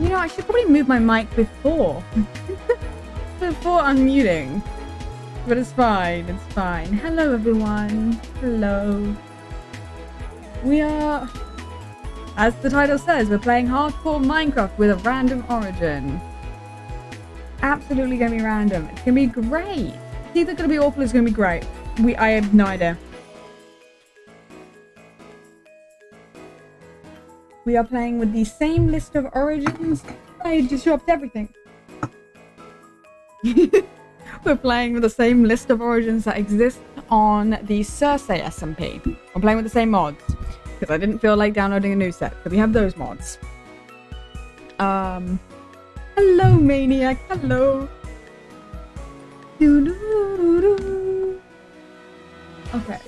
You know, I should probably move my mic before. Before unmuting. But it's fine, it's fine. Hello everyone. Hello. We are, as the title says, we're playing hardcore Minecraft with a random origin. Absolutely gonna be random. It's gonna be great. It's either gonna be awful or it's gonna be great. I have no idea. We are playing with the same list of origins. I just dropped everything. We're playing with the same list of origins that exist on the Cersei SMP. I'm playing with the same mods because I didn't feel like downloading a new set, so we have those mods. Hello Maniac, hello. Okay.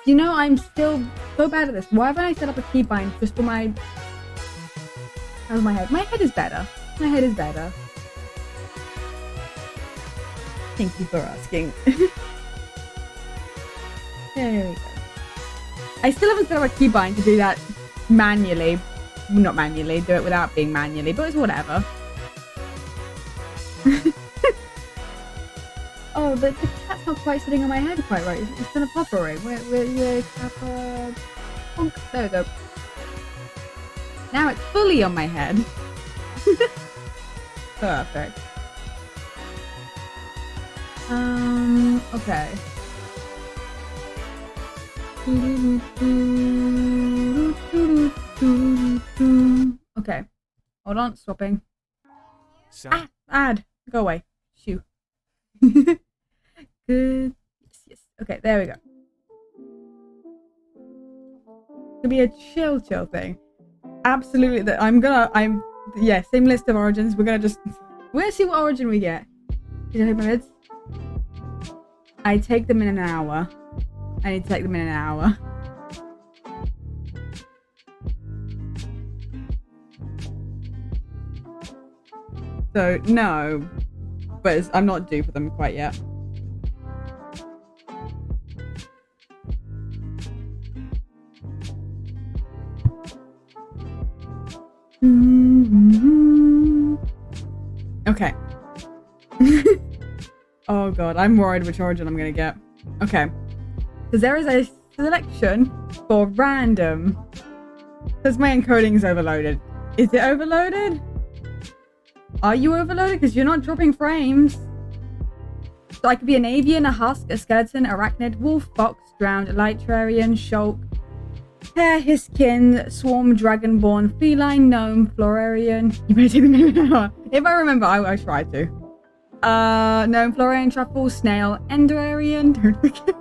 You know, I'm still so bad at this. Why haven't I set up a keybind just for my... How's my head? My head is better. My head is better. Thank you for asking. There we go. I still haven't set up a keybind to do that manually. Not manually, do it without being manually, but it's whatever. Oh, the cat's not quite sitting on my head quite right. It's kind of hovering. We're oh, there we go. Now it's fully on my head. Perfect. Okay. Okay. Hold on, swapping. Ah, ad. Go away. Shoo. Good. Yes. Okay, there we go. It'll be a chill thing. Absolutely. Yeah, same list of origins. We're gonna see what origin we get. Did I hit my mids? I take them in an hour. I need to take them in an hour. So, no. But I'm not due for them quite yet. Okay. Oh god, I'm worried which origin I'm gonna get. Okay. Because there is a selection for random. Because my encoding is overloaded. Is it overloaded? Are you overloaded? Because you're not dropping frames. So I could be an avian, a husk, a skeleton, arachnid, wolf, fox, drowned, lightrarian, shulk, hare, hiskin, swarm, dragonborn, feline, gnome, florarian. You better take them in an hour. If I remember, I tried to. Gnome, florarian, truffle, snail, enderarian, don't forget.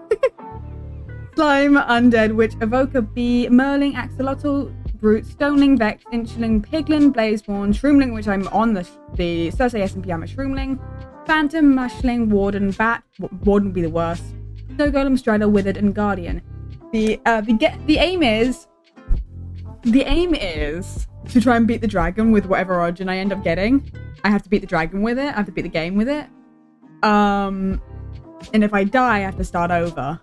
Slime, undead, witch, evoker, bee, merling, axolotl, brute, stoneling, vex, inchling, piglin, blazeborn, shroomling, which I'm on the Cersei SMP, I'm a shroomling, phantom, mushling, warden, bat. Warden would be the worst. Snow golem, strider, withered, and guardian. The aim is to try and beat the dragon with whatever origin I end up getting. I have to beat the dragon with it. I have to beat the game with it. And if I die, I have to start over.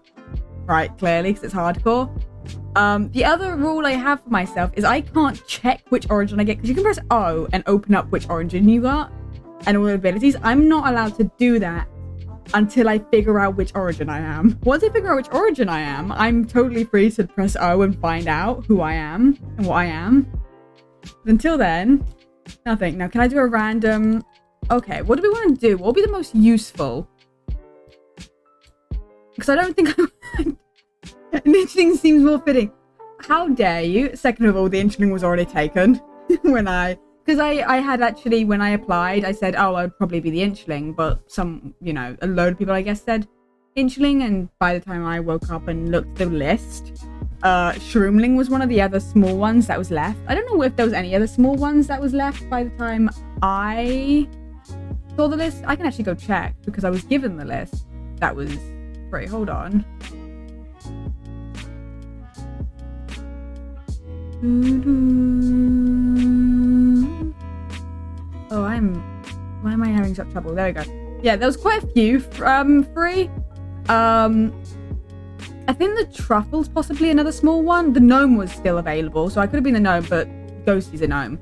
Right, clearly, because it's hardcore. The other rule I have for myself is I can't check which origin I get, because you can press O and open up which origin you got and all the abilities. I'm not allowed to do that until I figure out which origin I am. Once I figure out which origin I am, I'm totally free to press O and find out who I am and what I am. But until then, nothing. Now, can I do a random... Okay, what do we want to do? What will be the most useful? Because I don't think an inchling seems more fitting. How dare you? Second of all, the inchling was already taken because I had actually, when I applied, I said, oh, I'd probably be the inchling, but a load of people, I guess, said inchling, and by the time I woke up and looked at the list, shroomling was one of the other small ones that was left. I don't know if there was any other small ones that was left by the time I saw the list. I can actually go check because I was given the list. That was... Wait, hold on. Oh, why am I having such trouble? There we go. Yeah, there was quite a few free. I think the truffle's possibly another small one. The gnome was still available, so I could have been the gnome, but Ghosty's a gnome.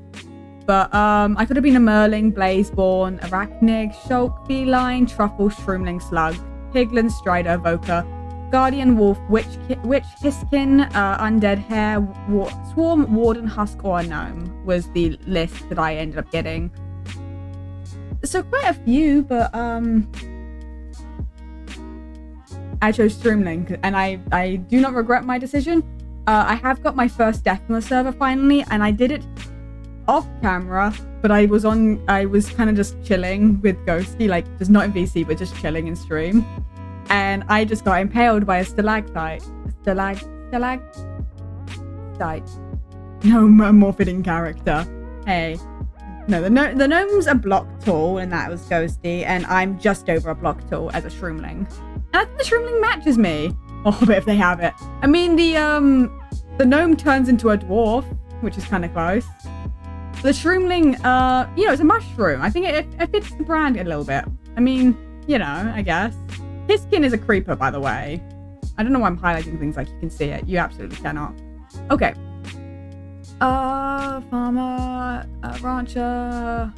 But I could have been a Merling, Blazeborn, Arachnid, Shulk, Feline, Truffle, Shroomling, Slug, Piglin, Strider, Voker, Guardian, Wolf, Witch, Hiskin, Undead, Hare, Swarm, Warden, Husk, or Gnome was the list that I ended up getting. So quite a few, but I chose Shroomling, and I do not regret my decision. I have got my first death on the server finally, and I did it off camera, but I was kind of just chilling with Ghosty, like just not in VC, but just chilling in stream. And I just got impaled by a stalactite. Stalactite. No, a more fitting character. Hey. No, the gnomes are block tall, and that was Ghosty, and I'm just over a block tall as a Shroomling. And I think the Shroomling matches me. Oh, but if they have it. I mean, the gnome turns into a dwarf, which is kind of close. The Shroomling, it's a mushroom. I think it fits the brand a little bit. I mean, I guess. His skin is a creeper, by the way. I don't know why I'm highlighting things like you can see it. You absolutely cannot. Okay. Farmer, rancher.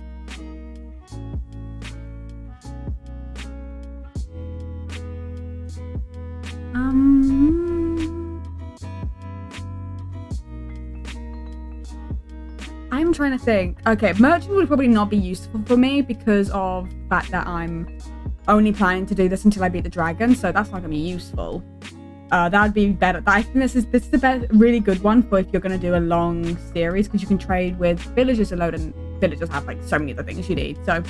I'm trying to think. Okay, merchant would probably not be useful for me because of the fact that I'm only planning to do this until I beat the dragon, so that's not going to be useful. That would be better. I think this is the best, really good one for if you're going to do a long series, because you can trade with villagers a load, and villagers have like so many other things you need. So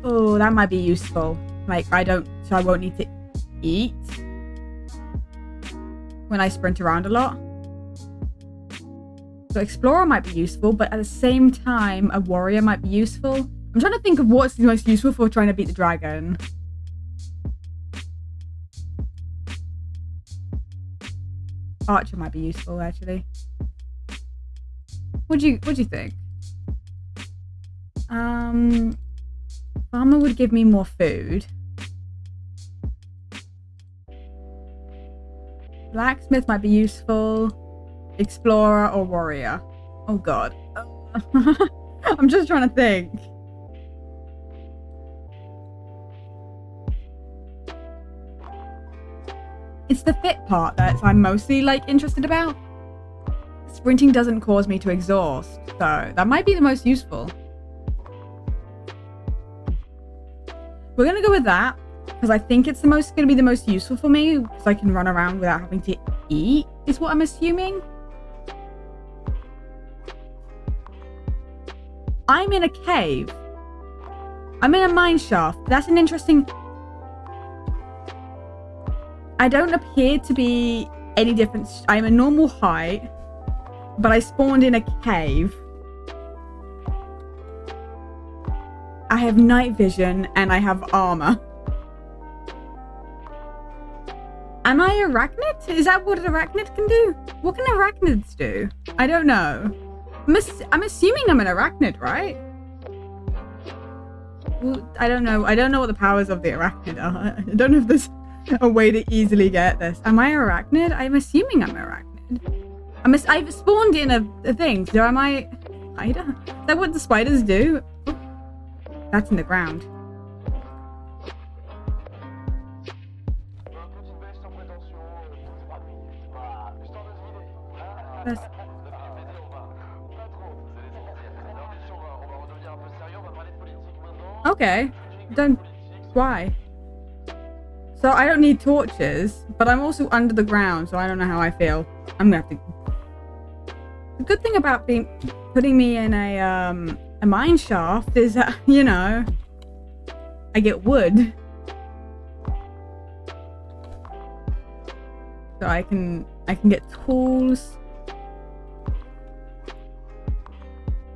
oh, that might be useful. Like I won't need to eat when I sprint around a lot. So Explorer might be useful, but at the same time, a Warrior might be useful. I'm trying to think of what's the most useful for trying to beat the dragon. Archer might be useful, actually. What do you think? Farmer would give me more food. Blacksmith might be useful. Explorer or Warrior. Oh god. I'm just trying to think. It's the fit part that I'm mostly interested about. Sprinting doesn't cause me to exhaust, so that might be the most useful. We're gonna go with that because I think it's gonna be the most useful for me because I can run around without having to eat, is what I'm assuming. I'm in a cave. I'm in a mine shaft. That's an interesting... I don't appear to be any different. I'm a normal height, but I spawned in a cave. I have night vision and I have armor. Am I arachnid? Is that what an arachnid can do? What can arachnids do? I don't know. I'm assuming I'm an arachnid, right? Well, I don't know. I don't know what the powers of the arachnid are. I don't know if there's a way to easily get this. Am I arachnid? I'm assuming I'm arachnid. I've spawned in a thing. So am I spider? Is that what the spiders do? Oh, that's in the ground. That's... Okay. Why? So I don't need torches, but I'm also under the ground, so I don't know how I feel. I'm gonna have to... The good thing about putting me in a mine shaft is that, I get wood. So I can get tools.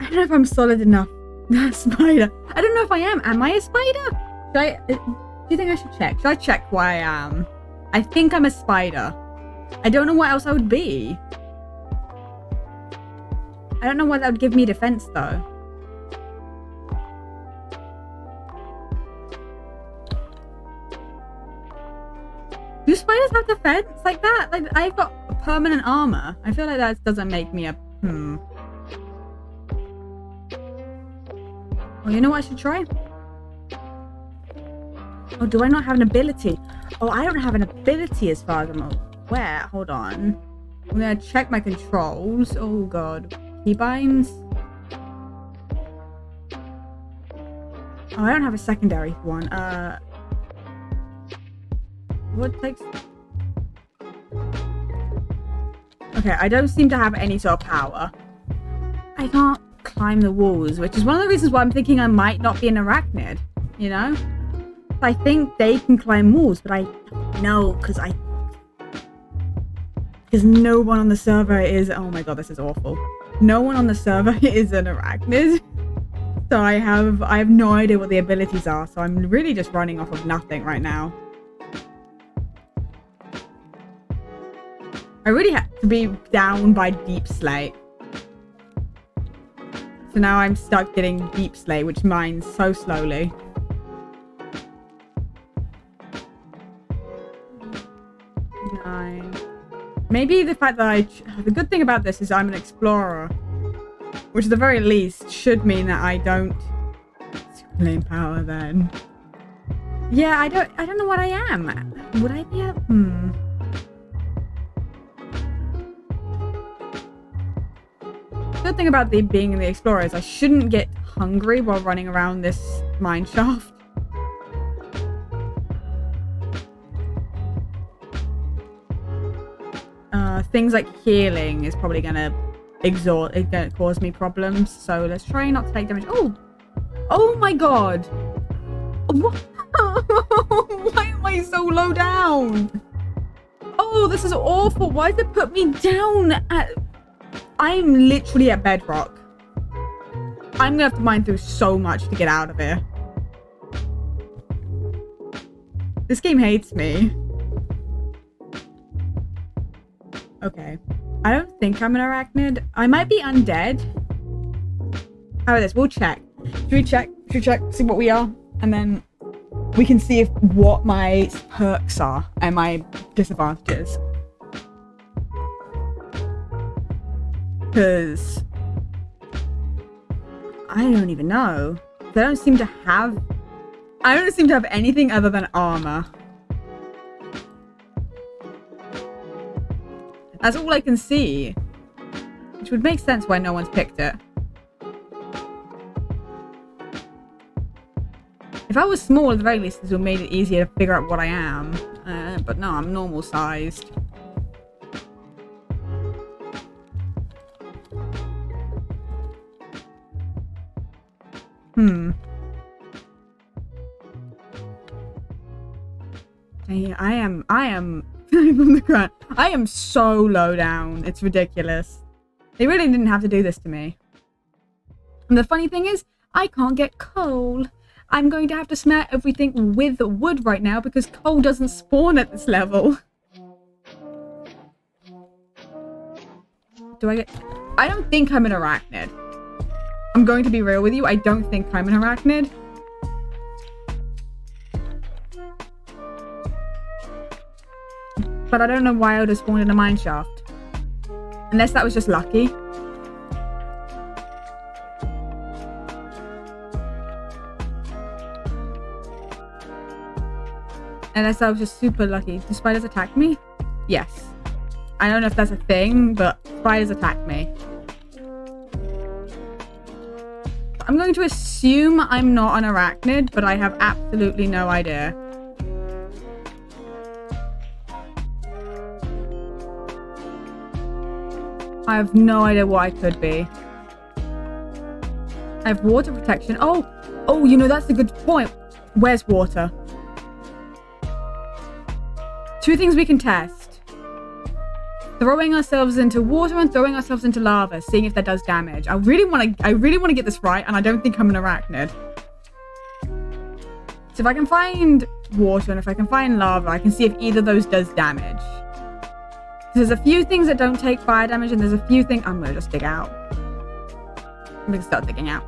I don't know if I'm solid enough. Spider. I don't know if I am. Am I a spider? Do you think I should check? Should I check why I am? I think I'm a spider. I don't know what else I would be. I don't know why that would give me defense though. Do spiders have defense like that? Like, I've got permanent armor. I feel like that doesn't make me a... Well, you know what I should try? Oh, do I not have an ability? Oh, I don't have an ability as far as I'm aware. Hold on. I'm gonna check my controls. Oh, God. Keybinds? Oh, I don't have a secondary one. What takes... Okay, I don't seem to have any sort of power. I can't climb the walls, which is one of the reasons why I'm thinking I might not be an arachnid, you know? I think they can climb walls, but I don't know, because no one on the server is... Oh my god, this is awful. No one on the server is an arachnid. So I have no idea what the abilities are, so I'm really just running off of nothing right now. I really had to be down by Deep Slate. So now I'm stuck getting Deep Slate, which mines so slowly. Maybe the fact that the good thing about this is I'm an explorer, which at the very least should mean that I don't claim power then. Yeah, I don't know what I am. Would I be a... Good thing about being the explorer is I shouldn't get hungry while running around this mine shaft. Things like healing is probably gonna cause me problems, so let's try not to take damage. Oh my god, what? Why am I so low down? Oh, this is awful. Why did it put me down at... I'm literally at bedrock. I'm gonna have to mine through so much to get out of here. This game hates me. Okay. I don't think I'm an arachnid. I might be undead. How about this? We'll check. Should we check? See what we are? And then we can see what my perks are and my disadvantages. Because I don't even know. I don't seem to have anything other than armor. That's all I can see. Which would make sense why no one's picked it. If I was small, at the very least, this would have made it easier to figure out what I am. But no, I'm normal sized. I am from the ground. I am so low down. It's ridiculous. They really didn't have to do this to me. And the funny thing is, I can't get coal. I'm going to have to smash everything with wood right now because coal doesn't spawn at this level. I don't think I'm an arachnid. I'm going to be real with you. I don't think I'm an arachnid. But I don't know why I would have spawned in a mine shaft. Unless that was just lucky. Unless I was just super lucky. Do spiders attack me? Yes. I don't know if that's a thing, but spiders attack me. I'm going to assume I'm not an arachnid, but I have absolutely no idea. I have no idea what I could be. I have water protection. Oh, you know, that's a good point. Where's water? Two things we can test. Throwing ourselves into water and throwing ourselves into lava, seeing if that does damage. I really want to get this right, and I don't think I'm an arachnid. So if I can find water and if I can find lava, I can see if either of those does damage. There's a few things that don't take fire damage, and there's a few things... I'm gonna just dig out. I'm gonna start digging out.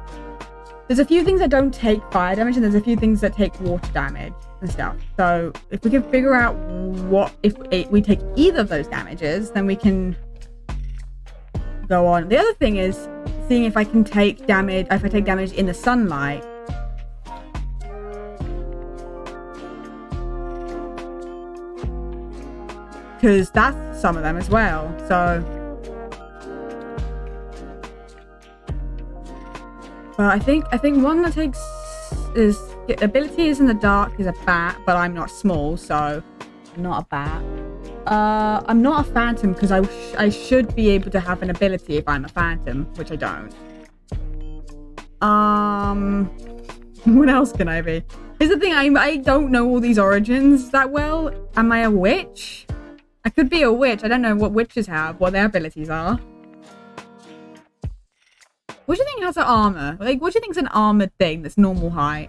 There's a few things that don't take fire damage, and there's a few things that take water damage. and stuff. So if we can figure out what if we take either of those damages, then we can go on. The other thing is seeing if I can take damage. If I take damage in the sunlight. Because that's some of them as well. So, but I think one that takes is ability is in the dark is a bat, but I'm not small, so I'm not a bat. I'm not a phantom because I should be able to have an ability if I'm a phantom, which I don't. What else can I be? Here's the thing, I don't know all these origins that well. Am I a witch? I could be a witch. I don't know what witches have, what their abilities are. What do you think has an armor? Like, what do you think is an armored thing that's normal height?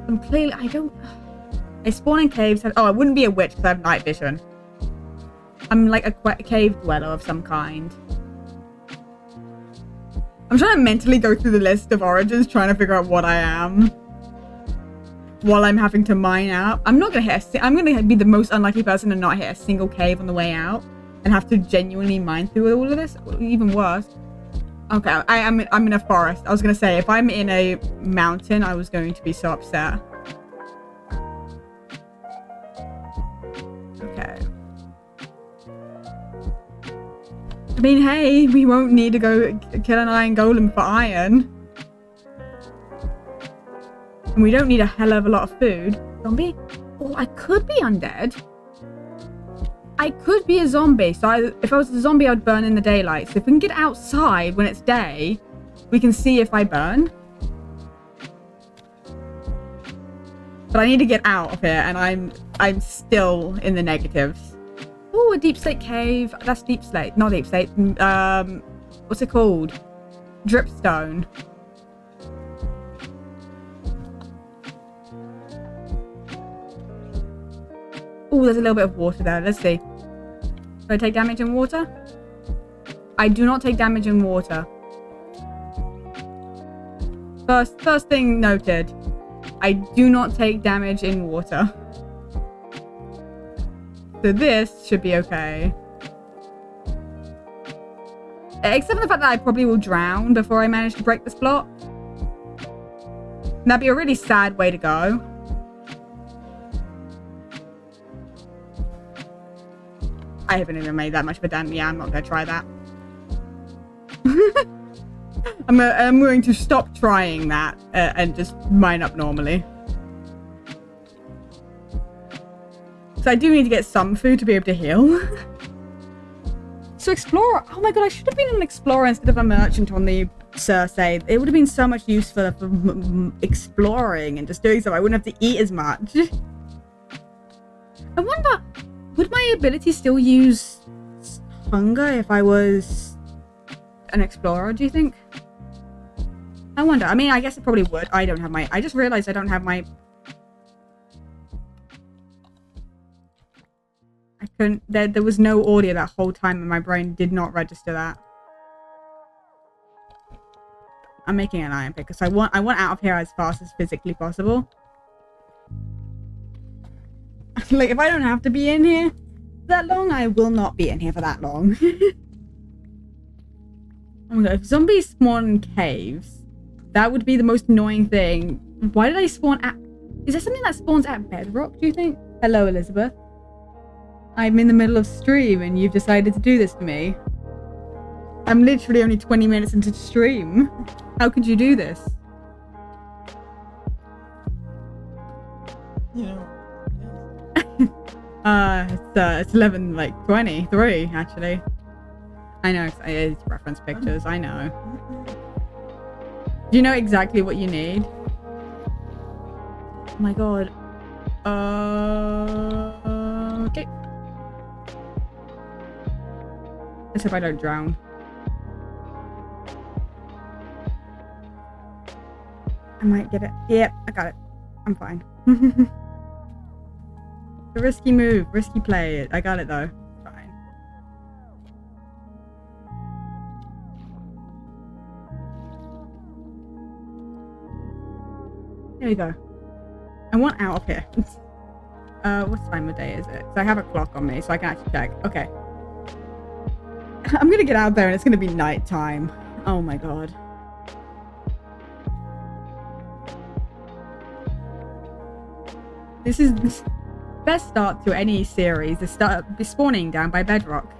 I'm clearly, I don't... I spawn in caves. Oh, I wouldn't be a witch because I have night vision. I'm like a cave dweller of some kind. I'm trying to mentally go through the list of origins, trying to figure out what I am. While I'm having to mine out. I'm not going to hit I'm going to be the most unlucky person to not hit a single cave on the way out. And have to genuinely mine through all of this. Even worse. Okay, I'm in a forest. I was going to say, if I'm in a mountain, I was going to be so upset. Okay. I mean, hey, we won't need to go kill an iron golem for iron. And we don't need a hell of a lot of food. Zombie? Oh, I could be undead. I could be a zombie. So if I was a zombie, I'd burn in the daylight. So if we can get outside when it's day, we can see if I burn. But I need to get out of here, and I'm still in the negatives. Oh, a deep slate cave. That's deep slate. Not deep slate. What's it called? Dripstone. Oh, there's a little bit of water there. Let's see. Do I take damage in water? I do not take damage in water. First thing noted. I do not take damage in water. So this should be okay. Except for the fact that I probably will drown before I manage to break this block. And that'd be a really sad way to go. I haven't even made that much of a dent. Yeah, I'm not going to try that. I'm going to stop trying that and just mine up normally. So I do need to get some food to be able to heal. So explorer. Oh my god, I should have been an explorer instead of a merchant on the Circe. It would have been so much useful for exploring and just doing so. I wouldn't have to eat as much. I wonder... Would my ability still use hunger if I was an explorer, do you think? I wonder. I mean, I guess it probably would. I don't have my... I just realized I don't have my... I couldn't... There was no audio that whole time and my brain did not register that. I'm making an iron pick because I want out of here as fast as physically possible. Like, if I don't have to be in here that long, I will not be in here for that long. Oh my god, if zombies spawn in caves, that would be the most annoying thing. Why did I spawn at... Is there something that spawns at bedrock, do you think? Hello, Elizabeth. I'm in the middle of stream and you've decided to do this to me. I'm literally only 20 minutes into the stream. How could you do this? You know... It's 11, like, 23, actually. I know, it's reference pictures, I know. Do you know exactly what you need? Oh my god. Okay. Let's hope I don't drown. I might get it. Yep, I got it. I'm fine. A risky move, risky play. I got it though. Fine. There we go. I want out of here. What time of day is it? So I have a clock on me, so I can actually check. Okay. I'm gonna get out there and it's gonna be nighttime. Oh my god. This is the best start to any series. The start be spawning down by Bedrock.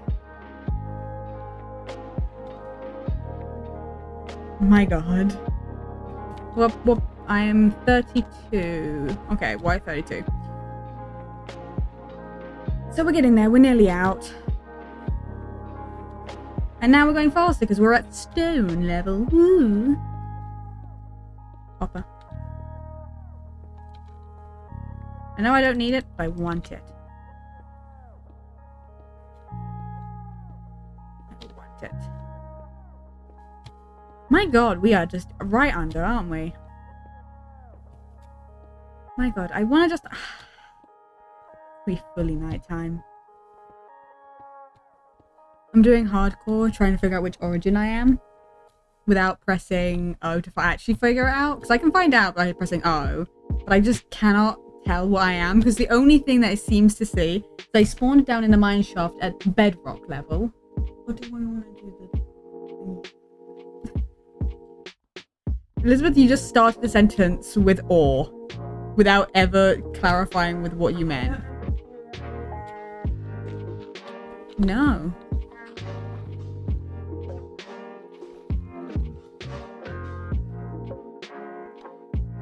My god. Well, I am 32. Okay, why 32? So we're getting there. We're nearly out. And now we're going faster because we're at stone level. Woo! Hopper. I know I don't need it, but I want it. I want it. My god, we are just right under, aren't we? My god, I want to just... be fully nighttime. I'm doing hardcore, trying to figure out which origin I am without pressing O to actually figure it out. Because I can find out by pressing O, but I just cannot tell what I am. Because the only thing that it seems to see is I spawned down in the mine shaft at bedrock level. What do I want to do? Elizabeth, you just started the sentence with or without ever clarifying with what you meant. No.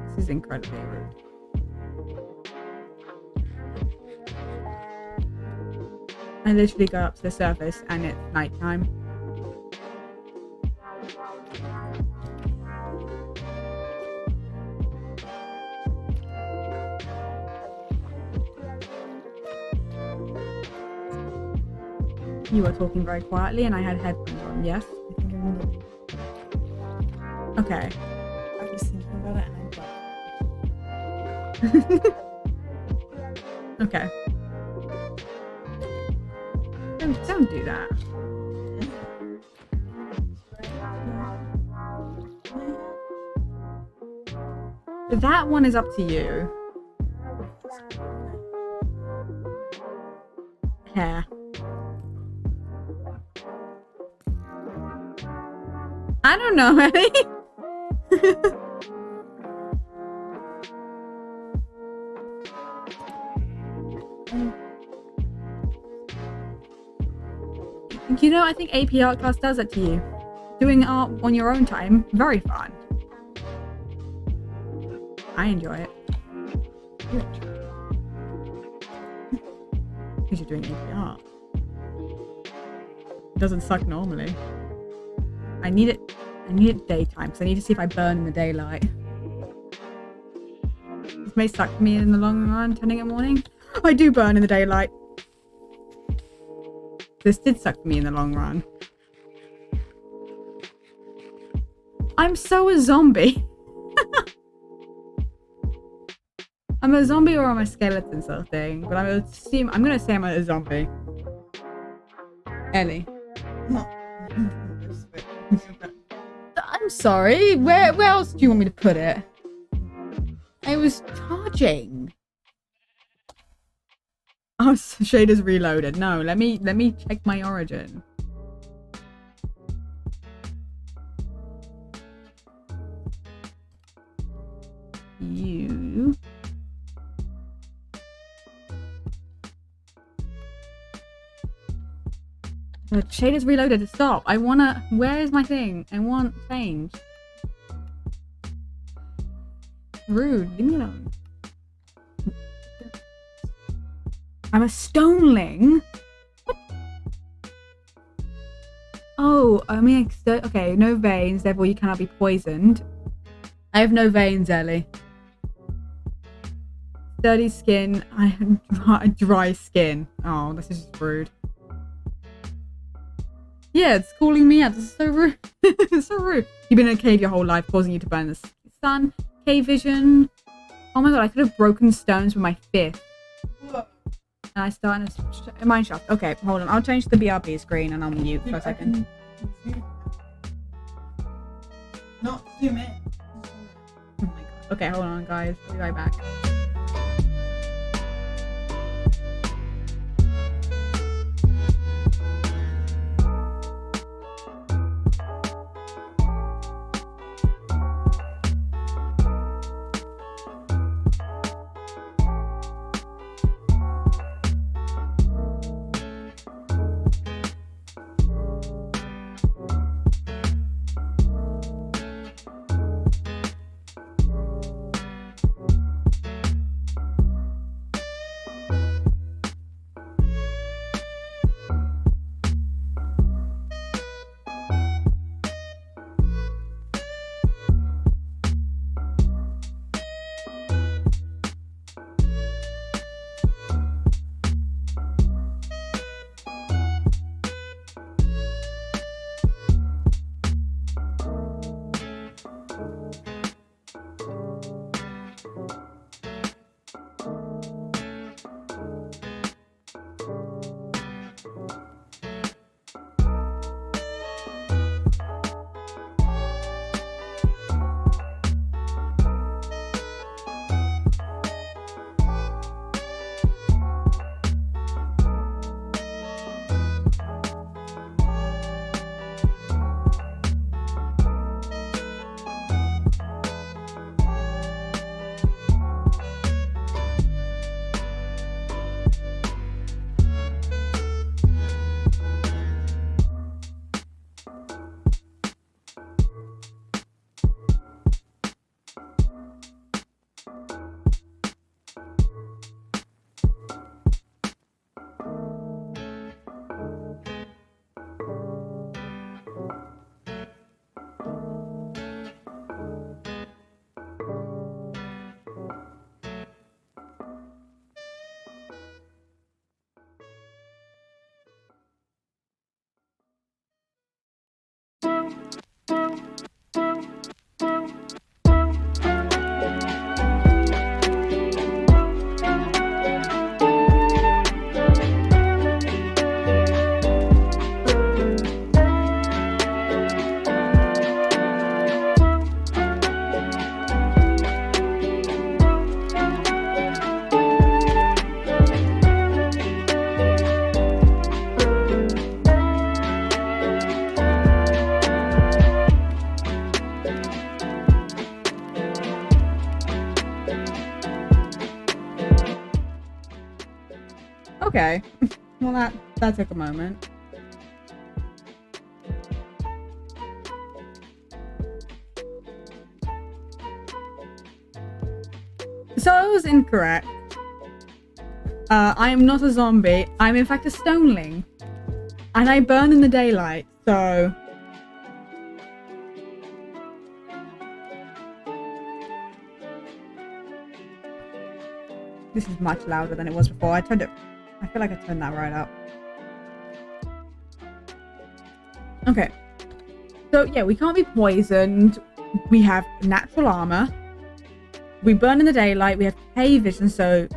This is incredibly rude. I literally go up to the surface and it's nighttime. You were talking very quietly and I had headphones on, yes? I think I remember. Okay. I was thinking about it and I got Okay. Don't do that. That one is up to you. Hair. I don't know, Ellie. You know, I think AP art class does that to you. Doing art on your own time, very fun. I enjoy it. Because you're doing AP art. It doesn't suck normally. I need it daytime, because I need to see if I burn in the daylight. This may suck for me in the long run, turning at morning. I do burn in the daylight. This did suck for me in the long run. I'm so a zombie. I'm a zombie or I'm a skeleton sort of thing, but I'm gonna say I'm a zombie. Ellie. no. I'm sorry. Where else do you want me to put it? I was charging. Oh, shader's reloaded. No, let me check my origin. You. The shader's reloaded. Stop. I wanna. Where's my thing? I want change. Rude. Leave me alone. I'm a stoneling. What? Oh, I mean, okay. No veins, therefore you cannot be poisoned. I have no veins, Ellie. Dirty skin. I have dry skin. Oh, this is just rude. Yeah, it's calling me out. This is so rude. It's so rude. You've been in a cave your whole life, causing you to burn the sun. Cave vision. Oh my god, I could have broken stones with my fist. And I start in a mine shaft. Okay, hold on. I'll change the BRB screen and I'll mute for a second. Not zoom in. Oh my god. Okay, hold on, guys. I'll be right back. Okay. Well, that took a moment. So I was incorrect. I am not a zombie. I'm in fact a stoneling. And I burn in the daylight, so... This is much louder than it was before. I feel like I turned that right up. Okay. So yeah, we can't be poisoned. We have natural armor. We burn in the daylight. We have cave vision, so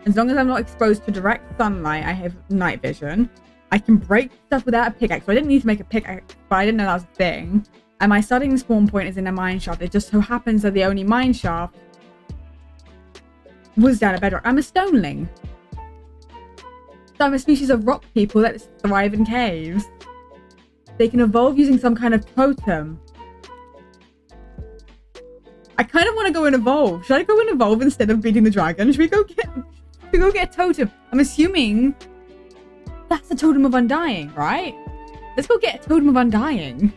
as long as I'm not exposed to direct sunlight, I have night vision. I can break stuff without a pickaxe. So I didn't need to make a pickaxe, but I didn't know that was a thing. And my starting spawn point is in a mine shaft. It just so happens that the only mine shaft was down at bedrock. I'm a stoneling. So I'm a species of rock people that thrive in caves. They can evolve using some kind of totem. I kind of want to go and evolve. Should I go and evolve instead of beating the dragon? Should we go get a totem? I'm assuming that's a totem of undying, right? Let's go get a totem of undying.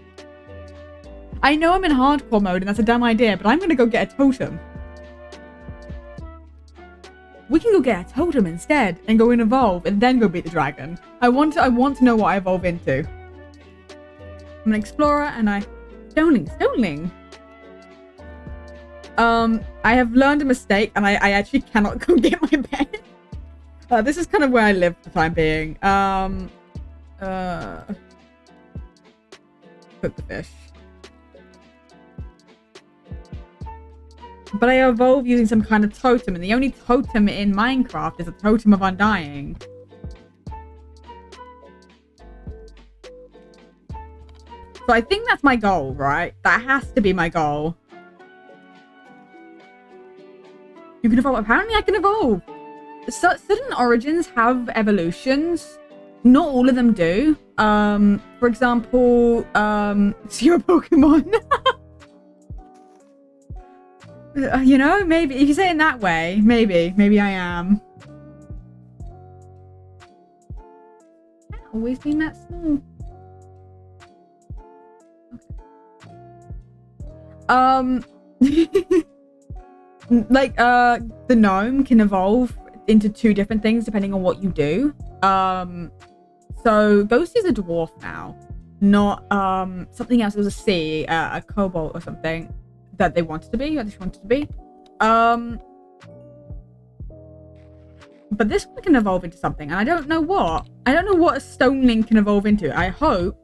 I know I'm in hardcore mode and that's a dumb idea, but I'm going to go get a totem. We can go get a totem instead and go and evolve and then go beat the dragon. I want to know what I evolve into. I'm an explorer and stoneling. I have learned a mistake and I actually cannot go get my bed. This is kind of where I live for the time being. Cook the fish. But I evolve using some kind of totem, and the only totem in Minecraft is a totem of undying. So I think that's my goal, right? That has to be my goal. You can evolve. Apparently I can evolve. So, certain origins have evolutions. Not all of them do. For example, it's your Pokemon. You know, maybe if you say it in that way, maybe I am. Always been that small. Like the gnome can evolve into two different things depending on what you do. So Ghost is a dwarf now, not something else. It was a sea, a kobold or something that they wanted to be, or they wanted to be. But this one can evolve into something, and I don't know what. I don't know what a stoneling can evolve into. I hope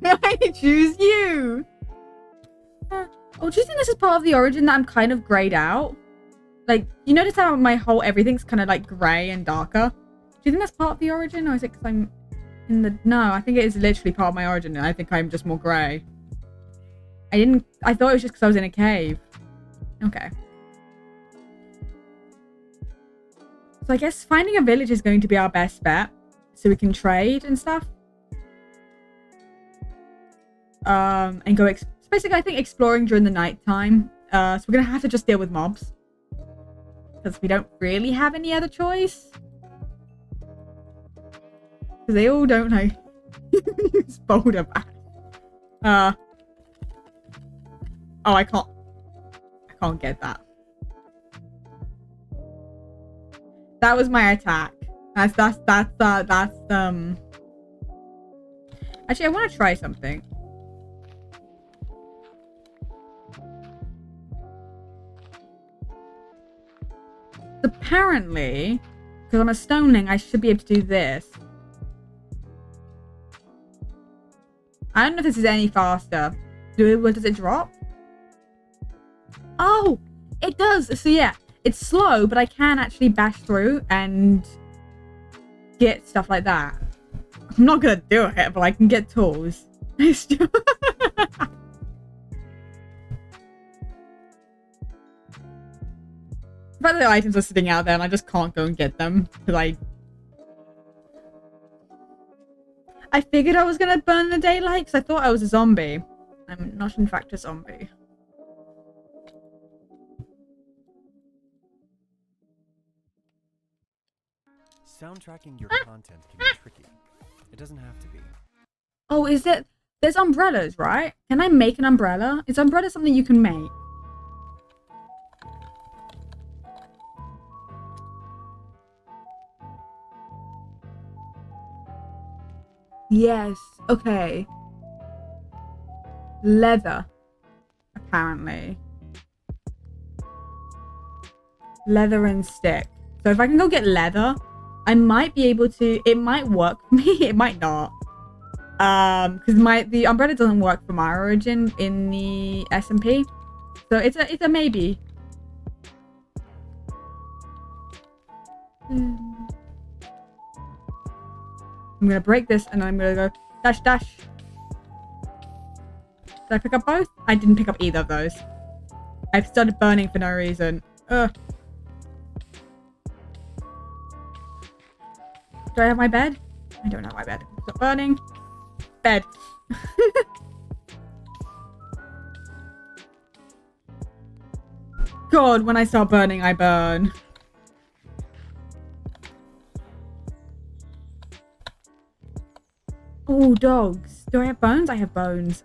I choose you. Oh, do you think this is part of the origin that I'm kind of grayed out? Like, you notice how my whole everything's kind of like grey and darker? Do you think that's part of the origin, or is it because I'm in the... No, I think it is literally part of my origin, and I think I'm just more grey. I thought it was just because I was in a cave. Okay. So I guess finding a village is going to be our best bet, so we can trade and stuff. And go... Basically, I think exploring during the night time. So we're going to have to just deal with mobs. Because we don't really have any other choice. Because they all don't know. Use boulder back. Oh, I can't get that. That was my attack. That's Actually, I want to try something. Apparently, because I'm a stoneling, I should be able to do this. I don't know if this is any faster. Does it drop? Oh, it does. So yeah, it's slow, but I can actually bash through and get stuff like that. I'm not gonna do it, but I can get tools. The fact that the items are sitting out there and I just can't go and get them because I figured I was gonna burn in the daylight because I thought I was a zombie. I'm not in fact a zombie. Soundtracking your content can be tricky. It doesn't have to be. Oh, is it? There's umbrellas, right? Can I make an umbrella? Is umbrella something you can make? Yes. Okay. Leather. Apparently. Leather and stick. So if I can go get leather, I might be able to... It might work for me. It might not. Because the umbrella doesn't work for my origin in the SMP. So it's a maybe. I'm gonna break this and I'm gonna go dash dash. Did I pick up both? I didn't pick up either of those. I've started burning for no reason. Ugh. Do I have my bed? I don't have my bed. Stop burning. Bed. God, when I start burning, I burn. Oh, dogs. Do I have bones? I have bones.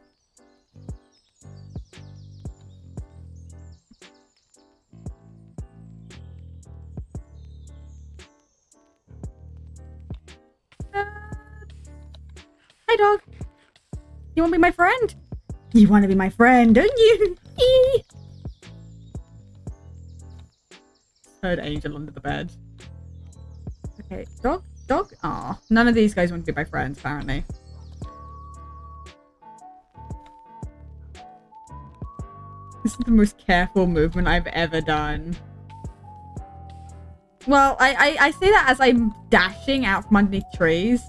Hi, dog. You want to be my friend? You want to be my friend, don't you? Heard Angel under the bed. Okay, dog? Dog? Aw, none of these guys want to be my friends, apparently. This is the most careful movement I've ever done. Well, I say that as I'm dashing out from underneath trees.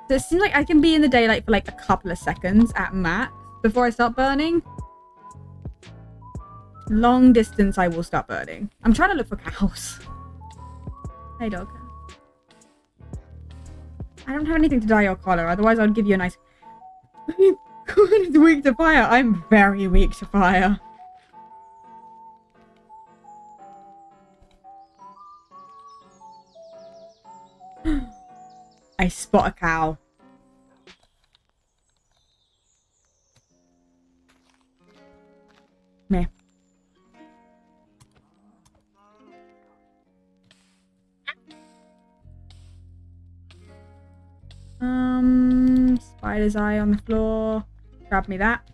So it seems like I can be in the daylight for like a couple of seconds at max before I start burning. Long distance, I will start burning. I'm trying to look for cows. Hey, dog. I don't have anything to dye your collar, otherwise I'd give you a nice... God, it's weak to fire. I'm very weak to fire. I spot a cow. Meh. Spider's eye on the floor. Grab me that.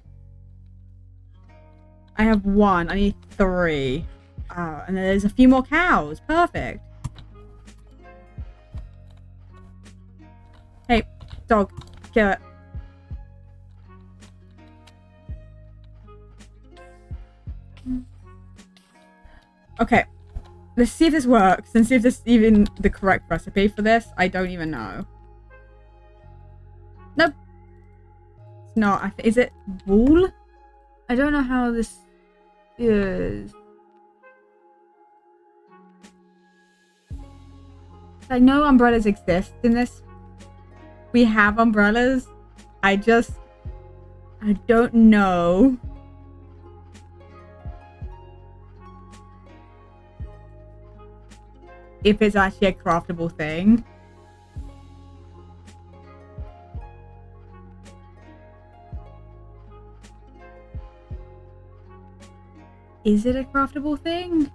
I have one. I need 3. Oh, and there's a few more cows. Perfect. Hey, dog. Kill it. Okay. Let's see if this works and see if this is even the correct recipe for this. I don't even know. Nope. It's not. Is it wool? I don't know how this is. I know umbrellas exist in this. We have umbrellas. I don't know. If it's actually a craftable thing. Is it a craftable thing?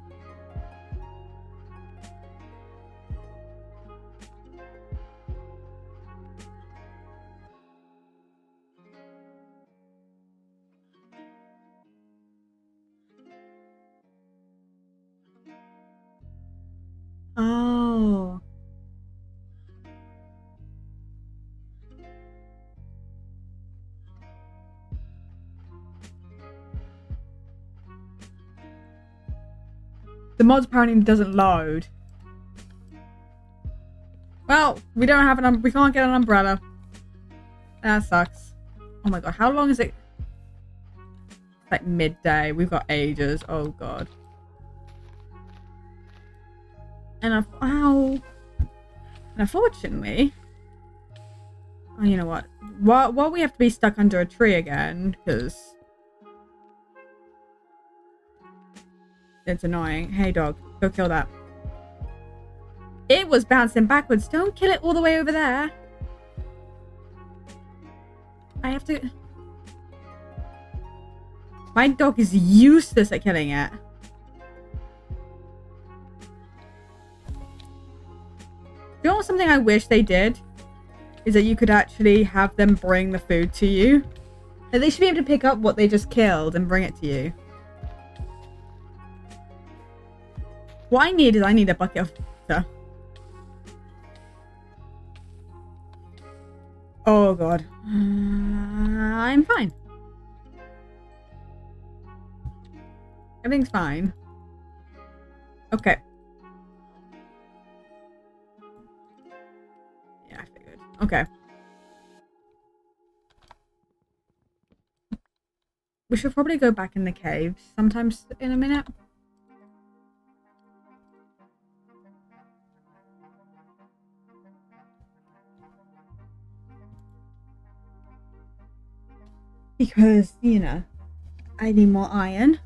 Oh. The mod apparently doesn't load. Well, we don't have we can't get an umbrella. That sucks. Oh my god, how long is it? It's like midday. We've got ages. Oh god. And unfortunately, oh, you know what? While we have to be stuck under a tree again, because It's annoying. Hey, dog. Go kill that. It was bouncing backwards. Don't kill it all the way over there. I have to... My dog is useless at killing it. You know something I wish they did? Is that you could actually have them bring the food to you. Like, they should be able to pick up what they just killed and bring it to you. What I need a bucket of water. Oh god. I'm fine. Everything's fine. Okay. Yeah, I figured. Okay. We should probably go back in the caves sometimes in a minute. Because, you know, I need more iron.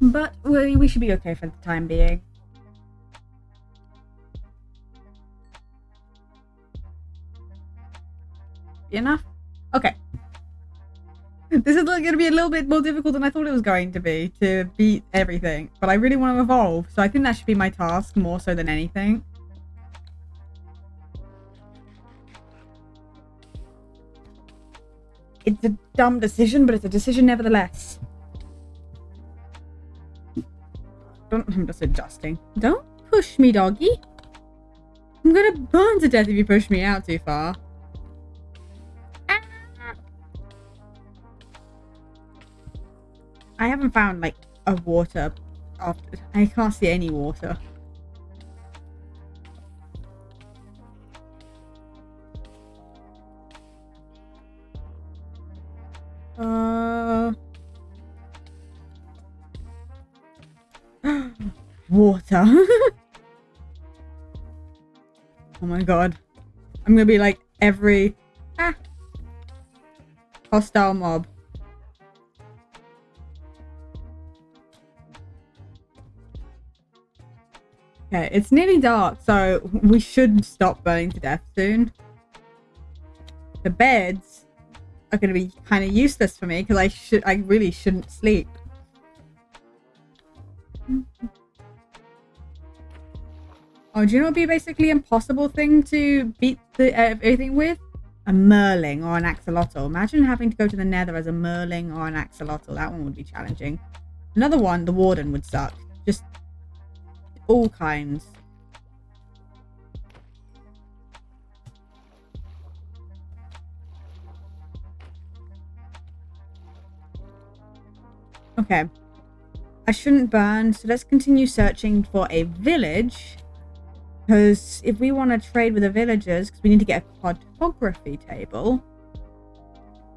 But we should be okay for the time being. Enough? Okay. This is going to be a little bit more difficult than I thought it was going to be to beat everything. But I really want to evolve. So I think that should be my task more so than anything. It's a dumb decision, but it's a decision nevertheless. I'm just adjusting. Don't push me, doggy. I'm gonna burn to death if you push me out too far. Ah. I haven't found, like, a water after. I can't see any water. Water. Oh my god. I'm gonna be like every hostile mob. Okay, it's nearly dark, so we should stop burning to death soon. The beds are gonna be kind of useless for me because I really shouldn't sleep. Oh, do you know what would be a basically impossible thing to beat everything with? A merling or an axolotl. Imagine having to go to the nether as a merling or an axolotl. That one would be challenging. Another one, the warden, would suck. Just all kinds. Okay. I shouldn't burn, so let's continue searching for a village. Because if we want to trade with the villagers, because we need to get a cartography table.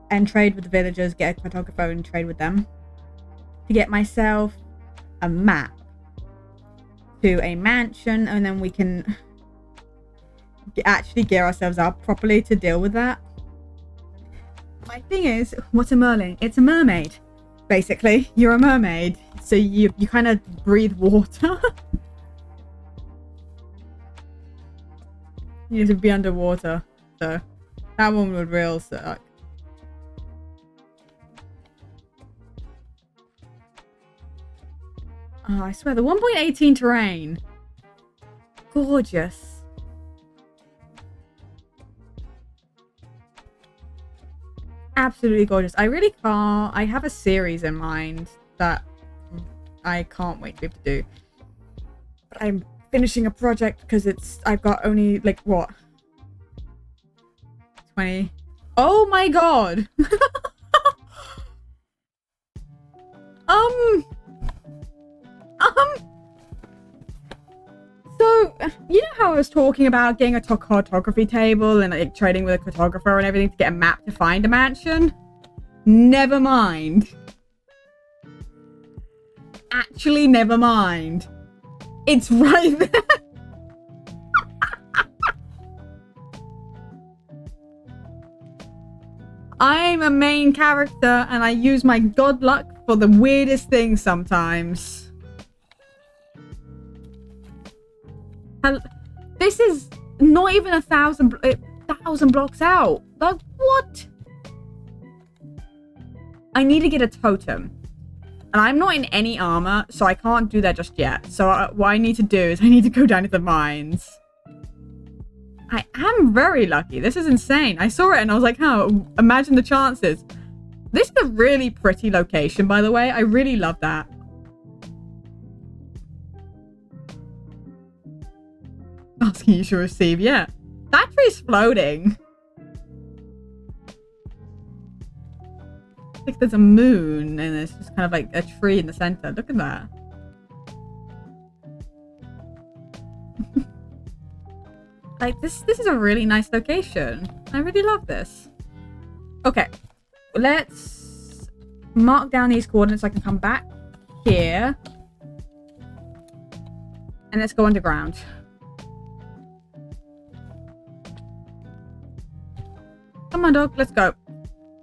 And trade with the villagers, get a cartographer and trade with them. To get myself a map. To a mansion, and then we can actually gear ourselves up properly to deal with that. My thing is, what's a merling? It's a mermaid. Basically, you're a mermaid. So you kind of breathe water. You need to be underwater, so that one would real suck. Oh, I swear, the 1.18 terrain. Gorgeous. Absolutely gorgeous. I really can't. I have a series in mind that I can't wait to be able to do. But I'm finishing a project because I've got only like what 20. Oh my god. So you know how I was talking about getting a cartography table and like trading with a cartographer and everything to get a map to find a mansion? Never mind. Actually, never mind. It's right there. I'm a main character and I use my god luck for the weirdest things sometimes. This is not even 1,000 blocks out. Like, what? I need to get a totem. And I'm not in any armor, so I can't do that just yet. So what I need to do is I need to go down to the mines. I am very lucky. This is insane. I saw it and I was like, oh, imagine the chances. This is a really pretty location, by the way. I really love that. Asking you to receive, yeah. That tree's floating. Like there's a moon and there's just kind of like a tree in the center. Look at that. Like this is a really nice location. I really love this. Okay, let's mark down these coordinates so I can come back here. And let's go underground. Come on, dog, let's go.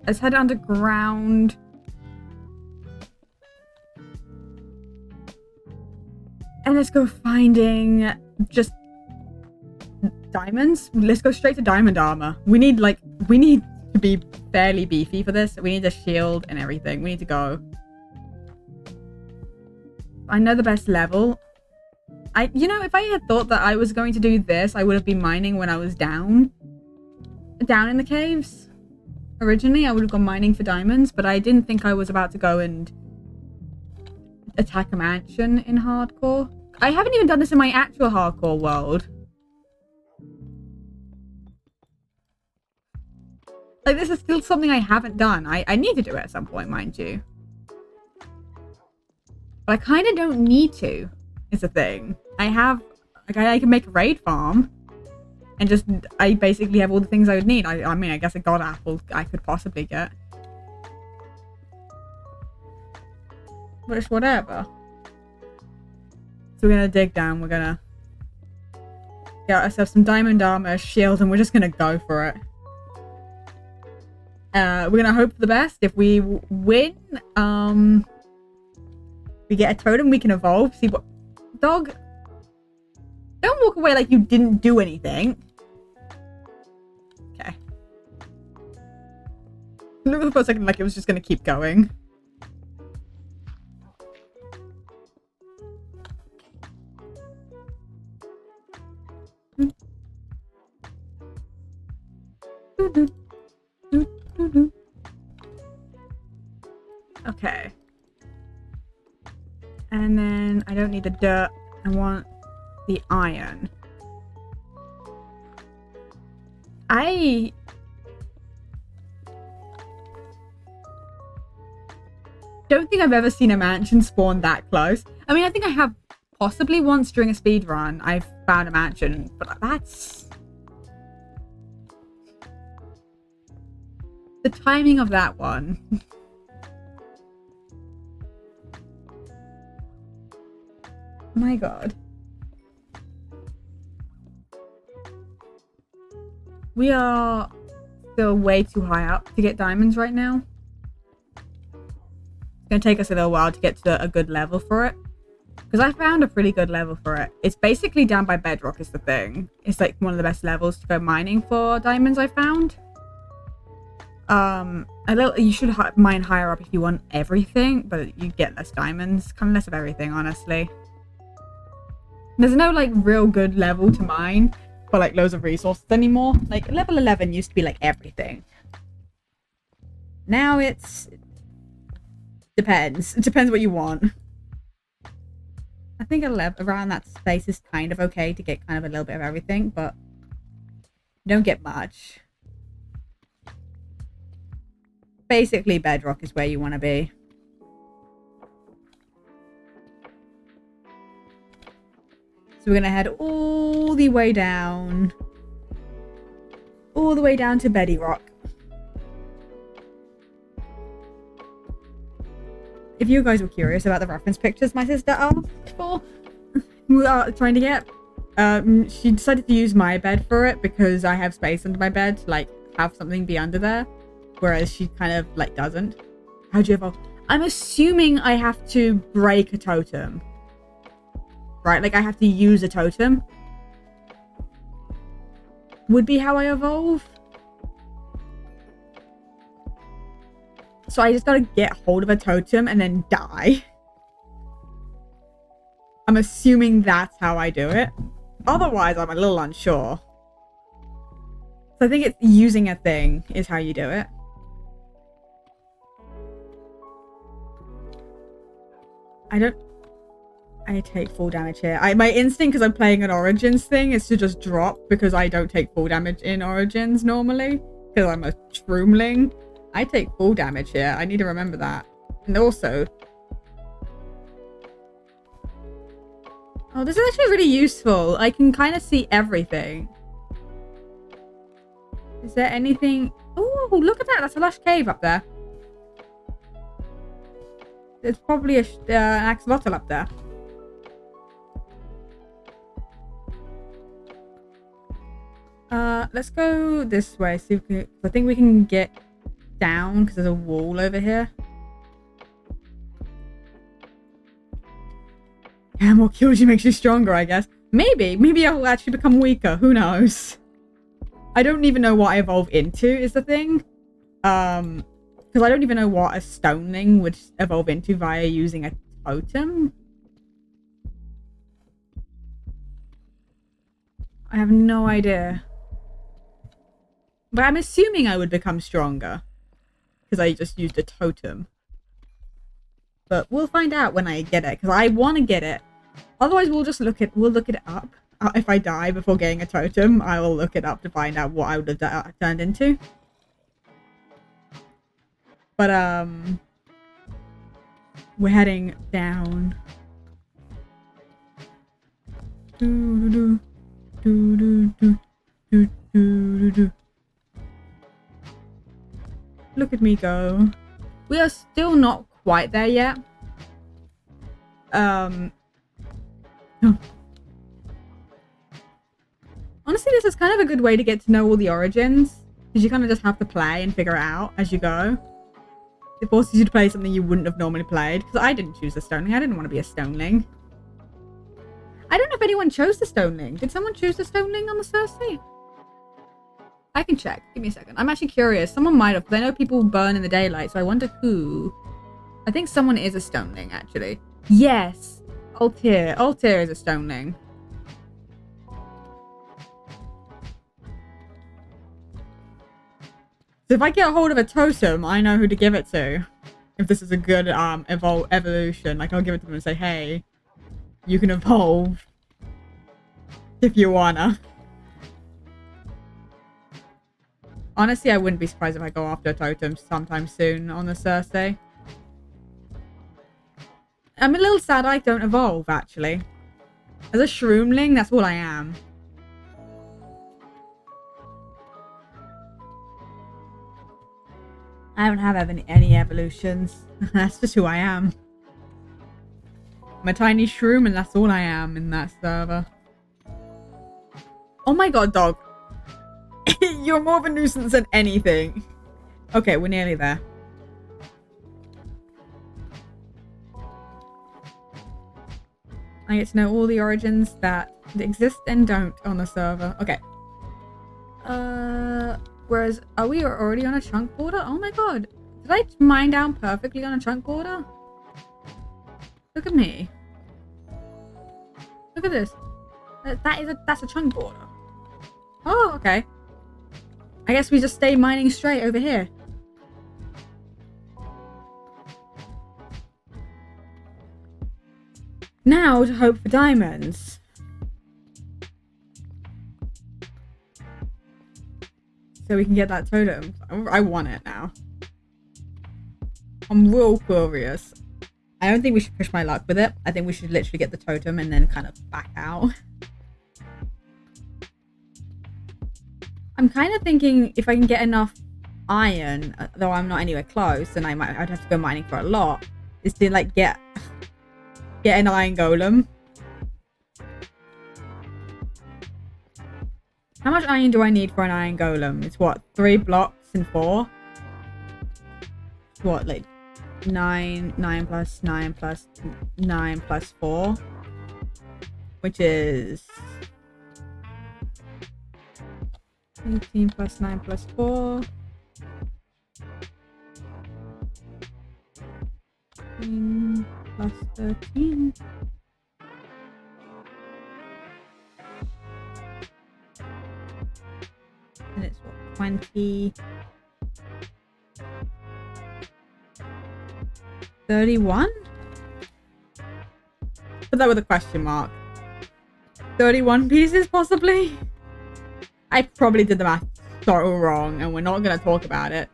Let's head underground. And let's go finding just diamonds. Let's go straight to diamond armor. We need to be fairly beefy for this. We need a shield and everything. We need to go. I know the best level. You know, if I had thought that I was going to do this, I would have been mining when I was down in the caves. Originally, I would have gone mining for diamonds, but I didn't think I was about to go and attack a mansion in hardcore. I haven't even done this in my actual hardcore world. Like, this is still something I haven't done. I need to do it at some point, mind you. But I kind of don't need to, is the thing. I can make a raid farm. And just, I basically have all the things I would need. I mean, I guess a god apple I could possibly get. But it's whatever. So we're gonna dig down. We're gonna get ourselves some diamond armor, a shield, and we're just gonna go for it. We're gonna hope for the best. If we win, we get a totem, we can evolve. See what... Dog, don't walk away like you didn't do anything. Okay. Look for a second like it was just gonna keep going. Okay. And then I don't need the dirt. I want the iron. I don't think I've ever seen a mansion spawn that close. I mean, I think I have possibly once during a speed run. I've found a mansion, but that's... the timing of that one. My god. We are still way too high up to get diamonds right now. It's going to take us a little while to get to a good level for it. Because I found a pretty good level for it. It's basically down by bedrock is the thing. It's like one of the best levels to go mining for diamonds I found. You should mine higher up if you want everything, but you get less diamonds. Kind of less of everything, honestly. There's no like real good level to mine for like loads of resources anymore. Like level 11 used to be like everything. Now it's depends. It depends what you want. I think around that space is kind of okay to get kind of a little bit of everything, but you don't get much. Basically, bedrock is where you want to be. So we're going to head all the way down. All the way down to Bedrock. If you guys were curious about the reference pictures my sister asked for, we are trying to get, she decided to use my bed for it because I have space under my bed to like have something be under there, whereas she kind of like doesn't. How'd you evolve? I'm assuming I have to break a totem. Right, like I have to use a totem would be how I evolve. So I just gotta get hold of a totem and then die. I'm assuming that's how I do it. Otherwise, I'm a little unsure. So I think it's using a thing is how you do it. I take full damage here. My instinct, because I'm playing an Origins thing, is to just drop because I don't take full damage in Origins normally. Because I'm a Shroomling. I take full damage here. I need to remember that. And also... Oh, this is actually really useful. I can kind of see everything. Is there anything... Oh, look at that. That's a lush cave up there. There's probably an axolotl up there. Let's go this way. See if we can, I think we can get down because there's a wall over here. Yeah, more kills you makes you stronger, I guess. Maybe I'll actually become weaker. Who knows? I don't even know what I evolve into is the thing. Because I don't even know what a stoneling would evolve into via using a totem. I have no idea. But I'm assuming I would become stronger. Because I just used a totem. But we'll find out when I get it. Because I want to get it. Otherwise, we'll look it up. If I die before getting a totem, I will look it up to find out what I would have turned into. But, we're heading down. Look at me go. We are still not quite there yet. Honestly, this is kind of a good way to get to know all the origins. Because you kind of just have to play and figure it out as you go. It forces you to play something you wouldn't have normally played. Because I didn't choose the Stoneling. I didn't want to be a Stoneling. I don't know if anyone chose the Stoneling. Did someone choose the Stoneling on the Cersei? I can check. Give me a second. I'm actually curious. Someone might have. Because I know people burn in the daylight. So I wonder who. I think someone is a Stoneling, actually. Yes. Altair. Altair is a Stoneling. So if I get a hold of a totem, I know who to give it to. If this is a good evolution, like I'll give it to them and say, hey, you can evolve if you wanna. Honestly, I wouldn't be surprised if I go after a totem sometime soon on the Cersei. I'm a little sad I don't evolve, actually. As a Shroomling, that's all I am. I don't have any evolutions. That's just who I am. I'm a tiny shroom and that's all I am in that server. Oh my god, dog. You're more of a nuisance than anything. Okay, we're nearly there. I get to know all the origins that exist and don't on the server. Okay. Whereas, are we already on a chunk border? Oh my god. Did I mine down perfectly on a chunk border? Look at me. Look at this. That's a chunk border. Oh, okay. I guess we just stay mining straight over here. Now to hope for diamonds. So we can get that totem. I want it now. I'm real curious. I don't think we should push my luck with it. I think we should literally get the totem and then kind of back out. I'm kind of thinking if I can get enough iron, though I'm not anywhere close, and I'd have to go mining for a lot, is to like get an iron golem. How much iron do I need for an iron golem? It's what, 3 blocks and 4? What, like 9 plus 9 plus 9 plus 4? Which is 18 plus 9 plus 4. 13 plus 13. And it's what, 20. 31? Put that with a question mark. 31 pieces, possibly? I probably did the math so wrong, and we're not going to talk about it.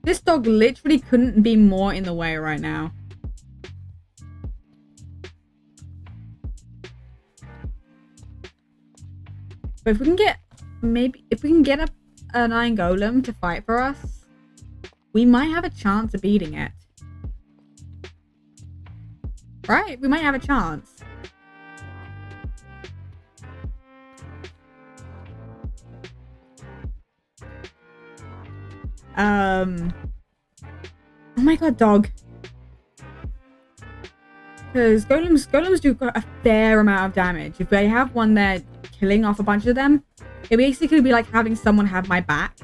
This dog literally couldn't be more in the way right now. But if we can get, maybe, if we can get an Iron Golem to fight for us, we might have a chance of beating it. Right? We might have a chance. Oh my god, dog. Because golems do a fair amount of damage. If they have one there killing off a bunch of them, it basically be like having someone have my back.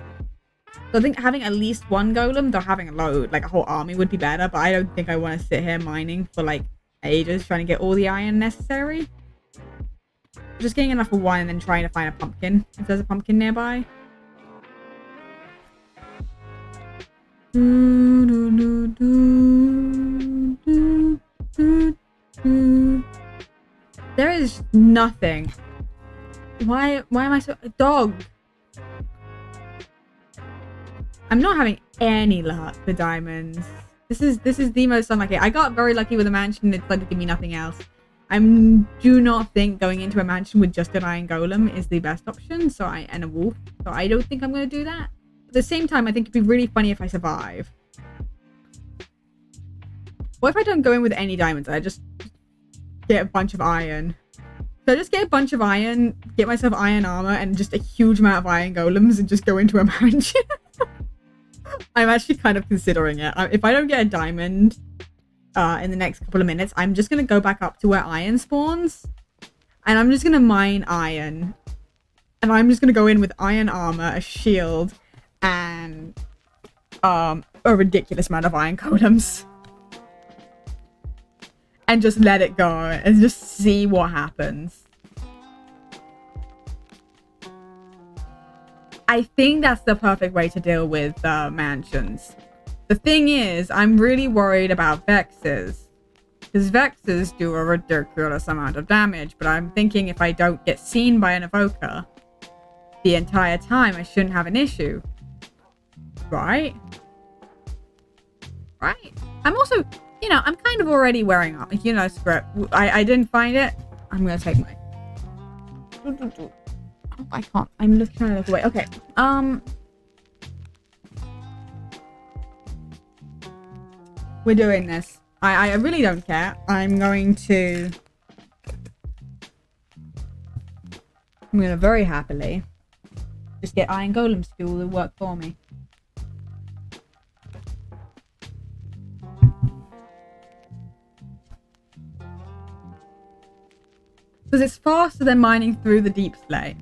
So I think having at least one golem, though having a load, like a whole army would be better, but I don't think I want to sit here mining for like ages trying to get all the iron necessary. Just getting enough for one and then trying to find a pumpkin, if there's a pumpkin nearby. There is nothing. Why am I so... Dog! I'm not having any luck with diamonds. This is the most unlucky. I got very lucky with a mansion that decided to give me nothing else. I do not think going into a mansion with just an iron golem is the best option. And a wolf. So I don't think I'm going to do that. At the same time, I think it'd be really funny if I survive. What if I don't go in with any diamonds? I just get a bunch of iron. So I just get a bunch of iron, get myself iron armor, and just a huge amount of iron golems, and just go into a mansion. I'm actually kind of considering it. If I don't get a diamond in the next couple of minutes, I'm just going to go back up to where iron spawns. And I'm just going to mine iron. And I'm just going to go in with iron armor, a shield, and a ridiculous amount of iron golems. And just let it go and just see what happens. I think that's the perfect way to deal with mansions. The thing is, I'm really worried about Vexes. Because Vexes do a ridiculous amount of damage, but I'm thinking if I don't get seen by an evoker the entire time, I shouldn't have an issue. Right? Right? I'm also... You know, I'm kind of already wearing up. You know, script. I didn't find it. I'm gonna take my... I can't. I'm just trying to look away. Okay. We're doing this. I really don't care. I'm going to very happily just get iron golems to do all the work for me. Because it's faster than mining through the deep slate.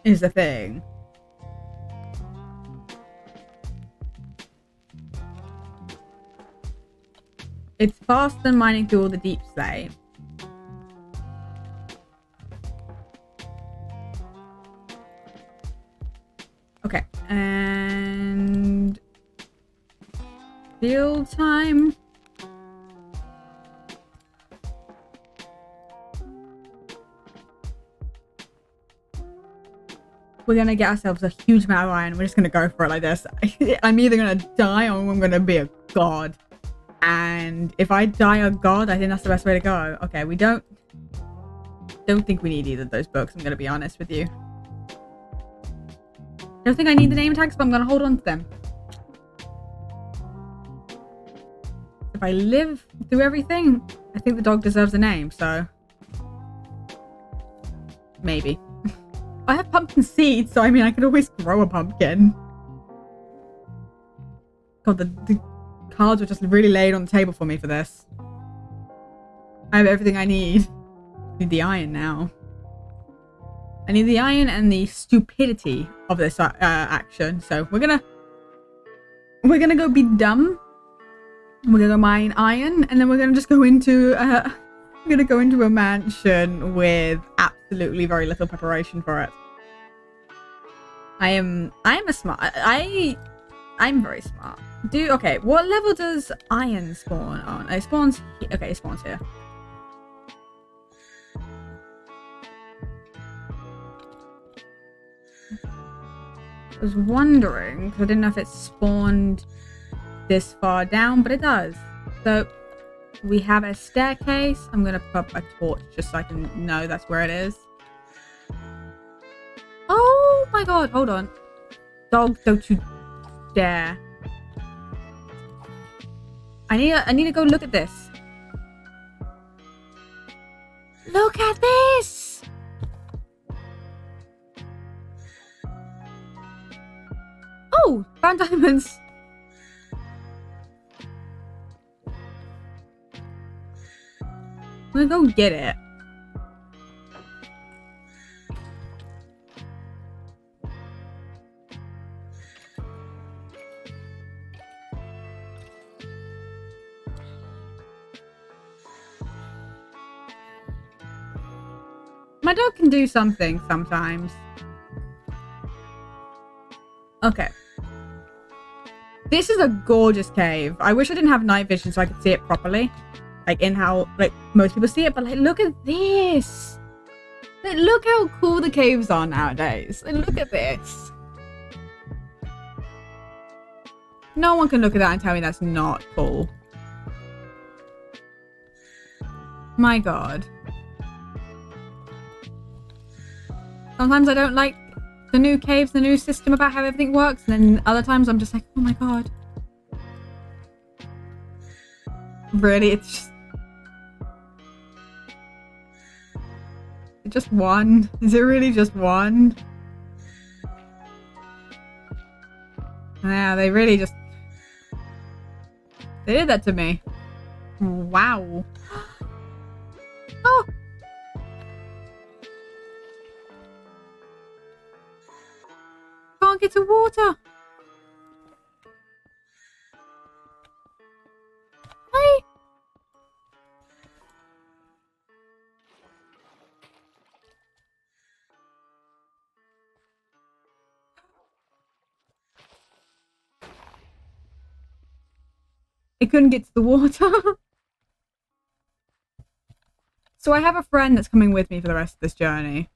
Is the thing. It's faster than mining through all the deep slate. Okay. And... build time. We're gonna get ourselves a huge amount of iron. We're just gonna go for it like this. I'm either gonna die or I'm gonna be a god. And if I die a god, I think that's the best way to go. Okay, we don't think we need either of those books, I'm gonna be honest with you. I don't think I need the name tags, but I'm gonna hold on to them. If I live through everything, I think the dog deserves a name, so... maybe. I have pumpkin seeds, so I mean, I could always grow a pumpkin. God, the cards were just really laid on the table for me for this. I have everything I need. I need the iron now. I need the iron and the stupidity of this action. So we're gonna go be dumb. We're gonna go mine iron, and then we're gonna just go into a mansion with absolutely very little preparation for it. I'm very smart. Okay, what level does iron spawn on? It spawns. Okay, it spawns here. I was wondering because I didn't know if it spawned this far down, but it does. So we have a staircase. I'm gonna put up a torch just so I can know that's where it is. Oh my god, hold on. Dog, don't you dare. I need to go look at this. Look at this! Oh, found diamonds. I'm gonna go get it. My dog can do something sometimes. Okay. This is a gorgeous cave. I wish I didn't have night vision so I could see it properly. Like in how like most people see it, but like look at this. Like, look how cool the caves are nowadays. Like, look at this. No one can look at that and tell me that's not cool. My god. Sometimes I don't like the new caves, the new system about how everything works, and then other times I'm just like, oh my god. Really, it's just one? Is it really just one? Yeah, they really just... They did that to me. Wow. Oh! Can't get to water. Hey. I couldn't get to the water. So I have a friend that's coming with me for the rest of this journey.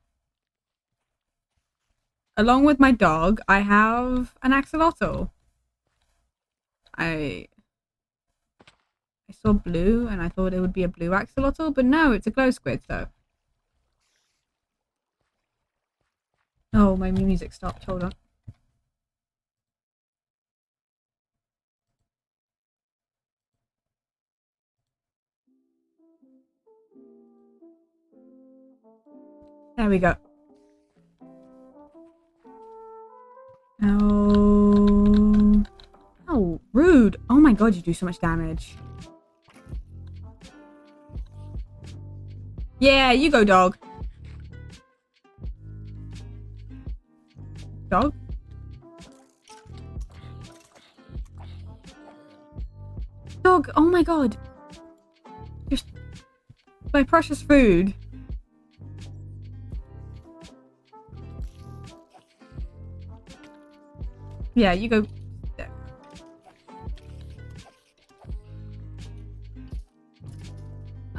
Along with my dog, I have an axolotl. I saw blue and I thought it would be a blue axolotl, but no, it's a glow squid, so. Oh, my music stopped. Hold on. There we go. Oh. Oh, rude. Oh my god, you do so much damage. Yeah, you go, dog. Dog? Dog, oh my god. Just my precious food. Yeah, you go there.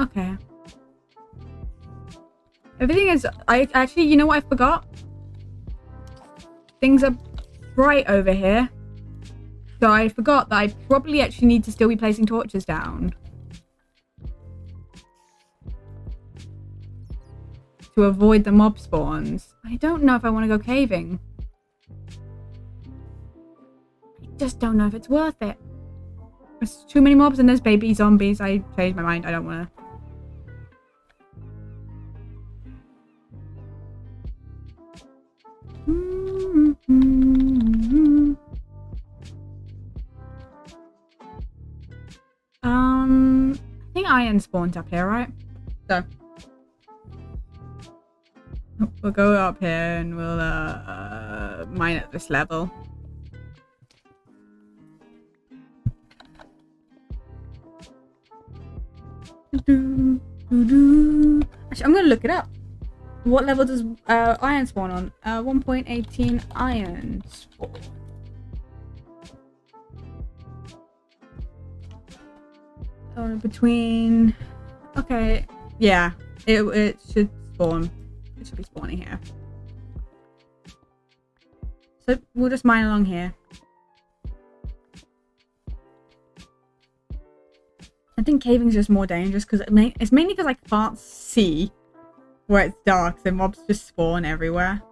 Okay. Everything is... I actually, you know what I forgot? Things are bright over here. So I forgot that I probably actually need to still be placing torches down. To avoid the mob spawns. I don't know if I want to go caving. I just don't know if it's worth it. There's too many mobs and there's baby zombies. I changed my mind. I don't want to. iron spawns up here, right? So we'll go up here and we'll mine at this level. Actually, I'm gonna look it up. What level does iron spawn on? 1.18 iron spawn. Between. Okay, yeah, it should spawn. It should be spawning here. So we'll just mine along here. I think caving's just more dangerous because it's mainly because I can't see where it's dark, so mobs just spawn everywhere.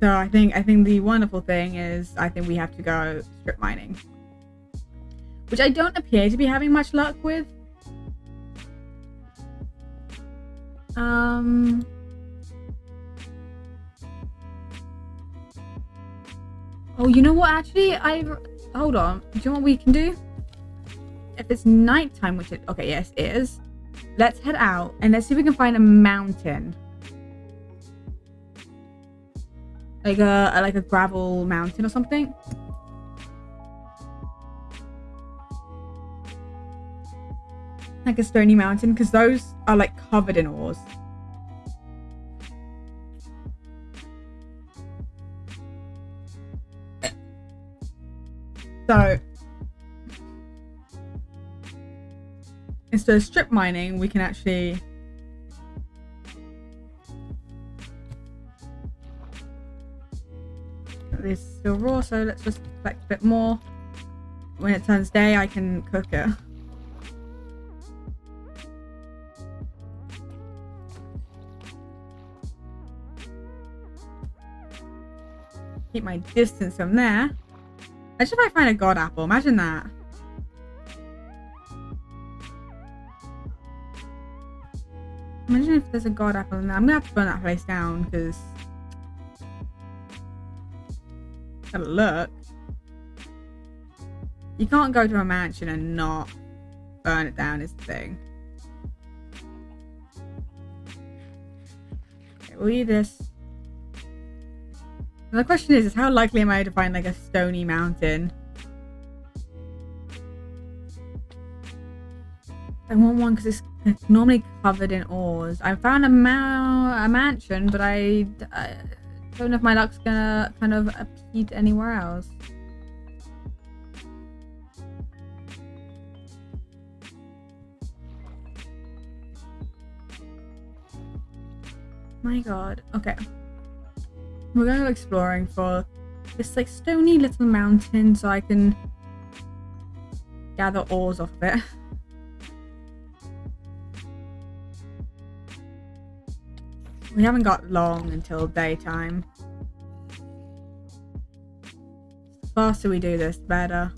So I think the wonderful thing is I think we have to go strip mining, which I don't appear to be having much luck with. Oh, you know what? Actually, hold on. Do you know what we can do? If it's nighttime, which okay, yes, it is. Let's head out and let's see if we can find a mountain, like a gravel mountain or something. Like a stony mountain, because those are like covered in ores. So instead of strip mining, we can actually this is still raw, so let's just collect a bit more. When it turns day, I can cook it. Keep my distance from there. Imagine if I find a god apple. Imagine that. Imagine if there's a god apple in there. I'm gonna have to burn that place down because gotta look. You can't go to a mansion and not burn it down is the thing. Okay, we'll eat this. And the question is how likely am I to find like a stony mountain? I want one because it's normally covered in ores. I found a mansion, but I don't know if my luck's gonna kind of repeat anywhere else. My god. Okay. We're going to go exploring for this like stony little mountain so I can gather ores off of it. We haven't got long until daytime. The faster we do this, the better.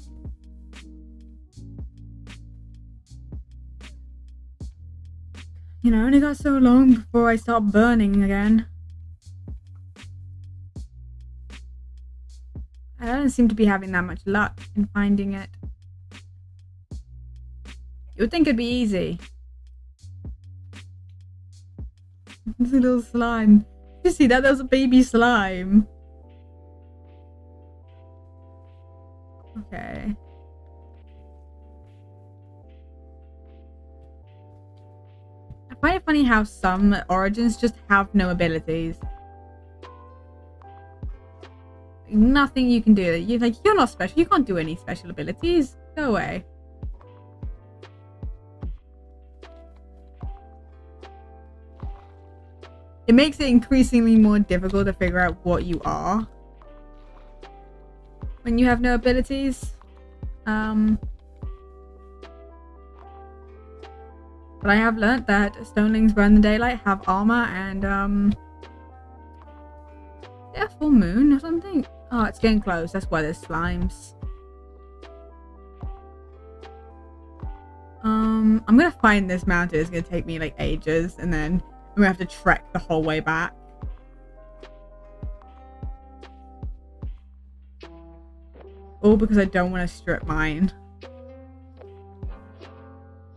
You know, I only got so long before I start burning again. I don't seem to be having that much luck in finding it. You would think it'd be easy. It's a little slime. Did you see that? There was a baby slime. Okay. I find it funny how some origins just have no abilities. Nothing you can do. You're not special. You can't do any special abilities. Go away. It makes it increasingly more difficult to figure out what you are when you have no abilities. But I have learnt that stonelings burn the daylight, have armor, and yeah, full moon or something. Oh, it's getting close. That's why there's slimes. I'm gonna find this mountain. It's gonna take me like ages, and then I'm gonna have to trek the whole way back. All because I don't want to strip mine.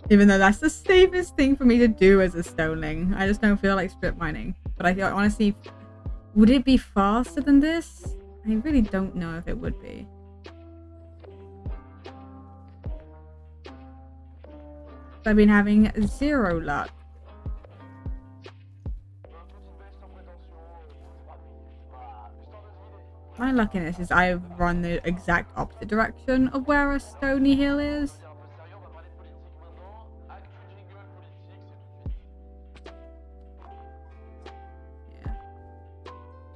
Even though that's the safest thing for me to do as a stoneling. I just don't feel like strip mining. But I honestly, would it be faster than this? I really don't know if it would be. I've been having 0 luck. My luckiness is I've run the exact opposite direction of where a stony hill is. Yeah.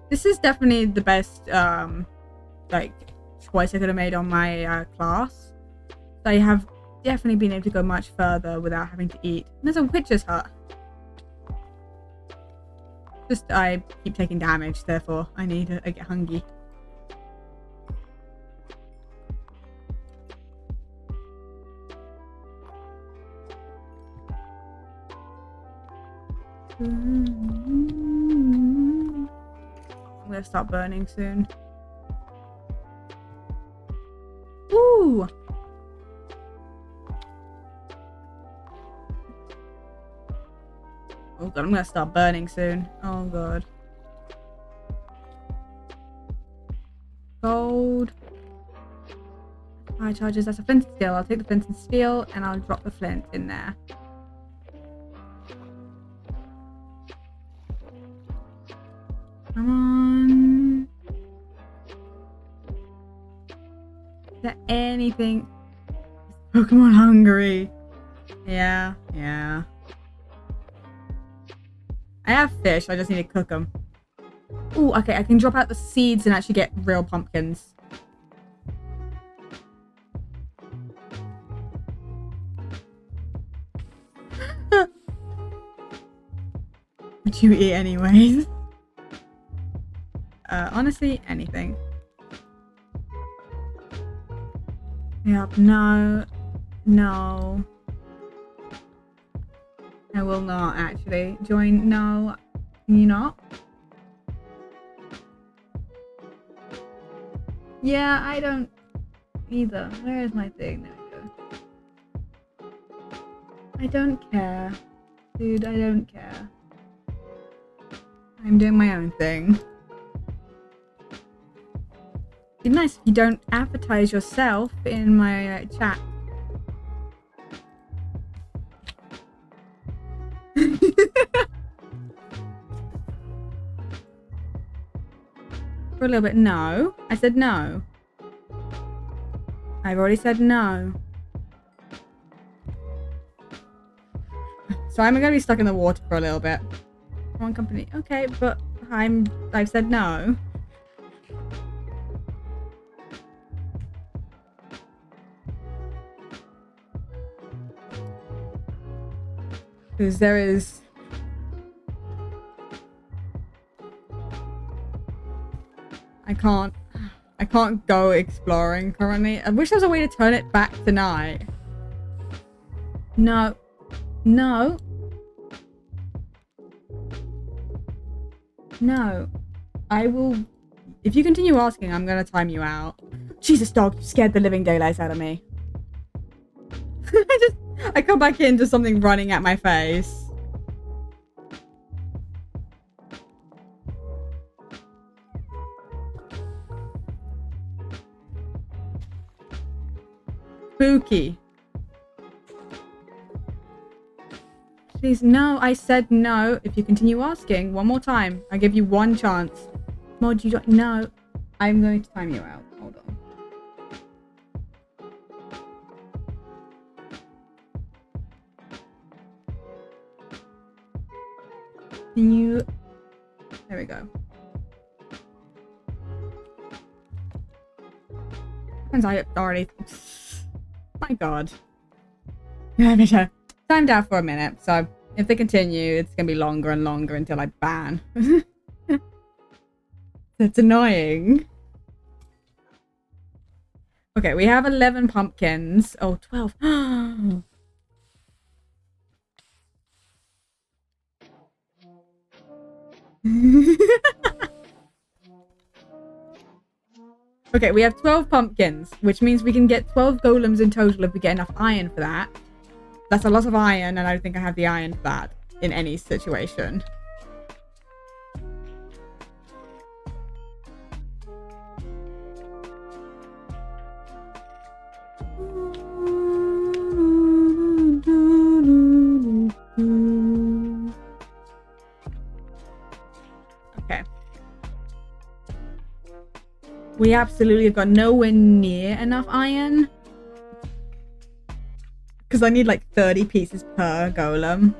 This is definitely the best like choice I could have made on my class. I have definitely been able to go much further without having to eat. And there's a witch's hut. Just I keep taking damage, therefore I get hungry. I'm gonna start burning soon. Ooh! Oh god, I'm gonna start burning soon. Oh god. Gold. Fire charges, that's a flint and steel. I'll take the flint and steel and I'll drop the flint in there. Come on. Is there anything? Is Pokemon hungry? Yeah. I have fish, I just need to cook them. Ooh, okay, I can drop out the seeds and actually get real pumpkins. Would you eat anyways? Honestly, anything. Yep, no. I will not actually join. No, can you not? Yeah, I don't either. Where is my thing? There we go. I don't care. Dude, I don't care. I'm doing my own thing. It'd be nice if you don't advertise yourself in my chat. For a little bit, no. I said no. I've already said no. So I'm gonna be stuck in the water for a little bit. Come on, company. Okay, but I've said no. Because there is... I can't go exploring currently. I wish there was a way to turn it back to night. No. No. No. I will... If you continue asking, I'm gonna time you out. Jesus, dog, you scared the living daylights out of me. I come back into something running at my face. Spooky. Please, no, I said no. If you continue asking one more time, I give you one chance. Mod, you don't... No. I'm going to time you out. Hold on. Can you... There we go. Happens I already... My god. Yeah, timed out for a minute, so if they continue, it's gonna be longer and longer until I ban. That's annoying. Okay, we have 11 pumpkins. Oh, 12. Okay, we have 12 pumpkins, which means we can get 12 golems in total if we get enough iron for that. That's a lot of iron, and I don't think I have the iron for that in any situation. Okay. We absolutely have got nowhere near enough iron. Because I need like 30 pieces per golem.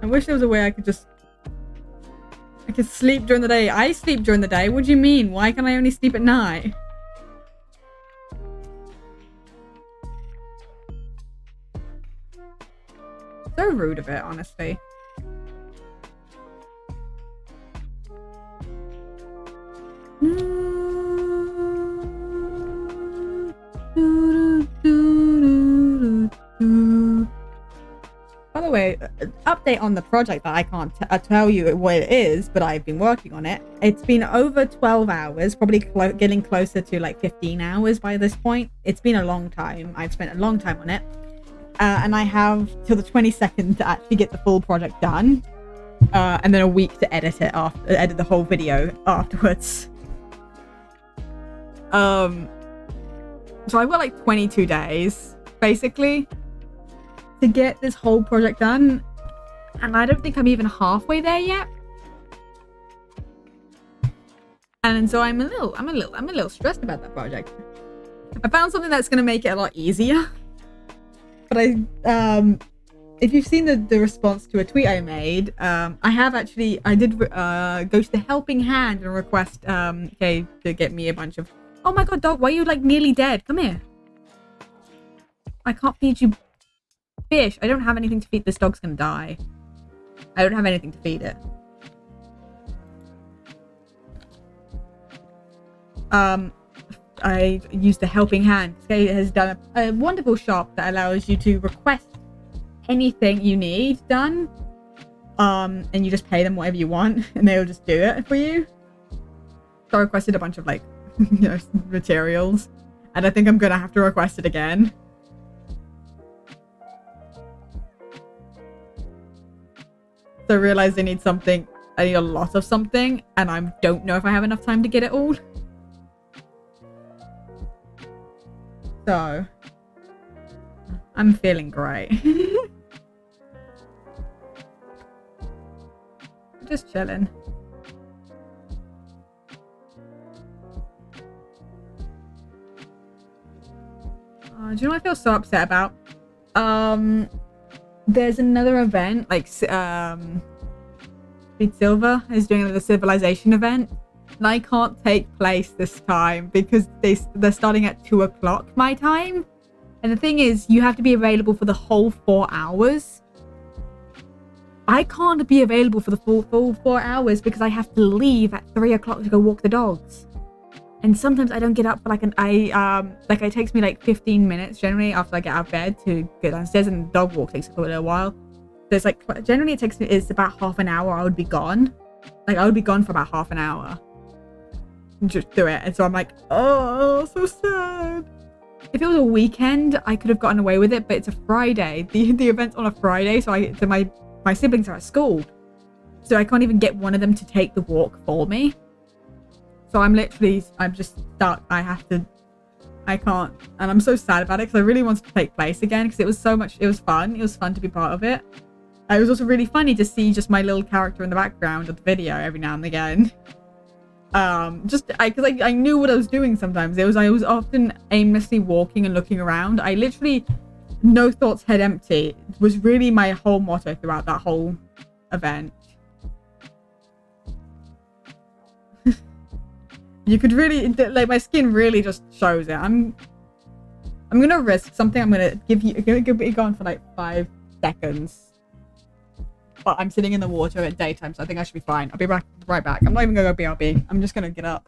I wish there was a way I could sleep during the day. I sleep during the day. What do you mean? Why can I only sleep at night? So rude of it, honestly. By the way, update on the project that I can't tell you what it is, but I've been working on it. It's been over 12 hours, probably getting closer to like 15 hours by this point. It's been a long time. I've spent a long time on it. And I have till the 22nd to actually get the full project done. And then a week to edit the whole video afterwards. So I've got like 22 days, basically, to get this whole project done, and I don't think I'm even halfway there yet. And so I'm a little stressed about that project. I found something that's gonna make it a lot easier. But if you've seen the response to a tweet I made, I did go to the Helping Hand and request okay to get me a bunch of. Oh my god, dog! Why are you like nearly dead? Come here. I can't feed you fish. I don't have anything to feed. This dog's gonna die. I don't have anything to feed it. I used the Helping Hand. It has done a wonderful shop that allows you to request anything you need done. And you just pay them whatever you want, and they'll just do it for you. So I requested a bunch of like, materials, and I think I'm gonna have to request it again. So I realized I need something. I need a lot of something, and I don't know if I have enough time to get it all. So I'm feeling great. Just chilling. Do you know what I feel so upset about? There's another event, like Speed Silver is doing another Civilization event, and I can't take place this time because they're starting at 2 o'clock my time. And the thing is, you have to be available for the whole 4 hours. I can't be available for the full 4 hours because I have to leave at 3 o'clock to go walk the dogs. And sometimes I don't get up for it takes me like 15 minutes generally after I get out of bed to get downstairs, and the dog walk takes a little while. So it's like, generally it's about half an hour I would be gone. Like I would be gone for about half an hour. Just do it. And so I'm like, oh, so sad. If it was a weekend, I could have gotten away with it, but it's a Friday. The event's on a Friday, so my siblings are at school. So I can't even get one of them to take the walk for me. So I'm just stuck. I can't. And I'm so sad about it because I really wanted to take place again because it was fun. It was fun to be part of it. It was also really funny to see just my little character in the background of the video every now and again. Because I knew what I was doing sometimes. I was often aimlessly walking and looking around. I literally, no thoughts, head empty, was really my whole motto throughout that whole event. You could really, like, my skin really just shows it. I'm gonna risk something. I'm gonna be gone for like 5 seconds. But I'm sitting in the water at daytime, so I think I should be fine. I'll be right back. I'm not even gonna go BRB. I'm just gonna get up.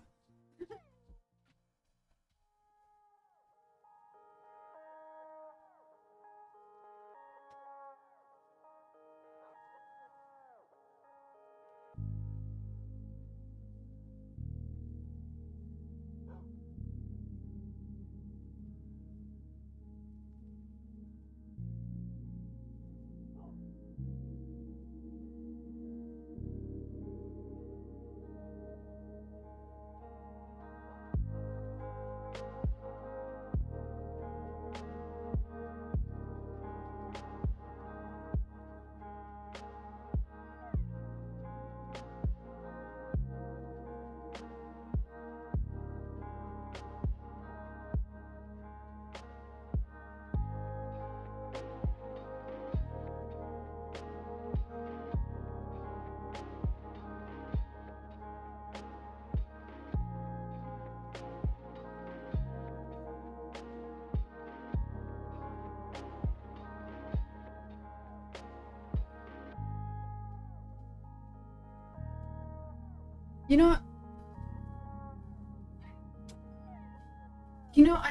You know,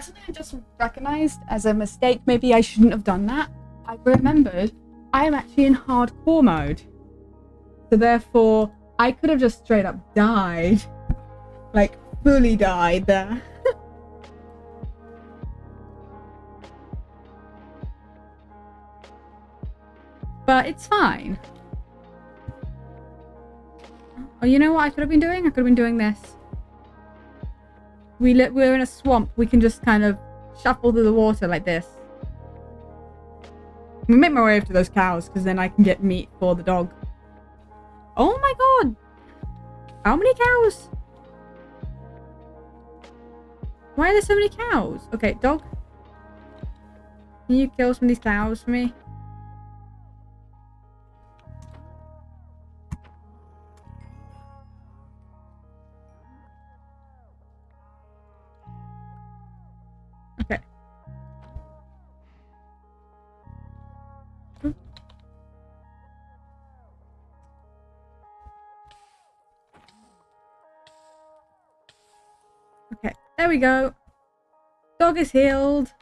something I just recognized as a mistake. Maybe I shouldn't have done that. I remembered I am actually in hardcore mode. So therefore, I could have just straight up died. Like, fully died there. But it's fine. Oh, you know what I could have been doing? I could have been doing this. We're in a swamp. We can just kind of shuffle through the water like this. I'm gonna make my way over to those cows because then I can get meat for the dog. Oh my god! How many cows? Why are there so many cows? Okay, dog. Can you kill some of these cows for me? Okay. Okay, there we go. Dog is healed.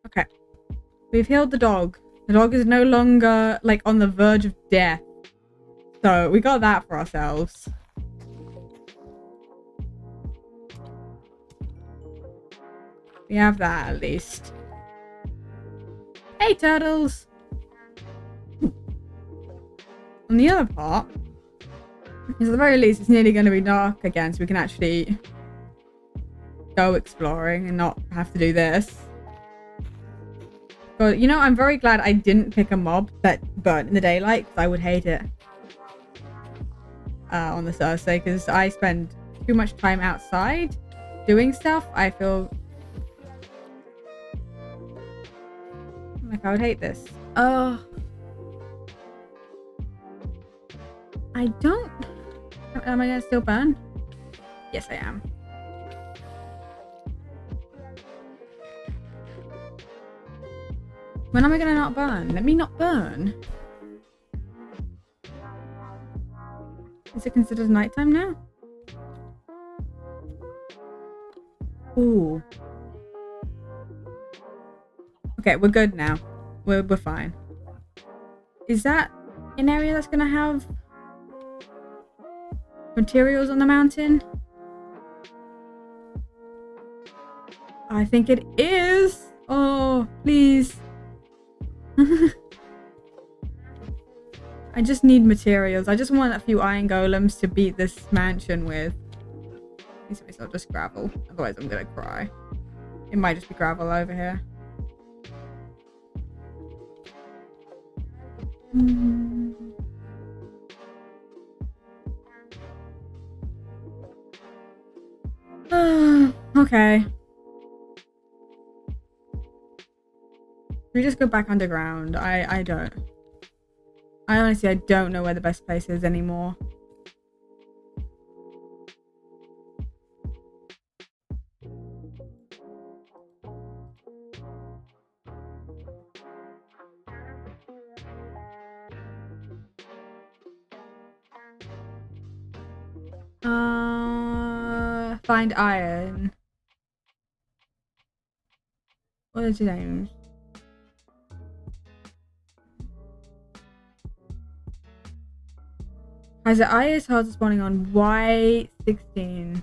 Okay. We've healed the dog. The dog is no longer, like, on the verge of death. So, we got that for ourselves. We have that, at least. Hey, turtles! On the other part, at the very least, it's nearly going to be dark again, so we can actually go exploring and not have to do this. But, you know, I'm very glad I didn't pick a mob that burnt in the daylight, because I would hate it on the Thursday, because I spend too much time outside doing stuff. I feel like I would hate this. I don't... Am I gonna still burn? Yes, I am. When am I gonna not burn? Let me not burn. Is it considered nighttime now? Ooh. Okay, we're good now. We're fine. Is that an area that's gonna have materials on the mountain? I think it is. Oh, please. I just need materials. I just want a few iron golems to beat this mansion with. It's not just gravel. Otherwise, I'm gonna cry. It might just be gravel over here. Okay. We just go back underground. I don't. I honestly, I don't know where the best place is anymore. Find iron. What is his name? Has the highest odds spawning on Y16.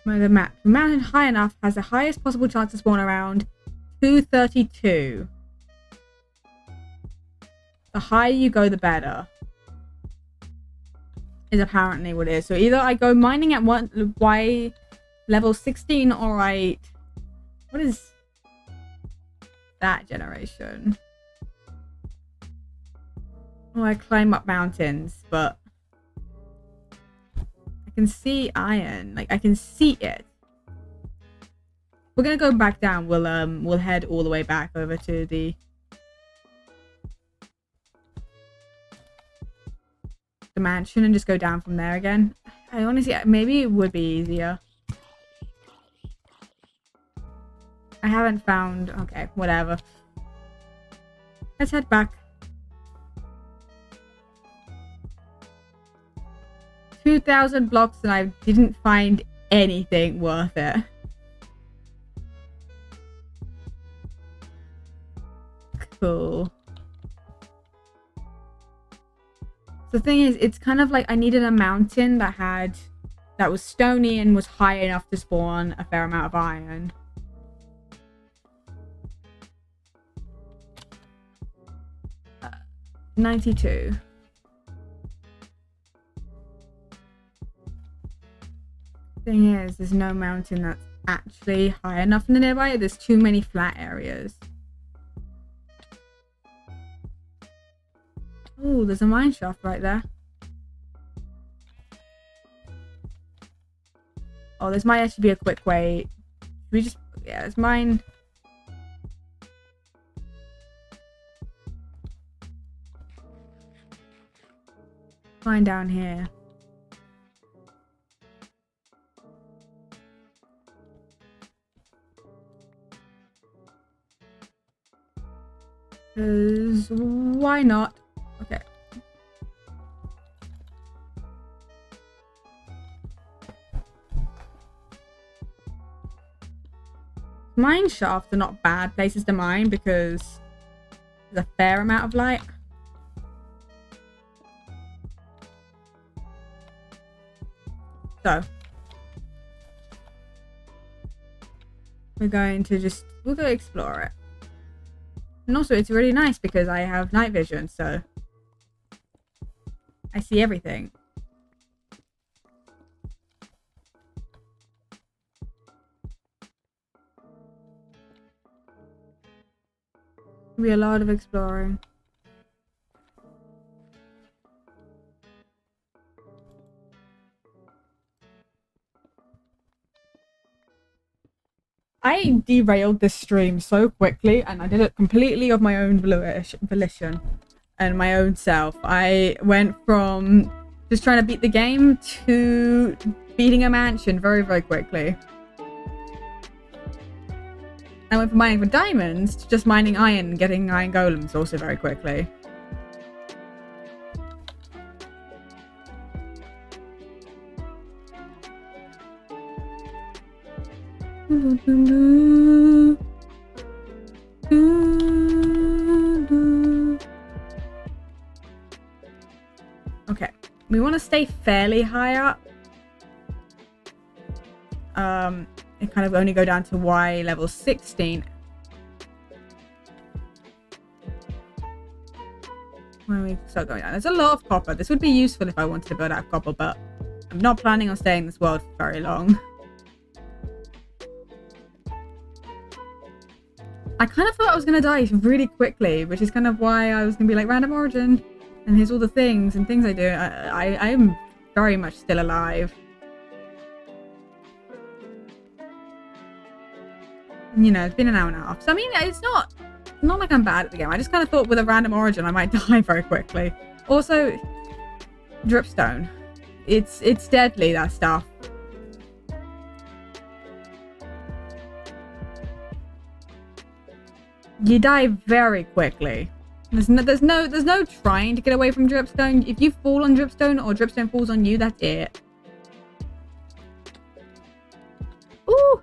The map. The mountain high enough has the highest possible chance to spawn around 232. The higher you go, the better. Is apparently what it is. So either I go mining at Y level 16 or I... What is that generation? Oh, I climb up mountains, but I can see iron. Like, I can see it. We're gonna go back down. We'll head all the way back over to the mansion and just go down from there again. I honestly, maybe it would be easier. I haven't found... Okay, whatever. Let's head back. 2,000 blocks and I didn't find anything worth it. Cool. The thing is, it's kind of like I needed a mountain that was stony and was high enough to spawn a fair amount of iron. Uh, 92. Thing is, there's no mountain that's actually high enough in the nearby. There's too many flat areas. Oh, there's a mine shaft right there. Oh, this might actually be a quick way. Should we just... Yeah, it's mine. Mine down here. Because why not? Okay. Mine shafts are not bad places to mine because there's a fair amount of light. So we're going to we'll go explore it. And also it's really nice because I have night vision, so I see everything. It'll be a lot of exploring. I derailed this stream so quickly and I did it completely of my own volition and my own self. I went from just trying to beat the game to beating a mansion very, very quickly. I went from mining for diamonds to just mining iron and getting iron golems also very quickly. Okay, we want to stay fairly high up. And kind of only go down to Y level 16. When we start going down, there's a lot of copper. This would be useful if I wanted to build out copper, but I'm not planning on staying in this world for very long. I kind of thought I was going to die really quickly, which is kind of why I was going to be like, random origin. And here's all the things and things I do. I am very much still alive. You know, it's been an hour and a half. So, I mean, it's not like I'm bad at the game. I just kind of thought with a random origin, I might die very quickly. Also, dripstone. It's deadly, that stuff. You die very quickly. There's no trying to get away from dripstone. If you fall on dripstone or dripstone falls on you, that's it. Ooh.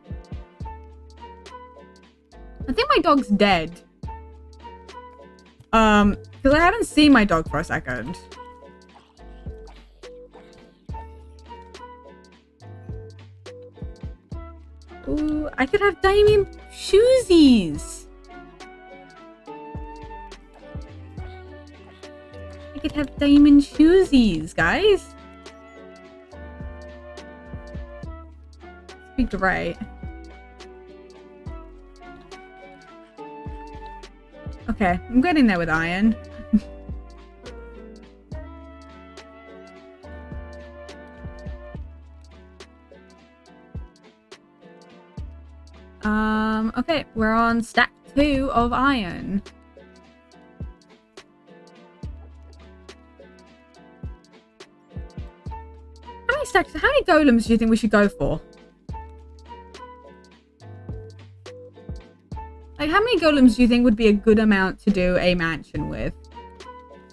I think my dog's dead. Because I haven't seen my dog for a second. Ooh, I could have diamond shoesies. I could have diamond shoesies, guys. Speak right. Okay, I'm getting there with iron. Okay, we're on stack 2 of iron. How many golems do you think we should go for? How many golems do you think would be a good amount to do a mansion with?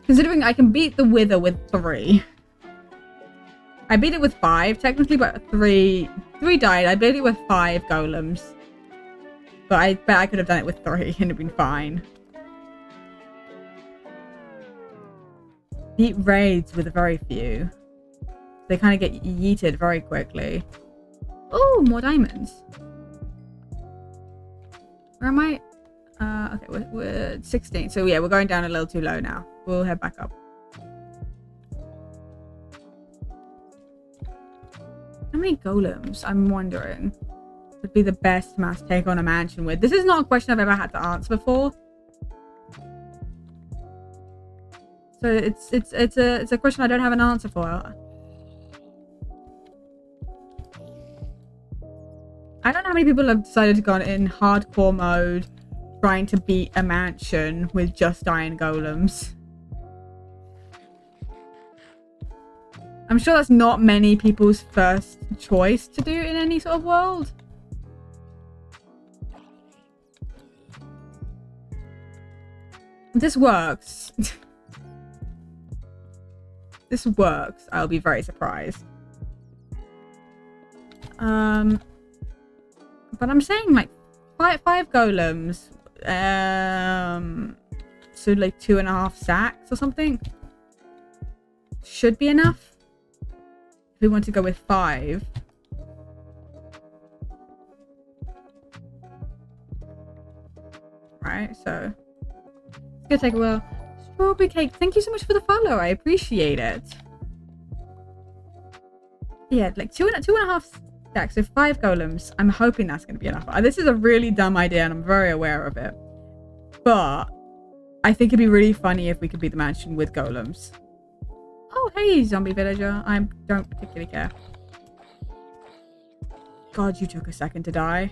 Considering I can beat the Wither with 3. I beat it with 5 technically, but 3 died. I beat it with 5 golems. But I bet I could have done it with 3 and it'd been fine. Beat raids with very few. They kind of get yeeted very quickly. Oh, more diamonds. Where am I? Okay, we're 16. So yeah, we're going down a little too low now. We'll head back up. How many golems, I'm wondering, would be the best mass take on a mansion with? This is not a question I've ever had to answer before. So it's a question I don't have an answer for. I don't know how many people have decided to go in hardcore mode trying to beat a mansion with just iron golems. I'm sure that's not many people's first choice to do in any sort of world. This works. This works. I'll be very surprised. But I'm saying like five golems. So like 2.5 stacks or something should be enough. If we want to go with 5. Right, so it's gonna take a while. Strawberry cake, thank you so much for the follow. I appreciate it. Yeah, like 2.5 stacks, so 5 golems. I'm hoping that's gonna be enough. This is a really dumb idea and I'm very aware of it. But I think it'd be really funny if we could beat the mansion with golems. Oh, hey, zombie villager. I don't particularly care. God, you took a second to die.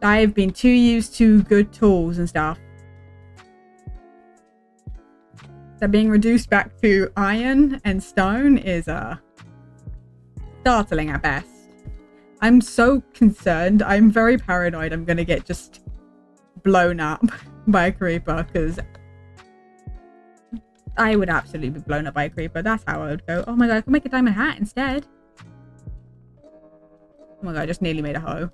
I've been too used to good tools and stuff. So being reduced back to iron and stone is startling at best. I'm so concerned. I'm very paranoid I'm gonna get just blown up by a creeper, because I would absolutely be blown up by a creeper. That's how I would go. Oh my god, I can make a diamond hat instead. Oh my god, I just nearly made a hoe.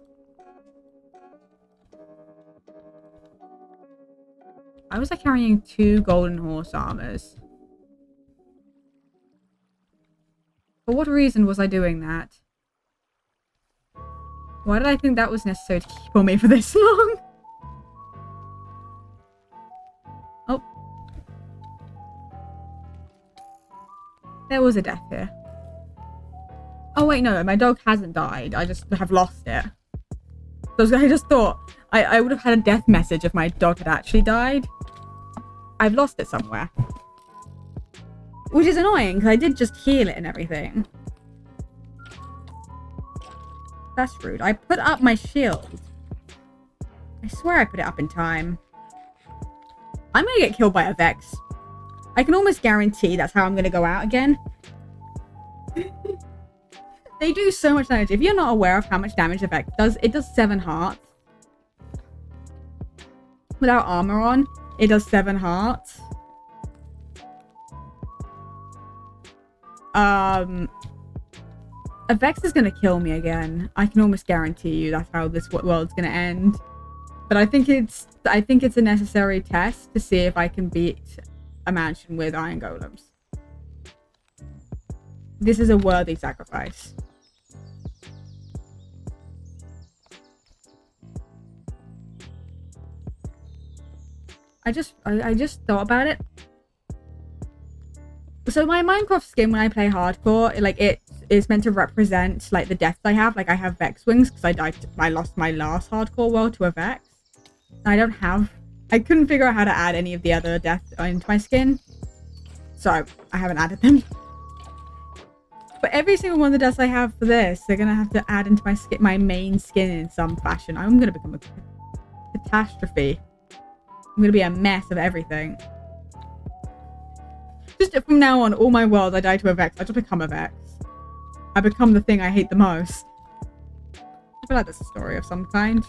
I was like carrying 2 golden horse armors. For what reason was I doing that? Why did I think that was necessary to keep on me for this long? Oh. There was a death here. Oh wait, no, my dog hasn't died. I just have lost it. So I just thought I would have had a death message if my dog had actually died. I've lost it somewhere. Which is annoying, because I did just heal it and everything. That's rude. I put up my shield. I swear I put it up in time. I'm gonna get killed by a Vex. I can almost guarantee that's how I'm gonna go out again. They do so much damage. If you're not aware of how much damage a Vex does, it does 7 hearts. Without armor on, it does 7 hearts. A Vex is gonna kill me again. I can almost guarantee you that's how this world's gonna end. But I think it's a necessary test to see if I can beat a mansion with iron golems. This is a worthy sacrifice. I just thought about it. So my Minecraft skin, when I play hardcore, like, it is meant to represent like the deaths I have. Like, I have Vex wings because I lost my last hardcore world to a Vex. I couldn't figure out how to add any of the other deaths into my skin, so I haven't added them. But every single one of the deaths I have for this, they're gonna have to add into my skin, my main skin, in some fashion. I'm gonna become a catastrophe. I'm gonna be a mess of everything. Just from now on, all my worlds I die to a Vex. I just become a Vex. I become the thing I hate the most. feel like that's a story of some kind.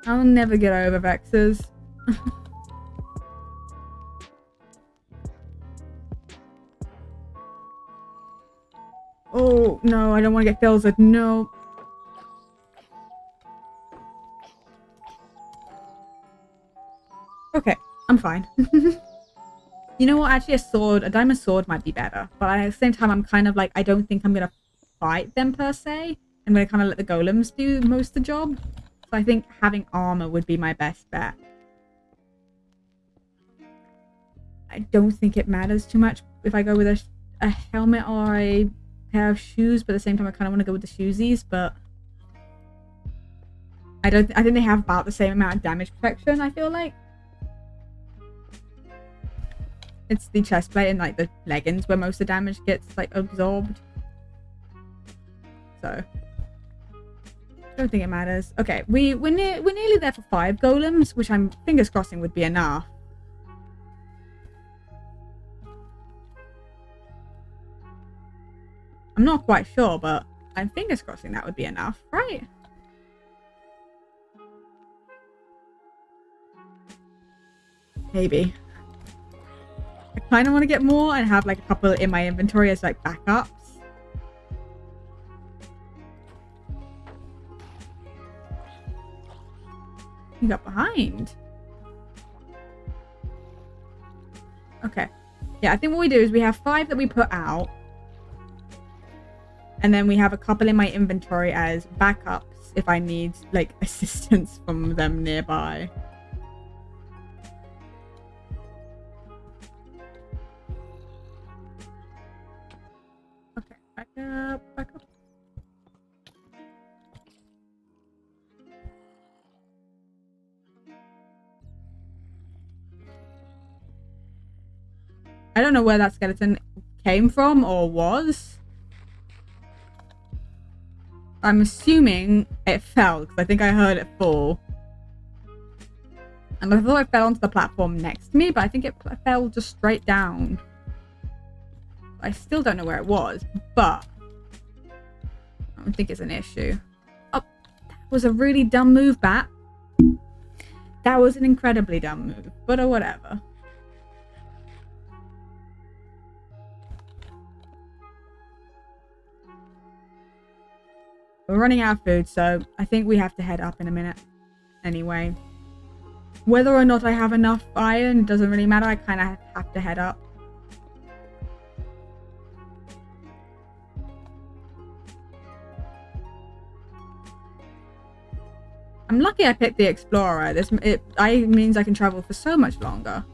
I'll never get over Vexes. Oh, no, I don't want to get Filzed. No. Okay, I'm fine. You know what? Actually, a diamond sword might be better. But at the same time, I'm kind of like, I don't think I'm going to fight them per se. I'm going to kind of let the golems do most of the job. So I think having armor would be my best bet. I don't think it matters too much if I go with a helmet or a pair of shoes. But at the same time, I kind of want to go with the shoesies. But I think they have about the same amount of damage protection, I feel like. It's the chest plate and like the leggings where most of the damage gets like absorbed. So don't think it matters. Okay, we're nearly there for 5 golems, which I'm fingers crossing would be enough. I'm not quite sure, but I'm fingers crossing that would be enough, right? Maybe. I kind of want to get more and have like a couple in my inventory as like backups. You got behind. Okay. Yeah, I think what we do is we have 5 that we put out. And then we have a couple in my inventory as backups if I need like assistance from them nearby. Okay, back up, back up. I don't know where that skeleton came from or was. I'm assuming it fell because I think I heard it fall. And I thought it fell onto the platform next to me, but I think it fell just straight down. I still don't know where it was, but I don't think it's an issue. Oh, that was a really dumb move, Bat. That was an incredibly dumb move, but whatever. We're running out of food, so I think we have to head up in a minute. Anyway. Whether or not I have enough iron doesn't really matter. I kind of have to head up. I'm lucky I picked the Explorer. It means I can travel for so much longer.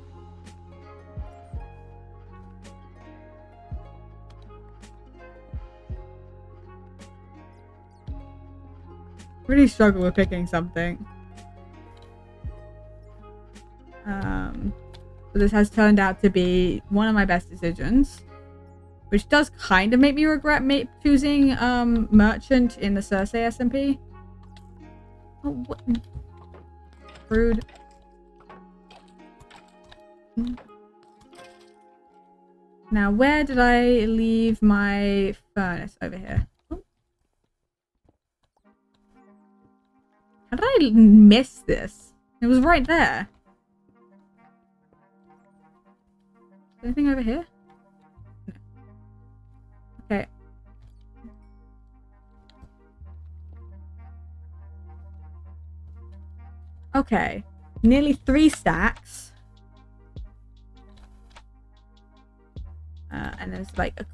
Really struggle with picking something. So this has turned out to be one of my best decisions, which does kind of make me regret choosing Merchant in the Circe SMP. Oh, what? Rude. Now, where did I leave my furnace? Over here. Oh. How did I miss this? It was right there. Anything over here? No. Okay. Okay. Nearly 3 stacks. And there's like a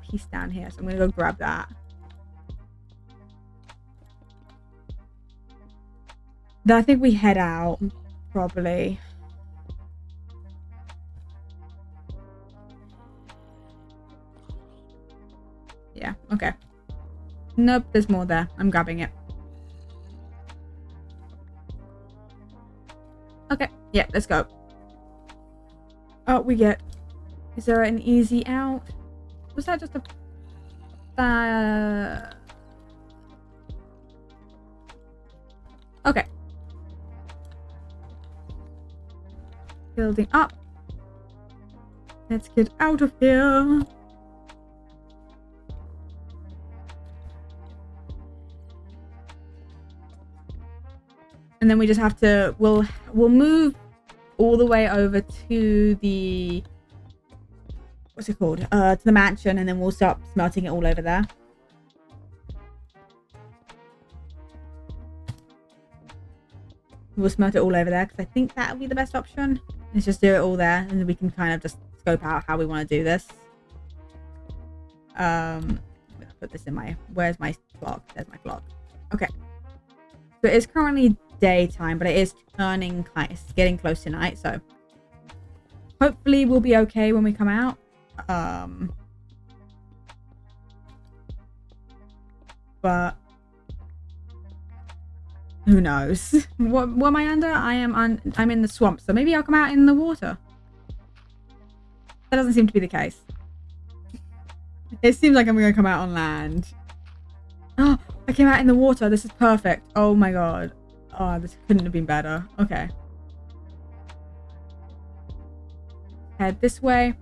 piece down here, so I'm gonna go grab that. Then I think we head out, probably. Yeah, okay. Nope, there's more there. I'm grabbing it. Okay, yeah, let's go. Oh, we get... Is there an easy out? Was that just a... Okay. Building up. Let's get out of here. And then we just have to, we'll move all the way over to the, what's it called? To the mansion, and then we'll start smelting it all over there. We'll smelt it all over there because I think that would be the best option. Let's just do it all there, and then we can kind of just scope out how we want to do this. I'm gonna put this in my, where's my clock? There's my clock. Okay. So it is currently daytime, but it is turning, it's getting close to night, so hopefully we'll be okay when we come out. But who knows? What am I under? I'm in the swamp, so maybe I'll come out in the water. That doesn't seem to be the case. It seems like I'm gonna come out on land. Oh, I came out in the water. This is perfect. Oh my god. Oh, this couldn't have been better. Okay. Head this way.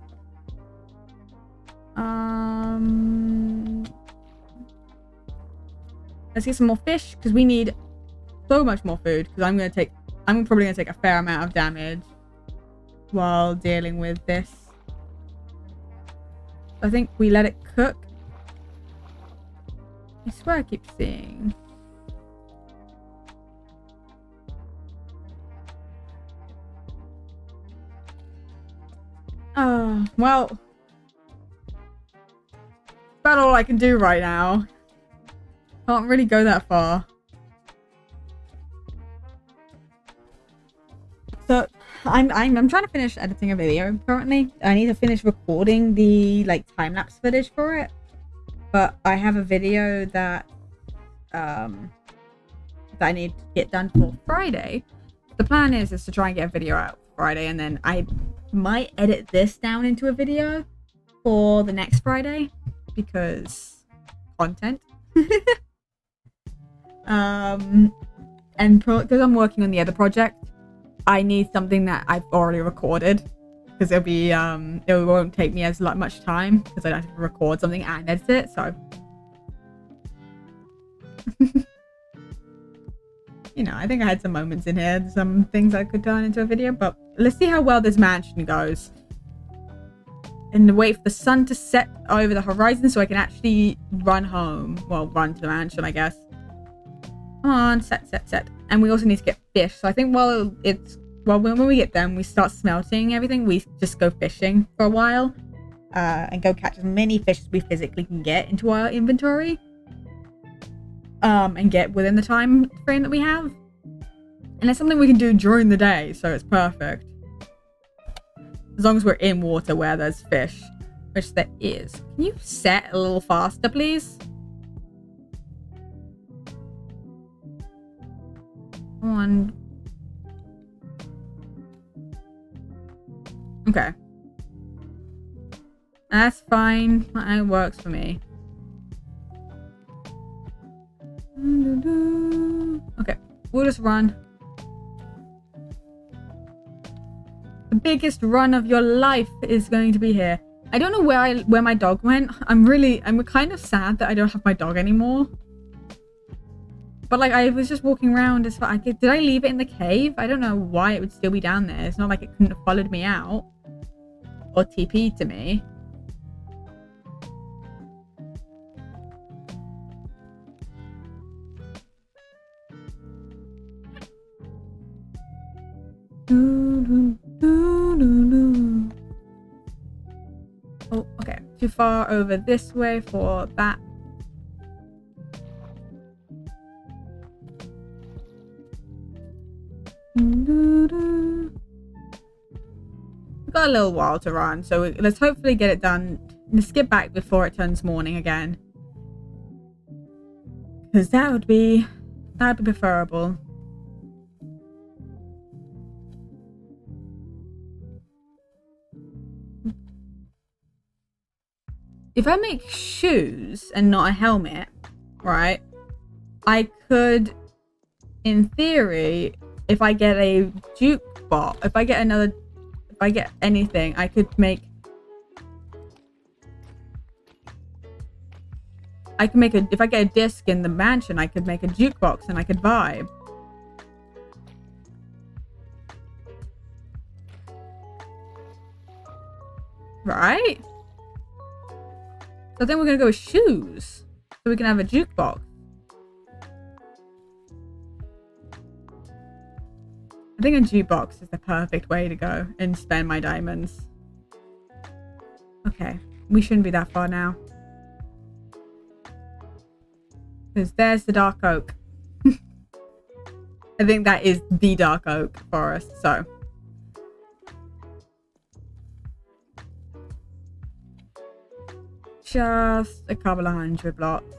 Let's get some more fish because we need so much more food, because I'm probably gonna take a fair amount of damage while dealing with this. I think we let it cook. I swear I keep seeing. Oh, well. About all I can do right now. Can't really go that far. So I'm trying to finish editing a video currently. I need to finish recording the time-lapse footage for it. But I have a video that that I need to get done for Friday. The plan is to try and get a video out Friday, and then I might edit this down into a video for the next Friday because content. And because I'm working on the other project, I need something that I've already recorded, because it'll be it won't take me as much time because I don't have to record something and edit it. So you know, I think I had some moments in here, some things I could turn into a video, but let's see how well this mansion goes. And wait for the sun to set over the horizon so I can actually run home. Well, run to the mansion, I guess. Come on, set. And we also need to get fish. So I think when we get them, we start smelting everything. We just go fishing for a while. And go catch as many fish as we physically can get into our inventory. And get within the time frame that we have. And it's something we can do during the day, so it's perfect. As long as we're in water where there's fish, which there is. Can you set a little faster, please? Come on. Okay. That's fine. It works for me. Okay, we'll just run. The biggest run of your life is going to be here. I don't know where my dog went. I'm kind of sad that I don't have my dog anymore. But I was just walking around as far. Did I leave it in the cave? I don't know why it would still be down there. It's not like it couldn't have followed me out or TP'd to me. Oh, okay. Too far over this way for that. We've got a little while to run, so let's hopefully get it done. Let's get back before it turns morning again, because that'd be preferable. If I make shoes and not a helmet, right, I could, in theory, if I get a jukebox, if I get anything, I could make, if I get a disc in the mansion, I could make a jukebox and I could vibe. right? So then we're gonna go with shoes. So we can have a jukebox. I think a jukebox is the perfect way to go and spend my diamonds. Okay, we shouldn't be that far now. Because there's the dark oak. I think that is the dark oak forest, so. Just a couple of 100 blocks.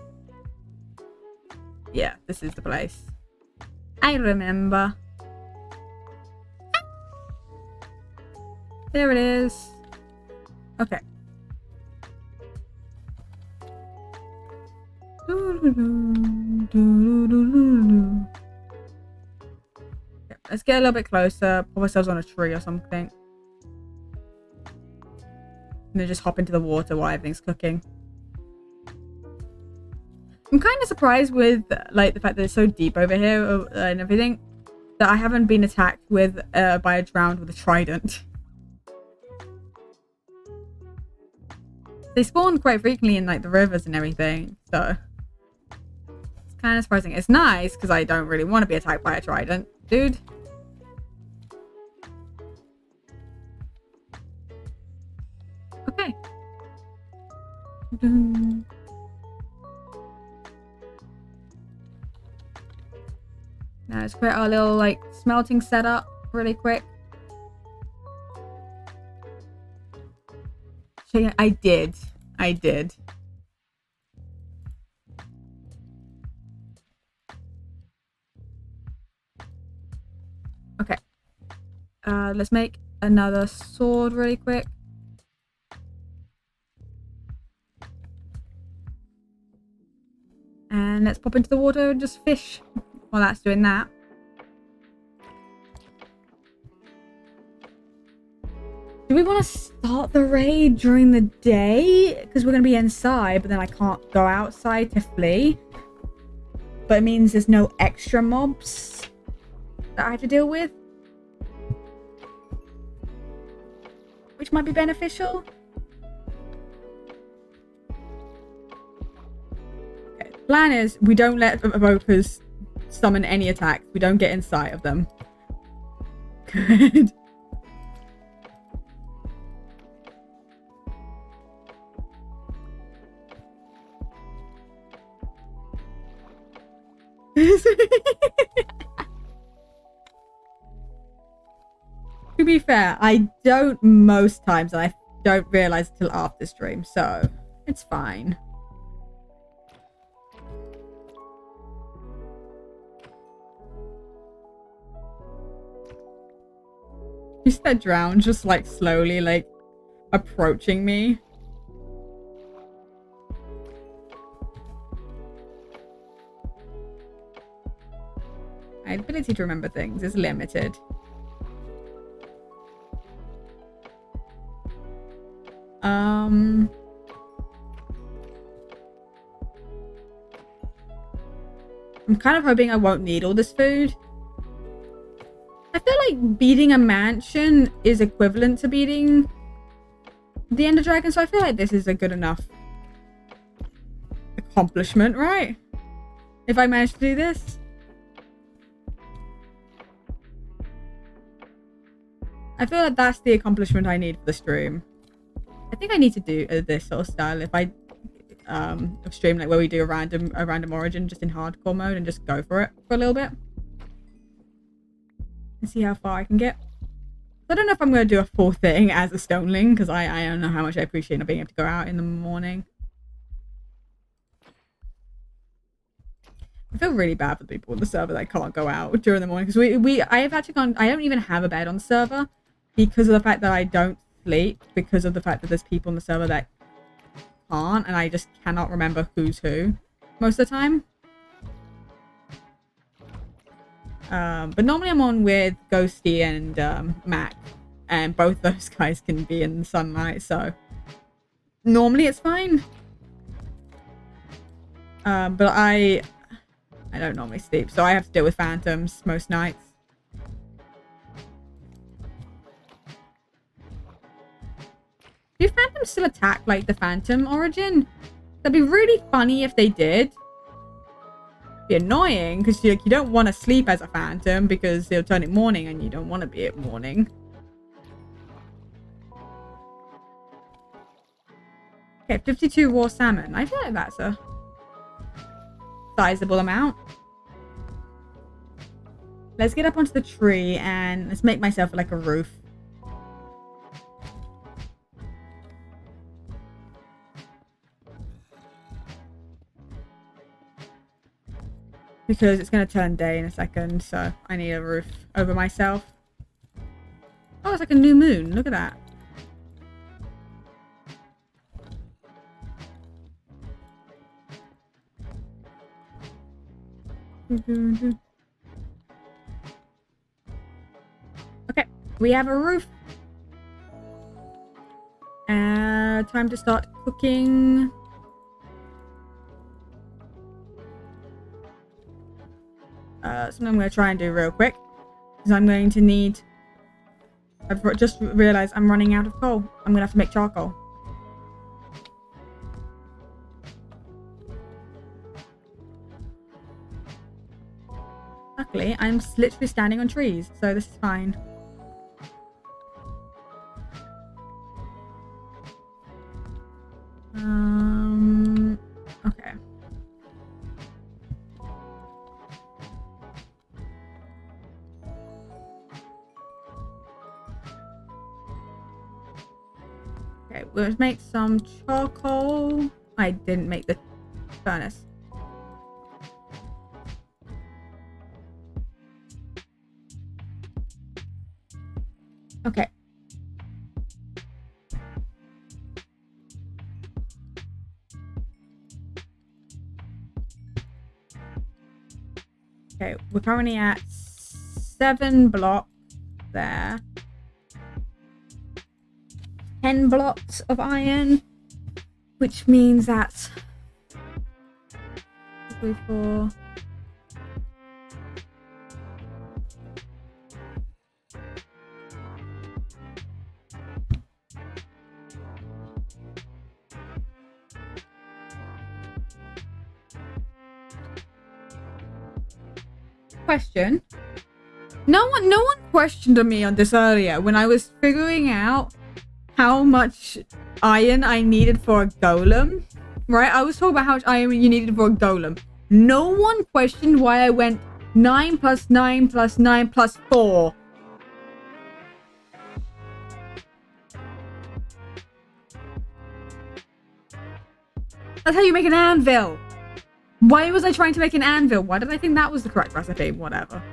Yeah, this is the place. I remember. There it is. Okay. Okay, let's get a little bit closer. Put ourselves on a tree or something. And then just hop into the water while everything's cooking. I'm kind of surprised with like the fact that it's so deep over here and everything that I haven't been attacked with by a drowned with a trident. They spawn quite frequently in like the rivers and everything, so it's kind of surprising. It's nice because I don't really want to be attacked by a trident, dude. Okay. Now let's create our little like smelting setup really quick. I did. Okay. Let's make another sword really quick. And let's pop into the water and just fish while that's doing that. Do we want to start the raid during the day? Because we're going to be inside, but then I can't go outside to flee. But it means there's no extra mobs that I have to deal with. Which might be beneficial. Okay, plan is we don't let evokers summon any attacks. We don't get in sight of them. Good. To be fair, I don't most times, and I don't realize till after stream, so it's fine. You said drown, just like slowly like approaching me. My ability to remember things is limited. I'm kind of hoping I won't need all this food. I feel like beating a mansion is equivalent to beating the Ender Dragon, so I feel like this is a good enough accomplishment, right? If I manage to do this. I feel like that's the accomplishment I need for the stream. I think I need to do this sort of style if I stream like where we do a random origin just in hardcore mode and just go for it for a little bit and see how far I can get. I don't know if I'm going to do a full thing as a stoneling because I don't know how much I appreciate not being able to go out in the morning. I feel really bad for the people on the server that can't go out during the morning because I have actually gone. I don't even have a bed on the server because of the fact that I don't sleep, because of the fact that there's people on the server that can't, and I just cannot remember who's who most of the time. But normally I'm on with Ghosty and Mac, and both those guys can be in the sunlight, so normally it's fine. But I don't normally sleep, so I have to deal with phantoms most nights. Do phantoms still attack like the phantom origin? That'd be really funny if they did. Be annoying because you don't want to sleep as a phantom because they'll turn it morning and you don't want to be at morning. Okay, 52 raw salmon. I feel like that's a sizable amount. Let's get up onto the tree and let's make myself like a roof. Because it's going to turn day in a second, so I need a roof over myself. Oh, it's like a new moon. Look at that. Okay, we have a roof. Time to start cooking. Something I'm going to try and do real quick is I'm going to need... I've just realized I'm running out of coal. I'm going to have to make charcoal. Luckily, I'm literally standing on trees, so this is fine. Okay. Okay, we'll make some charcoal. I didn't make the furnace. Okay. Okay, we're currently at 7 blocks there. 10 blocks of iron, which means that 3, 4. Question. No one questioned me on this earlier when I was figuring out how much iron I needed for a golem. Right? I was talking about how much iron you needed for a golem. No one questioned why I went 9 plus 9 plus 9 plus 4. That's how you make an anvil. Why was I trying to make an anvil? Why did I think that was the correct recipe? Whatever.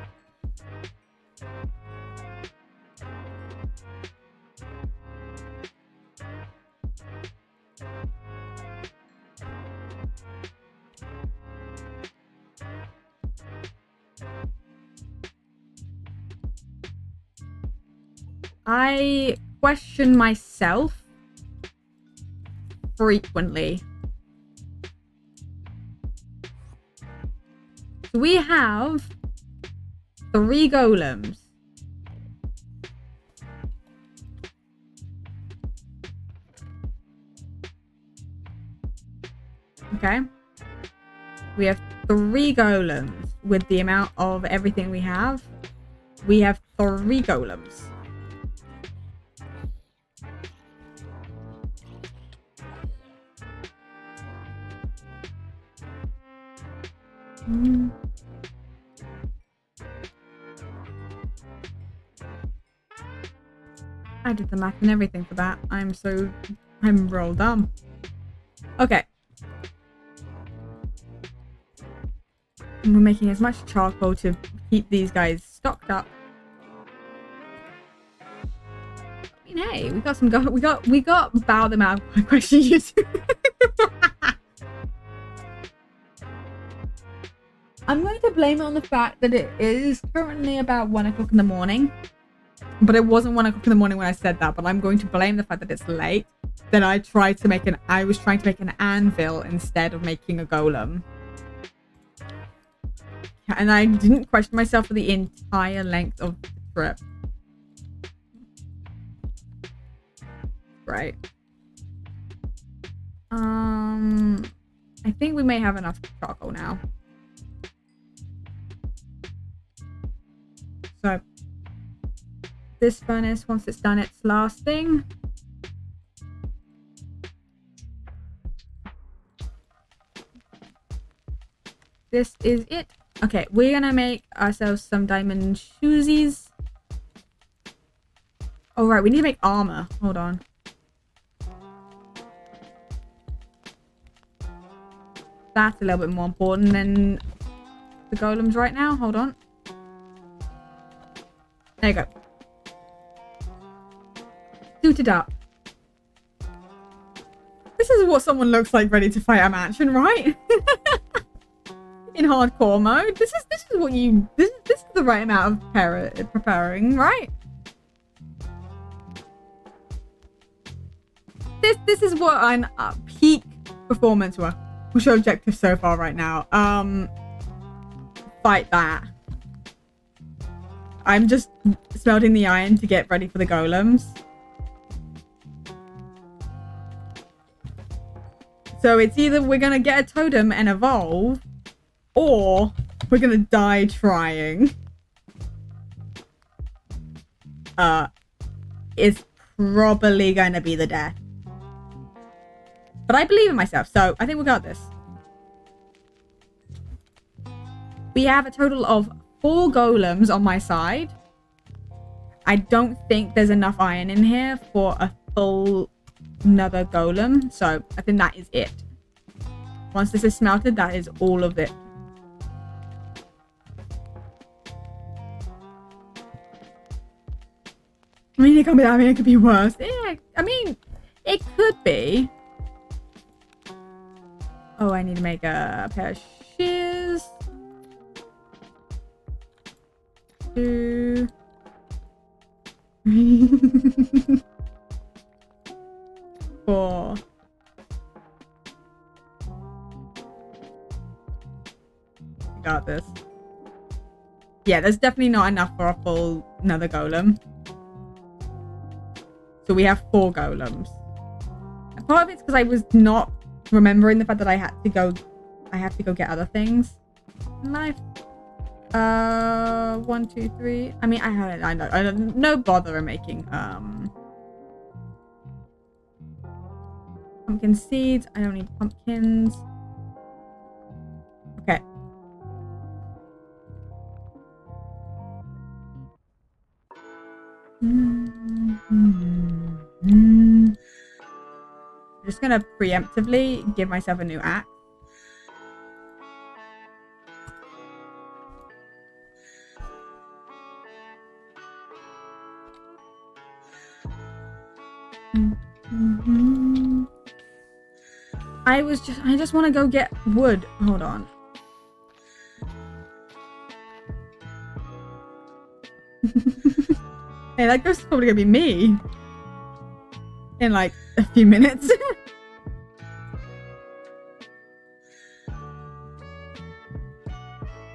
I question myself frequently. So we have 3 golems. Okay. We have 3 golems with the amount of everything we have. We have 3 golems. I did the math and everything for that. I'm real dumb. Okay. And we're making as much charcoal to keep these guys stocked up. I mean, hey, we got some we got bow them out. I question you too. I'm going to blame it on the fact that it is currently about 1 o'clock in the morning. But it wasn't 1 o'clock in the morning when I said that. But I'm going to blame the fact that it's late. That I was trying to make an anvil instead of making a golem. And I didn't question myself for the entire length of the trip. Right. I think we may have enough charcoal now. So this furnace, once it's done its last thing, this is it. Okay, we're gonna make ourselves some diamond shoesies. Oh right, we need to make armor. Hold on. That's a little bit more important than the golems right now. Hold on. There you go. Suited up. This is what someone looks like ready to fight a mansion, right? In hardcore mode. This is what you this is the right amount of preparing, right? This is what an peak performance were. What's your objective so far right now? Fight that. I'm just smelting the iron to get ready for the golems. So it's either we're gonna get a totem and evolve, or we're gonna die trying. It's probably gonna be the death. But I believe in myself, so I think we got this. We have a total of 4 golems on my side. I don't think there's enough iron in here for a full another golem, so I think that is it. Once this is smelted, that is all of it. I mean, it can't be that. I mean, it could be worse. Yeah, I mean, it could be. Oh, I need to make a pair of shears. 2. 4. Got this. Yeah, there's definitely not enough for a full another golem. So we have 4 golems. And part of it's because I was not remembering the fact that I have to go get other things in life. 1, 2, 3. I mean, I don't no bother in making pumpkin seeds. I don't need pumpkins. Okay. I'm just gonna preemptively give myself a new axe. I just want to go get wood. Hold on. Hey, that ghost is probably gonna be me in like a few minutes.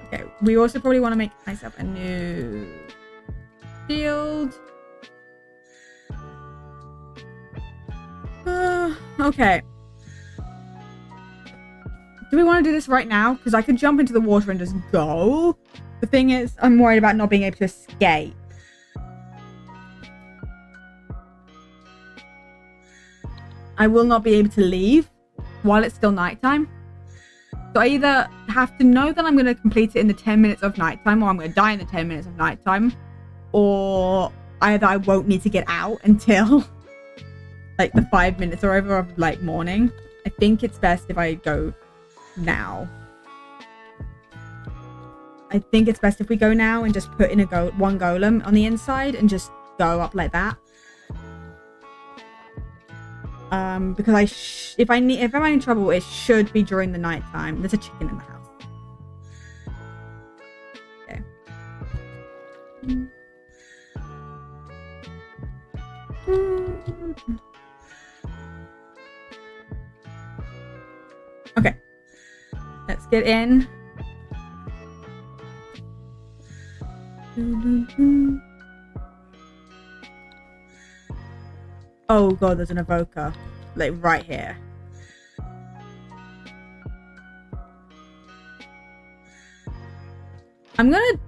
Okay, we also probably want to make myself a new shield. Okay. Do we want to do this right now? Because I could jump into the water and just go. The thing is, I'm worried about not being able to escape. I will not be able to leave while it's still nighttime. So I either have to know that I'm going to complete it in the 10 minutes of nighttime, or I'm going to die in the 10 minutes of nighttime, or either I won't need to get out until like the 5 minutes or over of like morning. I think it's best if I go now. I think it's best if we go now and just put in one golem on the inside and just go up like that. Because if I'm in trouble, it should be during the night time. There's a chicken in the house. Okay. Okay. Let's get in. Oh god, there's an evoker. Like right here. I'm gonna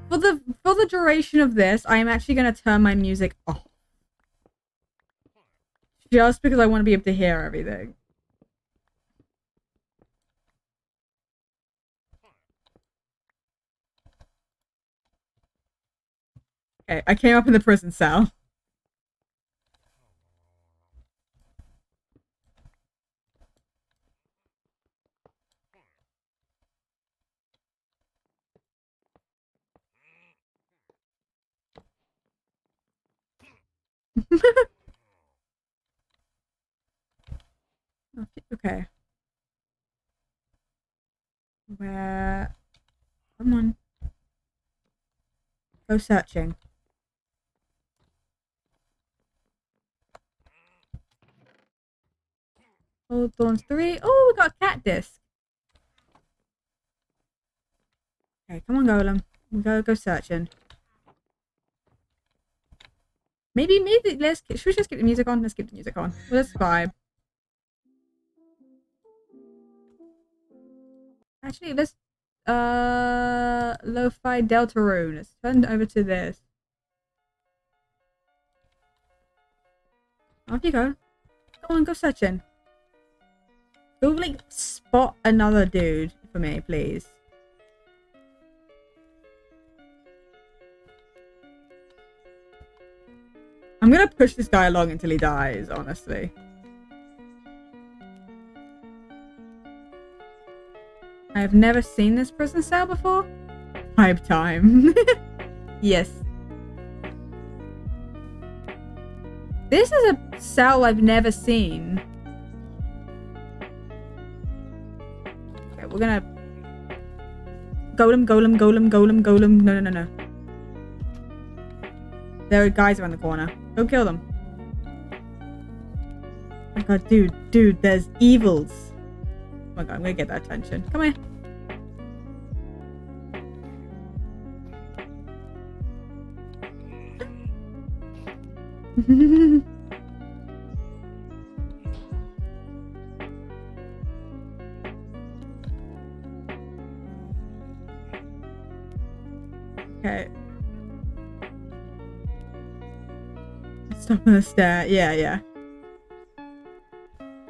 for the duration of this, I am actually gonna turn my music off. Just because I want to be able to hear everything. Okay, I came up in the prison cell. Okay. Where? Come on. Go searching. Old Thorns 3. Oh, we got a cat disc. Okay, come on, Golem. Go searching. Maybe should we just keep the music on? Let's keep the music on. Let's vibe. Actually, let's lo-fi Deltarune. Let's turn over to this. Off you go. Go on, go searching. Go like spot another dude for me, please. I'm gonna push this guy along until he dies, honestly. I have never seen this prison cell before. Vibe time. Yes. This is a cell I've never seen. Okay, we're gonna... Golem. No. There are guys around the corner. Go kill them. Oh my god, dude, there's evils. Oh my god, I'm gonna get that attention. Come here. Okay. Stop on the stair. Yeah.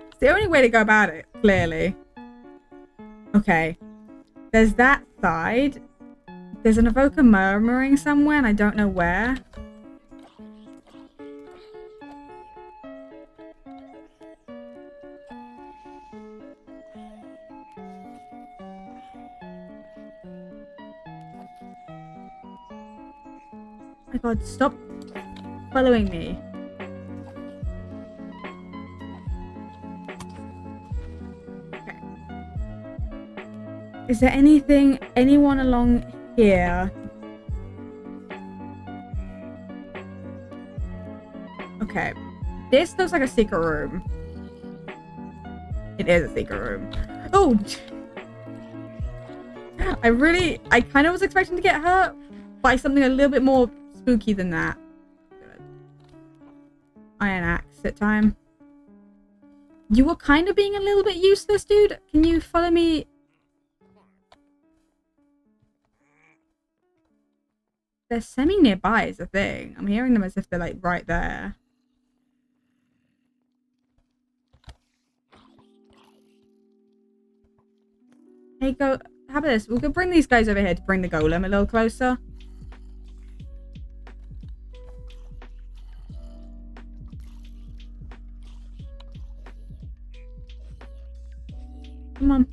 It's the only way to go about it, clearly. Okay. There's that side. There's an evoker murmuring somewhere, and I don't know where. Oh my god, stop following me. Okay. Is there anyone along here? Okay. This looks like a secret room. It is a secret room. Oh! I kind of was expecting to get hurt by something a little bit more spooky than that. Iron axe at time. You were kind of being a little bit useless, dude. Can you follow me? They're semi nearby is the thing. I'm hearing them as if they're like right there. Hey, go. How about this? We'll go bring these guys over here to bring the golem a little closer. Come on.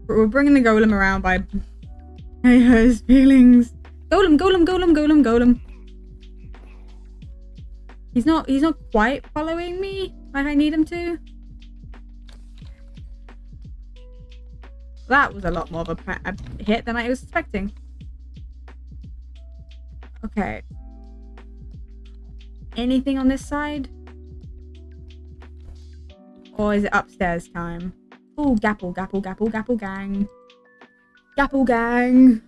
We're bringing the golem around by... Hey, his feelings. Golem. He's not quite following me like I need him to. That was a lot more of a hit than I was expecting. Okay. Anything on this side? Or is it upstairs time? Oh, gapple gang. Gapple gang.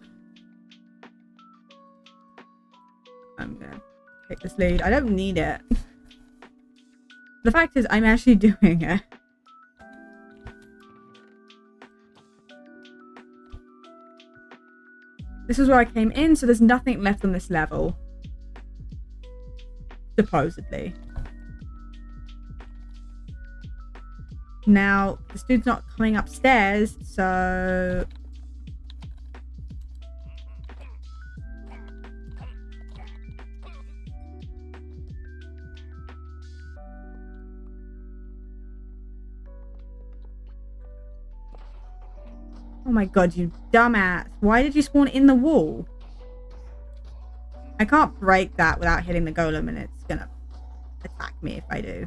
I'm gonna take this lead. I don't need it. The fact is, I'm actually doing it. This is where I came in, so there's nothing left on this level. Supposedly. Now, this dude's not coming upstairs, so... Oh my god, you dumbass. Why did you spawn in the wall? I can't break that without hitting the golem, and it's gonna attack me if I do.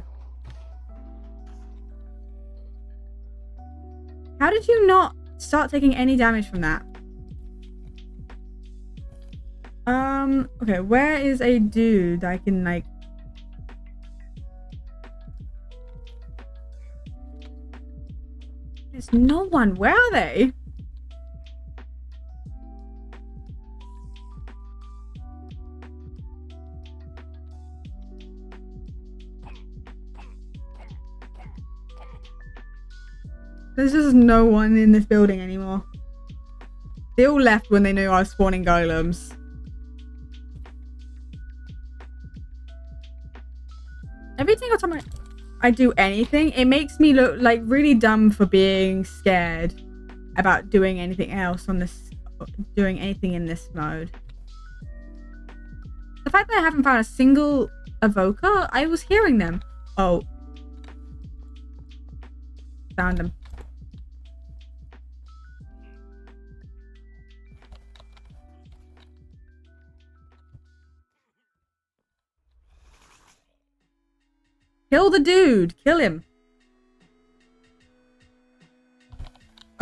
How did you not start taking any damage from that? Okay, where is a dude I can, like... There's no one. Where are they? There's just no one in this building anymore. They all left when they knew I was spawning golems. Every single time I do anything, it makes me look like really dumb for being scared about doing anything else on this, doing anything in this mode. The fact that I haven't found a single evoker, I was hearing them. Oh. Found them. Kill the dude! Kill him!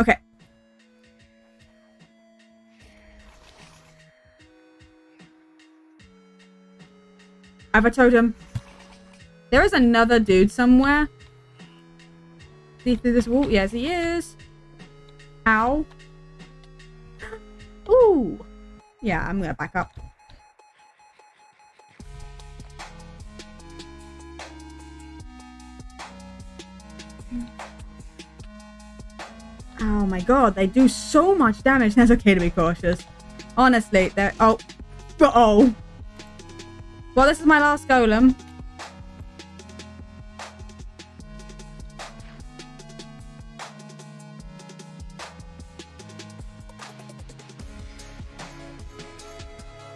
Okay. I have a totem. There is another dude somewhere. Is he through this wall? Yes, he is. Ow. Ooh. Yeah, I'm gonna back up. Oh my god, they do so much damage. That's okay to be cautious. Honestly, they're... Oh. Uh-oh. Well, this is my last golem.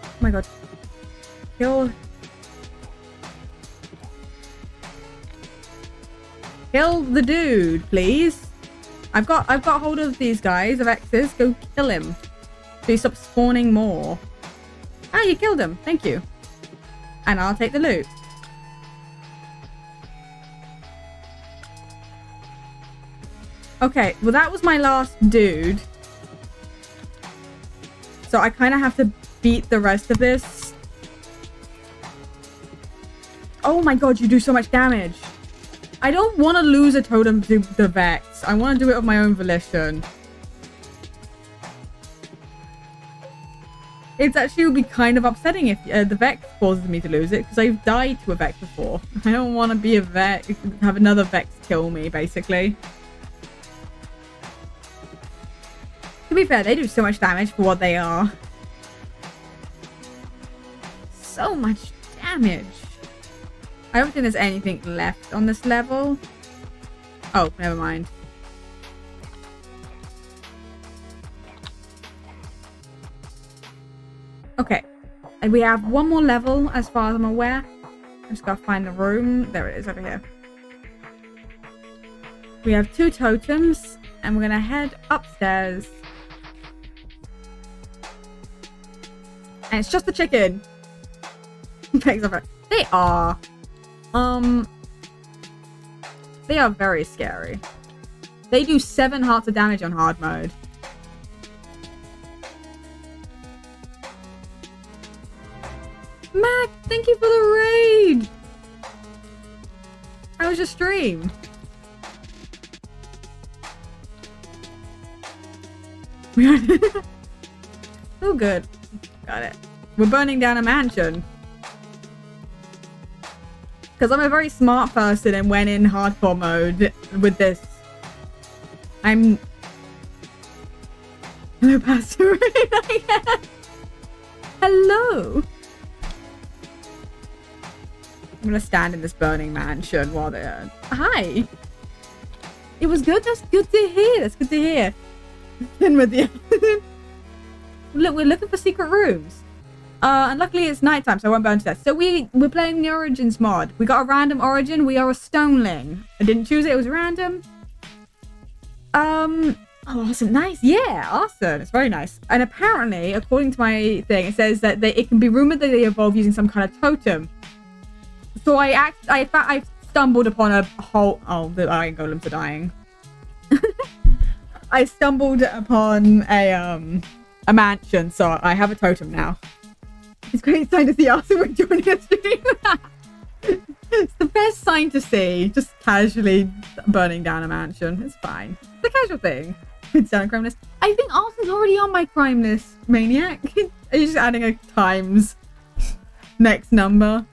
Oh my god. Kill... Kill the dude, please. I've got hold of these guys, of X's. Go kill him. So he stops spawning more. Ah, you killed him. Thank you. And I'll take the loot. Okay, well that was my last dude. So I kind of have to beat the rest of this. Oh my god, you do so much damage. I don't want to lose a totem to the Vex. I want to do it of my own volition. It's actually would be kind of upsetting if the Vex causes me to lose it, because I've died to a Vex before. I don't want to be a Vex, have another Vex kill me, basically. To be fair, they do so much damage for what they are. So much damage. I don't think there's anything left on this level. Oh, never mind. Okay. And we have one more level as far as I'm aware. I'm just gotta find the room. There it is over here. We have 2 totems and we're gonna head upstairs. And it's just the chicken. They are. They are very scary. They do 7 hearts of damage on hard mode. Mac, thank you for the raid! How was your stream? Oh, good. Got it. We're burning down a mansion. Because I'm a very smart person and went in hardcore mode with this. Hello, Pastor. Hello. I'm gonna stand in this burning mansion while they're... Hi. It was good. That's good to hear. That's good to hear. Then with the... Look, we're looking for secret rooms. And luckily it's nighttime, so I won't burn to death. So we're playing the Origins mod. We got a random origin. We are a stoneling. I didn't choose it. It was random. Oh, awesome. Nice. Yeah, awesome. It's very nice. And apparently, according to my thing, it says that it can be rumored that they evolve using some kind of totem. So I stumbled upon a whole... Oh, the iron golems are dying. I stumbled upon a mansion, so I have a totem now. It's a great sign to see Arson joining a stream. It's the best sign to see. Just casually burning down a mansion. It's fine. It's a casual thing. It's down a crime list. I think Arson's already on my crime list, Maniac. Are you just adding a times next number?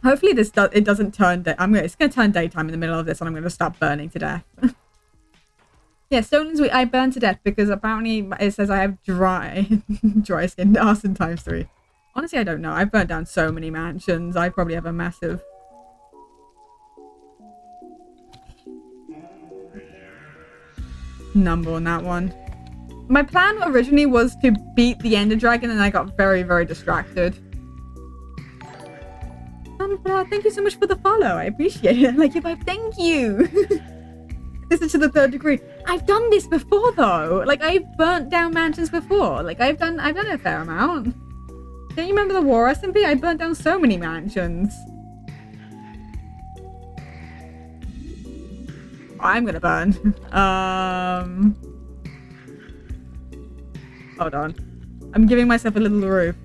Hopefully it doesn't turn it's gonna turn daytime in the middle of this and I'm gonna start burning to death. Yeah, stonings I burn to death because apparently it says I have dry skin. Arson times 3. Honestly, I don't know. I've burnt down so many mansions. I probably have a massive... number on that one. My plan originally was to beat the Ender Dragon and I got very, very distracted. Thank you so much for the follow. I appreciate it. Like, thank you. This is to the 3rd degree. I've done this before though. Like, I've burnt down mansions before. Like, I've done a fair amount. Don't you remember the war SMP? I burnt down so many mansions. I'm gonna burn. Hold on. I'm giving myself a little roof.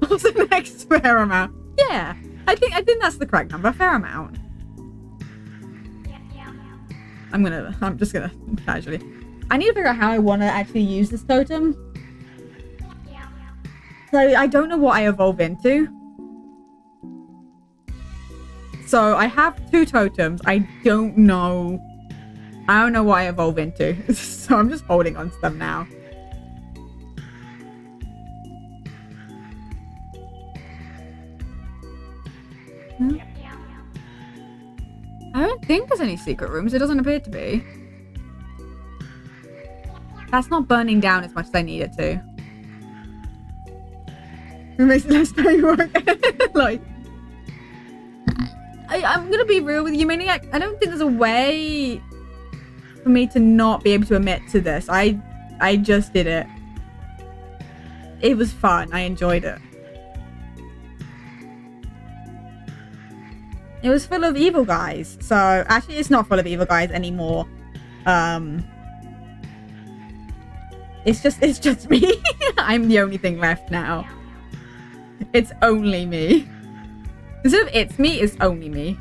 What's the next fair amount? Yeah. I think that's the correct number. Fair amount. I'm just gonna casually. I need to figure out how I want to actually use this totem. So I don't know what I evolve into. So I have 2 totems. I don't know what I evolve into. So I'm just holding on to them now. I don't think there's any secret rooms. It doesn't appear to be. That's not burning down as much as I need it to. It makes it less time work. Like, I'm gonna be real with you, Maniac. I don't think there's a way for me to not be able to admit to this. I just did it. It was fun. I enjoyed it. It was full of evil guys. So actually it's not full of evil guys anymore. It's just me. I'm the only thing left now. It's only me. Instead of it's me, it's only me.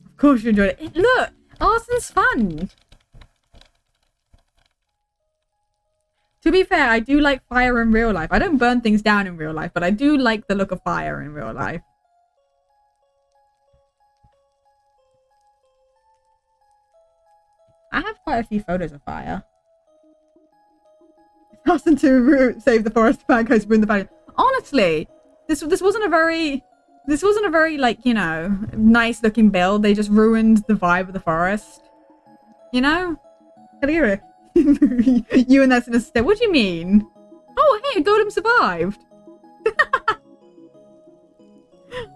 Of course you enjoyed it. Look, arson's fun. To be fair, I do like fire in real life. I don't burn things down in real life, but I do like the look of fire in real life. I have quite a few photos of fire. Arson to save the forest, bad guys ruin the value. Honestly, this wasn't a very like, you know, nice looking build. They just ruined the vibe of the forest. You know? Gotta hear it. You and that's in a step. What do you mean? Oh, hey, a golem survived.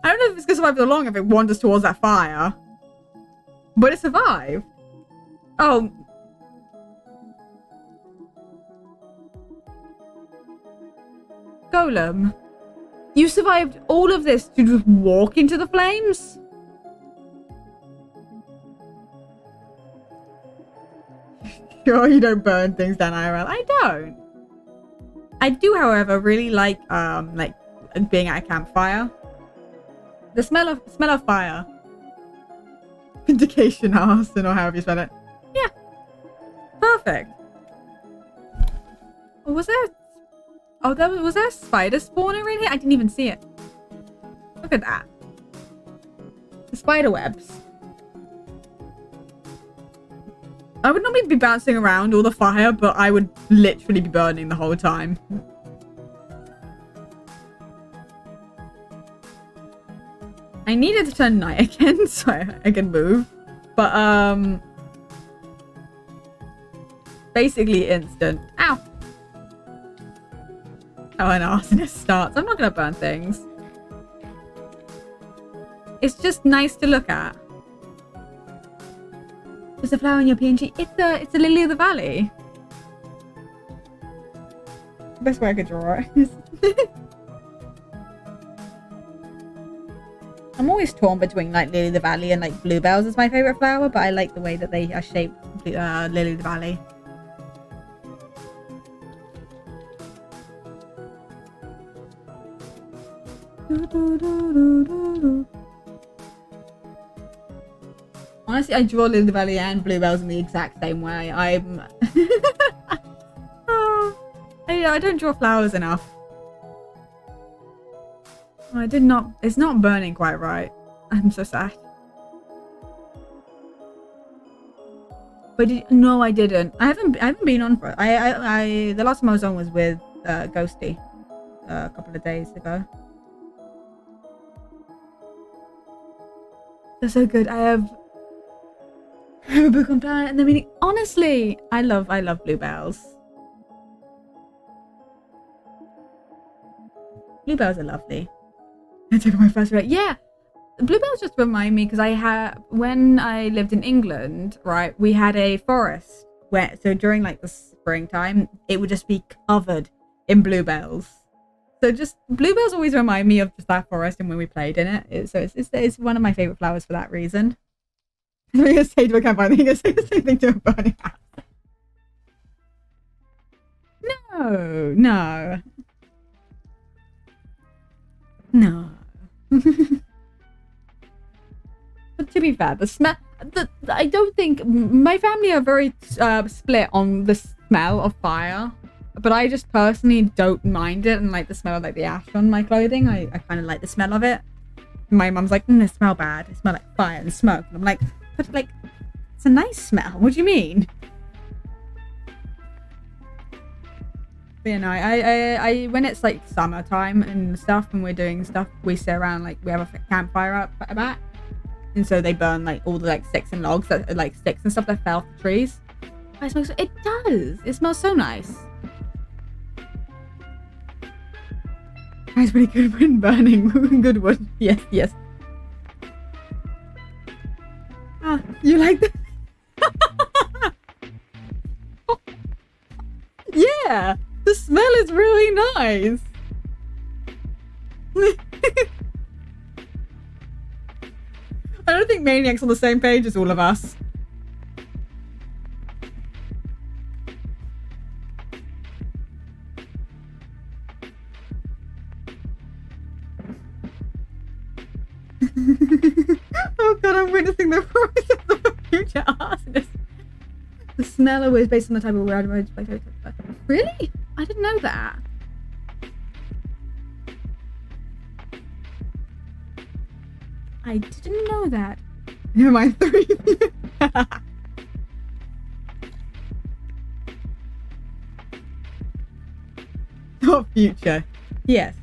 I don't know if it's gonna survive for long if it wanders towards that fire. But it survived. Oh. Golem. You survived all of this to just walk into the flames? Sure you don't burn things down IRL? I don't. I do, however, really like being at a campfire. The smell of fire. Vindication, arson, or however you spell it. Yeah. Perfect. Was there... Oh, was there a spider spawner in here? I didn't even see it. Look at that. The spider webs. I would normally be bouncing around all the fire, but I would literally be burning the whole time. I needed to turn night again so I can move. But, basically instant. Ow! Oh, an arsonist starts. I'm not gonna burn things. It's just nice to look at. There's a flower in your PNG. It's a lily of the valley. Best way I could draw it. I'm always torn between like lily of the valley and like bluebells is my favorite flower, but I like the way that they are shaped. Lily of the valley. Honestly, I draw Lily of the Valley and bluebells in the exact same way. I'm... I don't draw flowers enough. I did not... It's not burning quite right. I'm so sad. But no, I didn't. I haven't been on for it. The last time I was on was with Ghosty a couple of days ago. They're so good. I have a book on planet and the meaning. Honestly, I love bluebells. Bluebells are lovely. I took my first rate. Yeah, bluebells just remind me because when I lived in England, right, we had a forest where during like the springtime it would just be covered in bluebells. So just bluebells always remind me of just that forest and when we played in it. It's one of my favorite flowers for that reason. I'm going to say to a campfire, I'm going to say the same thing to a burning house. No. But to be fair, the smell... I don't think... My family are very split on the smell of fire. But I just personally don't mind it and like the smell of like the ash on my clothing. I kind of like the smell of it. My mum's like, it smell bad. It smells like fire and smoke. And I'm like, but like, it's a nice smell. What do you mean? But yeah, no, I when it's like summertime and stuff and we're doing stuff, we sit around like we have a campfire up at the back. And so they burn like all the like sticks and logs that like sticks and stuff that fell off the trees. It does. It smells so nice. It's pretty good when burning good wood. Yes. Ah, you like that? Yeah, the smell is really nice. I don't think Maniac's on the same page as all of us. Oh god, I'm witnessing the rise of the future arsonist. The smeller is based on the type of weird modes. Really? I didn't know that. I didn't know that. Never mind, 3. Not future. Yes.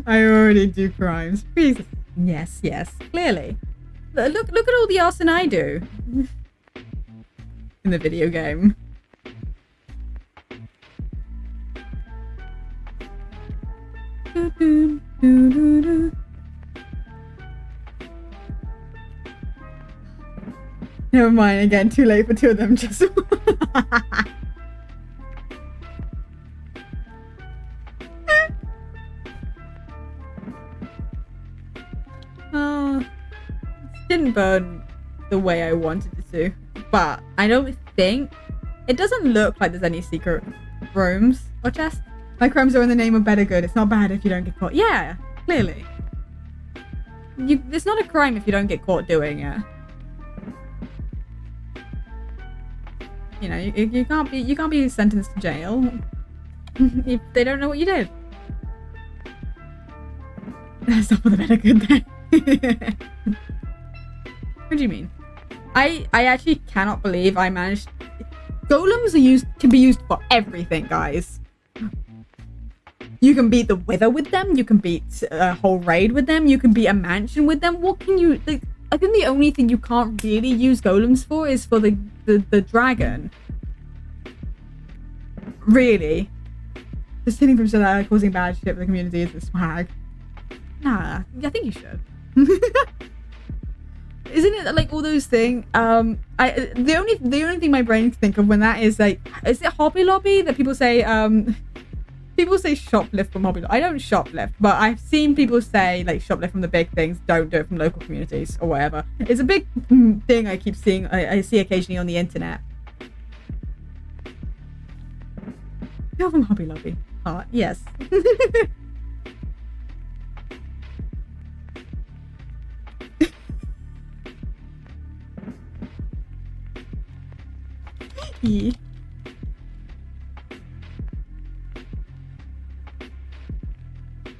I already do crimes. Jesus. Yes. Clearly. Look at all the arson I do. In the video game. Never mind, again, too late for 2 of them. Just didn't burn the way I wanted it to, but I don't think it doesn't look like there's any secret rooms or chests. My crimes are in the name of better good. It's not bad if you don't get caught. Yeah, clearly. It's not a crime if you don't get caught doing it. You know, you can't be sentenced to jail if they don't know what you did. That's not the better good thing. What do you mean? I actually cannot believe I managed. Golems can be used for everything, guys. You can beat the weather with them. You can beat a whole raid with them. You can beat a mansion with them. What can you? Like, I think the only thing you can't really use golems for is for the dragon. Really, just hitting from causing bad shit for the community is the swag. Nah, I think you should. Isn't it like all those things? The only thing my brain can think of when that is like, is it Hobby Lobby that people say shoplift from Hobby Lobby? I don't shoplift, but I've seen people say like shoplift from the big things. Don't do it from local communities or whatever. It's a big thing I keep seeing. I see occasionally on the internet. Go from Hobby Lobby. Yes.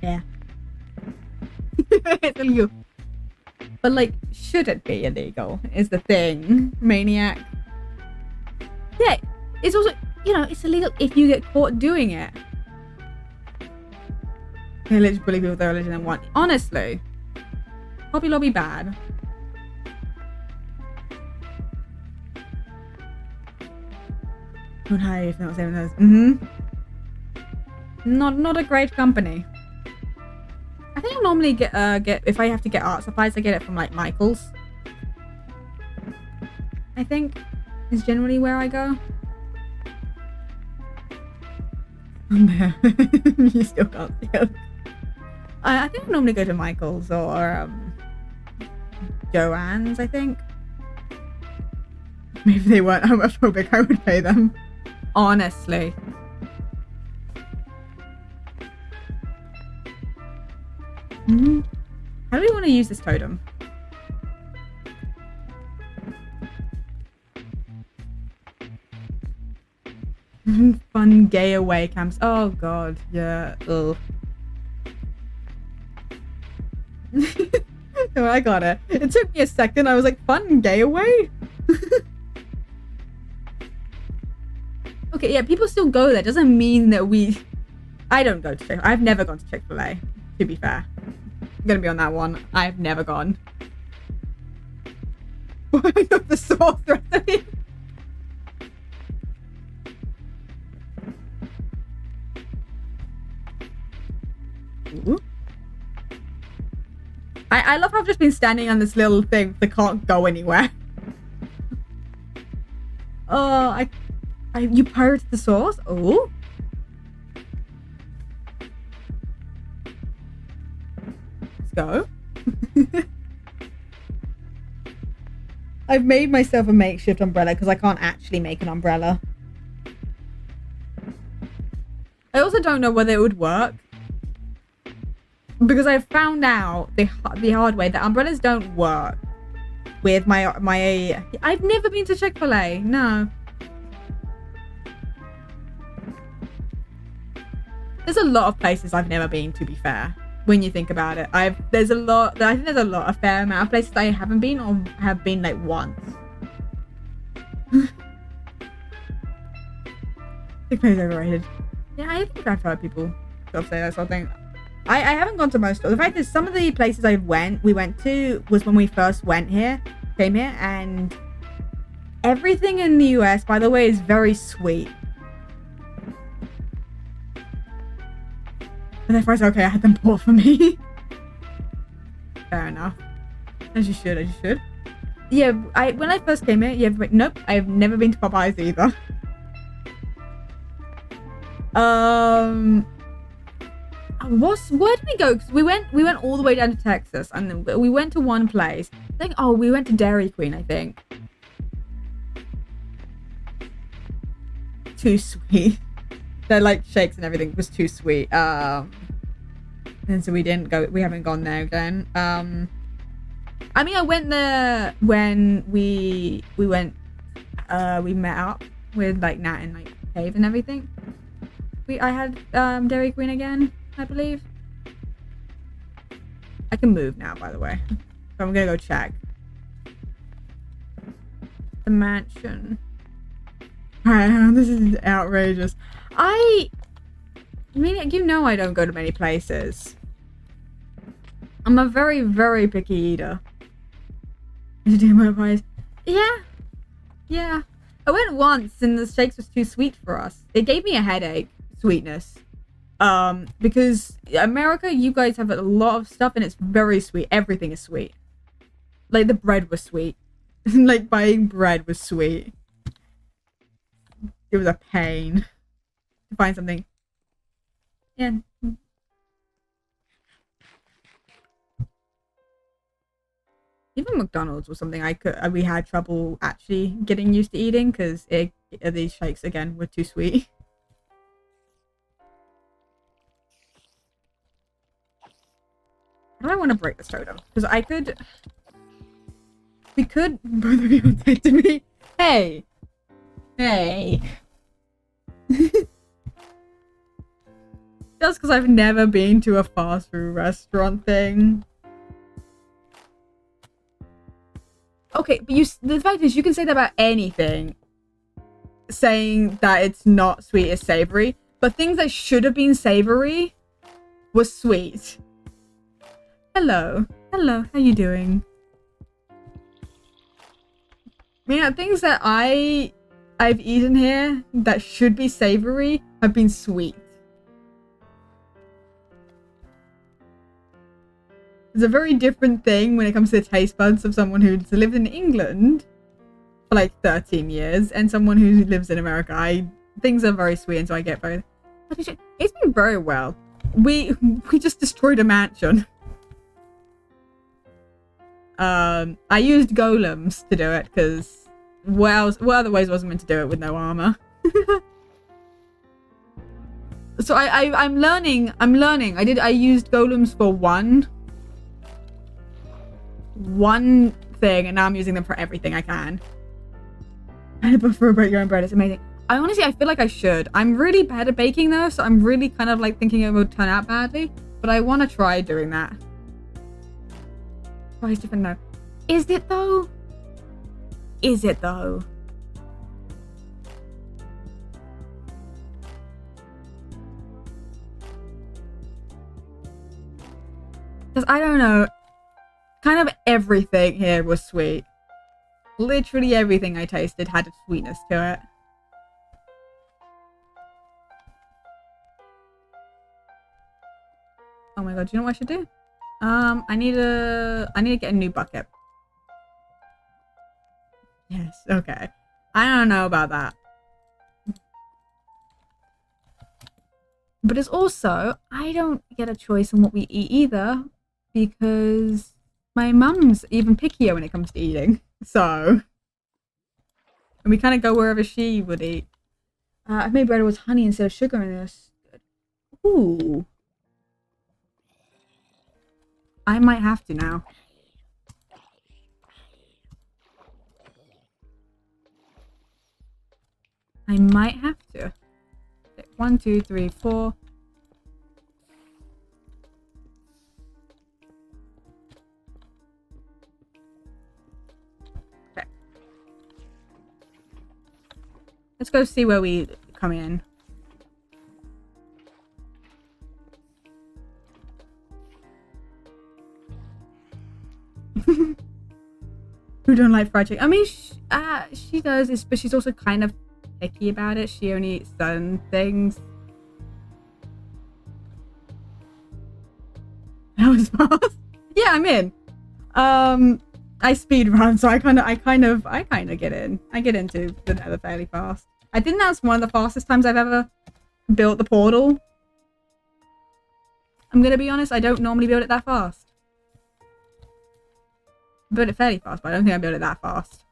Yeah. It's illegal. But like, should it be illegal is the thing, Maniac. Yeah, it's also, you know, it's illegal if you get caught doing it. They literally bully people with their religion and want. Honestly, Hobby Lobby bad. Don't hire if not saving those. Not a great company. I think I normally get if I have to get art supplies, I get it from like Michael's. I think is generally where I go. You still can't see it. I think I normally go to Michael's or Joann's, I think. Maybe if they weren't homophobic, I would pay them. Honestly. How do we want to use this totem? Fun gay away camps. Oh god, yeah. Ugh. No, I got it. It took me a second. I was like, fun gay away? Okay, yeah, people still go there. Doesn't mean that I don't go to Chick-fil-A. I've never gone to Chick-fil-A, to be fair. I'm gonna be on that one. I've never gone. I got the sauce recipe. Ooh. I love how I've just been standing on this little thing that can't go anywhere. Oh, you pirated the sauce? Oh. Let's go. I've made myself a makeshift umbrella because I can't actually make an umbrella. I also don't know whether it would work. Because I found out the hard way that umbrellas don't work with my I've never been to Chick-fil-A. No. There's a lot of places I've never been, to be fair, when you think about it. I think there's a fair amount of places I haven't been or have been like once. Chick-fil-A's overrated. Yeah, I think I've heard people sort of say that sort of thing. I haven't gone to most stores. The fact is, some of the places we went to was when we first came here, and everything in the US, by the way, is very sweet. And therefore, it's okay, I had them bought for me. Fair enough. As you should. Yeah, when I first came here, nope, I've never been to Popeyes either. Where did we go? Because we went all the way down to Texas, and then we went to one place. We went to Dairy Queen, I think. Too sweet. Their like shakes and everything was too sweet. And so we didn't go. We haven't gone there again. I mean, I went there when we went. We met up with like Nat and like Cave and everything. I had Dairy Queen again, I believe. I can move now, by the way. So I'm gonna go check. The mansion. Alright, this is outrageous. I mean, you know I don't go to many places. I'm a very, very picky eater. Did you do my pies? Yeah. Yeah. I went once and the steaks was too sweet for us. It gave me a headache, sweetness. Because America, you guys have a lot of stuff and it's very sweet. Everything is sweet. Like the bread was sweet. Like buying bread was sweet. It was a pain to find something. Yeah. Even McDonald's was something we had trouble actually getting used to eating because these shakes again were too sweet. How do I want to break this totem? Because we could both of you say to me, hey. Just because I've never been to a fast food restaurant thing. Okay, but the fact is, you can say that about anything. Saying that it's not sweet is savory. But things that should have been savory was sweet. Hello. Hello, how you doing? You know, things that I've eaten here that should be savory have been sweet. It's a very different thing when it comes to the taste buds of someone who's lived in England for like 13 years and someone who lives in America. Things are very sweet and so I get both. It's been very well. We just destroyed a mansion. I used golems to do it because what other ways wasn't meant to do it with no armor. So I'm learning. I used golems for one thing and now I'm using them for everything I can. I prefer to bake your own bread. It's amazing. I feel like I should. I'm really bad at baking though, so I'm really kind of like thinking it would turn out badly, but I want to try doing that. Why is different though? Is it though? Is it though? Because I don't know. Kind of everything here was sweet. Literally everything I tasted had a sweetness to it. Oh my god, do you know what I should do? I need to get a new bucket. Yes, okay. I don't know about that. But it's also, I don't get a choice on what we eat either, because my mum's even pickier when it comes to eating. So, and we kind of go wherever she would eat. I made bread with honey instead of sugar in this. Ooh. I might have to now. I might have to. 1, 2, 3, 4. Okay. Let's go see where we come in. Who don't like fried chicken? I mean, she does, but she's also kind of picky about it. She only eats certain things. That was fast. Yeah, I'm in. I speed run, so I kind of get in. I get into the nether fairly fast. I think that's one of the fastest times I've ever built the portal. I'm gonna be honest, I don't normally build it that fast. I build it fairly fast, but I don't think I build it that fast.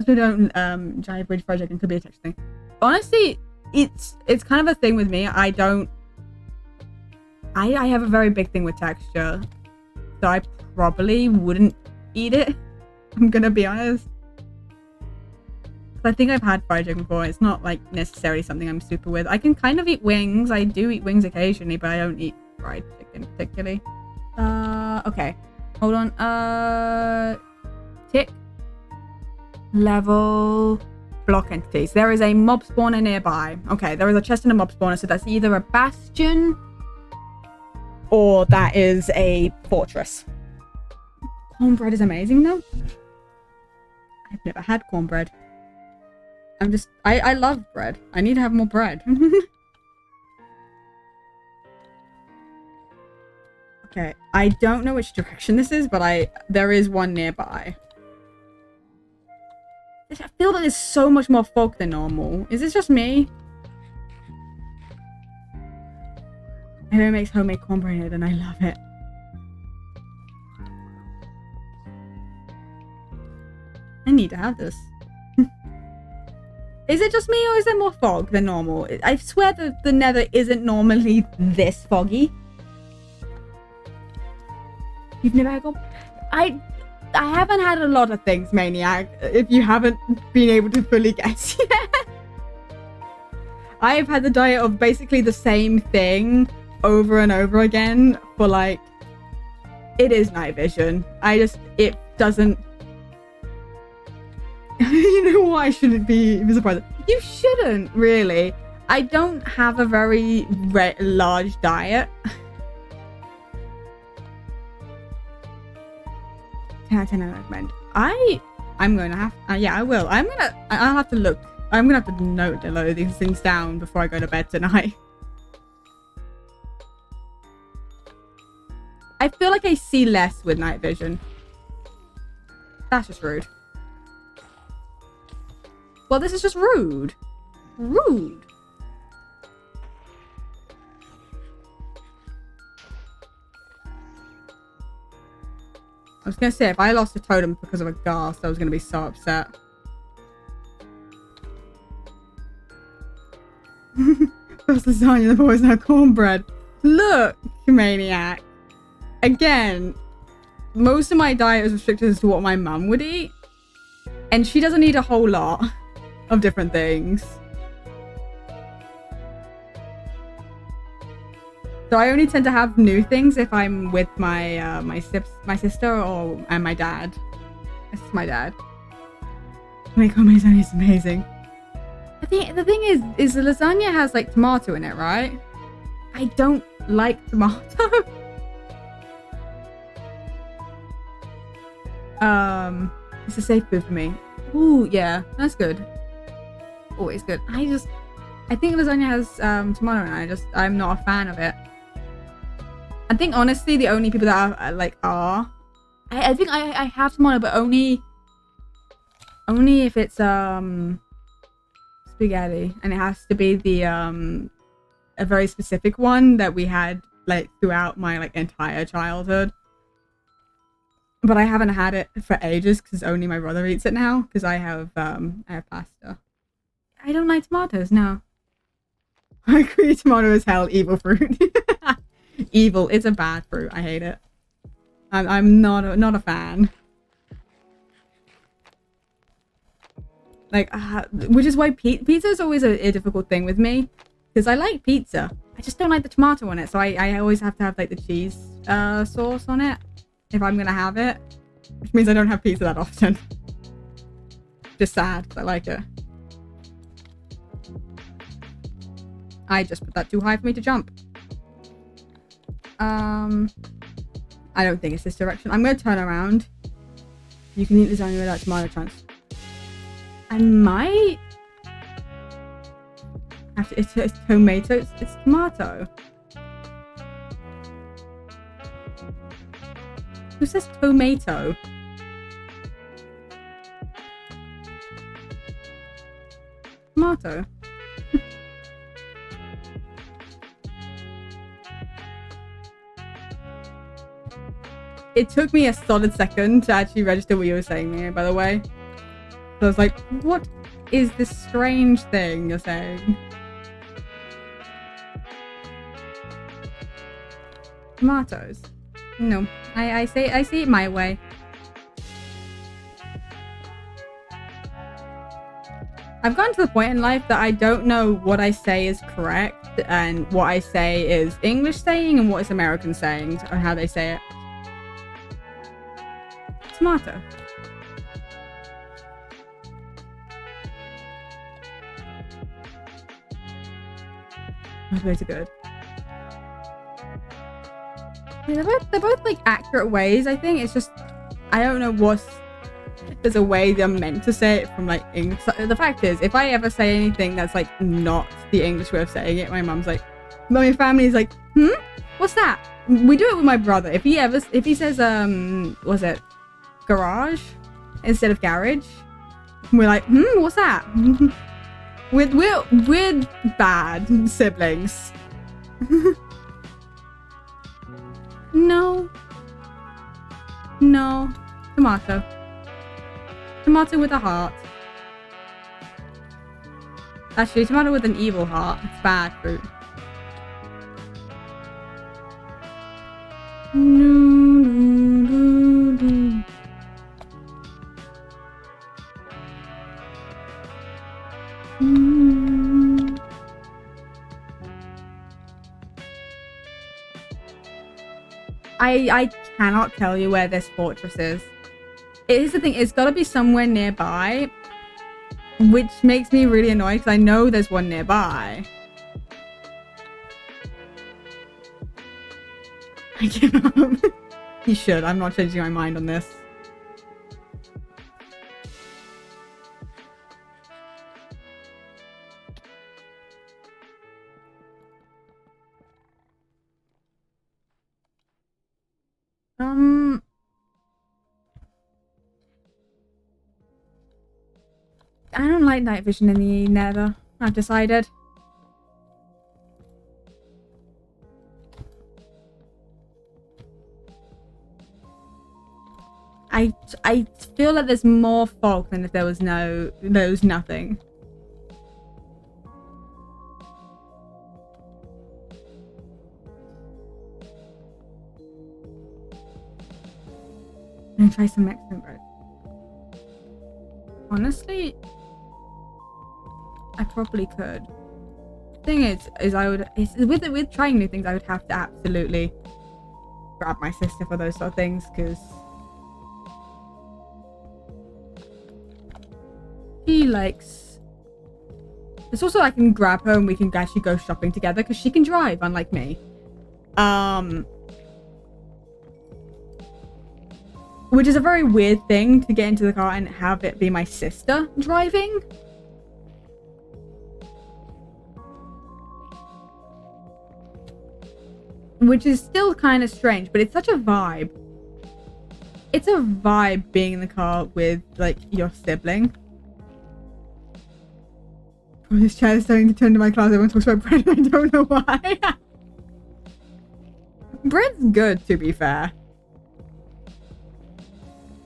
So don't giant bridge project and could be a texture thing. Honestly, it's kind of a thing with me. I have a very big thing with texture, so I probably wouldn't eat it. I'm gonna be honest. I think I've had fried chicken before. It's not like necessarily something I'm super with. I can kind of eat wings. I do eat wings occasionally, but I don't eat fried chicken particularly. Okay. Hold on. Tick. Level. Block entities. There is a mob spawner nearby. Okay, there is a chest and a mob spawner, so that's either a bastion or that is a fortress. Cornbread is amazing though. I've never had cornbread. I love bread. I need to have more bread. Okay, I don't know which direction this is, but there is one nearby. I feel like there's so much more fog than normal. Is this just me? Everyone makes homemade cornbread and I love it. I need to have this. Is it just me or is there more fog than normal? I swear that the nether isn't normally this foggy. You've never had cornbread? I haven't had a lot of things, Maniac, if you haven't been able to fully guess yet. I have had the diet of basically the same thing over and over again for like... It is night vision. It doesn't... You know what? I shouldn't be surprised. You shouldn't, really. I don't have a very large diet. 10 out of 10 I recommend. I'm going to have... yeah, I will. I'll have to look. I'm going to have to note a lot of these things down before I go to bed tonight. I feel like I see less with night vision. That's just rude. Well, this is just rude. Rude. I was going to say, if I lost a totem because of a ghast, I was going to be so upset. First lasagna, the boys now cornbread. Look, Maniac. Again, most of my diet is restricted as to what my mum would eat. And she doesn't eat a whole lot of different things. So I only tend to have new things if I'm with my my sister and my dad. This is my dad. Make homemade lasagna is amazing. The thing is the lasagna has like tomato in it, right? I don't like tomato. It's a safe food for me. Ooh, yeah, that's good. Always good. I think lasagna has tomato in it. I'm not a fan of it. I think honestly the only people that are I think I have tomato, but only if it's spaghetti, and it has to be the a very specific one that we had like throughout my like entire childhood. But I haven't had it for ages because only my brother eats it now because I have pasta. I don't like tomatoes, no. I agree, tomato is hell, evil fruit. Evil, it's a bad fruit. I hate it. I'm not a fan. Like, which is why pizza is always a difficult thing with me, because I like pizza. I just don't like the tomato on it, so I always have to have like the cheese sauce on it if I'm gonna have it, which means I don't have pizza that often. Just sad, because I like it. I just put that too high for me to jump. I don't think it's this direction. I'm gonna turn around. You can eat lasagna without tomato chunks. I might have to. It's tomato. It's tomato. Who says tomato? Tomato. It took me a solid second to actually register what you were saying there, by the way. So I was like, what is this strange thing you're saying? Tomatoes. No, I say it my way. I've gotten to the point in life that I don't know what I say is correct and what I say is English saying and what is American saying and how they say it. Tomato. Those are good. Yeah, they're both like accurate ways, I think. It's just, I don't know what's, there's a way they're meant to say it from like English. The fact is, if I ever say anything that's like not the English way of saying it, my mum's like, my family's like, what's that? We do it with my brother. If he says, was it garage instead of garage, we're like, what's that? We're bad siblings. No. Tomato. Tomato with a heart. Actually, tomato with an evil heart. It's bad fruit. I cannot tell you where this fortress is. It is the thing, it's gotta be somewhere nearby, which makes me really annoyed because I know there's one nearby. I give up. You should, I'm not changing my mind on this. I don't like night vision in the Nether. I've decided. I feel like there's more fog than if there was nothing. I'm gonna try some Mexican bread. Honestly, I probably could. The thing is I would, with trying new things, I would have to absolutely grab my sister for those sort of things, because she likes. It's also I can grab her and we can actually go shopping together because she can drive, unlike me. Which is a very weird thing to get into the car and have it be my sister driving. Which is still kind of strange, but it's such a vibe. It's a vibe being in the car with, like, your sibling. Oh, this chair is starting to turn to my class. Everyone talks about bread and I don't know why. Bread's good, to be fair.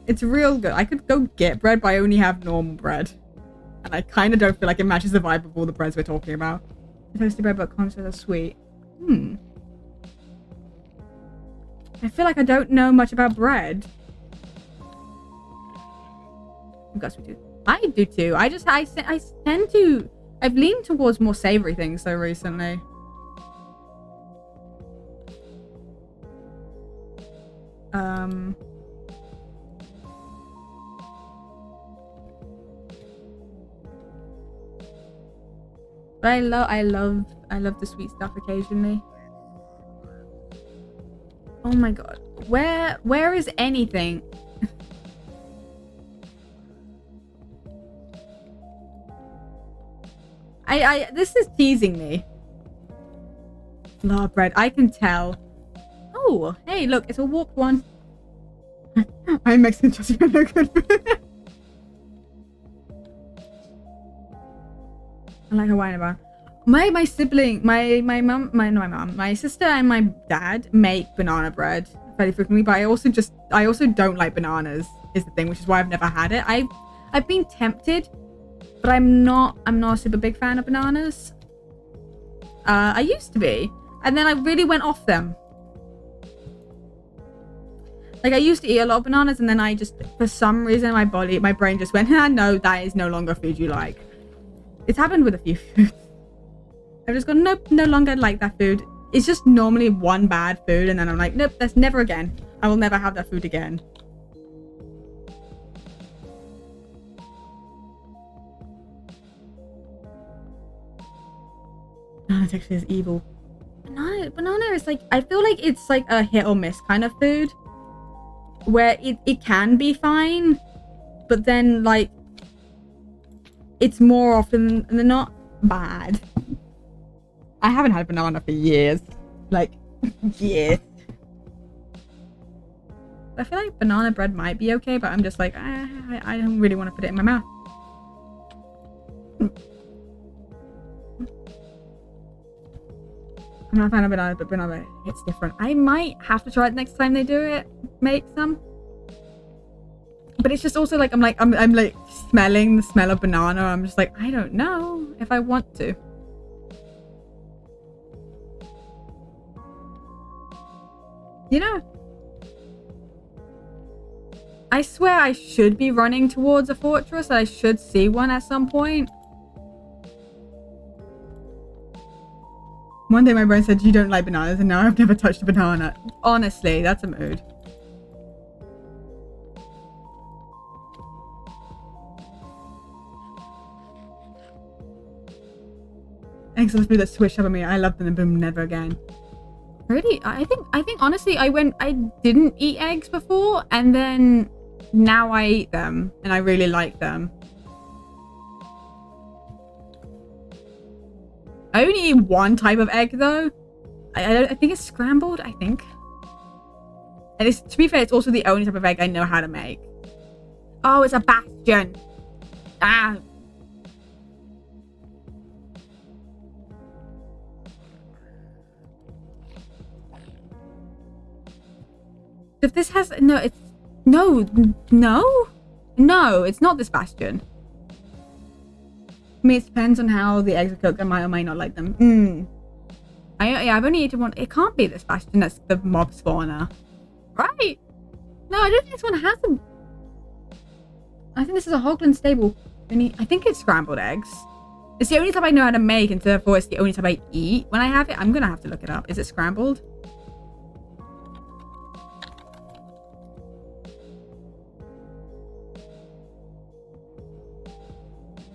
It's real good. I could go get bread, but I only have normal bread. And I kind of don't feel like it matches the vibe of all the breads we're talking about. Toasted bread, but concerts are sweet. I feel like I don't know much about bread. I guess we do. I do too. I tend to... I've leaned towards more savory things, though, recently. But I love the sweet stuff occasionally. Oh my god. Where is anything? This is teasing me. Love bread. I can tell. Oh, hey, look, it's a warped one. I'm Mexican, just no good. I like Hawaiian bar. My sibling, my sister and my dad make banana bread fairly frequently, but I also don't like bananas is the thing, which is why I've never had it. I've been tempted, but I'm not a super big fan of bananas. I used to be, and then I really went off them. Like, I used to eat a lot of bananas, and then I just, for some reason, my brain just went, no, that is no longer food you like. It's happened with a few foods. I've just gone, nope, no longer like that food. It's just normally one bad food, and then I'm like, nope, that's never again. I will never have that food again. Banana texture is evil. Banana is like, I feel like it's like a hit or miss kind of food. Where it can be fine, but then like, it's more often than not bad. I haven't had banana for years. Like, years. I feel like banana bread might be okay, but I'm just like, I don't really want to put it in my mouth. I'm not a fan of banana, but banana hits different. I might have to try it next time they do it. Make some. But it's just also like, I'm like smelling the smell of banana. I'm just like, I don't know if I want to. You know, I swear I should be running towards a fortress. I should see one at some point. One day my brain said, you don't like bananas, and now I've never touched a banana. Honestly, that's a mood. Eggs are the food that switched up on me. I love them and boom, never again. Really? I think honestly, I didn't eat eggs before, and then now I eat them, and I really like them. I only eat one type of egg though. I think it's scrambled, I think. And it's, to be fair, it's also the only type of egg I know how to make. Oh, it's a bastion. Ah. If this has it's no, it's not this bastion. I mean, it depends on how the eggs are cooked. I might or might not like them. I've only eaten one. It can't be this bastion. That's the mob spawner, right? No, I don't think this one has them. I think this is a Hogland stable. I think it's scrambled eggs. It's the only type I know how to make, and therefore it's the only type I eat when I have it. I'm gonna have to look it up. Is it scrambled?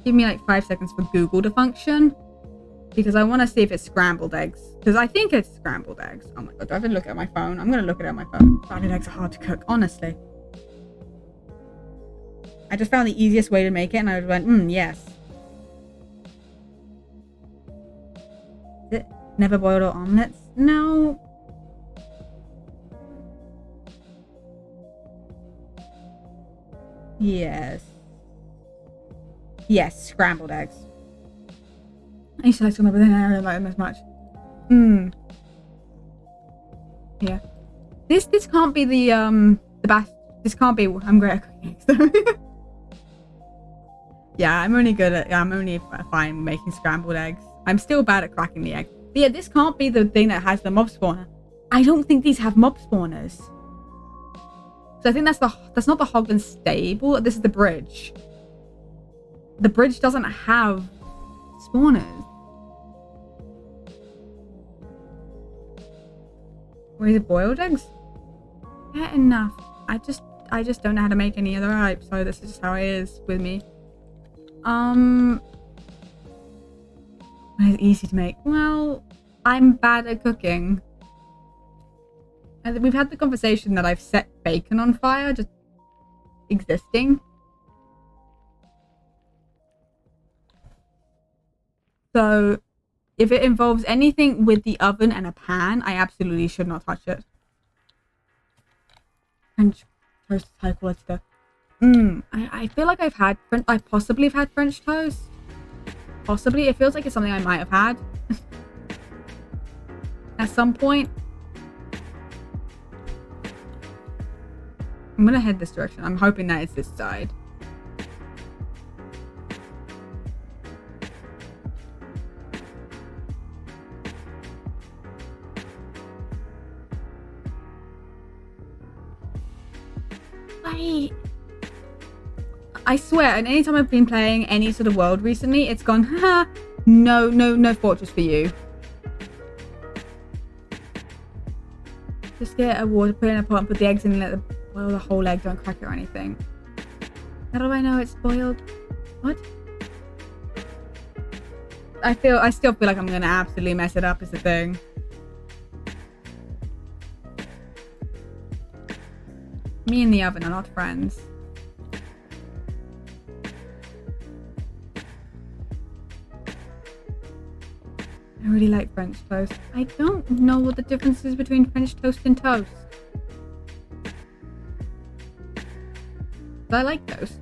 Give me like 5 seconds for Google to function, because I want to see if it's scrambled eggs, because I think it's scrambled eggs. Oh my god, do I have to look at my phone? I'm gonna look at it on my phone. Scrambled eggs are hard to cook, honestly. I just found the easiest way to make it, and I went, yes. Is it never boiled or omelets? No. Yes. Yes, scrambled eggs. I used to like some, but then I don't like them as much. Yeah. This can't be the best. This can't be. I'm great at cooking eggs though. Yeah, I'm only fine making scrambled eggs. I'm still bad at cracking the egg. But yeah, this can't be the thing that has the mob spawner. I don't think these have mob spawners. So I think that's not the Hogland stable. This is the bridge. The bridge doesn't have spawners. Where is it? Boiled eggs? Yeah, enough. I just don't know how to make any other type, so this is just how it is with me. It's easy to make. Well, I'm bad at cooking. And we've had the conversation that I've set bacon on fire, just existing. So, if it involves anything with the oven and a pan, I absolutely should not touch it. French toast is high quality though. I feel like I possibly have had French toast. Possibly. It feels like it's something I might have had. At some point. I'm gonna head this direction. I'm hoping that it's this side. Wait. I swear, and anytime I've been playing any sort of world recently, it's gone, haha, no fortress for you. Just get a water, put it in a pot and put the eggs in and let it boil the whole egg, don't crack it or anything. How do I know it's boiled? What? I still feel like I'm gonna absolutely mess it up is the thing. Me and the oven are not friends. I really like French toast. I don't know what the difference is between French toast and toast. But I like toast.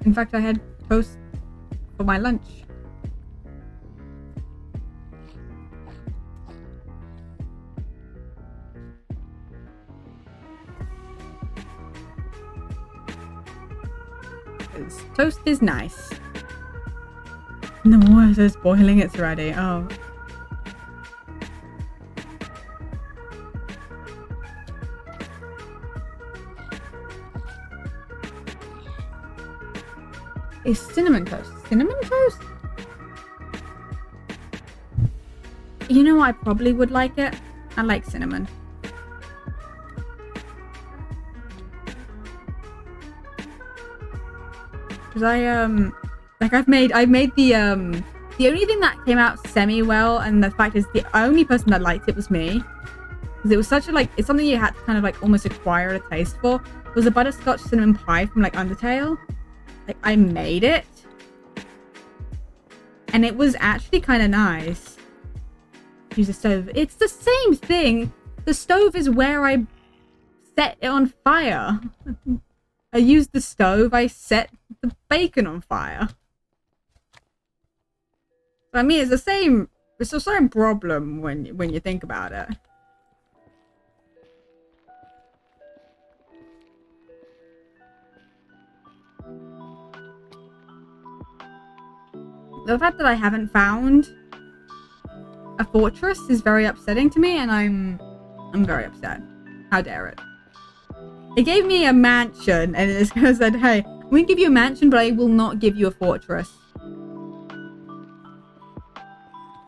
In fact, I had toast for my lunch. Toast is nice. The water's boiling, it's ready. Oh. Is cinnamon toast? Cinnamon toast? You know, I probably would like it. I like cinnamon. Cause I've made the only thing that came out semi well, and the fact is the only person that liked it was me. Because it was such a it's something you had to kind of like almost acquire a taste for. It was a butterscotch cinnamon pie from like Undertale. Like I made it. And it was actually kind of nice. Use a stove. It's the same thing. The stove is where I set it on fire. I used the stove, I set the bacon on fire. So, I mean, it's the same problem when you think about it. The fact that I haven't found a fortress is very upsetting to me, and I'm very upset. How dare it? It gave me a mansion, and it's gonna said, "Hey, I'm gonna give you a mansion, but I will not give you a fortress."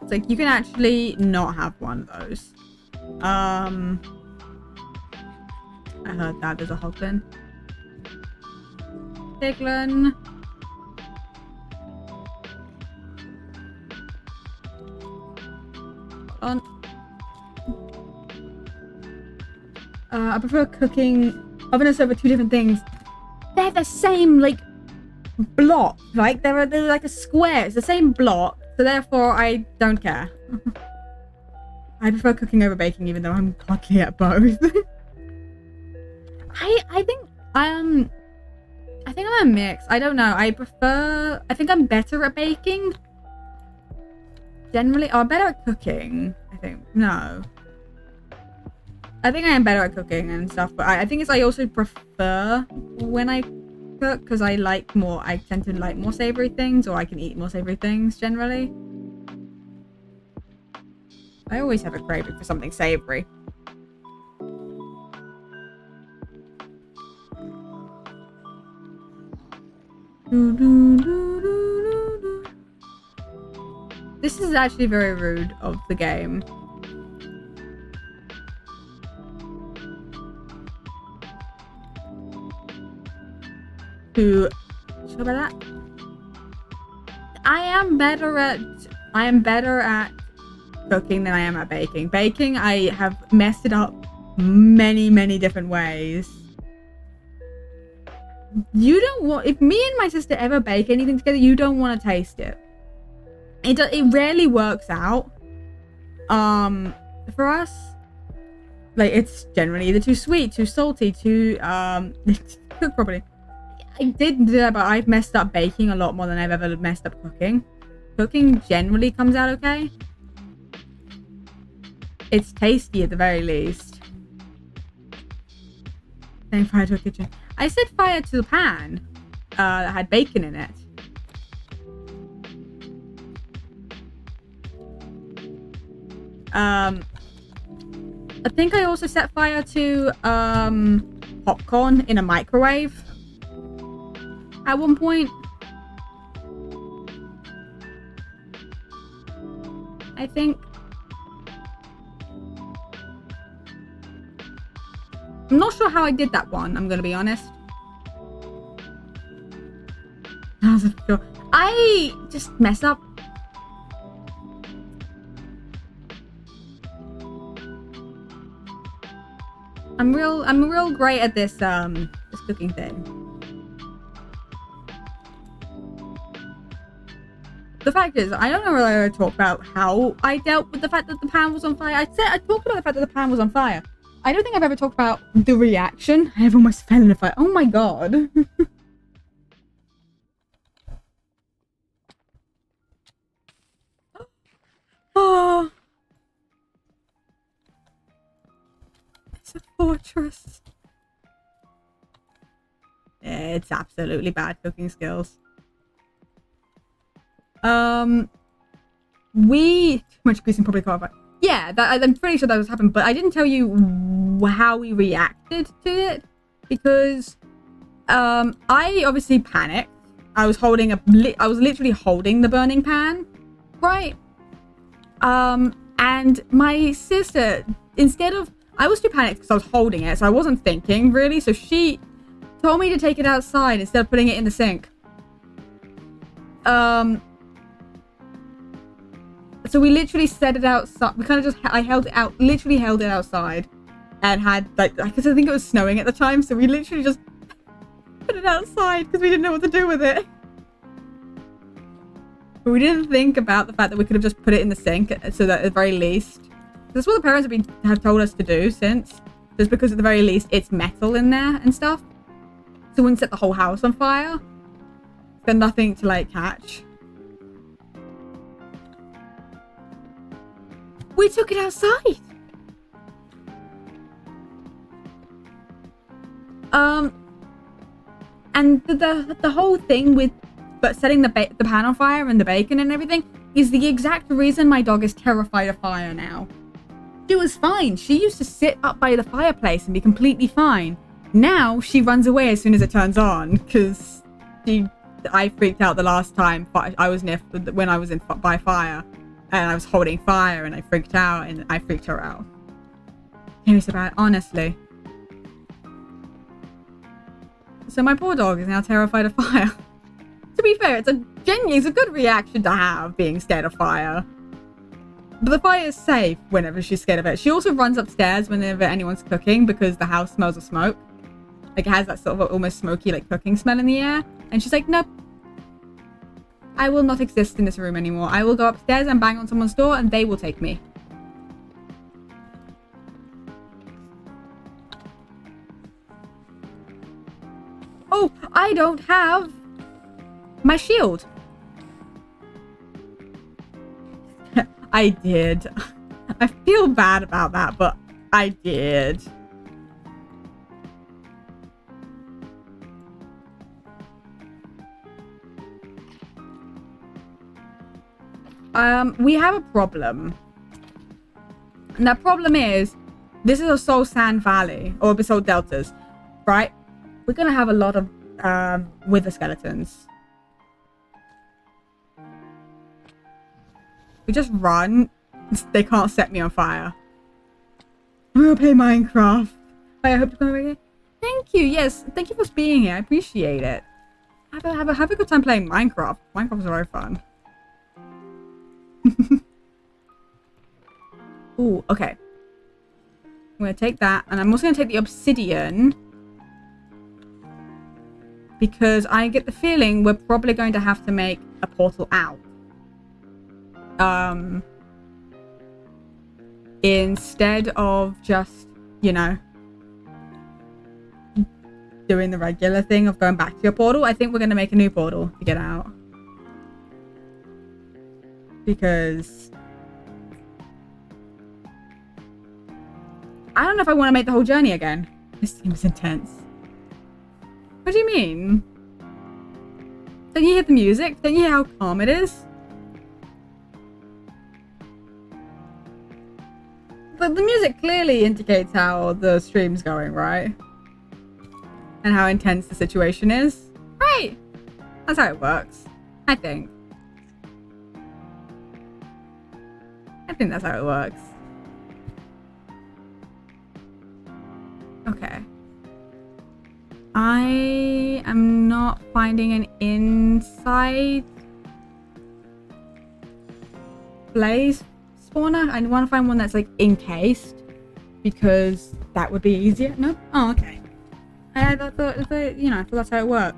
It's like you can actually not have one of those. I heard that there's a hoglin. Piglin. Hold on. I prefer cooking. Oven and stove are two different things. They're the same, like, block. Like, they're like a square. It's the same block. So therefore, I don't care. I prefer cooking over baking, even though I'm godly at both. I think I'm a mix. I don't know. I think I'm better at baking. Generally, I'm better at cooking. I think. No. I think I am better at cooking and stuff, but I think I also prefer when I cook, because I tend to like more savory things, or I can eat more savory things generally. I always have a craving for something savory. This is actually very rude of the game. Sure about that? I am better at cooking than I am at baking. Baking, I have messed it up many different ways. You don't want, if me and my sister ever bake anything together, you don't want to taste it. It rarely works out. For us, like, it's generally either too sweet, too salty, too cook properly. I did do that, but I've messed up baking a lot more than I've ever messed up cooking. Cooking generally comes out okay. It's tasty at the very least. Setting fire to a kitchen. I set fire to the pan that had bacon in it. I think I also set fire to popcorn in a microwave. at one point. I think. I'm not sure how I did that one, I'm gonna be honest. I just mess up. I'm real great at this this cooking thing. The fact is, I don't know whether I talked about how I dealt with the fact that the pan was on fire. I talked about the fact that the pan was on fire. I don't think I've ever talked about the reaction. I almost fell in a fire. Oh my god. Oh. It's a fortress. It's absolutely bad cooking skills. Too much grease in public car. Yeah, I'm pretty sure that was happened, but I didn't tell you how we reacted to it because I obviously panicked. I was literally holding the burning pan, right? And my sister, I was too panicked because I was holding it, so I wasn't thinking really. So she told me to take it outside instead of putting it in the sink. So we literally set it outside. We kind of I literally held it outside and had because I think it was snowing at the time. So we literally just put it outside because we didn't know what to do with it. But we didn't think about the fact that we could have just put it in the sink so that at the very least, that's what the parents have told us to do since, just because at the very least it's metal in there and stuff. So we wouldn't set the whole house on fire. It's got nothing to catch. We took it outside. And the whole thing with setting the pan on fire and the bacon and everything is the exact reason my dog is terrified of fire now. She was fine. She used to sit up by the fireplace and be completely fine. Now she runs away as soon as it turns on because I freaked out the last time I was when I was by fire. And I was holding fire and I freaked out and I freaked her out. Curious about it, honestly. So my poor dog is now terrified of fire. To be fair, it's a good reaction to have, being scared of fire. But the fire is safe whenever she's scared of it. She also runs upstairs whenever anyone's cooking because the house smells of smoke. It has that sort of almost smoky cooking smell in the air. And she's like, nope. I will not exist in this room anymore. I will go upstairs and bang on someone's door and they will take me. Oh, I don't have my shield. I did. I feel bad about that, but I did. We have a problem. And that problem is, this is a Soul Sand Valley, or Basalt Deltas, right? We're gonna have a lot of wither skeletons. We just run. They can't set me on fire. I'm gonna play Minecraft. I hope you're gonna be. Thank you. Yes, thank you for being here. I appreciate it. Have a good time playing Minecraft. Minecraft's very fun. Ooh, okay. I'm gonna take that, and I'm also gonna take the obsidian because I get the feeling we're probably going to have to make a portal out. Instead of just, doing the regular thing of going back to your portal, I think we're gonna make a new portal to get out. Because I don't know if I want to make the whole journey again. This seems intense. What do you mean? Don't you hear the music? Don't you hear how calm it is? But the music clearly indicates how the stream's going, right? And how intense the situation is. Right! That's how it works. I think. I think that's how it works. Okay. I am not finding an inside blaze spawner. I want to find one that's like encased because that would be easier. No? Oh, okay. I thought you know, I thought that's how it worked.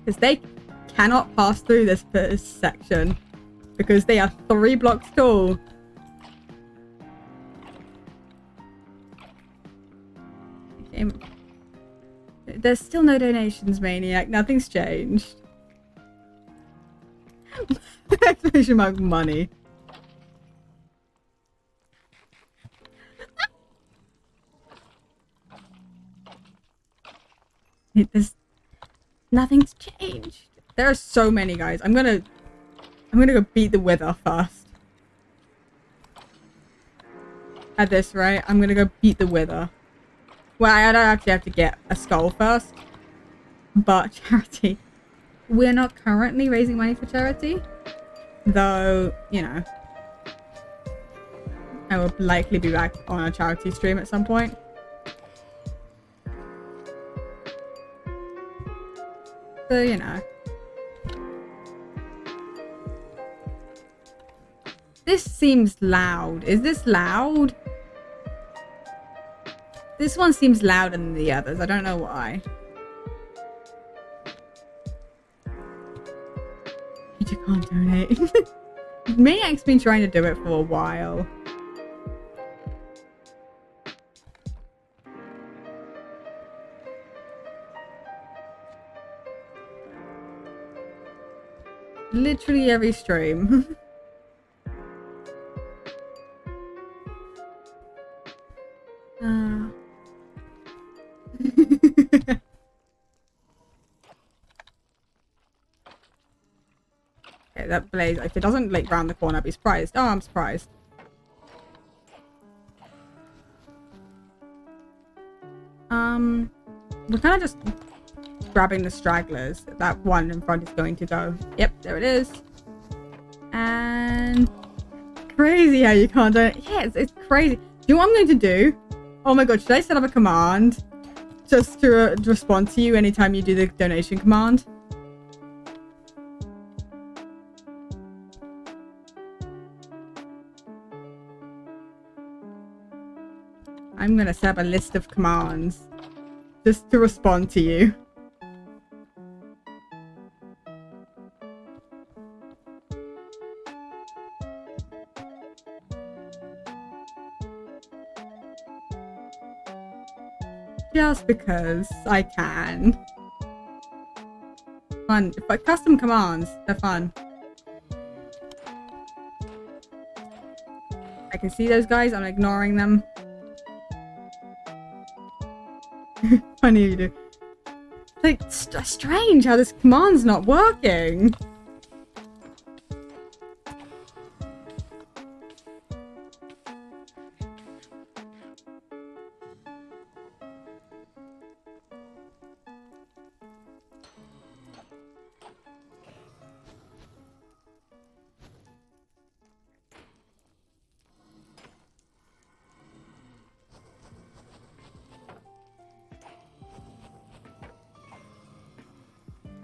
Because they cannot pass through this section because they are 3 blocks tall. Okay. There's still no donations, Maniac. Nothing's changed. Exclamation mark money. There's nothing's changed. There are so many, guys. I'm gonna go beat the Wither first. At this rate, I'm gonna go beat the Wither. Well, I don't actually have to get a skull first. But charity. We're not currently raising money for charity. Though, you know. I will likely be back on a charity stream at some point. So, you know. This seems loud. Is this loud? This one seems louder than the others. I don't know why. You can't donate. Maniac's been trying to do it for a while. Literally every stream. Okay, that blaze, if it doesn't like round the corner, I'd be surprised. Oh, I'm surprised. We're kind of just grabbing the stragglers. That one in front is going to go. Yep, there it is. And crazy how you can't do it. Yeah, it's crazy. Do you know what I'm going to do? Oh my god, should I set up a command just to respond to you anytime you do the donation command? I'm gonna set up a list of commands just to respond to you. Just because I can. Fun. But custom commands, they're fun. I can see those guys, I'm ignoring them. Funny you do. Like, strange how this command's not working.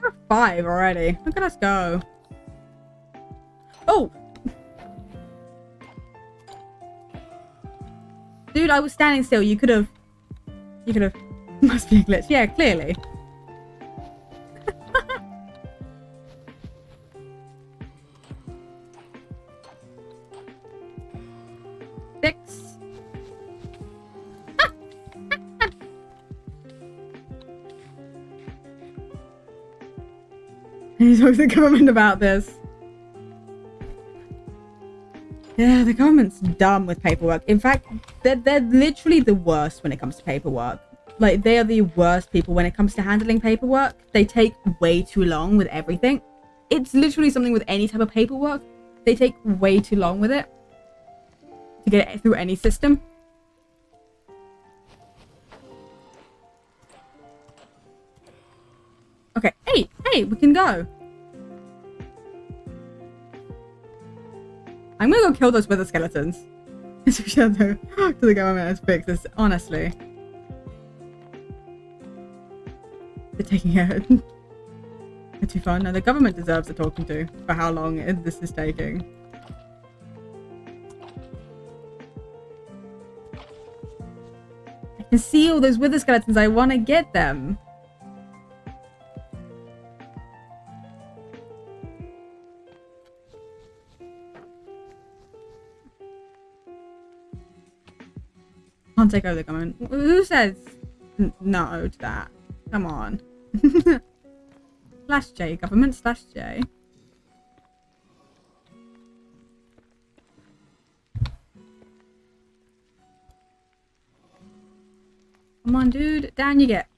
We're 5 already. Look at us go. Oh! Dude, I was standing still. You could have... Must be a glitch. Yeah, clearly. Six. He talks to the government about this. Yeah, the government's dumb with paperwork. In fact, they're literally the worst when it comes to paperwork. Like, they are the worst people when it comes to handling paperwork. They take way too long with everything. It's literally something with any type of paperwork. They take way too long with it to get it through any system. Okay, hey, we can go. I'm gonna go kill those wither skeletons. To the government has fixed this, honestly. They're taking it. They're too far. No, the government deserves a talking to for how long this is taking. I can see all those wither skeletons. I want to get them. Can't take over the government. Who says no to that? Come on. /J, government /J. Come on, dude. Down you get.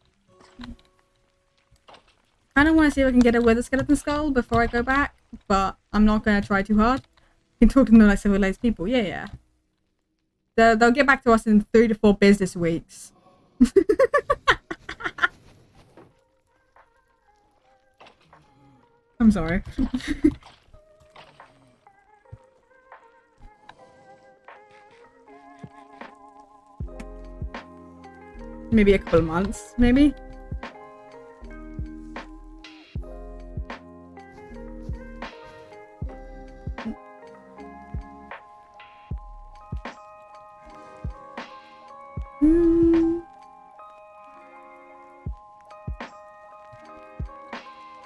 I don't want to see if I can get a wither skeleton skull before I go back, but I'm not going to try too hard. You can talk to them like civilized people. Yeah. They'll get back to us in 3 to 4 business weeks. I'm sorry. Maybe a couple of months, maybe?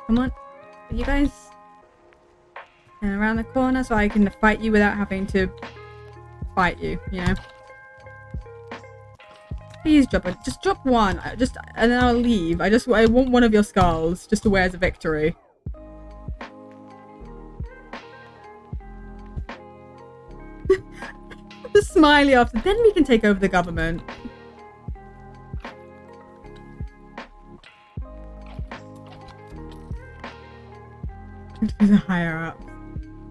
Come on, you guys. And around the corner so I can fight you without having to fight you, you know? Please drop it. Just drop one. And then I'll leave. I want one of your skulls just to wear as a victory. The smiley after. Then we can take over the government. To the higher up.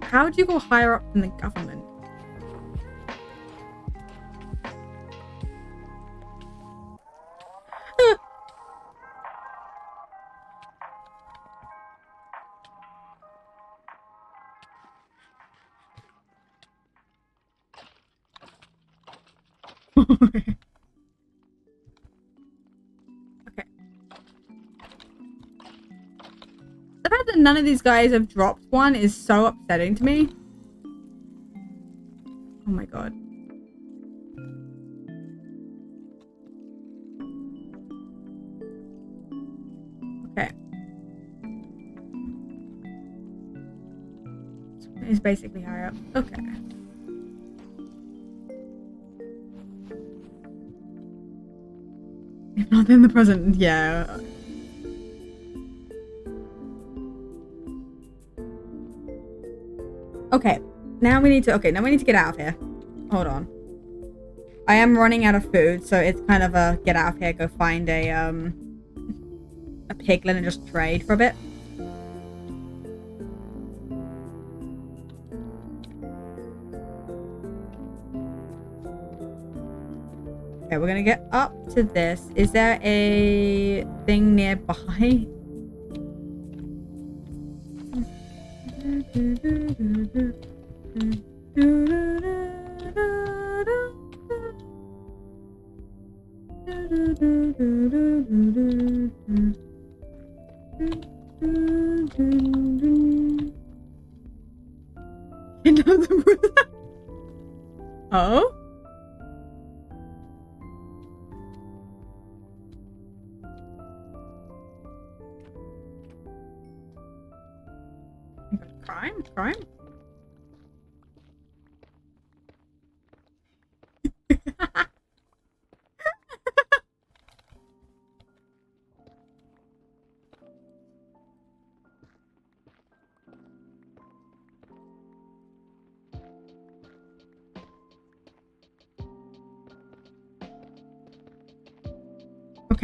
How do you go higher up than the government? Okay. The fact that none of these guys have dropped one is so upsetting to me. Oh my god. Okay. It's basically higher up. Okay. If not in the present, yeah. Okay. Now we need to get out of here. Hold on. I am running out of food, so it's kind of a get out of here, go find a piglin and just trade for a bit. Okay, we're gonna get up to this. Is there a thing nearby? Oh? Crime?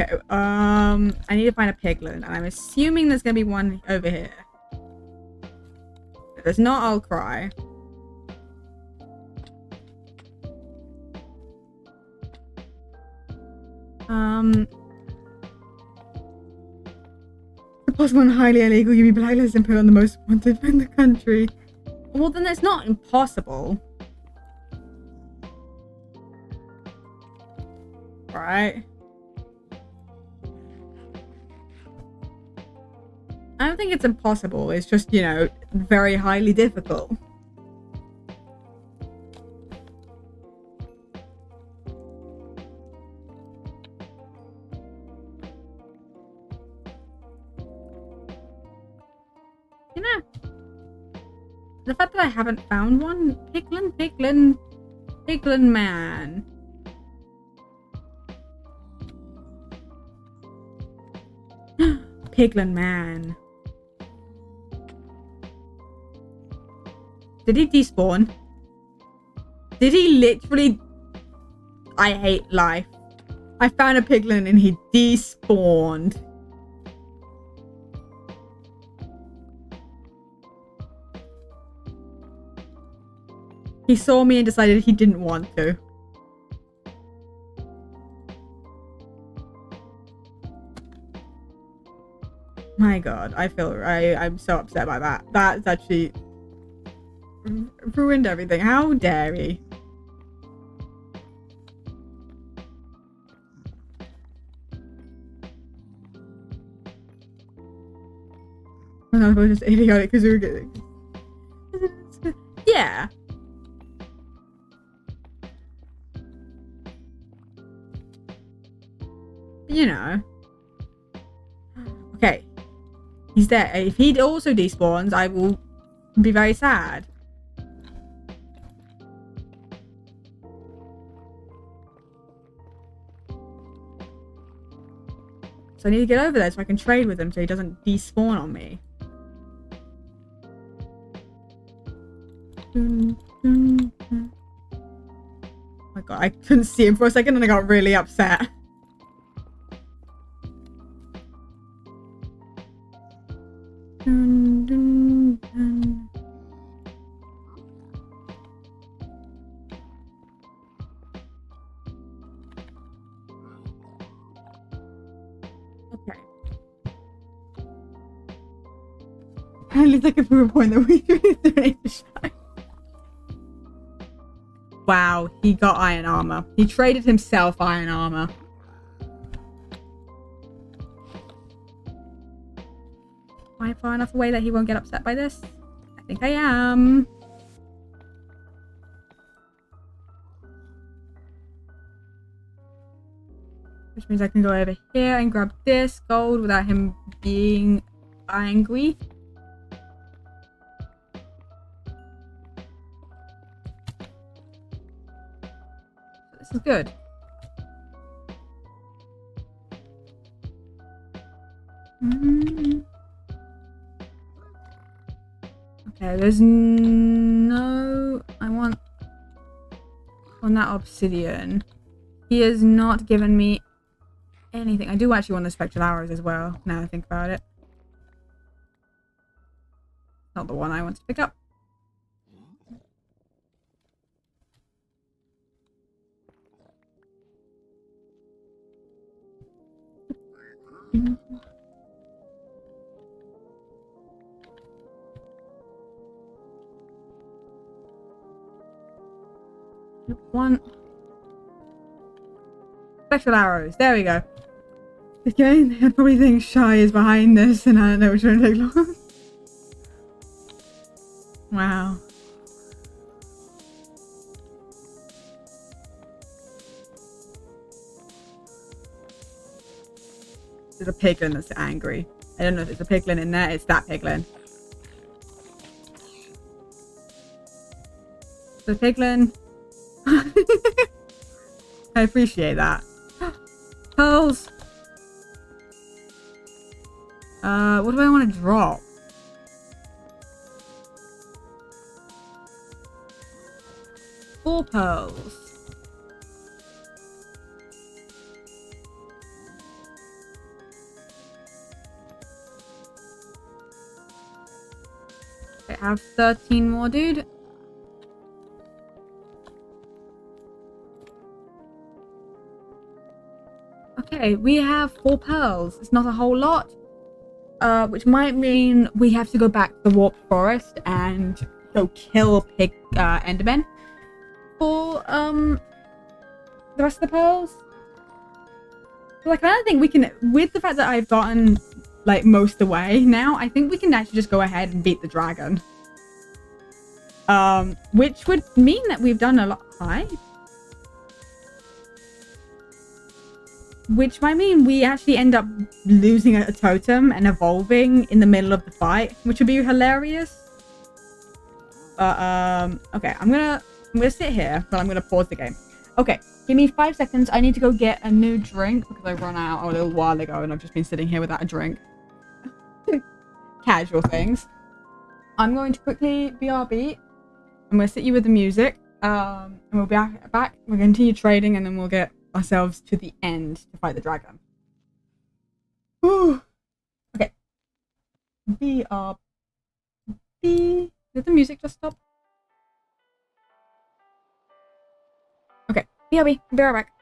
Okay, I need to find a piglin, and I'm assuming there's gonna be one over here. If there's not, I'll cry. Possible and highly illegal, you be blacklisted and put on the most wanted in the country. Well, then it's not impossible. Right? I don't think it's impossible. It's just, you know, very highly difficult. You know, the fact that I haven't found one, Piglin man. Piglin man. Did he despawn? Did he literally? I hate life. I found a piglin and he despawned. He saw me and decided he didn't want to. My god, I'm so upset by that. That's actually ruined everything. How dare he? I was just idiotic because we were getting. Yeah. You know. Okay. He's there. If he also despawns, I will be very sad. So I need to get over there so I can trade with him so he doesn't despawn on me. Oh my god, I couldn't see him for a second and I got really upset. Okay. Apparently, like a proof point that we donate the show. Wow, he got iron armor. He traded himself iron armor. Am I far enough away that he won't get upset by this? I think I am. Which means I can go over here and grab this gold without him being angry. This is good. Okay, there's no... I want... on that obsidian. He has not given me anything. I do actually want the spectral arrows as well, now I think about it. Not the one I want to pick up. One. Spectral arrows. There we go. Again, I probably think Shy is behind this and I don't know which one to take long. Wow. There's a piglin that's angry. I don't know if it's a piglin in there. It's that piglin. The piglin. I appreciate that. Pearls. What do I want to drop? Four pearls. have 13 more, dude. Okay, we have 4 pearls. It's not a whole lot. Which might mean we have to go back to the Warped Forest and go kill Pig Enderman for the rest of the pearls. So I kind of think we can, with the fact that I've gotten like most of the way now, I think we can actually just go ahead and beat the dragon. Which would mean that we've done a lot. Hi. Which might mean we actually end up losing a totem and evolving in the middle of the fight, which would be hilarious. Okay, I'm gonna sit here, but I'm gonna pause the game. Okay, give me 5 seconds. I need to go get a new drink because I ran out a little while ago and I've just been sitting here without a drink. Casual things. I'm going to quickly BRB. I'm gonna sit you with the music. And we'll be back. We'll continue trading and then we'll get ourselves to the end to fight the dragon. Whew. Okay. BRB. Did the music just stop? Okay. BRB. Be right back.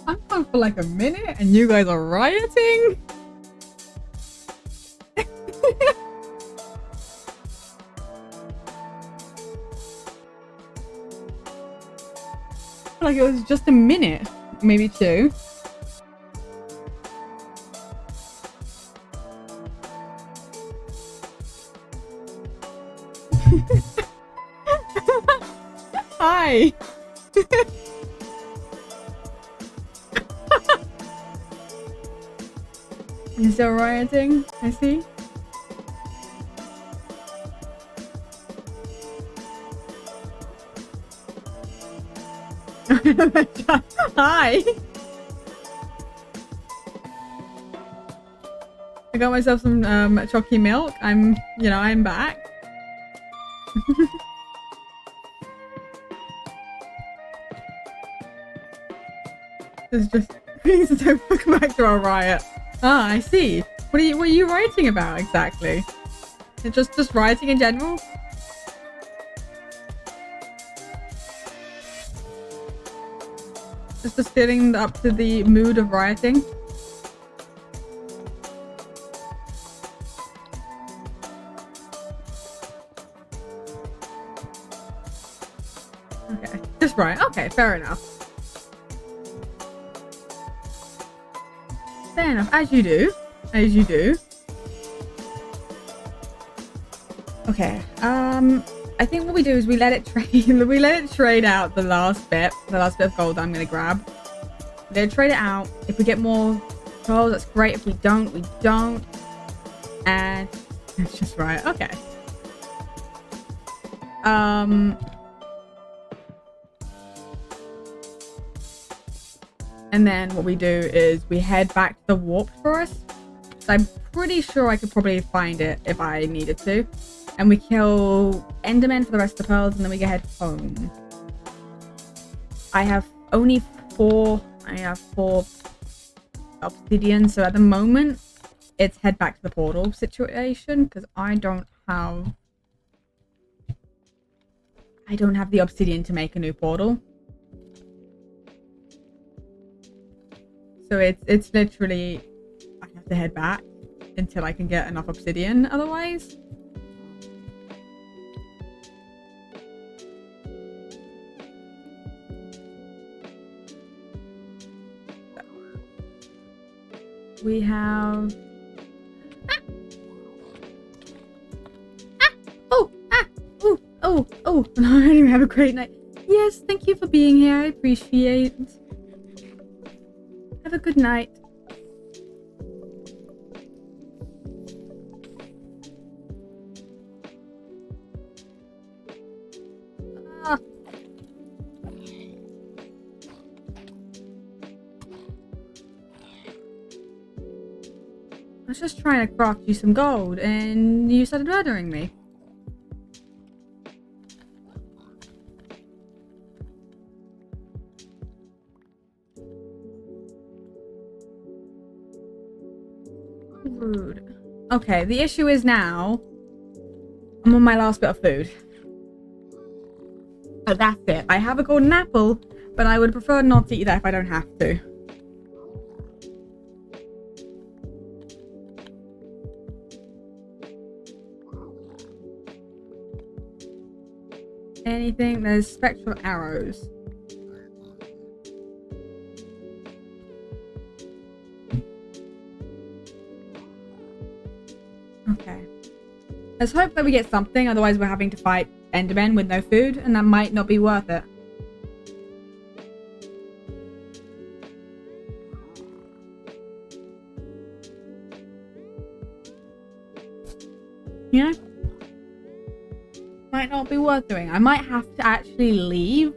I'm on for like a minute and you guys are rioting? Like it was just a minute, maybe 2. Hi. You're still rioting? I see. Hi! I got myself some chalky milk. I'm back. It's just welcome back to our riot. Ah, I see. What are you writing about exactly? Just rioting in general? Just feeling up to the mood of rioting? Okay, just right. Okay, fair enough. Fair enough, as you do. As you do. Okay, I think what we do is we let it trade out the last bit of gold that I'm gonna grab. We're gonna trade it out. If we get more gold, that's great. If we don't, we don't. And it's just right. Okay. And then what we do is we head back to the warped forest. So I'm pretty sure I could probably find it if I needed to. And we kill Endermen for the rest of the pearls, and then we go head home. I have only 4 obsidian, so at the moment it's head back to the portal situation because I don't have the obsidian to make a new portal. So it's literally I have to head back until I can get enough obsidian otherwise. We have oh no, have a great night. Yes, thank you for being here. I appreciate. Have a good night. Ah. I was just trying to craft you some gold and you started murdering me. Rude. Okay, the issue is now I'm on my last bit of food. Oh, that's it. I have a golden apple, but I would prefer not to eat that if I don't have to. Anything? There's spectral arrows. Okay. Let's hope that we get something, otherwise we're having to fight Endermen with no food, and that might not be worth it. You know? Might not be worth doing. I might have to actually leave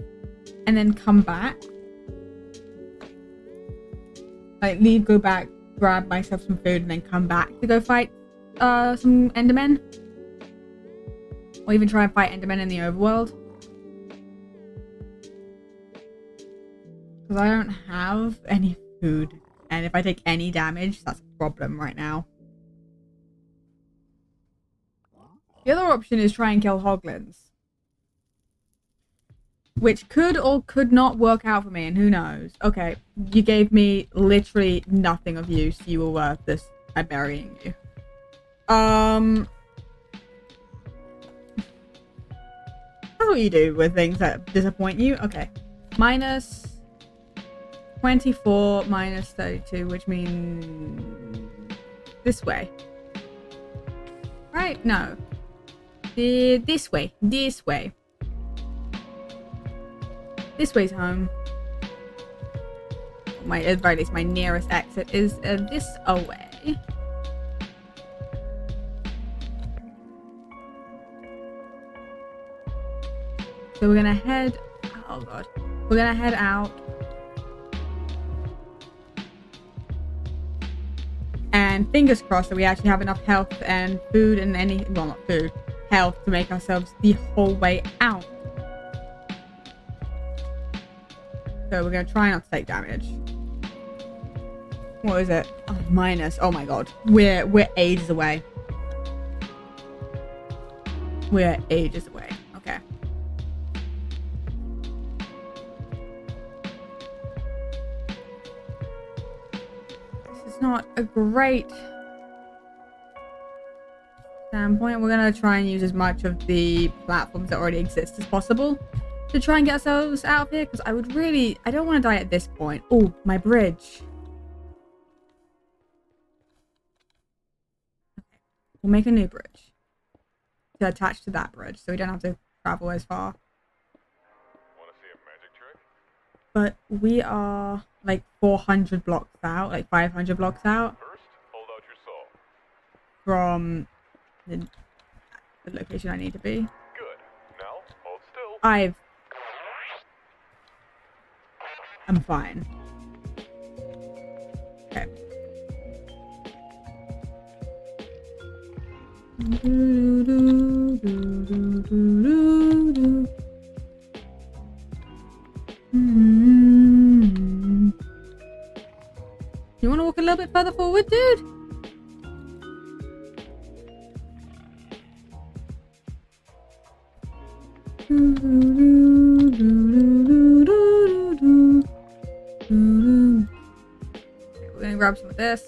and then come back. Like leave, go back, grab myself some food, and then come back to go fight some Endermen. Or even try and fight Endermen in the overworld. Because I don't have any food. And if I take any damage, that's a problem right now. The other option is try and kill hoglins. Which could or could not work out for me, and who knows. Okay, you gave me literally nothing of use. You were worth this. I'm burying you. That's what you do with things that disappoint you. Okay. Minus 24 minus 32, which means this way. Right? No. This way. This way. This way's home. At the very least, my nearest exit is this away. way. So we're gonna head, oh god, we're gonna head out. And fingers crossed that we actually have enough health and food and well, not food, health to make ourselves the whole way out. So we're gonna try not to take damage. What is it? Oh, minus. Oh my god. We're ages away. We're ages away. Okay. This is not a great standpoint. We're gonna try and use as much of the platforms that already exist as possible to try and get ourselves out of here, because I don't want to die at this point. Oh, my bridge. Okay. We'll make a new bridge to attach to that bridge so we don't have to travel as far. Want to see a magic trick? But we are like 400 blocks out, like 500 blocks out First, hold out your soul. from the location I need to be. Good. Now, hold still. I'm fine. Okay. You want to walk a little bit further forward, dude? Okay, we're gonna grab some of this.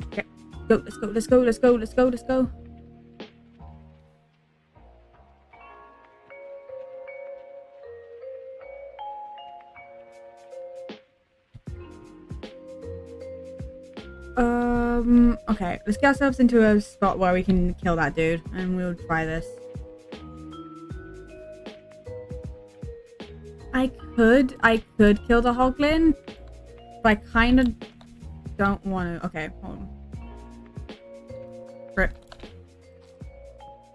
Okay, let's go. Okay, let's get ourselves into a spot where we can kill that dude, and we'll try this. I could kill the Hoglin, but I kind of don't want to. Okay, hold on. Rip.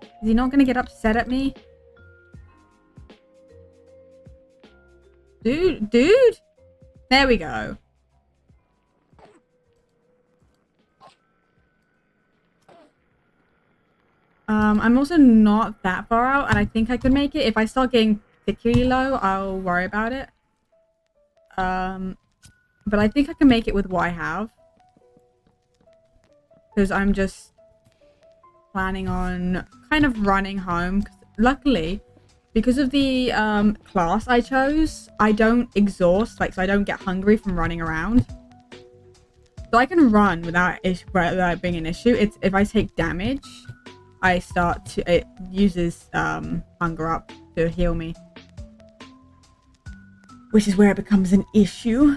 Is he not gonna get upset at me? Dude! There we go. I'm also not that far out, and I think I could make it. If I start getting particularly low, I'll worry about it. But I think I can make it with what I have. Because I'm just planning on kind of running home. Luckily, because of the class I chose, I don't exhaust, so I don't get hungry from running around. So I can run without it being an issue. It's if I take damage, it uses hunger up to heal me, which is where it becomes an issue.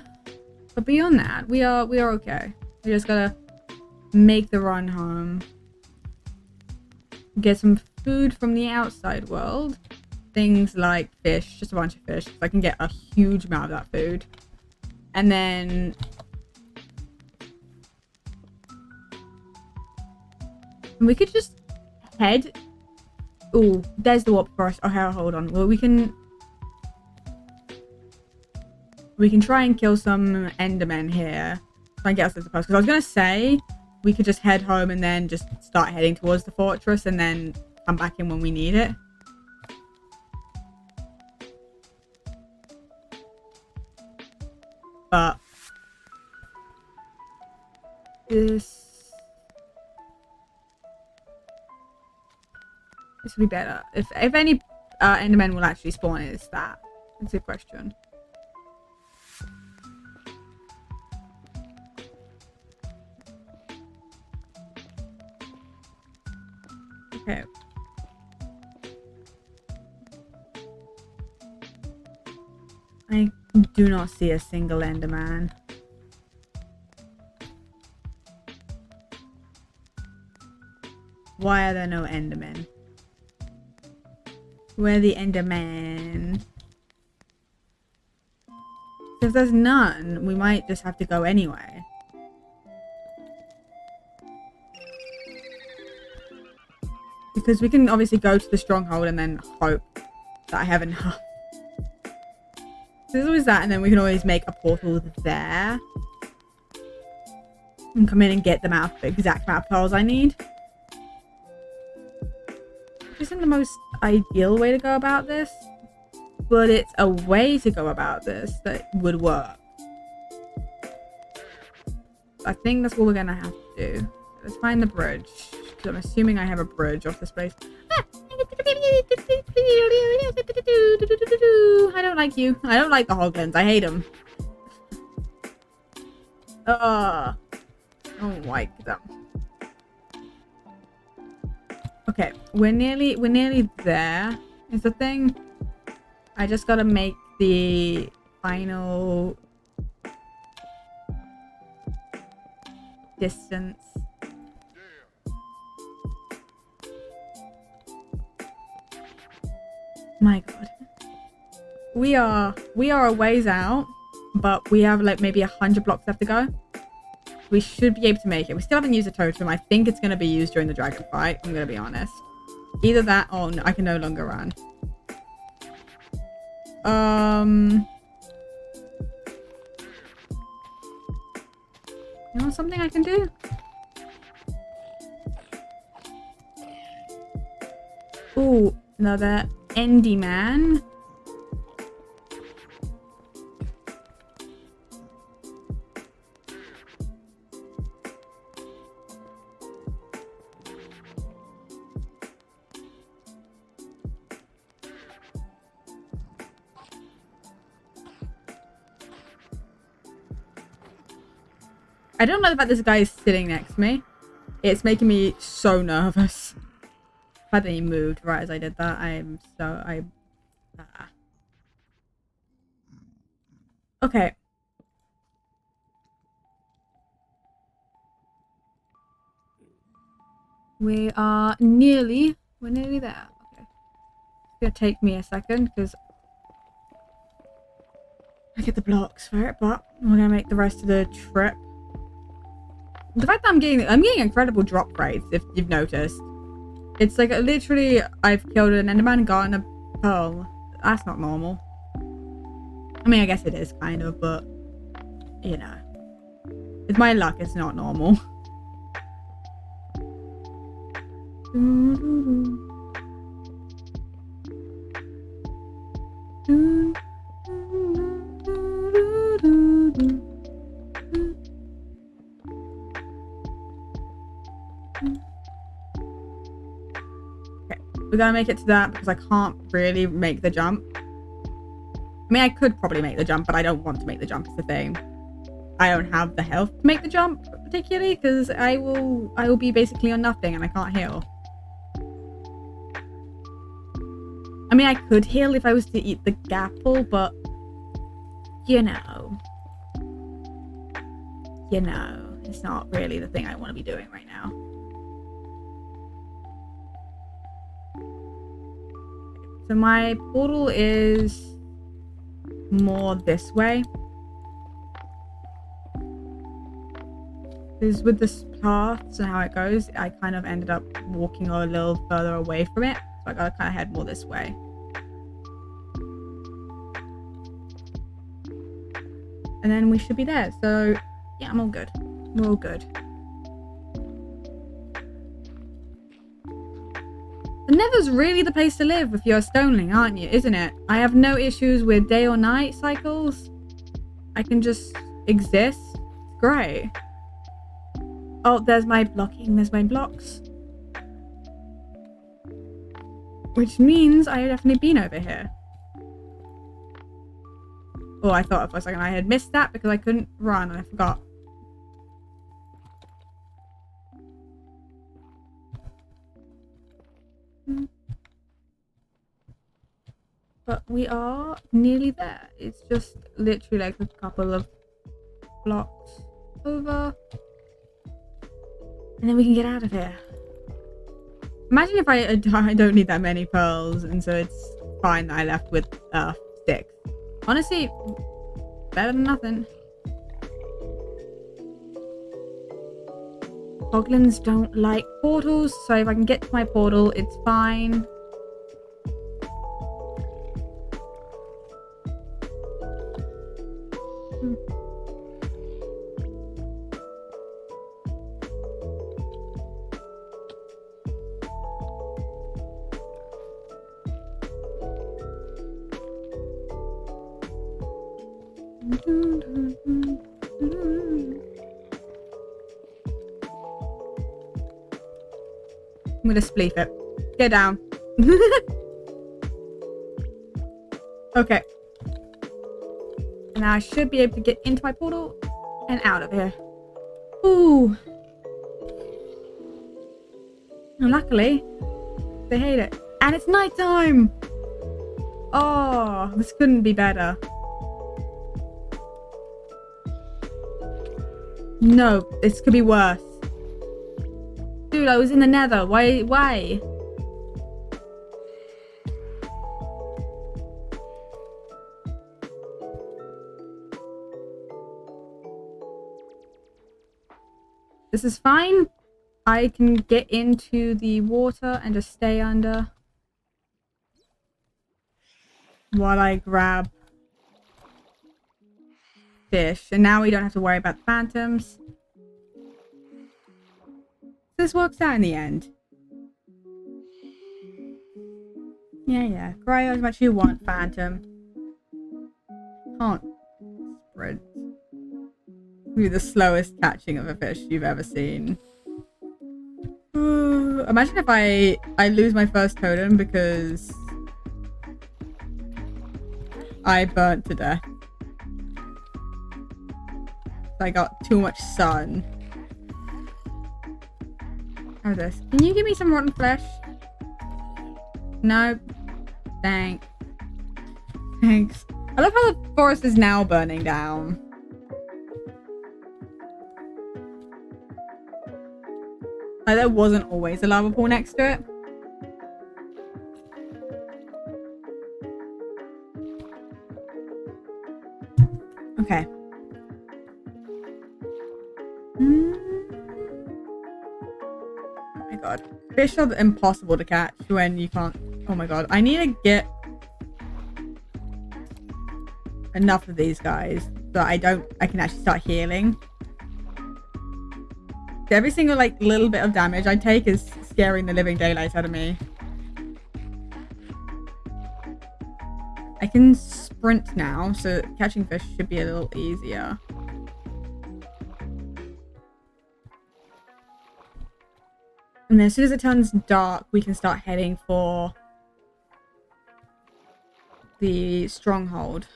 But beyond that, we are okay. We just gotta make the run home, get some food from the outside world, things like fish, just a bunch of fish, so I can get a huge amount of that food, and then we could just head. Oh, there's the warp forest. Okay, hold on. Well, we can try and kill some endermen here. Try and get us to the post. Because I was gonna say we could just head home and then just start heading towards the fortress and then come back in when we need it. But this will be better. If any endermen will actually spawn, is that? That's a question. Okay. I do not see a single enderman. Why are there no endermen? Where the Enderman? If there's none, we might just have to go anyway. Because we can obviously go to the stronghold and then hope that I have enough. There's always that, and then we can always make a portal there. And come in and get the exact map pearls I need. Which isn't the most ideal way to go about this. But it's a way to go about this that would work. I think that's what we're gonna have to do. Let's find the bridge. Because I'm assuming I have a bridge off this place. I don't like you. I don't like the hoglins. I hate them. I don't like them. Okay, we're nearly there. Is the thing. I just gotta make the final distance. My god. We are a ways out, but we have like maybe 100 blocks left to go. We should be able to make it. We still haven't used a totem. I think it's going to be used during the dragon fight. I'm going to be honest. Either that or I can no longer run. You know something I can do? Ooh, another Enderman. I don't know the fact this guy is sitting next to me. It's making me so nervous. The fact that he moved right as I did that, Okay. We're nearly there. Okay. It's gonna take me a second because I get the blocks for it, but we're gonna make the rest of the trip. The fact that I'm getting incredible drop rates, if you've noticed. It's like literally I've killed an Enderman and gotten a pearl. That's not normal. I mean, I guess it is kind of, but you know. With my luck, it's not normal. We're gonna make it to that because I can't really make the jump. I mean, I could probably make the jump, but I don't want to make the jump is the thing. I don't have the health to make the jump particularly because I will be basically on nothing and I can't heal. I mean, I could heal if I was to eat the gapple, but you know, it's not really the thing I want to be doing right now. So my portal is more this way. Because with this path and how it goes, I kind of ended up walking a little further away from it. So I gotta kind of head more this way. And then we should be there. So yeah, I'm all good. We're all good. The Nether's really the place to live if you're a stoneling, aren't you? Isn't it? I have no issues with day or night cycles. I can just exist. Great. Oh, there's my blocking. There's my blocks. Which means I have definitely been over here. Oh, I thought for a second I had missed that because I couldn't run and I forgot. But we are nearly there. It's just literally like a couple of blocks over. And then we can get out of here. Imagine if I don't need that many pearls, and so it's fine that I left with 6. Honestly, better than nothing. Boglins don't like portals, so if I can get to my portal, it's fine. I'm gonna spleef it. Get down. Okay. Now I should be able to get into my portal and out of here. Ooh. And luckily, they hate it. And it's nighttime! Oh, this couldn't be better. No, this could be worse. Dude, I was in the nether. Why? This is fine. I can get into the water and just stay under while I grab fish. And now we don't have to worry about the phantoms. This works out in the end. Yeah. Cry as much as you want, phantom. Can't sprint. Be the slowest catching of a fish you've ever seen. Imagine if I lose my first totem because I burnt to death. I got too much sun. How's this? Can you give me some rotten flesh? No. Thanks. I love how the forest is now burning down. Like there wasn't always a lava pool next to it. Okay. Oh my god. Fish are impossible to catch when you can't. Oh my god. I need to get enough of these guys so I can actually start healing. Every single like little bit of damage I take is scaring the living daylights out of me. I can sprint now, so catching fish should be a little easier. And then as soon as it turns dark, we can start heading for the stronghold.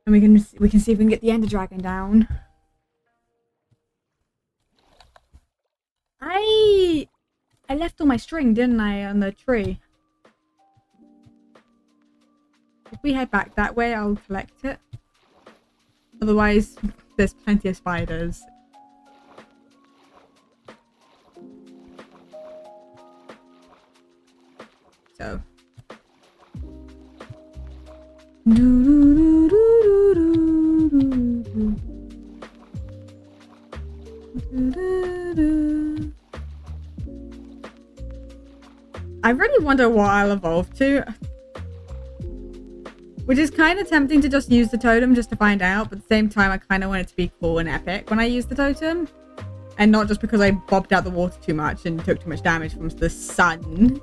And we can see if we can get the Ender Dragon down. I left all my string, didn't I, on the tree? If we head back that way, I'll collect it. Otherwise, there's plenty of spiders. So. I really wonder what I'll evolve to. Which is kind of tempting to just use the totem just to find out, but at the same time I kind of want it to be cool and epic when I use the totem. And not just because I bobbed out the water too much and took too much damage from the sun.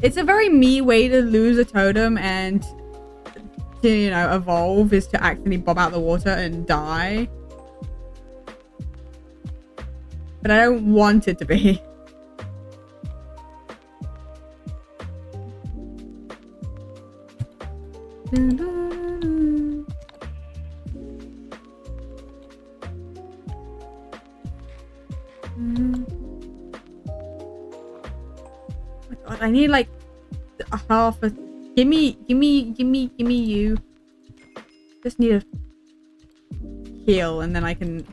It's a very me way to lose a totem and to, you know, evolve is to accidentally bob out the water and die. But I don't want it to be. I need like half a Gimme you. Just need a heal and then I can...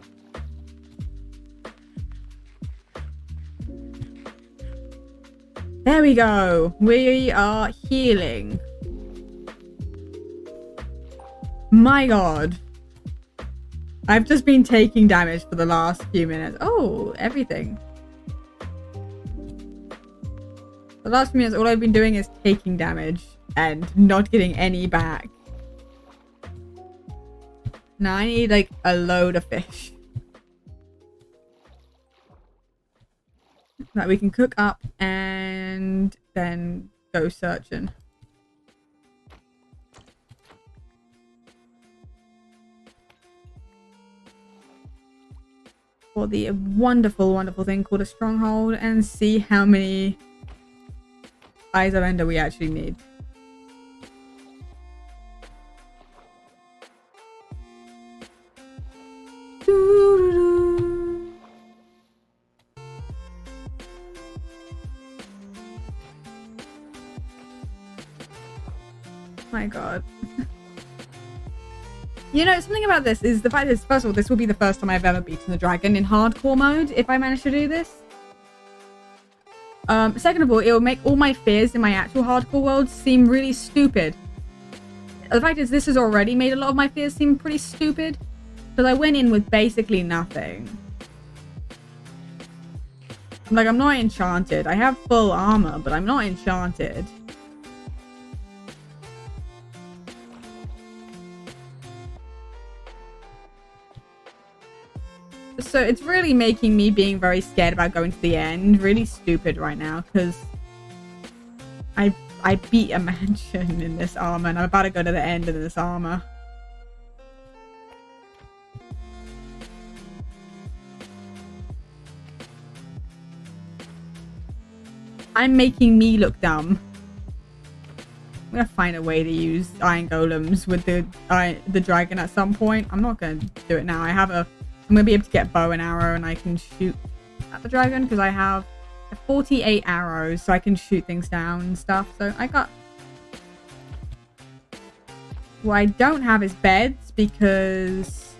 There we go. We are healing. My god. I've just been taking damage for the last few minutes. Oh, everything. The last few minutes, all I've been doing is taking damage and not getting any back. Now I need like a load of fish that we can cook up and then go searching. For the wonderful, wonderful thing called a stronghold and see how many Eyes of Ender we actually need. My god. You know, something about this is the fact that, first of all, this will be the first time I've ever beaten the dragon in hardcore mode, if I manage to do this. Second of all, it will make all my fears in my actual hardcore world seem really stupid. The fact is, this has already made a lot of my fears seem pretty stupid, because I went in with basically nothing. Like, I'm not enchanted. I have full armor, but I'm not enchanted. So it's really making me being very scared about going to the end really stupid right now, because I beat a mansion in this armor and I'm about to go to the end of this armor. I'm making me look dumb. I'm gonna find a way to use iron golems with the dragon at some point. I'm not gonna do it now. I'm gonna be able to get bow and arrow and I can shoot at the dragon because I have 48 arrows, so I can shoot things down and stuff. So I got... What I don't have is beds because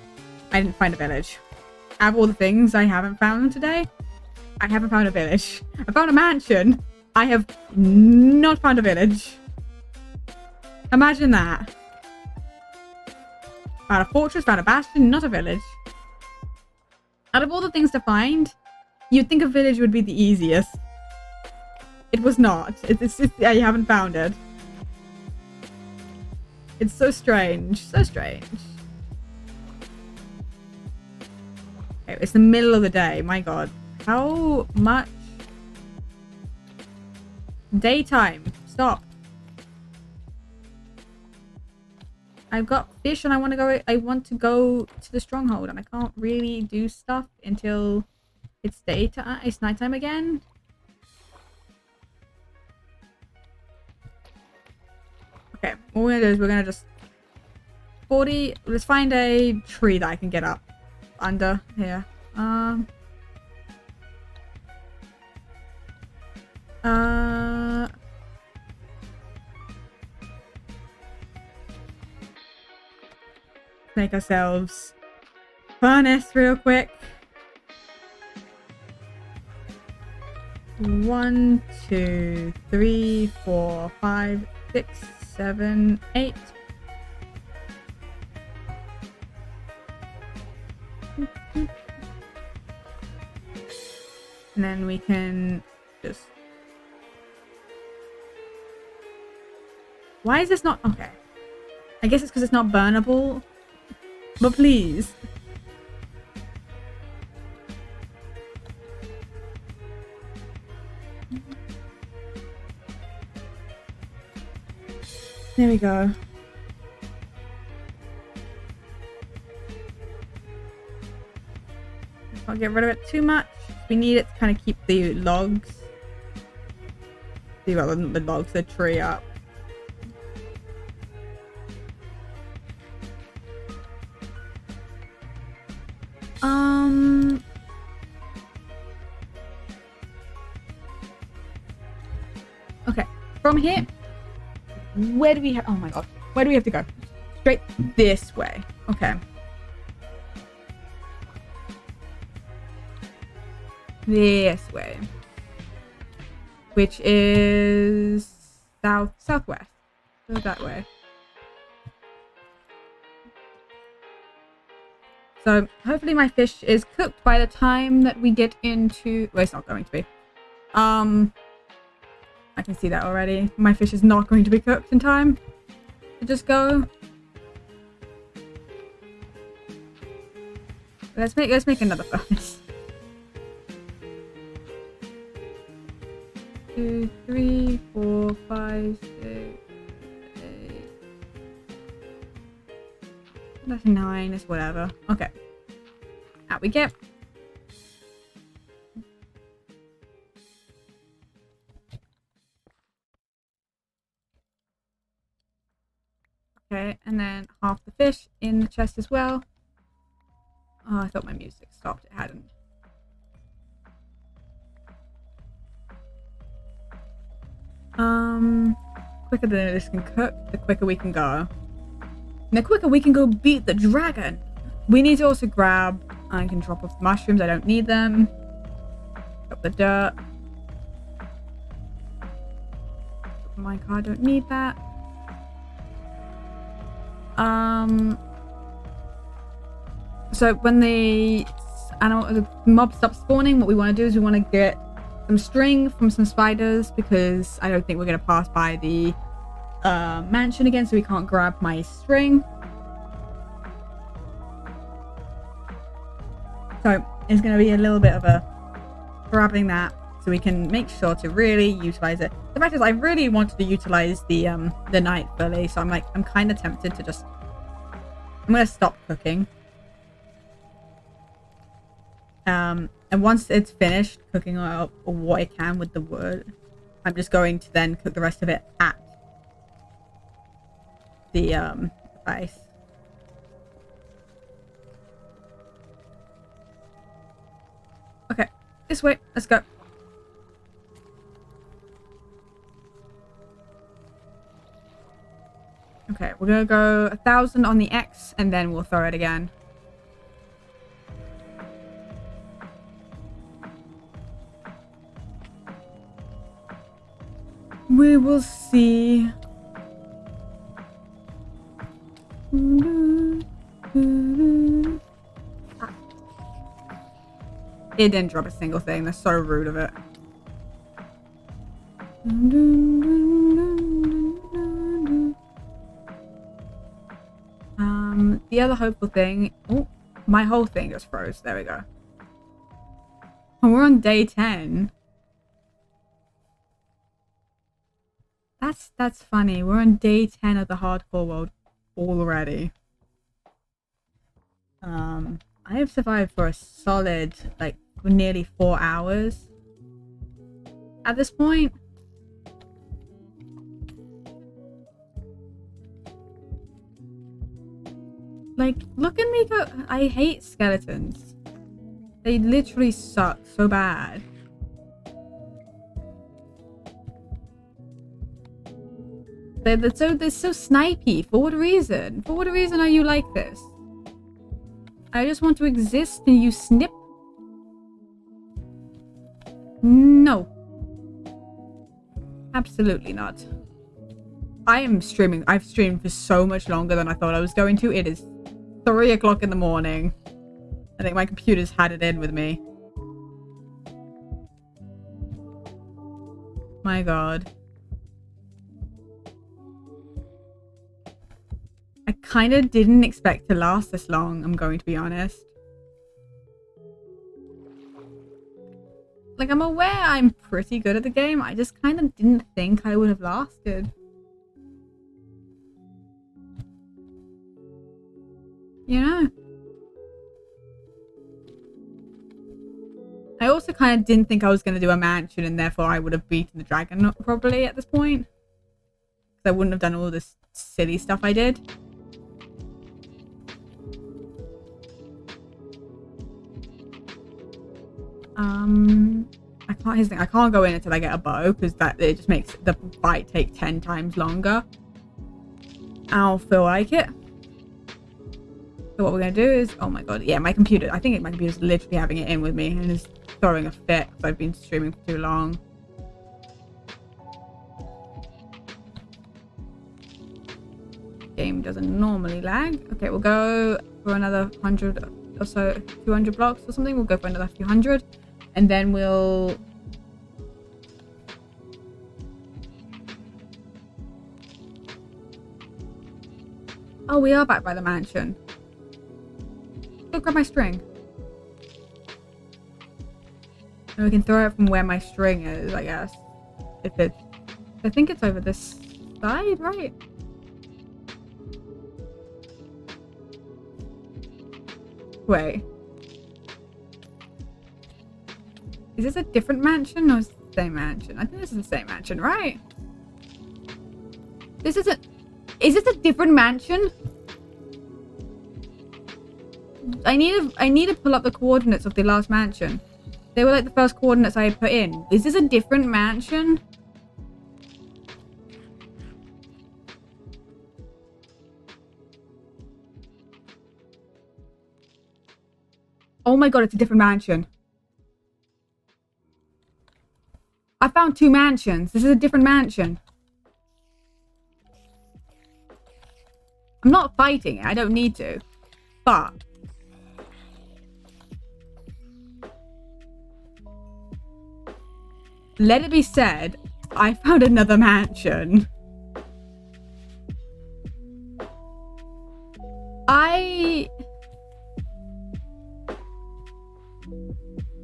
I didn't find a village. Out of all the things I haven't found today, I haven't found a village. I found a mansion. I have not found a village. Imagine that. Found a fortress, found a bastion, not a village. Out of all the things to find, you'd think a village would be the easiest. It was not. It's just, yeah, you haven't found it. It's so strange. So strange. Okay, it's the middle of the day. My god. How much? Daytime. Stop. I've got fish and I want to go to the stronghold and I can't really do stuff until it's daytime. It's nighttime again. Okay, what we're gonna do is we're gonna just let's find a tree that I can get up under here. Make ourselves furnace real quick. 1, 2, 3, 4, 5, 6, 7, 8. And then we can just... Why is this not... Okay. I guess it's because it's not burnable. But please. There we go. Let's not get rid of it too much. We need it to kind of keep the logs. The logs, the tree up. Okay, from here Where do we have? Oh my god. Where do we have to go? Straight this way. Okay. This way. Which is southwest. Go that way. So hopefully my fish is cooked by the time that we get into... Well, it's not going to be. I can see that already. My fish is not going to be cooked in time to just go. Let's make another furnace. 2, 3, 4, 5, 6, 8. That's 9, it's whatever. Okay. Out we get. Okay, and then half the fish in the chest as well. Oh, I thought my music stopped. It hadn't. Quicker than this can cook, the quicker we can go. And the quicker we can go beat the dragon. We need to also grab... I can drop off the mushrooms. I don't need them. Drop the dirt. My car, don't need that. So when the mob stops spawning, what we want to do is we want to get some string from some spiders, because I don't think we're going to pass by the mansion again, so we can't grab my string. So it's going to be a little bit of a grabbing that so we can make sure to really utilize it. The fact is, I really wanted to utilize the night fully, so I'm kind of tempted to just... I'm going to stop cooking. And once it's finished cooking up what I can with the wood, I'm just going to then cook the rest of it at the base. Okay, this way, let's go. Okay, we're gonna go 1,000 on the X and then we'll throw it again. We will see. It didn't drop a single thing. That's so rude of it. The other hopeful thing... Oh, my whole thing just froze. There we go. And we're on day 10. That's funny. We're on day 10 of the hardcore world already. I have survived for a solid, like, nearly 4 hours at this point. Like, look at me go. I hate skeletons. They literally suck so bad. They're so snipey. For what reason? For what reason are you like this? I just want to exist and you snip. No. Absolutely not. I am streaming. I've streamed for so much longer than I thought I was going to. It is 3 o'clock in the morning. I think my computer's had it in with me. My god. I kind of didn't expect to last this long, I'm going to be honest. Like, I'm aware I'm pretty good at the game. I just kind of didn't think I would have lasted. You know? I also kind of didn't think I was going to do a mansion and therefore I would have beaten the dragon probably at this point. Because I wouldn't have done all this silly stuff I did. Here's the thing, I can't go in until I get a bow because it just makes the fight take 10 times longer. I'll feel like it. So what we're gonna do is, oh my god, yeah, my computer. I think my computer's literally having it in with me and is throwing a fit because I've been streaming for too long. Game doesn't normally lag. Okay, we'll go for another 100 or so, 200 blocks or something. We'll go for another few hundred, and then we'll. Oh, we are back by the mansion. Go grab my string. And we can throw it from where my string is, I guess. If it... I think it's over this side, right? Wait. Is this a different mansion or is it the same mansion? I think this is the same mansion, right? This isn't... Is this a different mansion? I need to pull up the coordinates of the last mansion. They were like the first coordinates I put in. Is this a different mansion? Oh my god, it's a different mansion. I found 2 mansions. This is a different mansion. I'm not fighting it. I don't need to. But let it be said, I found another mansion.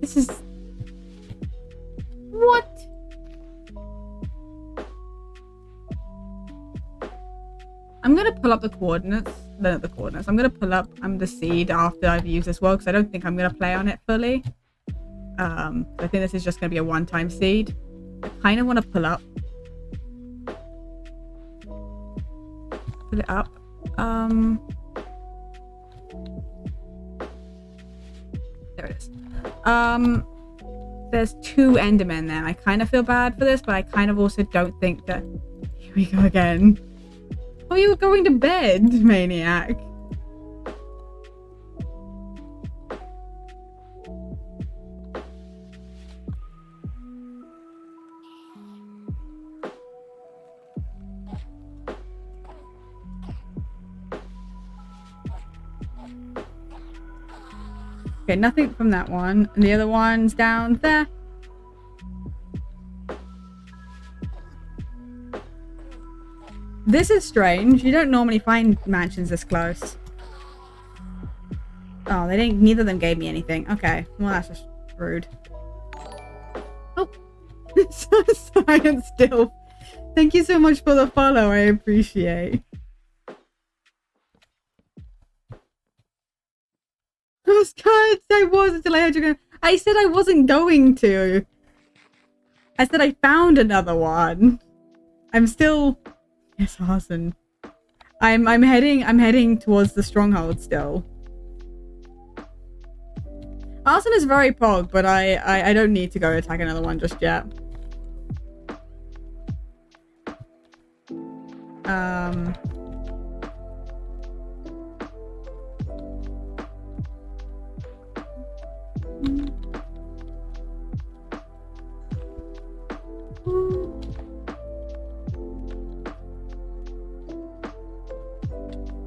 This is... What? I'm gonna pull up the coordinates. No, the coordinates. I'm gonna pull up the seed after I've used this well, because I don't think I'm gonna play on it fully. I think this is just gonna be a one-time seed. I kind of want to pull up. Put it up. There it is. There's 2 Endermen there. I kind of feel bad for this, but I kind of also don't think that... Here we go again. Oh, you were going to bed, maniac. Okay, nothing from that one. And the other one's down there. This is strange. You don't normally find mansions this close. Oh, they didn't. Neither of them gave me anything. Okay, well that's just rude. Oh, Science still. Thank you so much for the follow. I appreciate. I was kind of, I was until I heard you go. I said I wasn't going to. I said I found another one. I'm still. Yes, Arson. I'm heading towards the stronghold still. Arson is very pog, but I don't need to go attack another one just yet.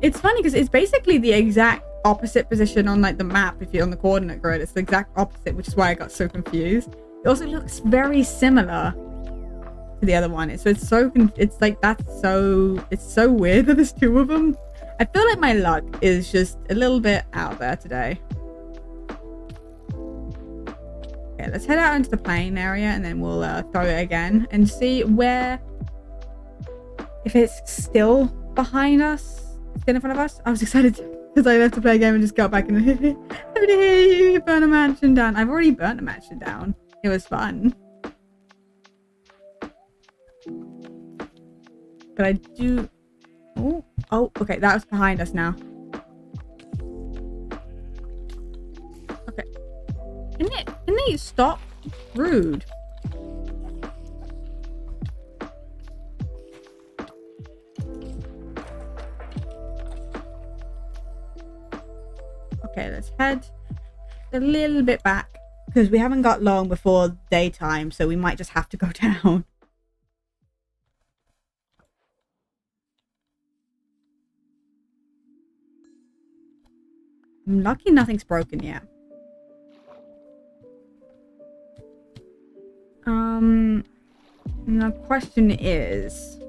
It's funny because it's basically the exact opposite position on like the map. If you're on the coordinate grid, it's the exact opposite, which is why I got so confused. It also looks very similar to the other one. It's so weird that there's 2 of them. I feel like my luck is just a little bit out there today. Okay, let's head out into the plain area and then we'll throw it again and see where, if it's still behind us, still in front of us. I was excited because I left to play a game and just got back and you burn a mansion down. I've already burnt a mansion down. It was fun. But I do... Oh, okay, that was behind us now. Okay. Can they stop? Rude. Okay, let's head a little bit back because we haven't got long before daytime, so we might just have to go down. I'm lucky nothing's broken yet. The question is,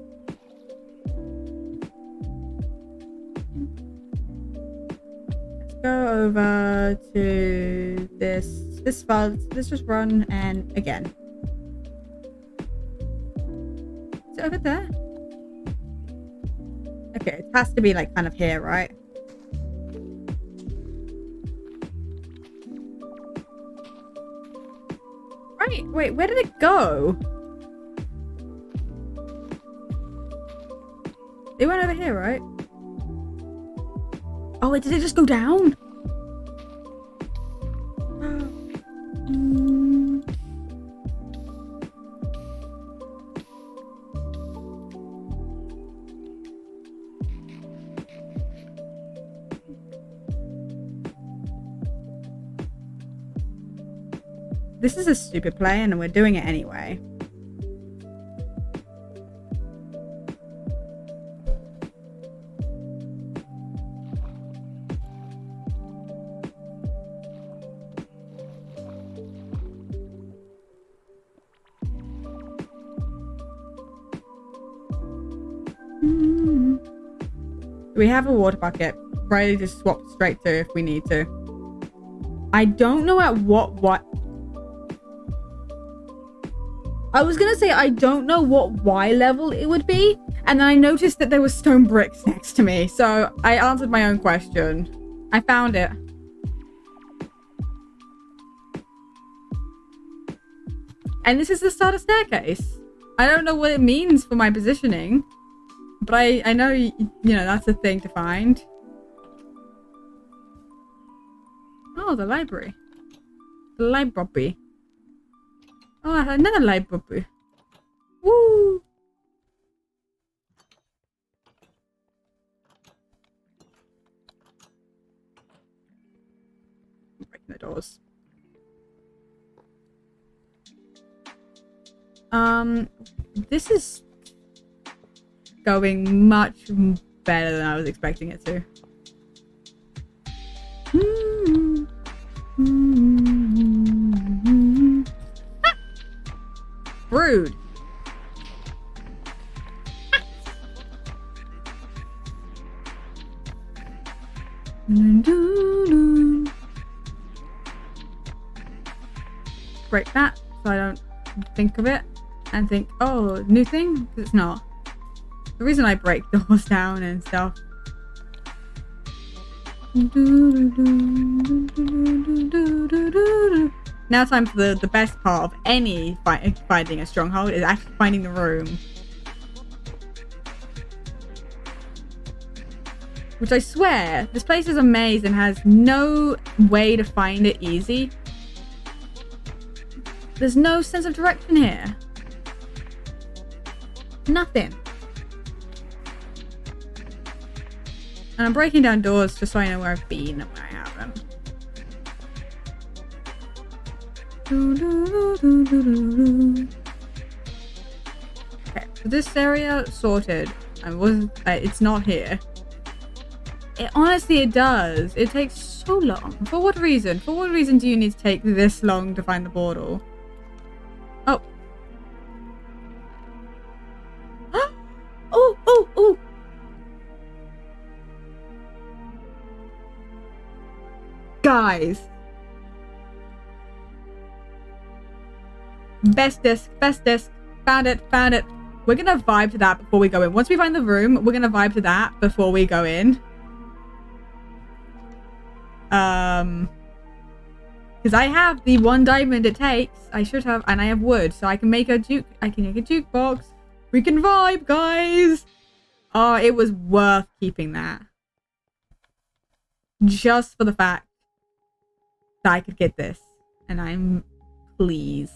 let's go over to this file. Let's just run and again. Is it over there? Okay, it has to be like kind of here, right? Right, wait, where did it go? It went over here, right? Oh, wait, did it just go down? This is a stupid play and we're doing it anyway. We have a water bucket ready to swap straight to if we need to. I don't know at what I was gonna say I don't know what Y level it would be, and then I noticed that there were stone bricks next to me, so I answered my own question. I found it. And this is the starter staircase. I don't know what it means for my positioning, but I know, you know, that's a thing to find. Oh, the library. The library. Oh, another library. Woo! Breaking the doors. This is going much better than I was expecting it to. Rude. Break that so I don't think of it and think, oh, new thing? Because it's not. The reason I break doors down and stuff. Now time for the best part of any finding a stronghold is actually finding the room. Which I swear, this place is a maze and has no way to find it easy. There's no sense of direction here. Nothing. And I'm breaking down doors just so I know where I've been and where I haven't. Okay, so this area sorted. It's not here. Honestly, it does. It takes so long. For what reason? For what reason do you need to take this long to find the portal? Oh. Oh. Guys. Best disc. Found it. We're gonna vibe to that before we go in. Once we find the room, we're gonna vibe to that before we go in. Because I have the 1 diamond it takes. I should have, and I have wood, so I can make a jukebox. We can vibe, guys. Oh, it was worth keeping that. Just for the fact that I could get this. And I'm pleased.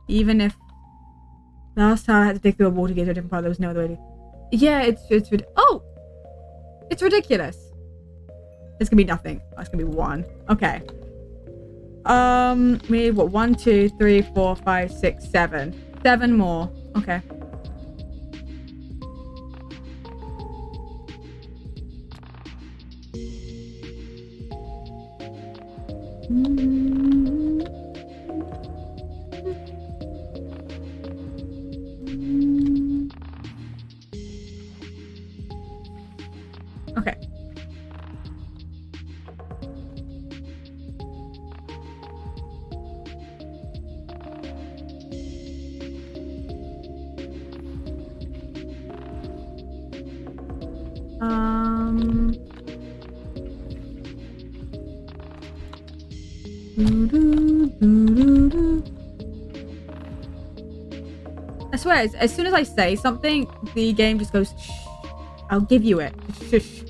Even if last time I had to dig through a water gate to a different part, there was no other way to... Yeah, it's ridiculous. It's gonna be nothing. That's gonna be 1. Okay. We need what? 1, 2, 3, 4, 5, 6, 7. 7 more. Okay. Okay. I swear, as soon as I say something, the game just goes, shh. I'll give you it. Shush.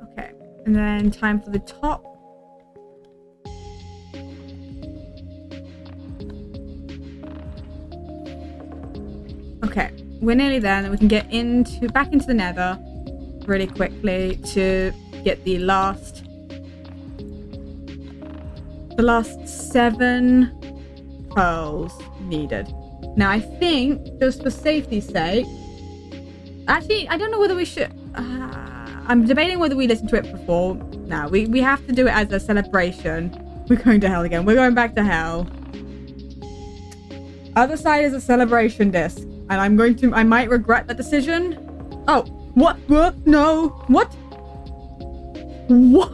Okay, and then time for the top. Okay, we're nearly there, and then we can get back into the Nether really quickly to get the last 7 pearls needed. Now, I think, just for safety's sake, actually, I don't know whether we should. I'm debating whether we listened to it before. No, we have to do it as a celebration. We're going to hell again. We're going back to hell. Other side is a celebration disc, and I might regret that decision. Oh, what? No, what? What?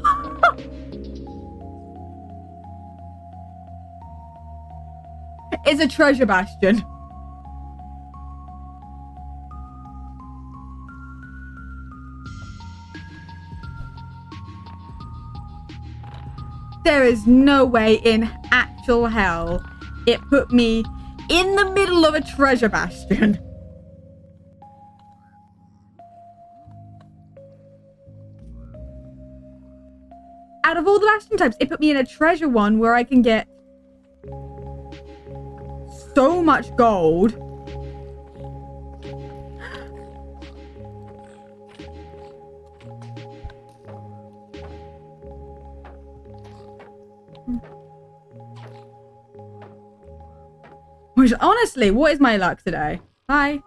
It's a treasure bastion. There is no way in actual hell it put me in the middle of a treasure bastion. Out of all the bastion types, it put me in a treasure one where I can get so much gold. Which, honestly, what is my luck today? Hi.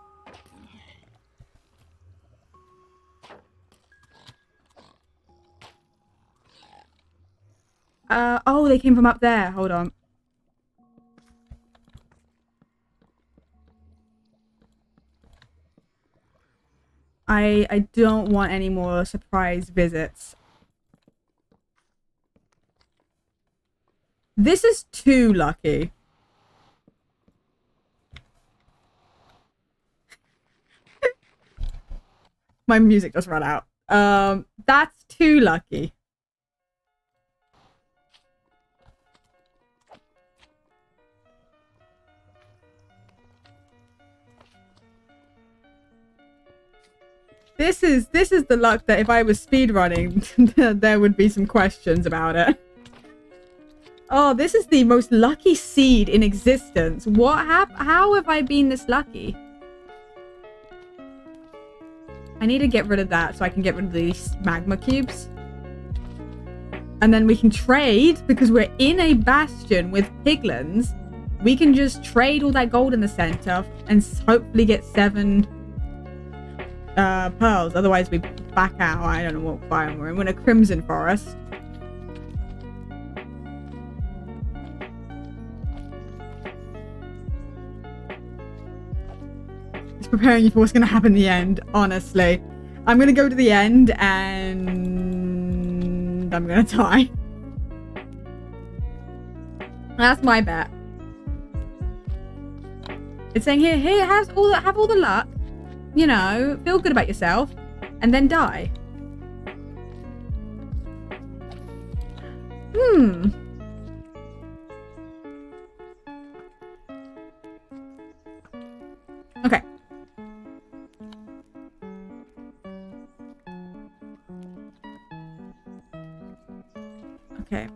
Oh, they came from up there. Hold on. I don't want any more surprise visits. This is too lucky. My music just ran out. That's too lucky. This is the luck that if I was speedrunning, there would be some questions about it. Oh, this is the most lucky seed in existence. How have I been this lucky? I need to get rid of that so I can get rid of these magma cubes. And then we can trade, because we're in a bastion with piglins. We can just trade all that gold in the center and hopefully get 7 pearls. Otherwise we back out. I don't know what biome we're in. We're in a crimson forest. It's preparing you for what's going to happen in the end, honestly. I'm going to go to the end and I'm going to die. That's my bet. It's saying here have all the luck. You know, feel good about yourself, and then die. Hmm. Okay. Okay.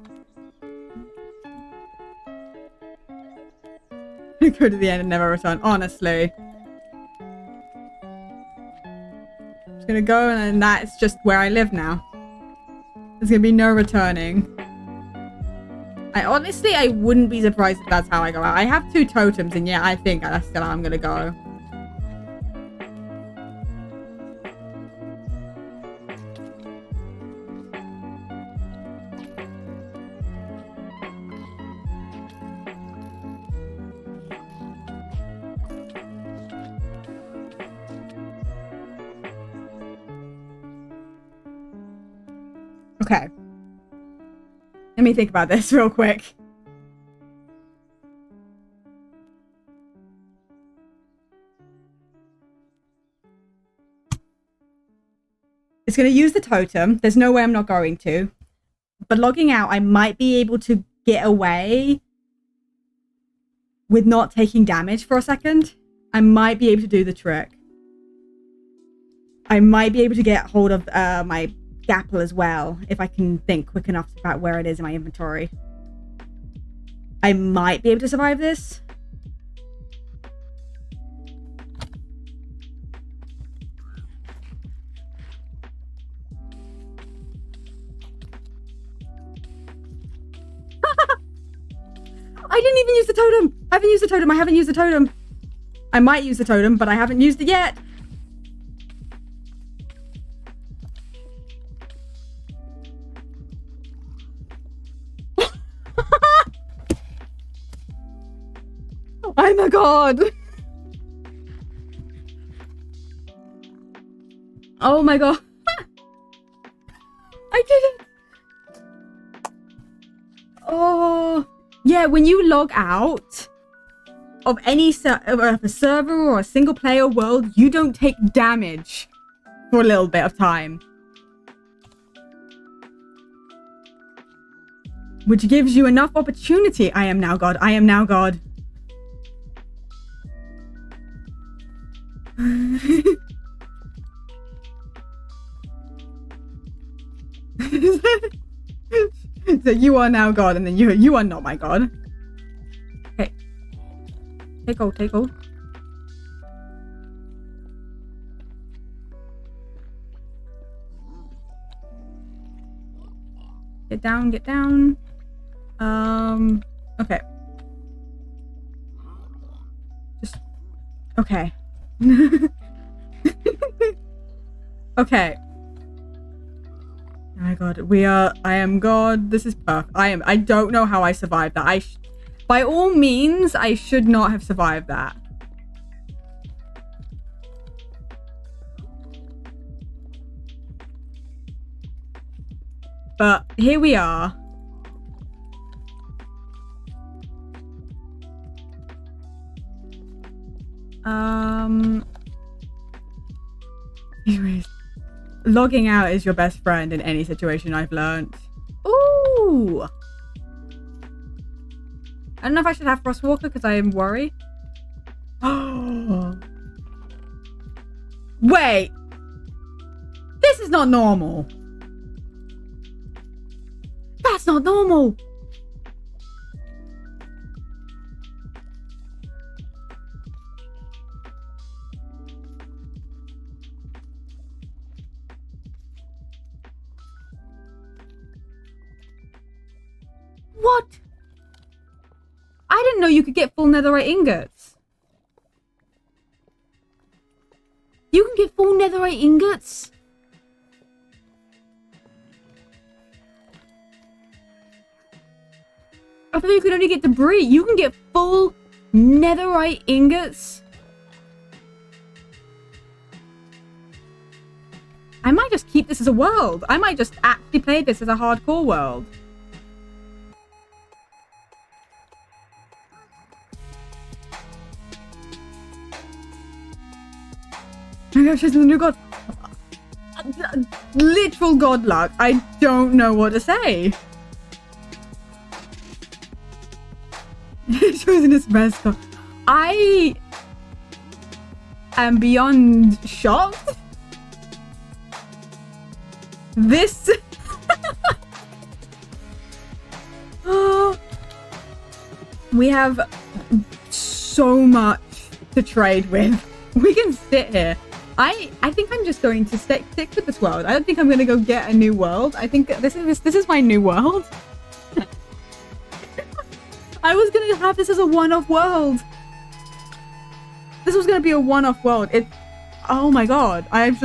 Go to the end and never return. Honestly. Just gonna go and then that's just where I live now. There's gonna be no returning. I wouldn't be surprised if that's how I go out. I have 2 totems and yeah, I think that's still how I'm gonna go. Okay. Let me think about this real quick. It's going to use the totem. There's no way I'm not going to. But logging out, I might be able to get away with not taking damage for a second. I might be able to do the trick. I might be able to get hold of my Gapple as well, if I can think quick enough about where it is in my inventory. I might be able to survive this. I didn't even use the totem. I haven't used the totem. I haven't used the totem. I might use the totem, but I haven't used it yet. Oh my god. Oh my god. I did it. Oh. Yeah, when you log out of any of a server or a single player world, you don't take damage for a little bit of time. Which gives you enough opportunity. I am now God. I am now God. So you are now God, and then you are not my God. Okay. Take hold, take hold. Get down, get down. Okay. Just okay. Okay. Oh my god, I am God. This is perfect. I don't know how I survived that. By all means, I should not have survived that. But here we are. Anyways. Logging out is your best friend in any situation, I've learned. Ooh! I don't know if I should have Frostwalker because I am worried. Wait! This is not normal! That's not normal! What? I didn't know you could get full netherite ingots. You can get full netherite ingots? I thought you could only get debris. You can get full netherite ingots? I might just keep this as a world. I might just actually play this as a hardcore world. Oh my gosh, she's the new god. Literal god luck. I don't know what to say. business best. I am beyond shocked. This. We have so much to trade with. We can sit here. I think I'm just going to stick with this world. I don't think I'm going to go get a new world. I think this is my new world. I was going to have this as a one-off world. This was going to be a one-off world. Oh my god. I'm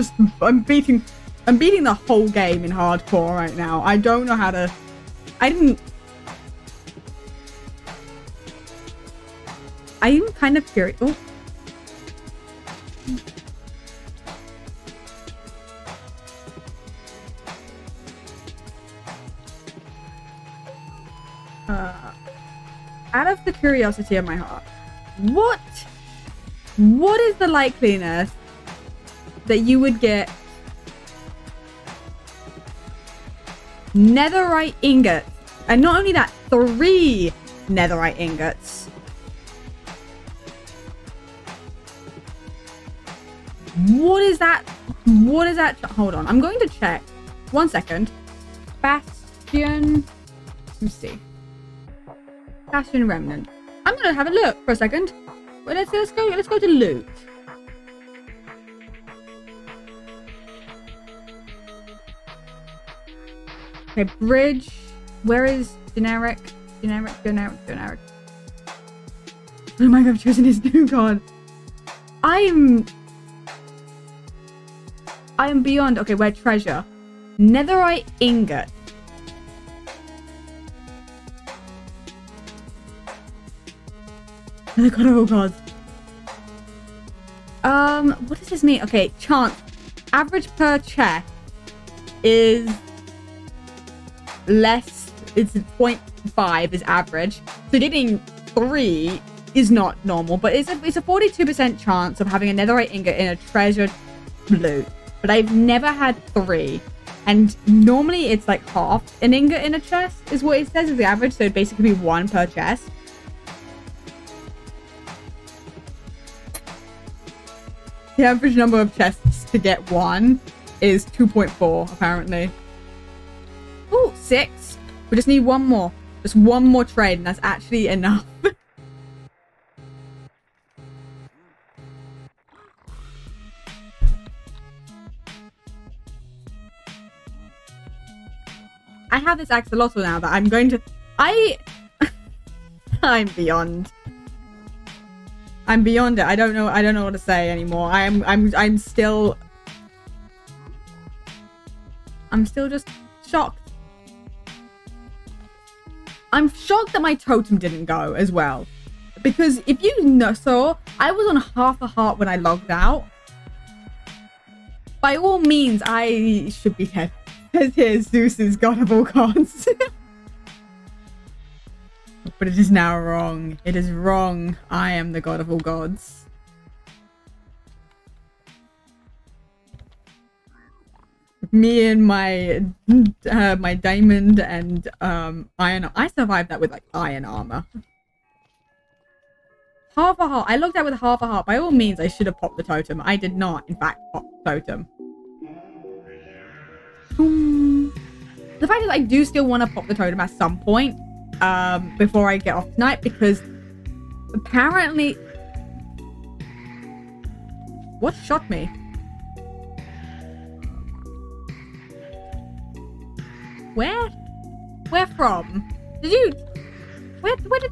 beating the whole game in hardcore right now. I don't know how to. I'm kind of curious. Oh. Out of the curiosity of my heart, what is the likeliness that you would get netherite ingots, and not only that, 3 netherite ingots? What is that? Hold on, I'm going to check. 1 second. Bastion. Let me see. Bastion Remnant. I'm gonna have a look for a second. Well, let's go to loot. Okay, bridge. Where is generic? Generic. Oh my god, I've chosen his new god. I am beyond. Okay, where treasure? Netherite ingot. Oh god, oh god. What does this mean? Okay, chance. Average per chest is less. It's 0.5 is average. So getting 3 is not normal, but it's a 42% chance of having a netherite ingot in a treasure loot. But I've never had 3. And normally it's like half an ingot in a chest is what it says is the average. So it'd basically be 1 per chest. The average number of chests to get 1 is 2.4, apparently. Ooh, 6. We just need 1 more. Just 1 more trade, and that's actually enough. I have this axolotl now that I'm going to... I'm beyond. I'm beyond it. I don't know what to say anymore. I'm still just shocked. I'm shocked that my totem didn't go as well. Because if you saw, I was on half a heart when I logged out. By all means, I should be dead. It says here, Zeus is god of all gods. But it is now wrong. It is wrong. I am the god of all gods. Me and my my diamond and iron. I survived that with like iron armor. Half a heart. I looked at with half a heart. By all means, I should have popped the totem. I did not, in fact, pop the totem. The fact is, I do still want to pop the totem at some point. Before I get off tonight, because apparently what shot me? Where from? Did you where did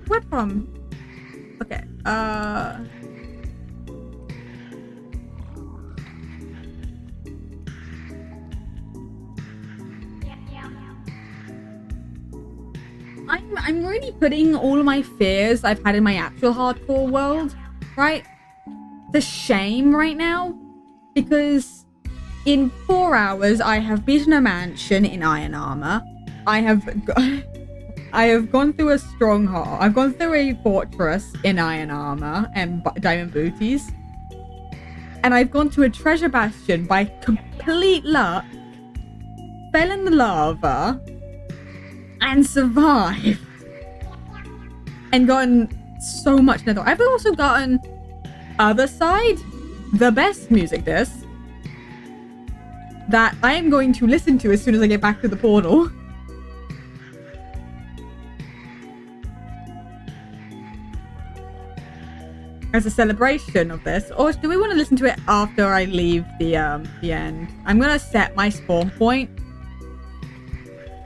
what from? Okay, I'm really putting all of my fears I've had in my actual hardcore world, right? The shame right now, because in 4 hours I have beaten a mansion in iron armor. I have gone through a stronghold. I've gone through a fortress in iron armor and diamond booties. And I've gone to a treasure bastion by complete luck, fell in the lava, and survived. And gotten so much nether. I've also gotten Other Side, the best music disc, that I am going to listen to as soon as I get back to the portal. As a celebration of this, or do we want to listen to it after I leave the end? I'm gonna set my spawn point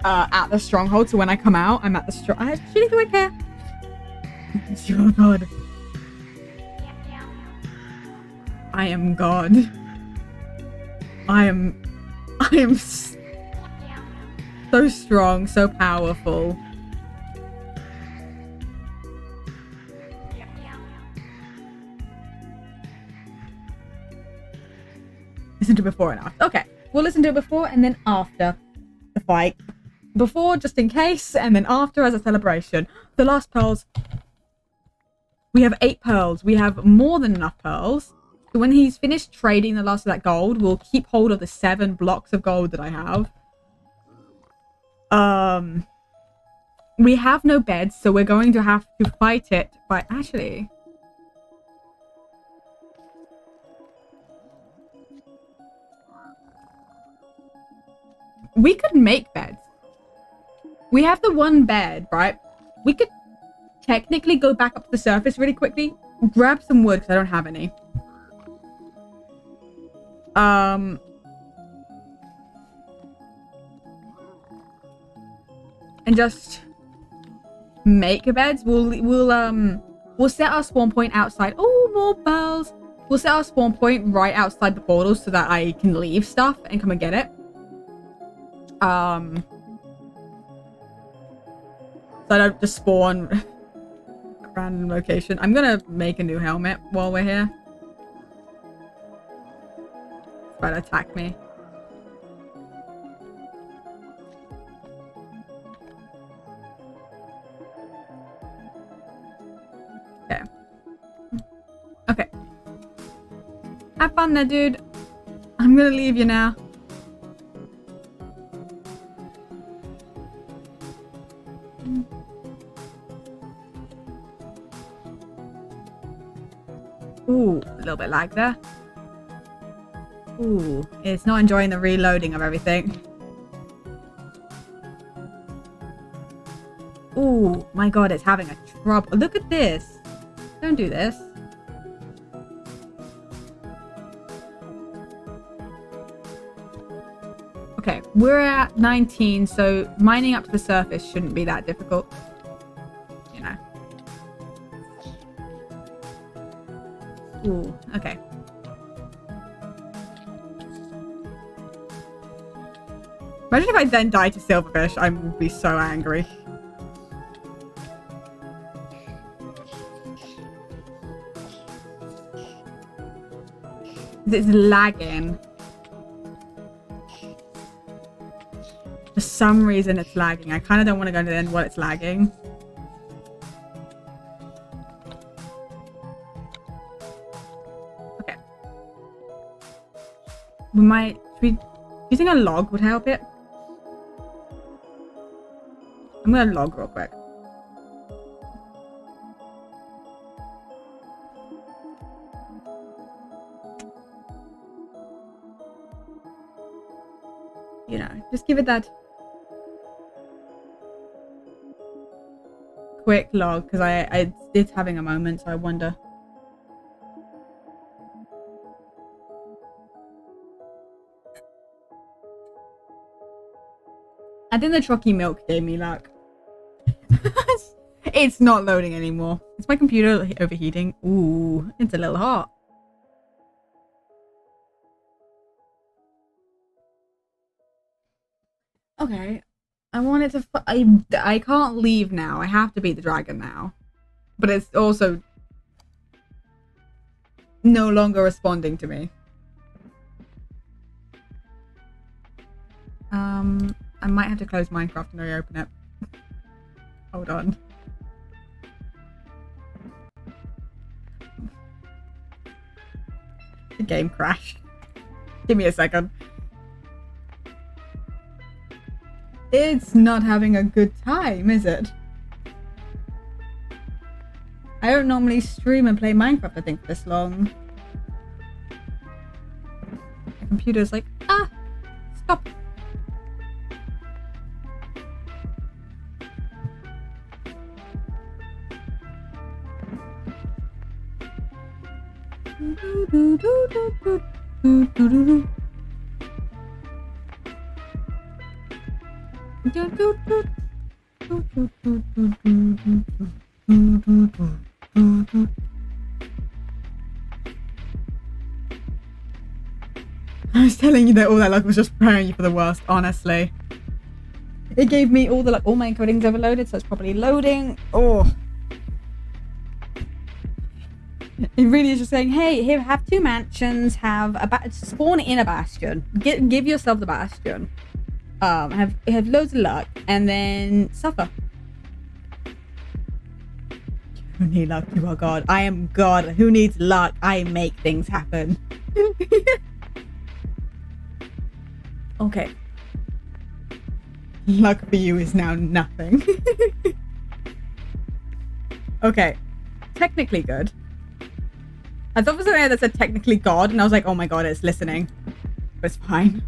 at the stronghold, so when I come out, I'm at the actually, do I care? Oh god. I am God. I am so strong, so powerful. Listen to before and after. Okay, we'll listen to it before and then after the fight. Before, just in case, and then after as a celebration. The last pearls. We have 8 pearls. We have more than enough pearls. So when he's finished trading the last of that gold, we'll keep hold of the 7 blocks of gold that I have. We have no beds, so we're going to have to fight it by... Actually... We could make beds. We have the 1 bed, right? We could technically go back up to the surface really quickly, grab some wood because I don't have any. And just make beds. We'll set our spawn point outside. Oh, more pearls. We'll set our spawn point right outside the portal so that I can leave stuff and come and get it. So I don't just spawn a random location. I'm gonna make a new helmet while we're here. Try to attack me. Okay. Okay. Have fun there, dude. I'm gonna leave you now. Ooh, a little bit lag there. Ooh, it's not enjoying the reloading of everything. Ooh, my god, it's having a trouble. Look at this. Don't do this. Okay, we're at 19, so mining up to the surface shouldn't be that difficult. You know. Ooh, okay. Imagine if I then die to silverfish, I would be so angry. It's lagging. For some reason it's lagging. I kind of don't want to go to the end while it's lagging. Okay. We might... do you think a log would help it? I'm gonna log real quick. You know, just give it that quick log, because it's having a moment, so I wonder. I think the Truckee milk gave me luck. It's not loading anymore. Is my computer overheating? Ooh, it's a little hot. Okay. I want it to... I can't leave now. I have to beat the dragon now. But it's also no longer responding to me. I might have to close Minecraft and reopen it. Hold on. Game crashed. Give me a second. It's not having a good time, is it? I don't normally stream and play Minecraft, I think, this long. My computer's like, stop. I was telling you that all that luck was just preparing you for the worst, honestly. It gave me all the luck. All my encoding's overloaded, so it's probably loading. Oh. It really is just saying, hey, here, have 2 mansions, have a spawn in a bastion. Give yourself the bastion. Have loads of luck, and then suffer. You need luck, you are God. I am God. Who needs luck? I make things happen. Okay. Luck for you is now nothing. Okay. Technically good. I thought for something that said technically God, and I was like, oh my God, it's listening. But it's fine.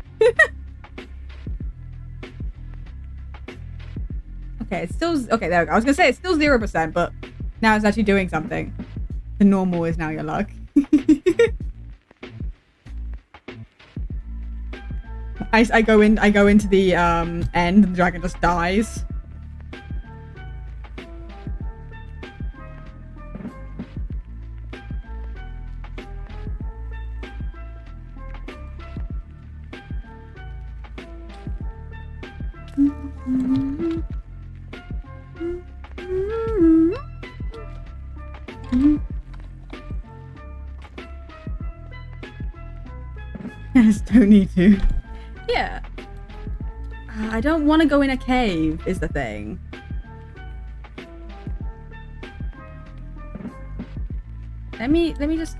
Okay, it's still... Okay, there we go. I was going to say it's still 0%, but now it's actually doing something. The normal is now your luck. I go into the end, and the dragon just dies. Yes, don't need to. Yeah. I don't want to go in a cave, is the thing. Let me just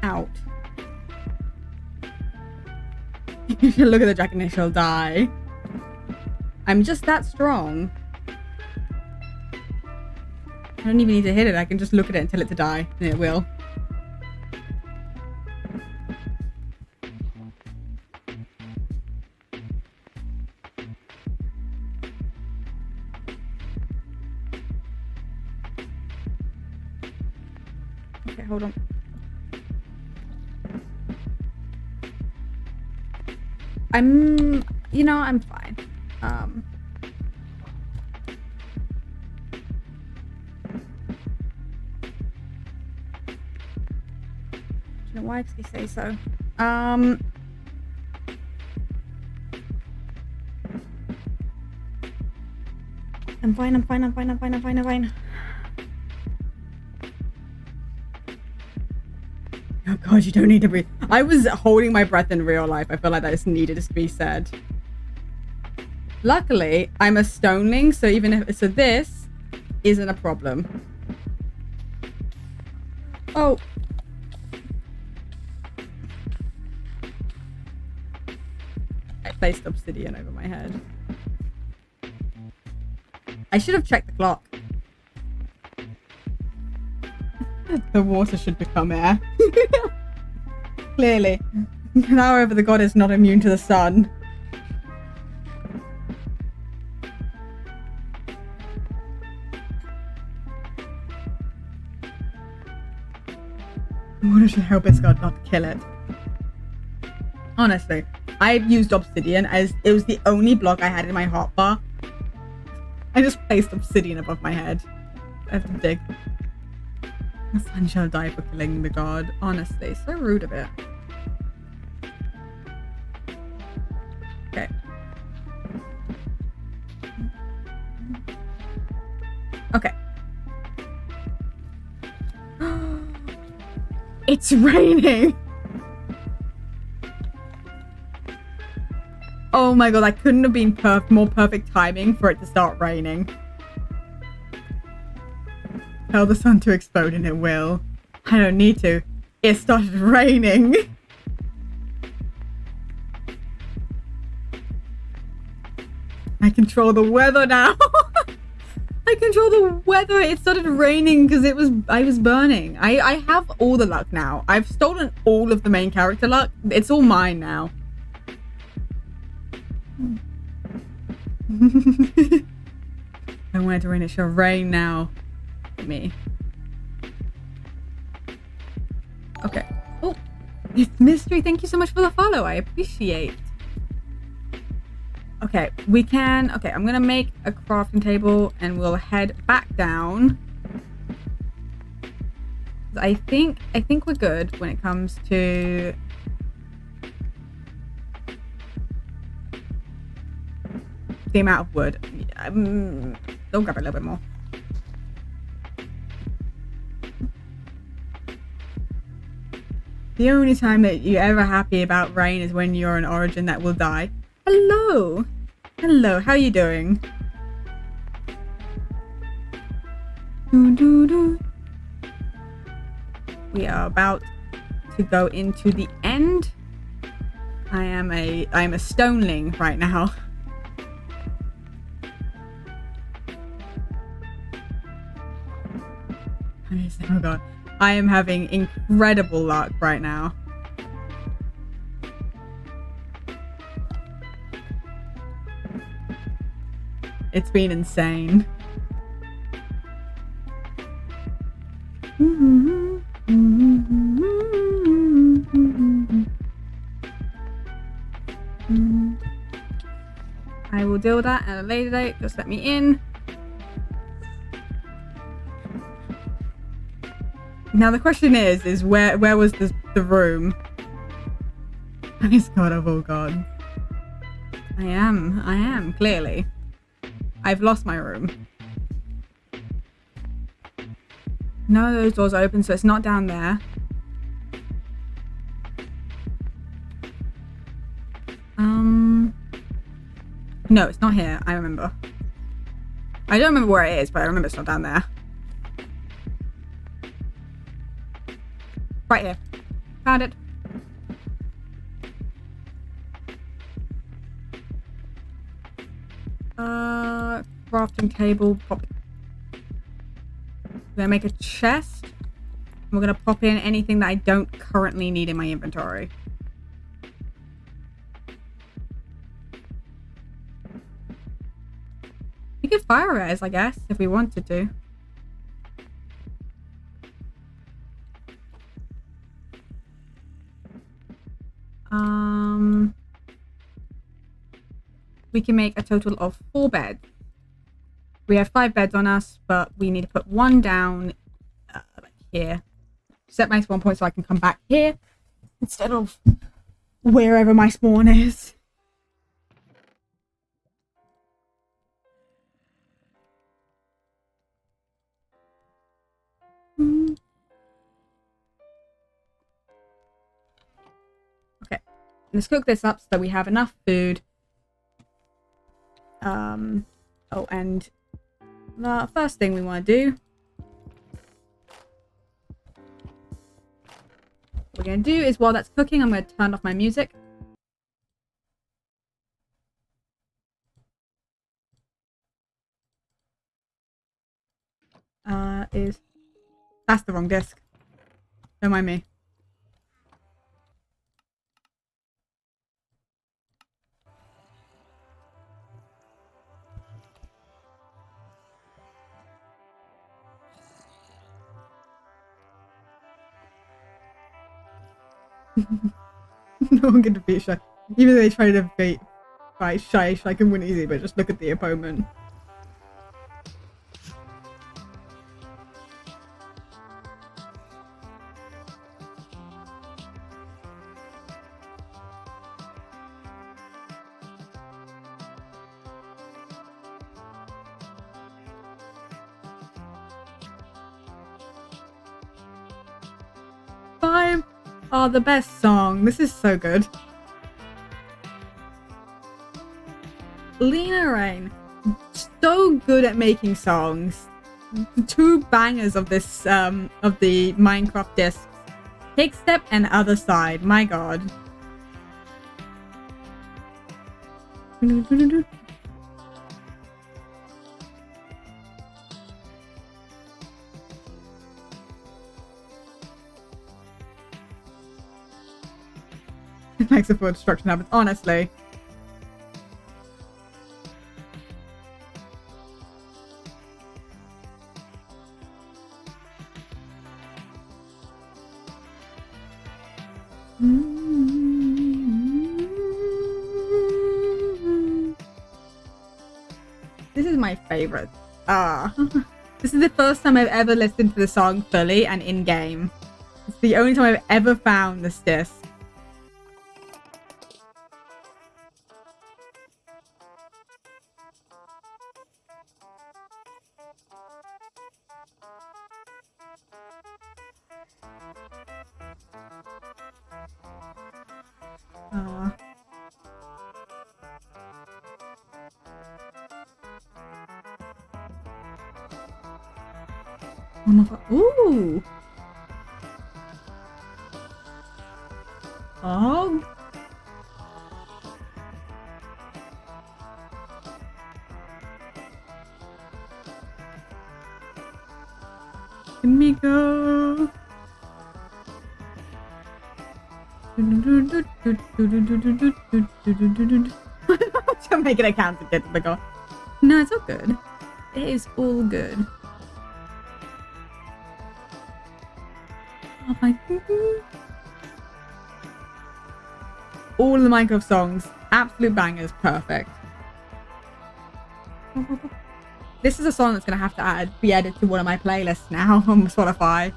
out. You should look at the dragon and she'll die. I'm just that strong. I don't even need to hit it. I can just look at it and tell it to die, and it will. Okay, hold on. I'm fine. Do you know why? Because they say so. I'm fine. Oh God, you don't need to breathe. I was holding my breath in real life. I feel like that just needed to be said. Luckily, I'm a stoneling, so this isn't a problem. Oh. I placed obsidian over my head. I should have checked the clock. The water should become air. Clearly. However, the god is not immune to the sun. Water should help its god not kill it. Honestly, I used obsidian as it was the only block I had in my hotbar. I just placed obsidian above my head. I have to dig. The sun shall die for killing the god. Honestly, so rude of it. Okay. Okay. It's raining! Oh my god, that couldn't have been more perfect timing for it to start raining. Tell the sun to explode and it will. I don't need to. it started raining. I control the weather now. I control the weather. It started raining because I was burning. I have all the luck now. I've stolen all of the main character luck. It's all mine now. I wanted to rain. It shall rain now. Me. Okay. Oh, it's Mystery. Thank you so much for the follow. I appreciate. Okay, we can. Okay, I'm gonna make a crafting table and we'll head back down. I think we're good when it comes to the amount of wood. I'll grab a little bit more. The only time that you're ever happy about rain is when you're an origin that will die. Hello! Hello, how are you doing? We are about to go into the end. I am a stoneling right now. Oh god. I am having incredible luck right now. It's been insane. I will deal with that at a later date. Just let me in. Now the question is where was the room? Praise God of all gods. I am, clearly. I've lost my room. None of those doors are open, so it's not down there. No, it's not here. I remember. I don't remember where it is, but I remember it's not down there. Right here. Found it. Crafting table. Pop. We're gonna make a chest. We're gonna pop in anything that I don't currently need in my inventory. We could fire res, I guess, if we wanted to. We can make a total of 4 beds. We have 5 beds on us, but we need to put 1 down like here. Set my spawn point so I can come back here instead of wherever my spawn is. Okay, let's cook this up so that we have enough food. Oh, and the first thing we want to do, what we're going to do is, while that's cooking, I'm going to turn off my music. That's the wrong disc. Don't mind me. No one can defeat Shy. Even though they try to defeat Shy can win easy, but just look at the opponent. Five are the best song. This is so good. Lena Raine, so good at making songs. 2 bangers of this of the Minecraft discs. Kick step and other side. My god. It makes a full destruction happens, honestly. This is my favorite. This is the first time I've ever listened to the song fully and in game. It's the only time I've ever found this disc. Oh my god. Ooh. Oh. Let me go. I'll make it a count to get to the goal. No, it's all good. It is all good. Oh my god. All the Minecraft songs, absolute bangers, perfect. This is a song that's gonna have to be added to one of my playlists now on Spotify.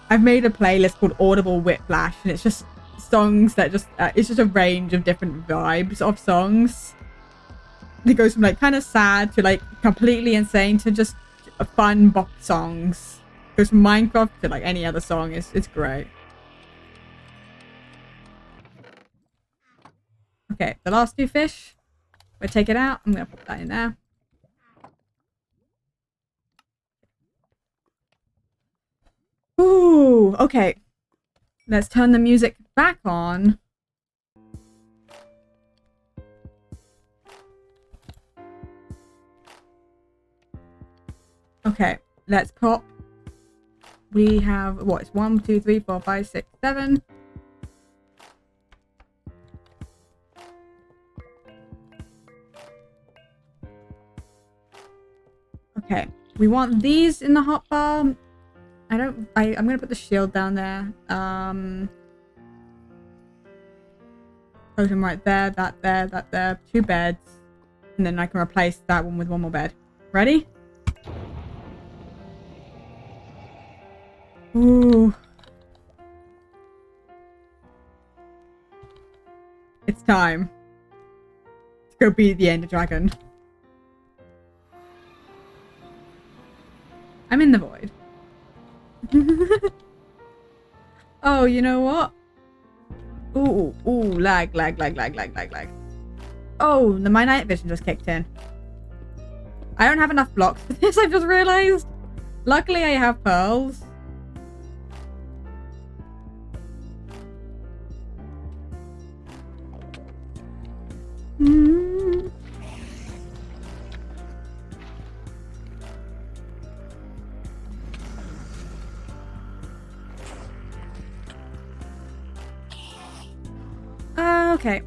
I've made a playlist called Audible Whiplash, and it's just songs that just it's just a range of different vibes of songs. It goes from like kind of sad to like completely insane to just fun bop songs. It goes from Minecraft to like any other song. It's great. Okay, the last two fish. We'll take it out. I'm gonna put that in there. Ooh, okay. Let's turn the music back on. Okay, let's pop. We have what? It's 1, 2, 3, 4, 5, 6, 7. Okay, we want these in the hotbar. I'm gonna put the shield down there. Totem right there, that there. 2 beds. And then I can replace that one with 1 more bed. Ready? Ooh. It's time to go beat the Ender Dragon. I'm in the void. Oh, you know what? Ooh, lag. Oh, my night vision just kicked in. I don't have enough blocks for this, I've just realized. Luckily, I have pearls. Okay.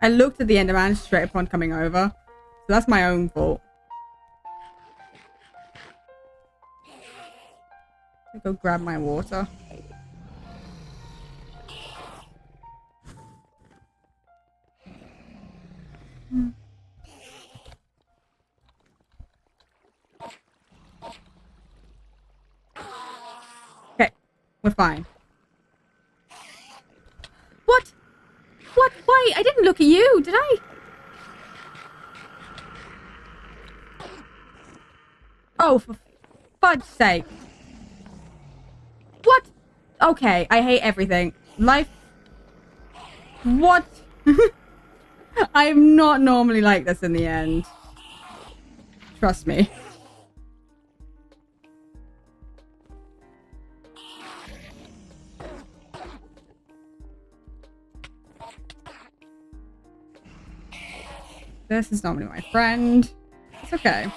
I looked at the Enderman straight upon coming over, so that's my own fault. I'll go grab my water. Okay, we're fine. What? What? Why? I didn't look at you, did I? Oh, for fudge's sake. What? Okay, I hate everything. Life What? I'm not normally like this in the end. Trust me. This is normally my friend. It's okay.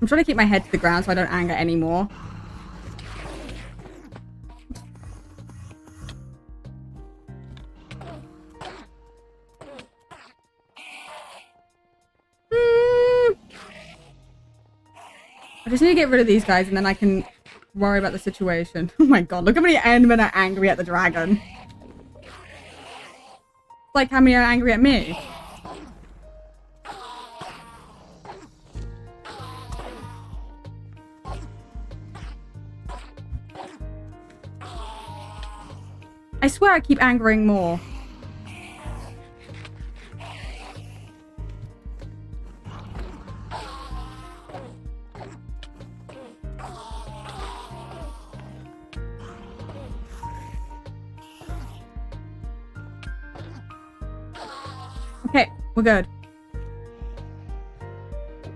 I'm trying to keep my head to the ground so I don't anger anymore. I just need to get rid of these guys and then I can worry about the situation. Oh my god, look how many Endermen are angry at the dragon. It's like how many are angry at me. I swear I keep angering more. Okay, we're good.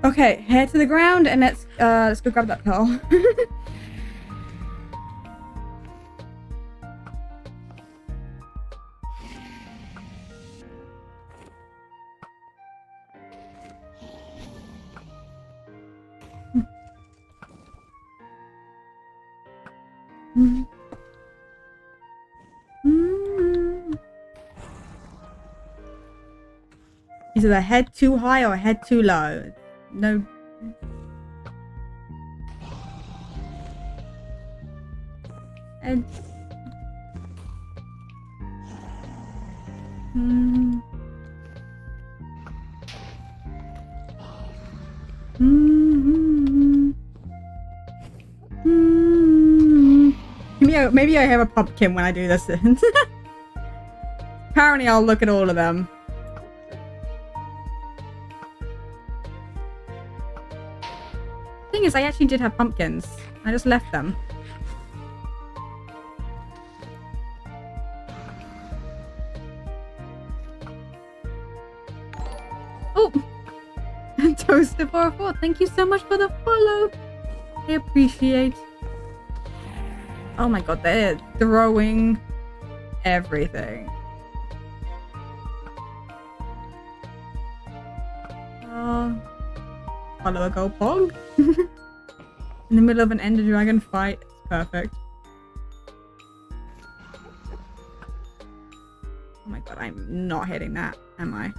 Okay, head to the ground and let's go grab that pearl. Is it a head too high or a head too low? No. Head. Maybe I have a pumpkin when I do this. Apparently I'll look at all of them. Thing is, I actually did have pumpkins. I just left them. Oh! Toaster for a 4. Thank you so much for the follow. I appreciate. Oh my god, they're throwing everything. Follow a go pog. In the middle of an Ender Dragon fight. It's perfect. Oh my god, I'm not hitting that, am I?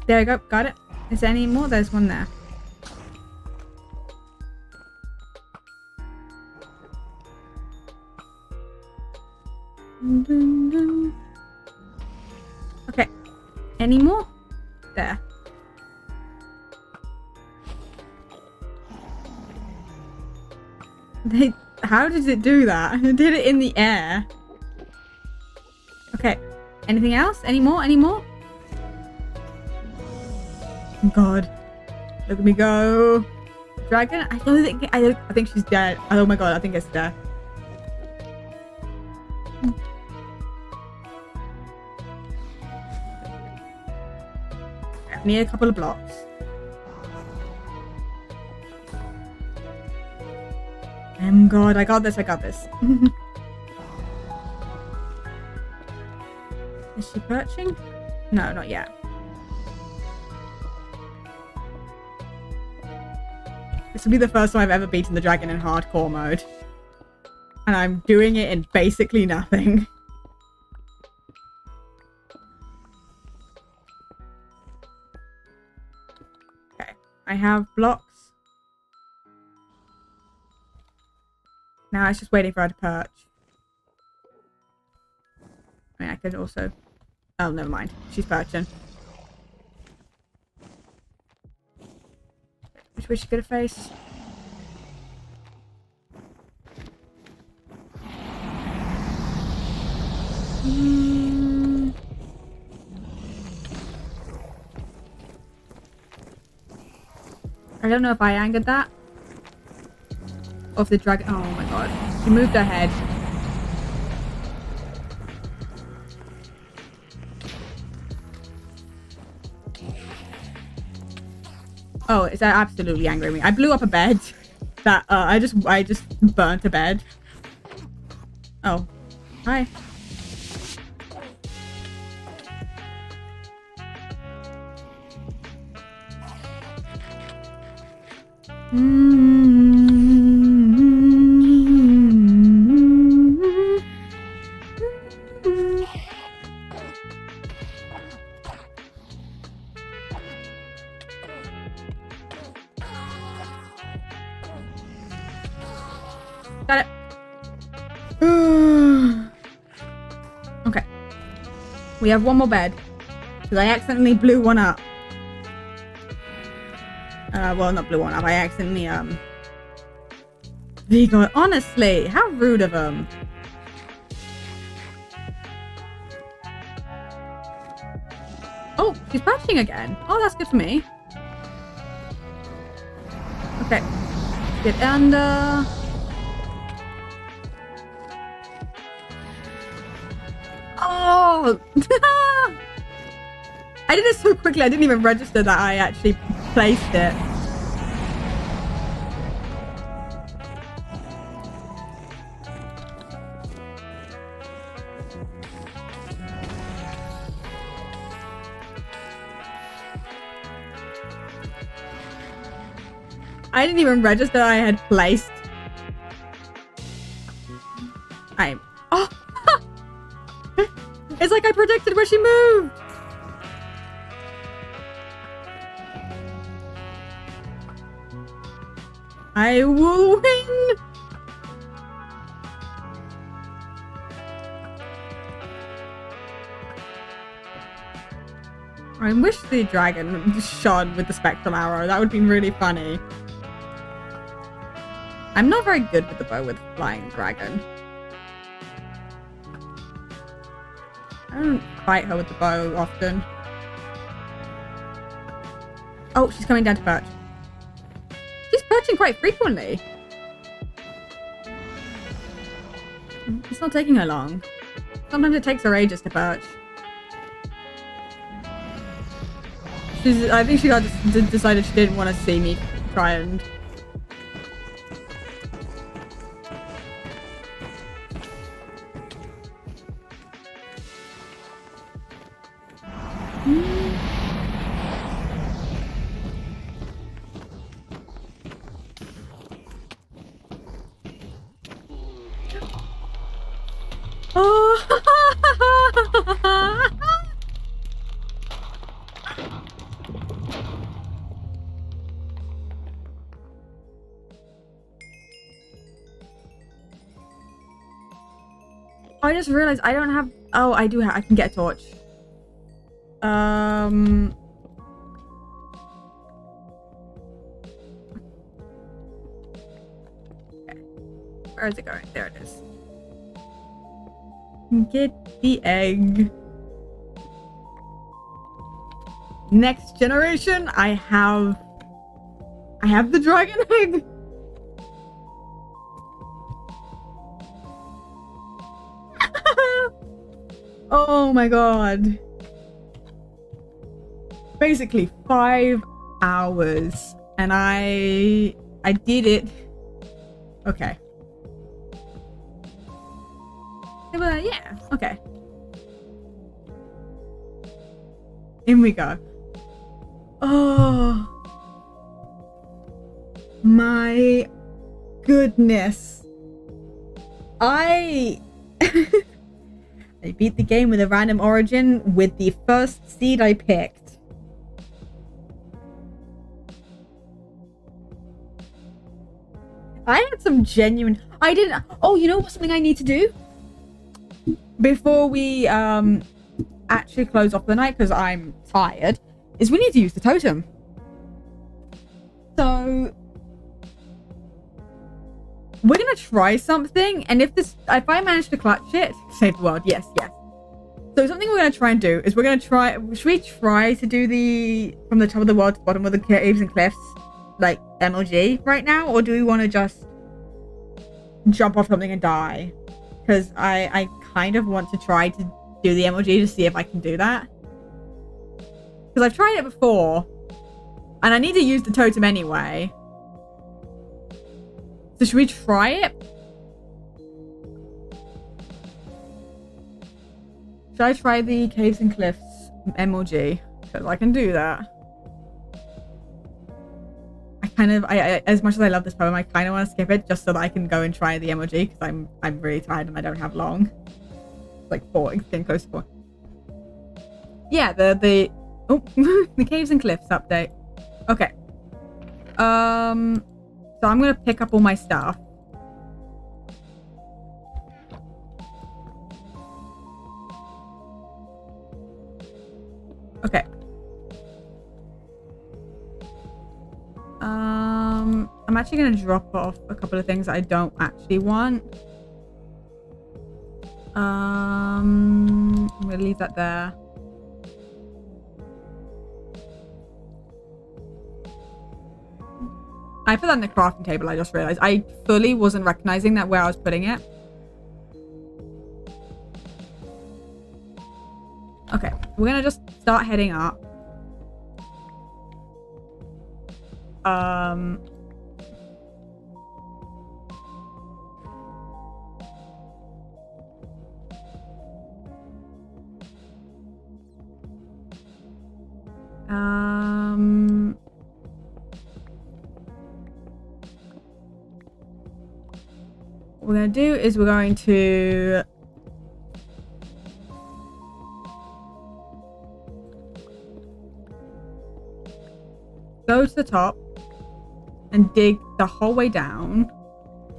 There we go, got it. Is there any more? There's one there. Okay. Any more? There. How did it do that? It did it in the air. Okay. Anything else? Any more? Any more? God. Look at me go. Dragon? I think she's dead. Oh my god, I think it's dead. Need a couple of blocks. God, I got this, I got this. Is she perching? No, not yet. This will be the first time I've ever beaten the dragon in hardcore mode. And I'm doing it in basically nothing. Okay, I have blocks. Now it's just waiting for her to perch. I mean, I could also... Oh, never mind. She's perching. Which way she's gonna face? I don't know if I angered that. Or if the dragon... Oh my god. She moved her head. Oh, is that absolutely angering me? I blew up a bed. That I just burnt a bed. Oh, hi. Got it. Okay. We have one more bed. Because I accidentally blew one up. Well, not blew one up. I accidentally, Vigo, honestly, how rude of him. Oh, she's patching again. Oh, that's good for me. Okay. Get under. Oh! I did it so quickly, I didn't even register that I actually placed it. I didn't even register I had placed. Oh! It's like I predicted where she moved! I will win! I wish the dragon shone with the spectral arrow. That would be really funny. I'm not very good with the bow with flying dragon. I don't fight her with the bow often. Oh, she's coming down to perch. She's perching quite frequently. It's not taking her long. Sometimes it takes her ages to perch. I think she decided she didn't want to see me try and... I just realized I don't have... Oh, I do have... I can get a torch. Okay. Where is it going? There it is. Get the egg. Next generation, I have the dragon egg. Oh my god. Basically 5 hours and I did it. Okay. Yeah, okay. In we go. Oh my goodness. I beat the game with a random origin with the first seed I picked. I had some genuine... I didn't... Oh, you know what? Something I need to do? Before we actually close off the night, because I'm tired, is we need to use the totem. So... we're gonna try something, and if I manage to clutch it, save the world. Yes. So something we're gonna try and do is we're gonna try. Should we try to do the from the top of the world to the bottom of the caves and cliffs? like MLG right now, or do we want to just jump off something and die? Because I kind of want to try to do the MLG to see if I can do that. Because I've tried it before, and I need to use the totem anyway. So should we try it? Should I try the Caves and Cliffs MLG? Because I can do that. I as much as I love this poem, I kind of want to skip it just so that I can go and try the MLG, because I'm really tired and I don't have long. Like 4, it's getting close to 4. Yeah, the the Caves and Cliffs update. Okay. So I'm gonna pick up all my stuff. Okay. I'm actually gonna drop off a couple of things that I don't actually want. I'm gonna leave that there. I put that on the crafting table, I just realized. I fully wasn't recognizing that where I was putting it. Okay, we're gonna just start heading up. What we're going to do is we're going to go to the top and dig the whole way down.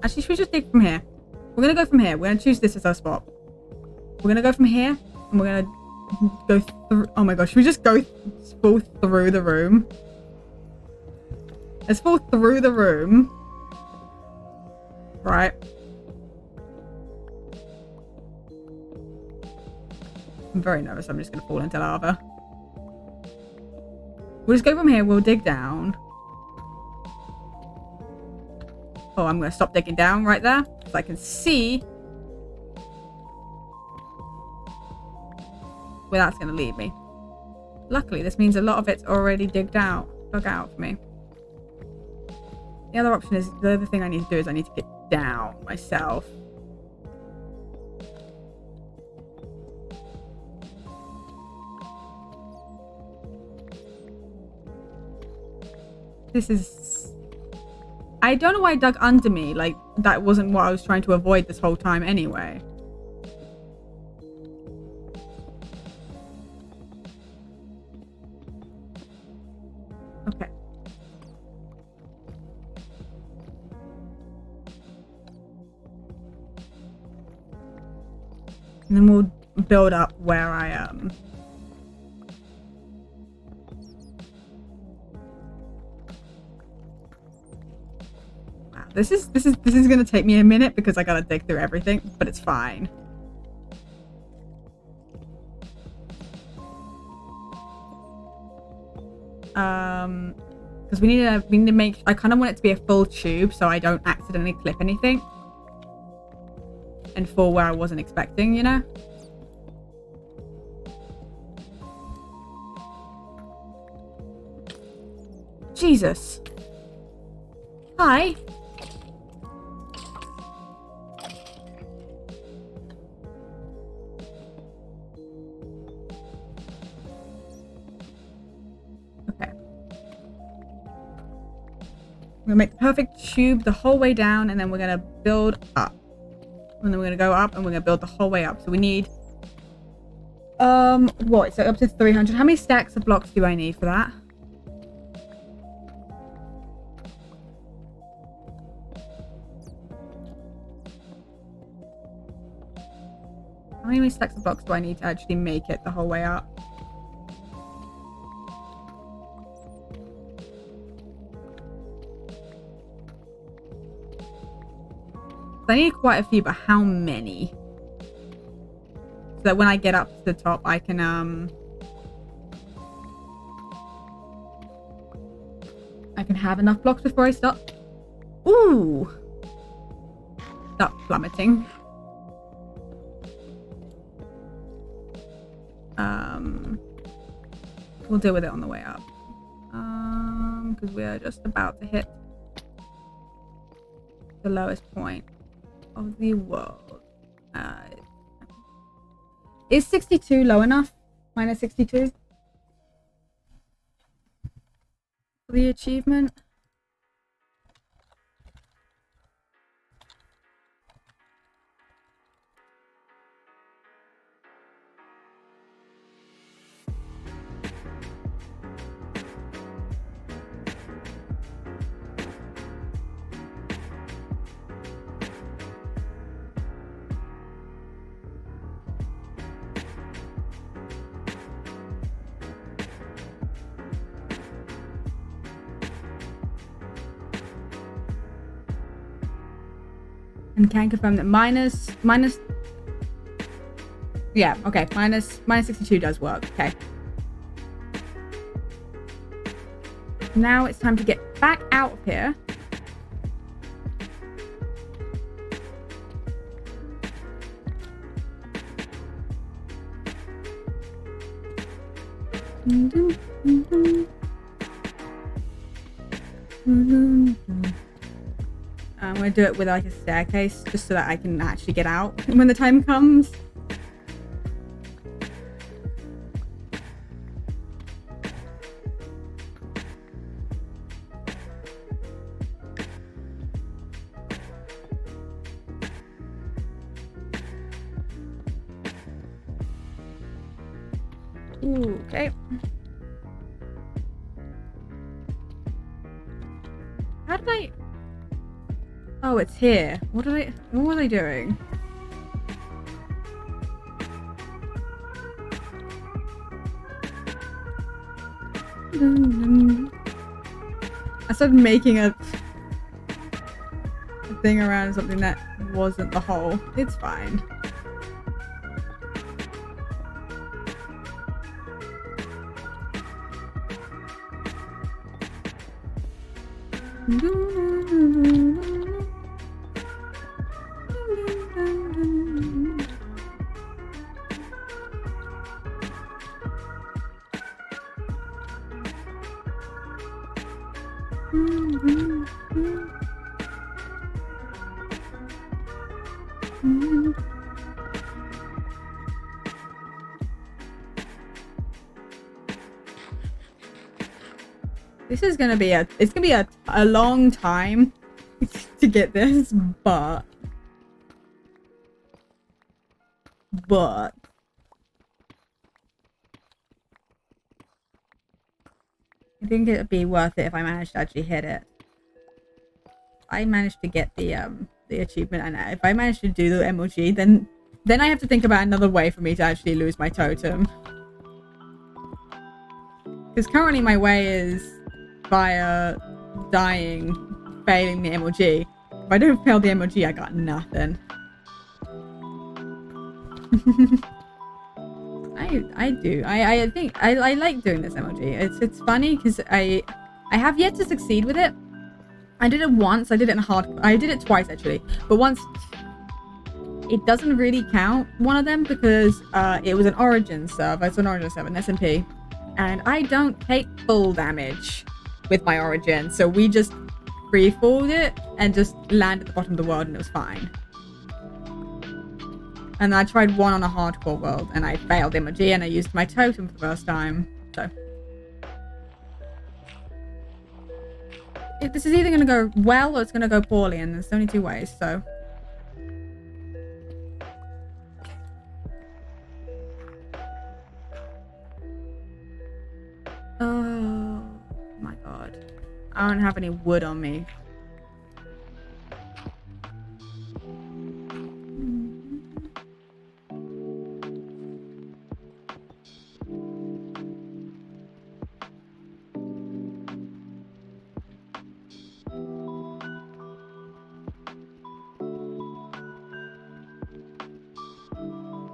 Actually, should we just dig from here? We're going to go from here. We're going to choose this as our spot. We're going to go from here and we're going to go through. Oh my gosh, should we just go full through the room? Let's fall through the room. Right. I'm very nervous. I'm just going to fall into lava. We'll just go from here. We'll dig down. Oh, I'm going to stop digging down right there, so I can see where that's going to lead me. Luckily, this means a lot of it's already dug out for me. The other option is, the other thing I need to do is I need to get down myself. This is... I don't know why I dug under me. Like, that wasn't what I was trying to avoid this whole time anyway. Okay. And then we'll build up where I am. Wow, this is gonna take me a minute because I gotta dig through everything, but it's fine. Because we need to make. I kind of want it to be a full tube so I don't accidentally clip anything. And fall where I wasn't expecting, you know? Jesus. Hi. Okay. We're gonna make the perfect tube the whole way down, and then we're gonna build up. And then we're gonna go up and we're gonna build the whole way up. So we need what? So up to 300. How many stacks of blocks do I need for that? How many stacks of blocks do I need to actually make it the whole way up? I need quite a few, but how many? So that when I get up to the top, I can, I can have enough blocks before I start. Ooh! Start plummeting. We'll deal with it on the way up. Because we are just about to hit the lowest point of the world. Is 62 low enough? Minus 62? For the achievement? And can confirm that minus yeah, okay, minus 62 does work. Okay, now it's time to get back out of here. I'm gonna do it with like a staircase just so that I can actually get out when the time comes. Ooh, okay. How did I... Oh, it's here. What was I doing? I started making a thing around something that wasn't the hole. It's fine. This is gonna be a long time to get this, but I think it'd be worth it if I managed to actually hit it. I managed to get the achievement, and if I manage to do the MLG, then I have to think about another way for me to actually lose my totem. Because currently my way is via dying, failing the MLG. If I don't fail the MLG, I got nothing. I do. I think I like doing this MLG. It's funny because I have yet to succeed with it. I did it once. I did it in I did it twice actually, but once it doesn't really count, one of them, because it was an Origin server. It's an Origin server, an SMP, and I don't take full damage with my Origin, so we just free-falled it and just landed at the bottom of the world, and it was fine. And I tried one on a hardcore world, and I failed MLG, and I used my totem for the first time. So this is either going to go well or it's going to go poorly, and there's only two ways. So oh my god, I don't have any wood on me.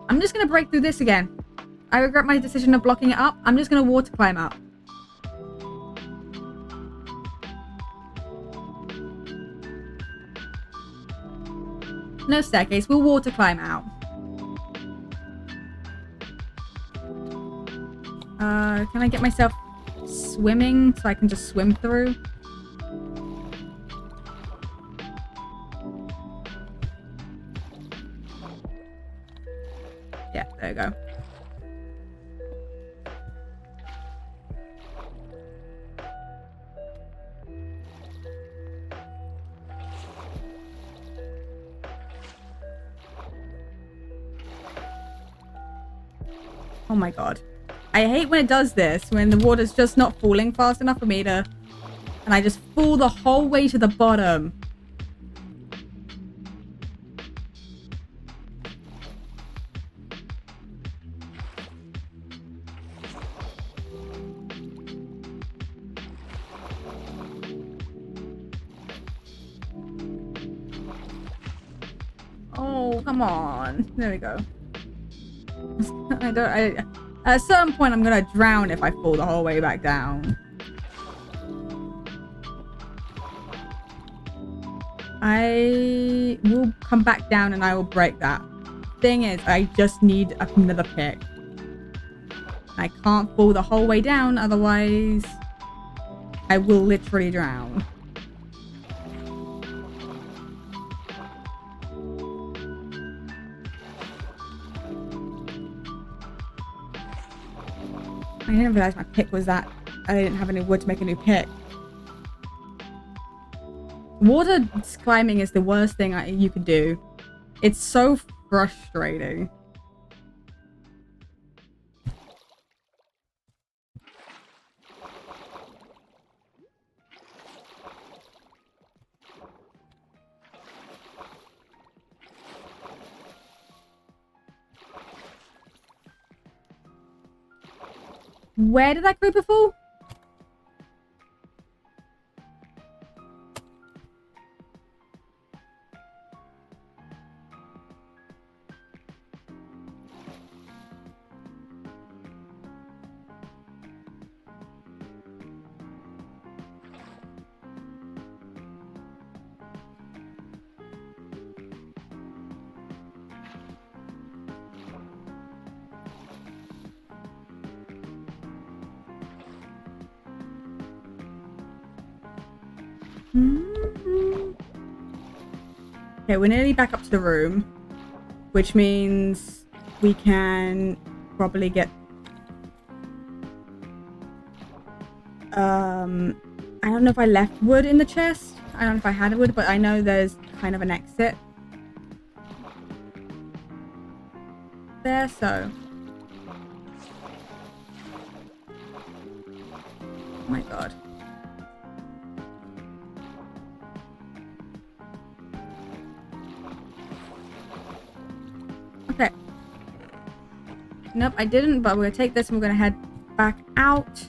I'm just gonna break through this again. I regret my decision of blocking it up. I'm just gonna water climb up. No staircase. We'll water climb out. Can I get myself swimming so I can just swim through? Yeah, there you go. Oh my god. I hate when it does this, when the water's just not falling fast enough for me to... And I just fall the whole way to the bottom. Oh, come on. There we go. At a certain point, I'm gonna drown if I fall the whole way back down. I will come back down and I will break that. Thing is, I just need another pick. I can't fall the whole way down, otherwise I will literally drown. I didn't realize my pick was that. I didn't have any wood to make a new pick. Water climbing is the worst thing you could do. It's so frustrating. Where did that creeper fall? Okay, we're nearly back up to the room, which means we can probably get... I don't know if I left wood in the chest. I don't know if I had wood, but I know there's kind of an exit there, so... Oh my god. Okay. Nope, I didn't, but we're gonna take this and we're gonna head back out.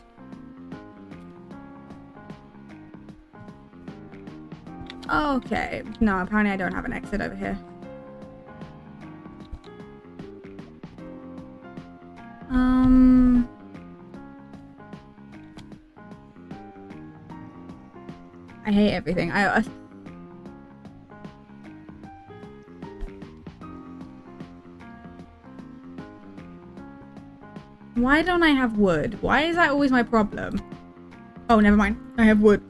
Okay. No, apparently I don't have an exit over here. I hate everything. Why don't I have wood? Why is that always my problem? Oh, never mind. I have wood.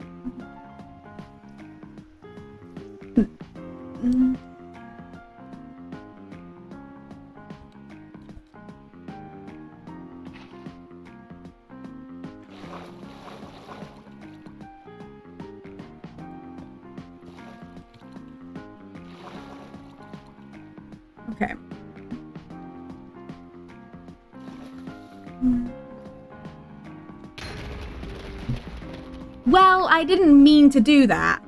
Okay. Well, I didn't mean to do that.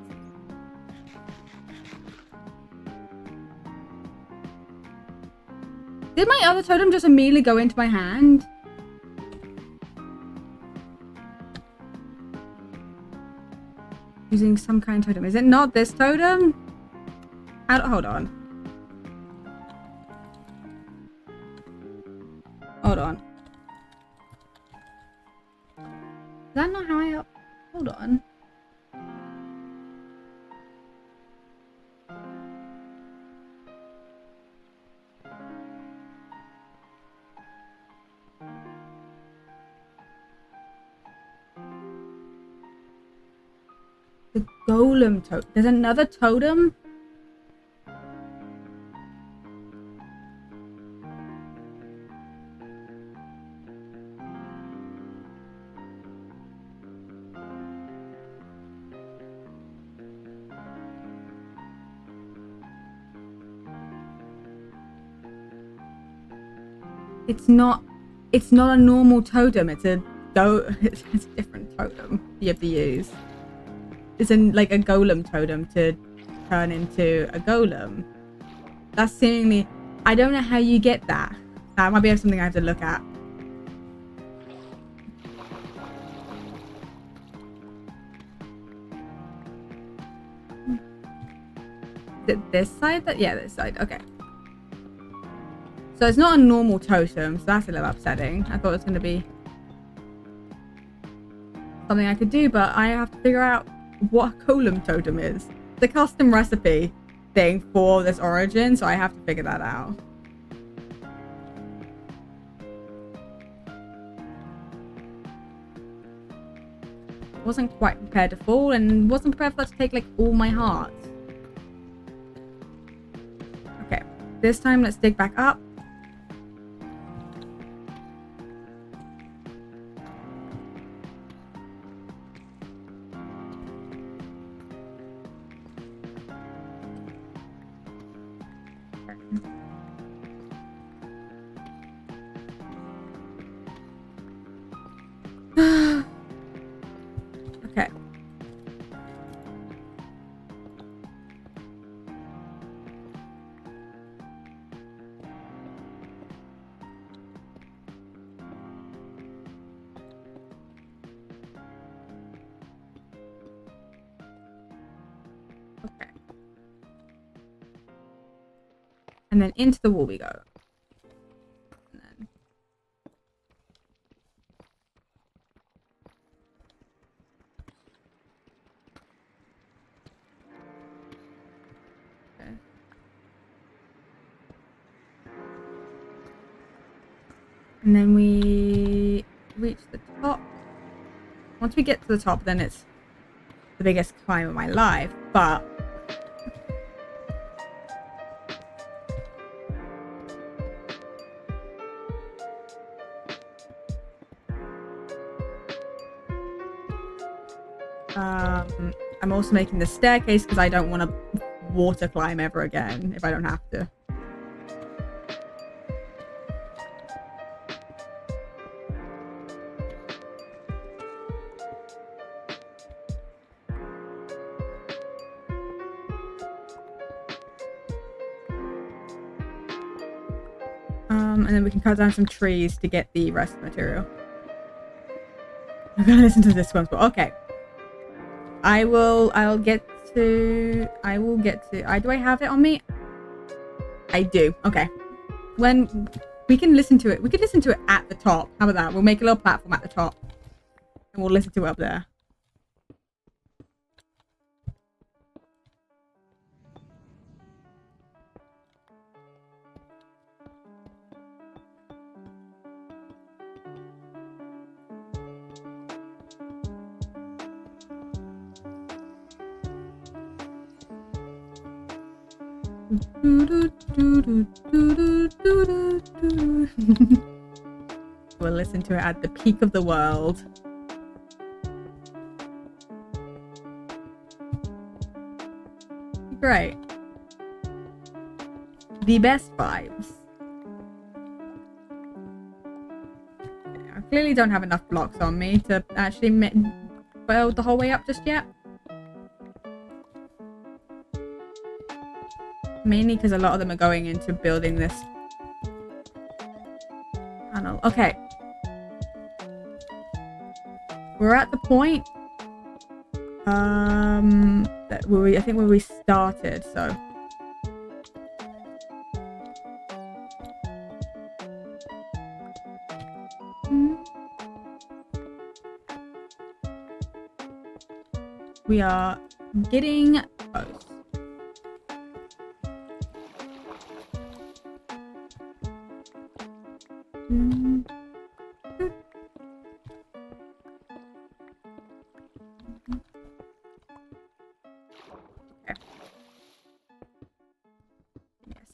Did my other totem just immediately go into my hand? Using some kind of totem. Is it not this totem? Hold on. Hold on. Is that not how I... Hold on. The golem totem. There's another totem? It's not a normal totem. It's a different totem you have to use. It's like a golem totem to turn into a golem. That's seemingly... I don't know how you get that. That might be something I have to look at. Is it this side? Yeah, this side. Okay. So it's not a normal totem, so that's a little upsetting. I thought it was going to be something I could do, but I have to figure out what a golem totem is. It's a custom recipe thing for this origin, so I have to figure that out. Wasn't quite prepared to fall, and wasn't prepared for that to take like all my heart. Okay, this time let's dig back up. Okay. Okay. And then into the wall we go. And then... Okay. And then we reach the top. Once we get to the top, then it's the biggest climb of my life, but I'm also making the staircase because I don't want to water climb ever again if I don't have to. And then we can cut down some trees to get the rest of the material. I'm gonna listen to this one, but okay. I will get to... do I have it on me? I do. Okay. When we can listen to it. We can listen to it at the top. How about that? We'll make a little platform at the top. And we'll listen to it up there. We'll listen to it at the peak of the world. Great. The best vibes. I clearly don't have enough blocks on me to actually build the whole way up just yet. Mainly because a lot of them are going into building this panel. Okay. We're at the point that I think where we started, so we are getting close.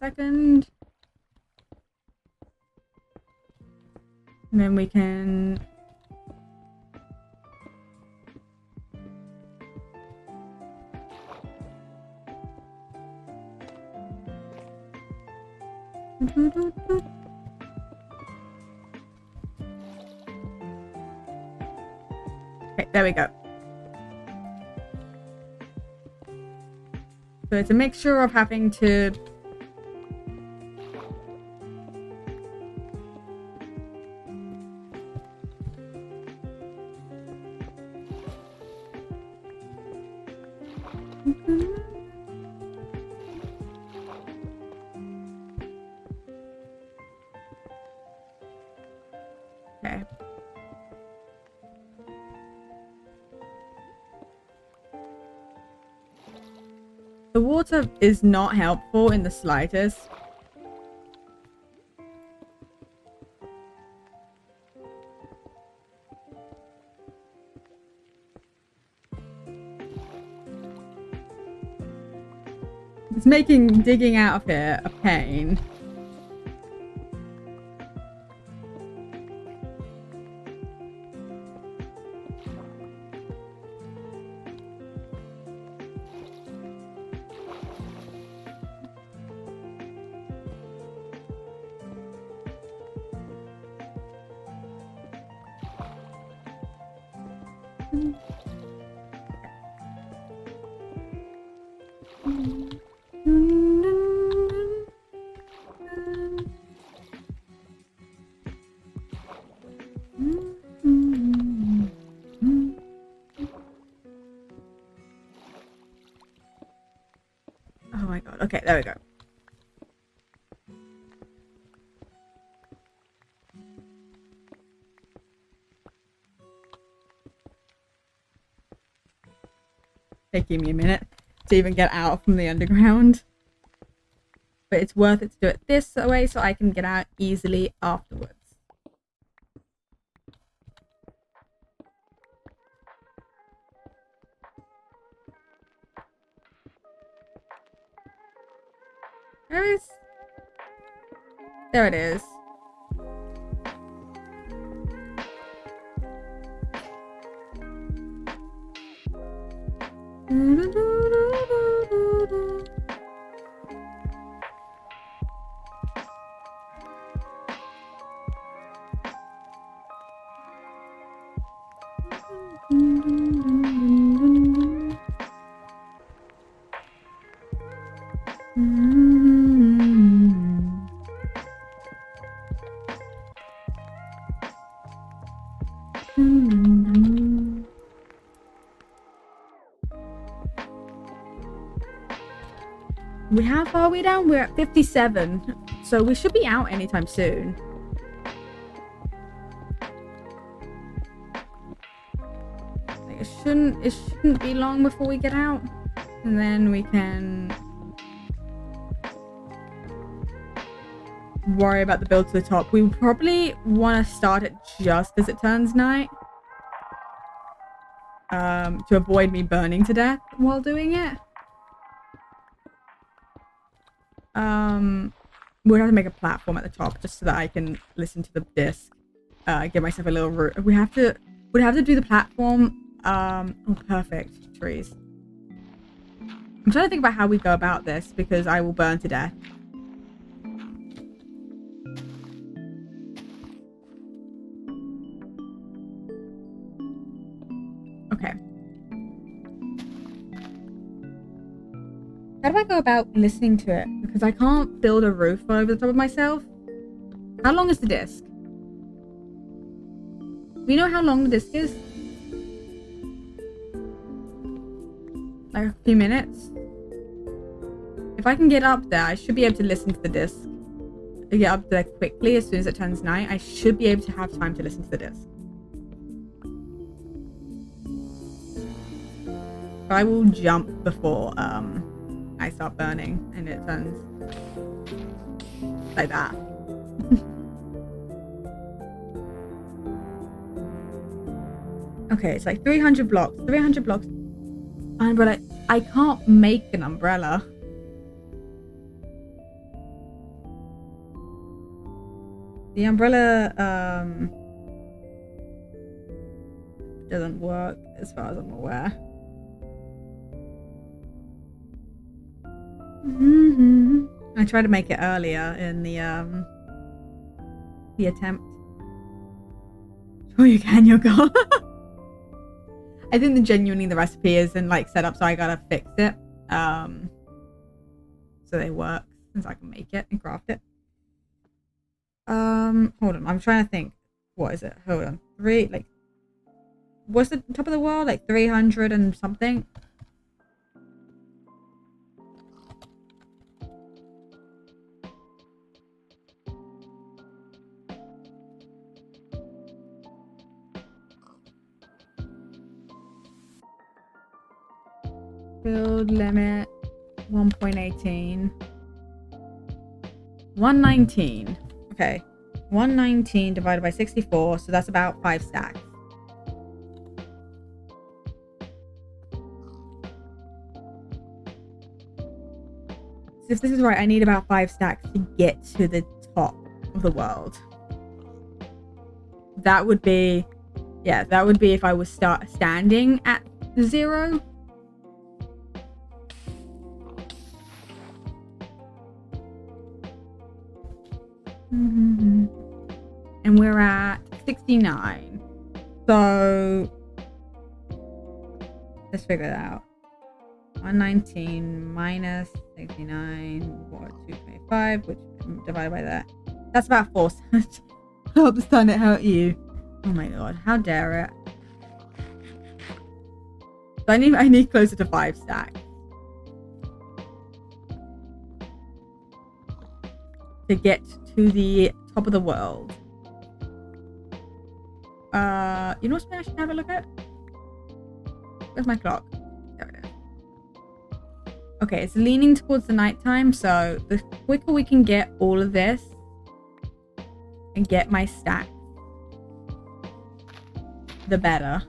second. And then we can... Okay, there we go. So it's a mixture of having to okay. The water is not helpful in the slightest. It's making digging out of here a pain. Oh my god. Okay, there we go. Taking me a minute to even get out from the underground. But it's worth it to do it this way so I can get out easily afterwards. There it is. How far are we down? We're at 57, so we should be out anytime soon. Like it shouldn't be long before we get out, and then we can worry about the build to the top. We probably want to start it just as it turns night, to avoid me burning to death while doing it. We'll have to make a platform at the top just so that I can listen to the disc. Give myself a little route. We'd have to do the platform. Oh, perfect. Trees. I'm trying to think about how we go about this because I will burn to death. Okay. How do I go about listening to it? Because I can't build a roof over the top of myself. How long is the disc? Do you know how long the disc is? Like a few minutes? If I can get up there, I should be able to listen to the disc. I get up there quickly as soon as it turns night. I should be able to have time to listen to the disc. But I will jump before I start burning and it turns like that. Okay, it's like 300 blocks. 300 blocks. Umbrella. I can't make an umbrella. The umbrella doesn't work as far as I'm aware. I tried to make it earlier in the attempt. Oh, you can, you're gone. I think the genuinely the recipe isn't like set up, so I gotta fix it. So they work since I can make it and craft it. Hold on, I'm trying to think. What is it? Hold on. What's the top of the world? Like 300 and something? Build limit 1.18. 119. Okay. 119 divided by 64, so that's about 5 stacks. So if this is right, I need about 5 stacks to get to the top of the world. That would be, yeah, that would be if I was standing at 0. And we're at 69. So let's figure it out. 119 minus 69, what, 225, which divided by that. That's about 4 cents. Help the sun, it hurt you. Oh my god, how dare it. So I need closer to 5 stacks. To get to the top of the world. You know what I should have a look at? Where's my clock? There it is. Okay, it's leaning towards the nighttime, so the quicker we can get all of this and get my stacks, the better.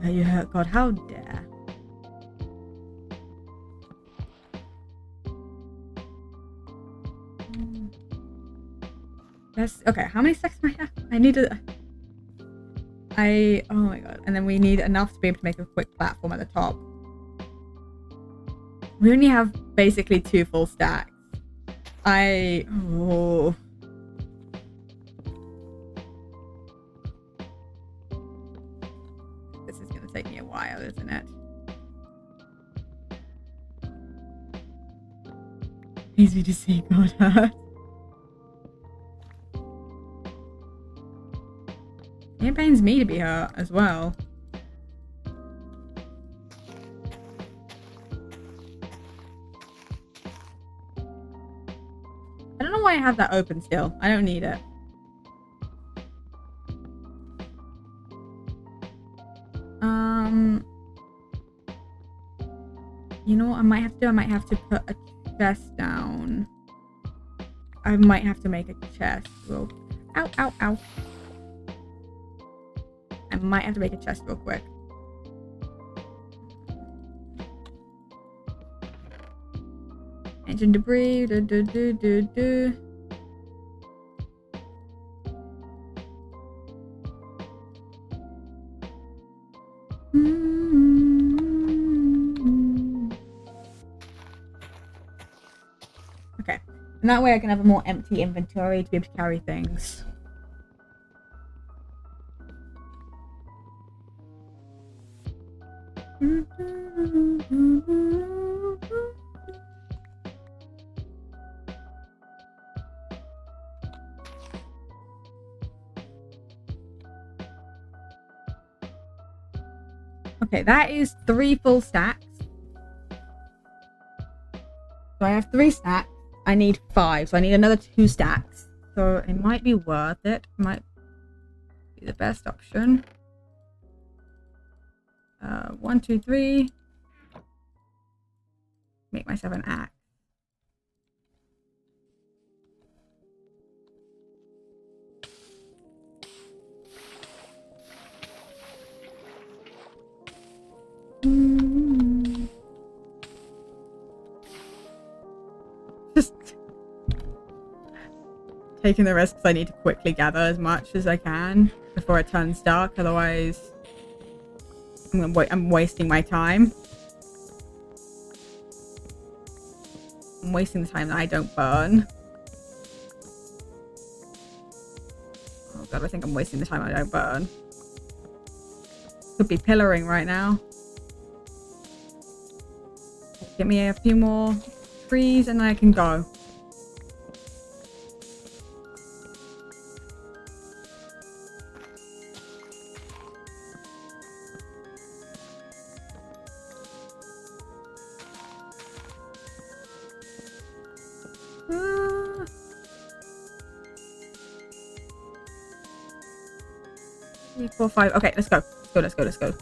Oh, you hurt, God, how dare. Yes. Okay, how many stacks do I have? I need to... oh my god. And then we need enough to be able to make a quick platform at the top. We only have basically 2 full stacks. Oh. This is gonna take me a while, isn't it? Easy to see, God hurt. It pains me to be hurt as well. I don't know why I have that open still. I don't need it. You know what I might have to do? I might have to put a chest down. I might have to make a chest. Ow, ow, ow. I might have to make a chest real quick. Engine debris. Okay. And that way I can have a more empty inventory to be able to carry things. Okay, that is 3 full stacks. So I have 3 stacks. I need 5, so I need another 2 stacks. So it might be worth it. Might be the best option. 1, 2, 3. Make myself an axe. Just taking the risk because I need to quickly gather as much as I can before it turns dark. Otherwise, I'm wasting my time. I'm wasting the time that I don't burn. Oh god, I think I'm wasting the time I don't burn. Could be pillaring right now. Get me a few more trees and then I can go. Three, 4, 5. Okay, let's go. Let's go.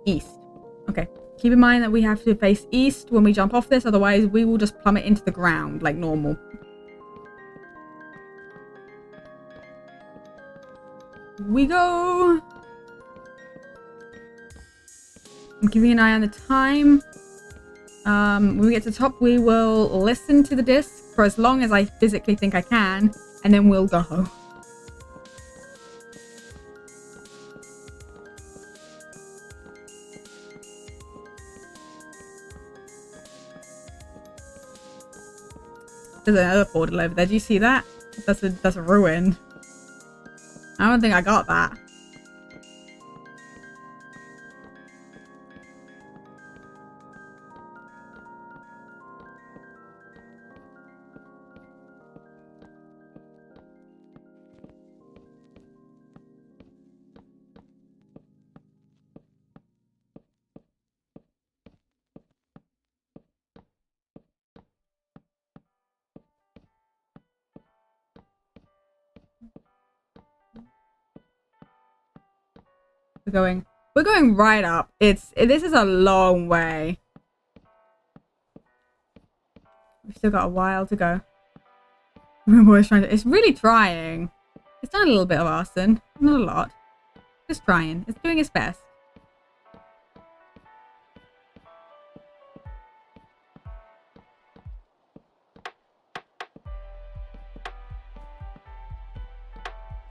East. Okay. Keep in mind that we have to face east when we jump off this, otherwise we will just plummet into the ground like normal. We go. I'm keeping an eye on the time. When we get to the top, we will listen to the disc for as long as I physically think I can, and then we'll go. There's another portal over there. Do you see that? That's a ruin. I don't think I got that. We're going right up. This is a long way. We've still got a while to go. It's really trying. It's done a little bit of arson. Not a lot. Just trying. It's doing its best.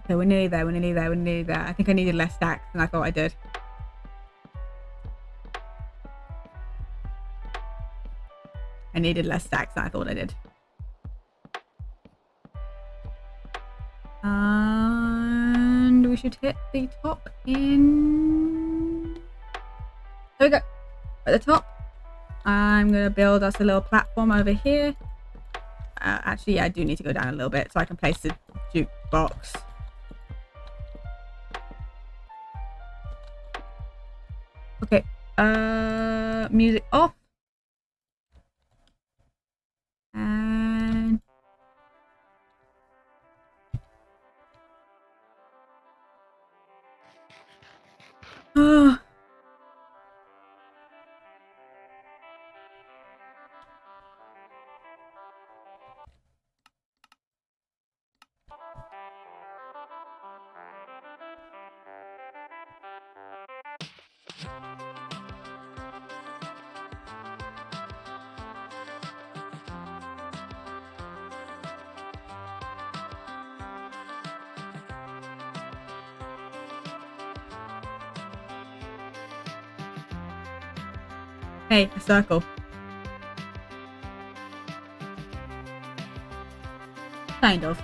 Okay, we're nearly there. I think I needed less stacks than I thought I did. I needed less stacks than I thought I did. And we should hit the top in... There we go. At the top. I'm going to build us a little platform over here. Actually, yeah, I do need to go down a little bit so I can place the jukebox. Okay, music off. And oh. Hey, a circle. Kind of.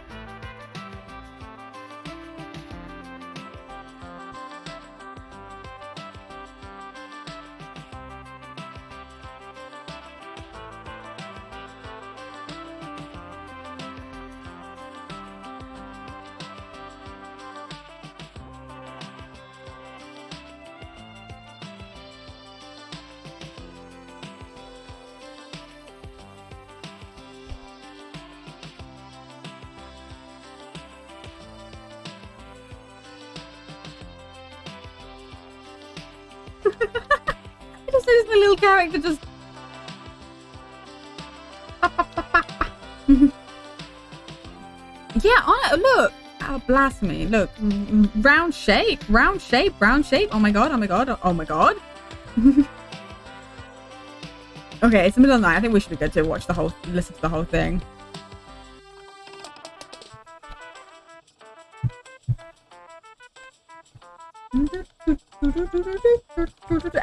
I just noticed my little character just... Yeah, look! outblast me. Look, round shape, round shape, round shape. Oh my god, oh my god, oh my god. Okay, it's the middle of the night. I think we should be good to watch the whole, listen to the whole thing.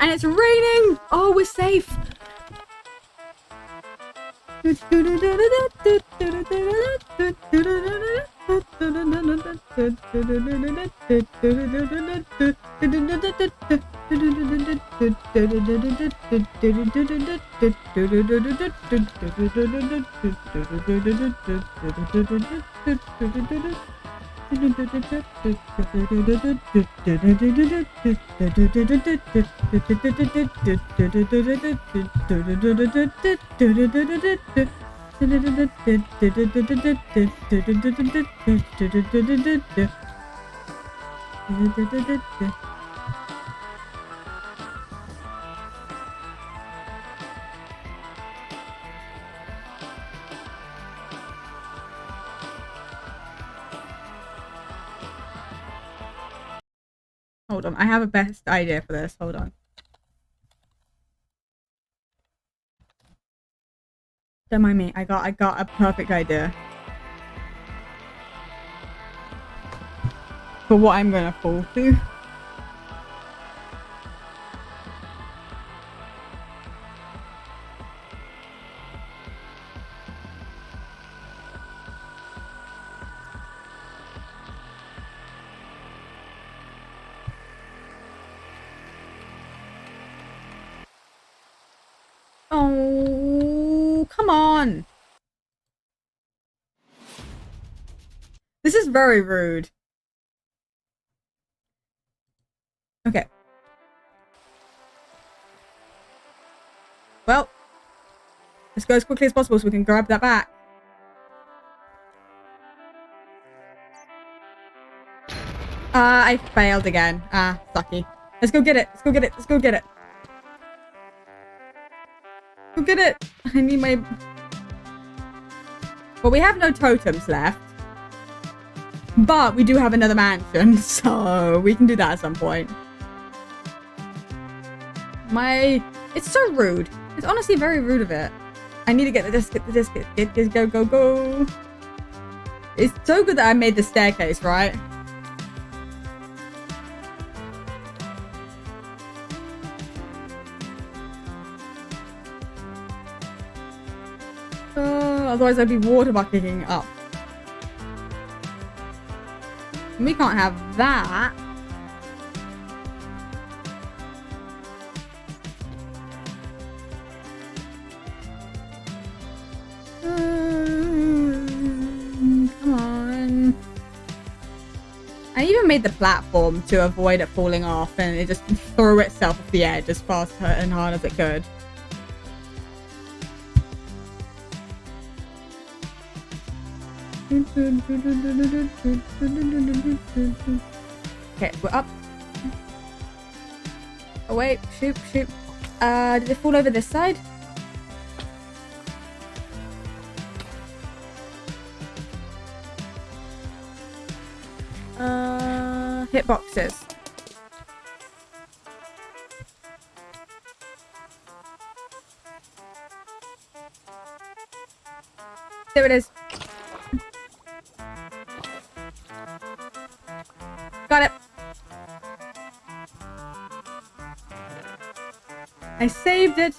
And it's raining! Oh, we're safe! Hold on, I have a best idea for this. Hold on. Don't mind me. I got a perfect idea for what I'm gonna fall to. Oh, come on. This is very rude. Okay. Well, let's go as quickly as possible so we can grab that back. I failed again. Sucky. Let's go get it. Let's go get it. Let's go get it. Go get it. I need my... Well, we have no totems left. But we do have another mansion, so we can do that at some point. It's so rude. It's honestly very rude of it. I need to get the disc, go, go. It's so good that I made the staircase, right? Otherwise I'd be water bucketing up. We can't have that. Come on. I even made the platform to avoid it falling off, and it just threw itself off the edge as fast and hard as it could. Okay, we're up. Oh wait, shoot. Did it fall over this side? Hit boxes. There it is. Got it. I saved it.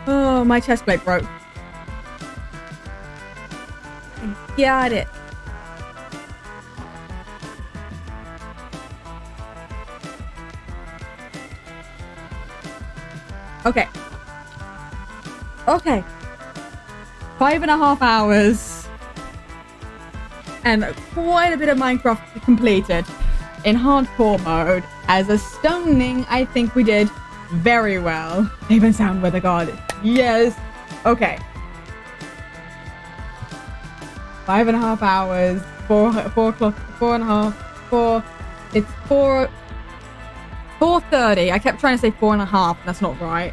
Oh, my chest plate broke. I got it. Okay. Okay. 5.5 hours. And quite a bit of Minecraft completed in hardcore mode. As a stoning, I think we did very well. Even sound weather god. Yes. Okay. 5.5 hours. 4 o'clock. 4.5. 4. It's 4. 4:30. I kept trying to say 4.5. That's not right.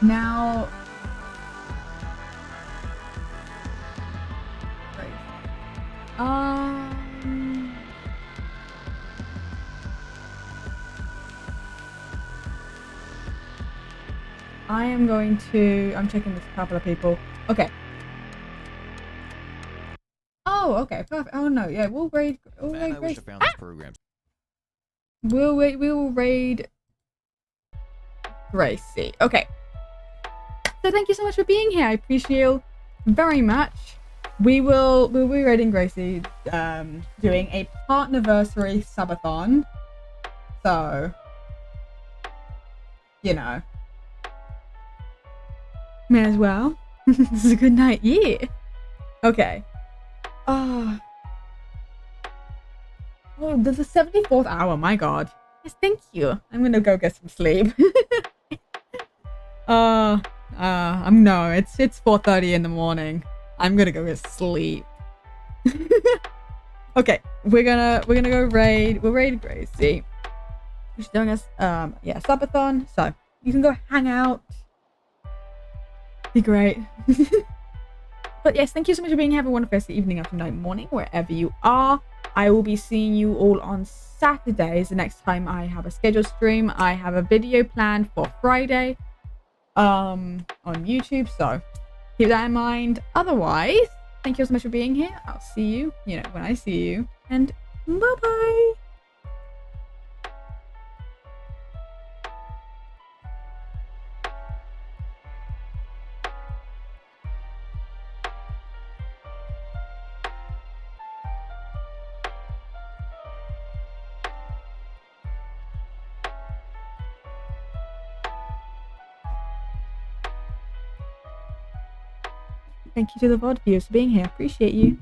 Now. I am going to. I'm checking with a couple of people. Okay. Oh, okay, perfect. Oh no, yeah, we'll raid. We'll Man, raid I wish I Grace. found this program. We'll wait. We will raid Gracie. Okay. So thank you so much for being here. I appreciate you very much. We'll be raiding Gracie, doing a partnerversary subathon. So, you know, may as well. This is a good night. Yeah. Okay. Oh, there's a 74th hour. My God. Yes, thank you. I'm gonna go get some sleep. No, it's 4:30 in the morning. I'm gonna go get sleep. Okay, we're gonna go raid. We'll raid Gracie. She's doing us yeah, subathon. So you can go hang out. Be great. But yes, thank you so much for being here. Have a wonderful rest of the evening, afternoon, morning, wherever you are. I will be seeing you all on Saturdays. The next time I have a scheduled stream, I have a video planned for Friday on YouTube, so keep that in mind. Otherwise, thank you so much for being here. I'll see you, when I see you, and bye bye. Thank you to the VOD viewers for being here. Appreciate you.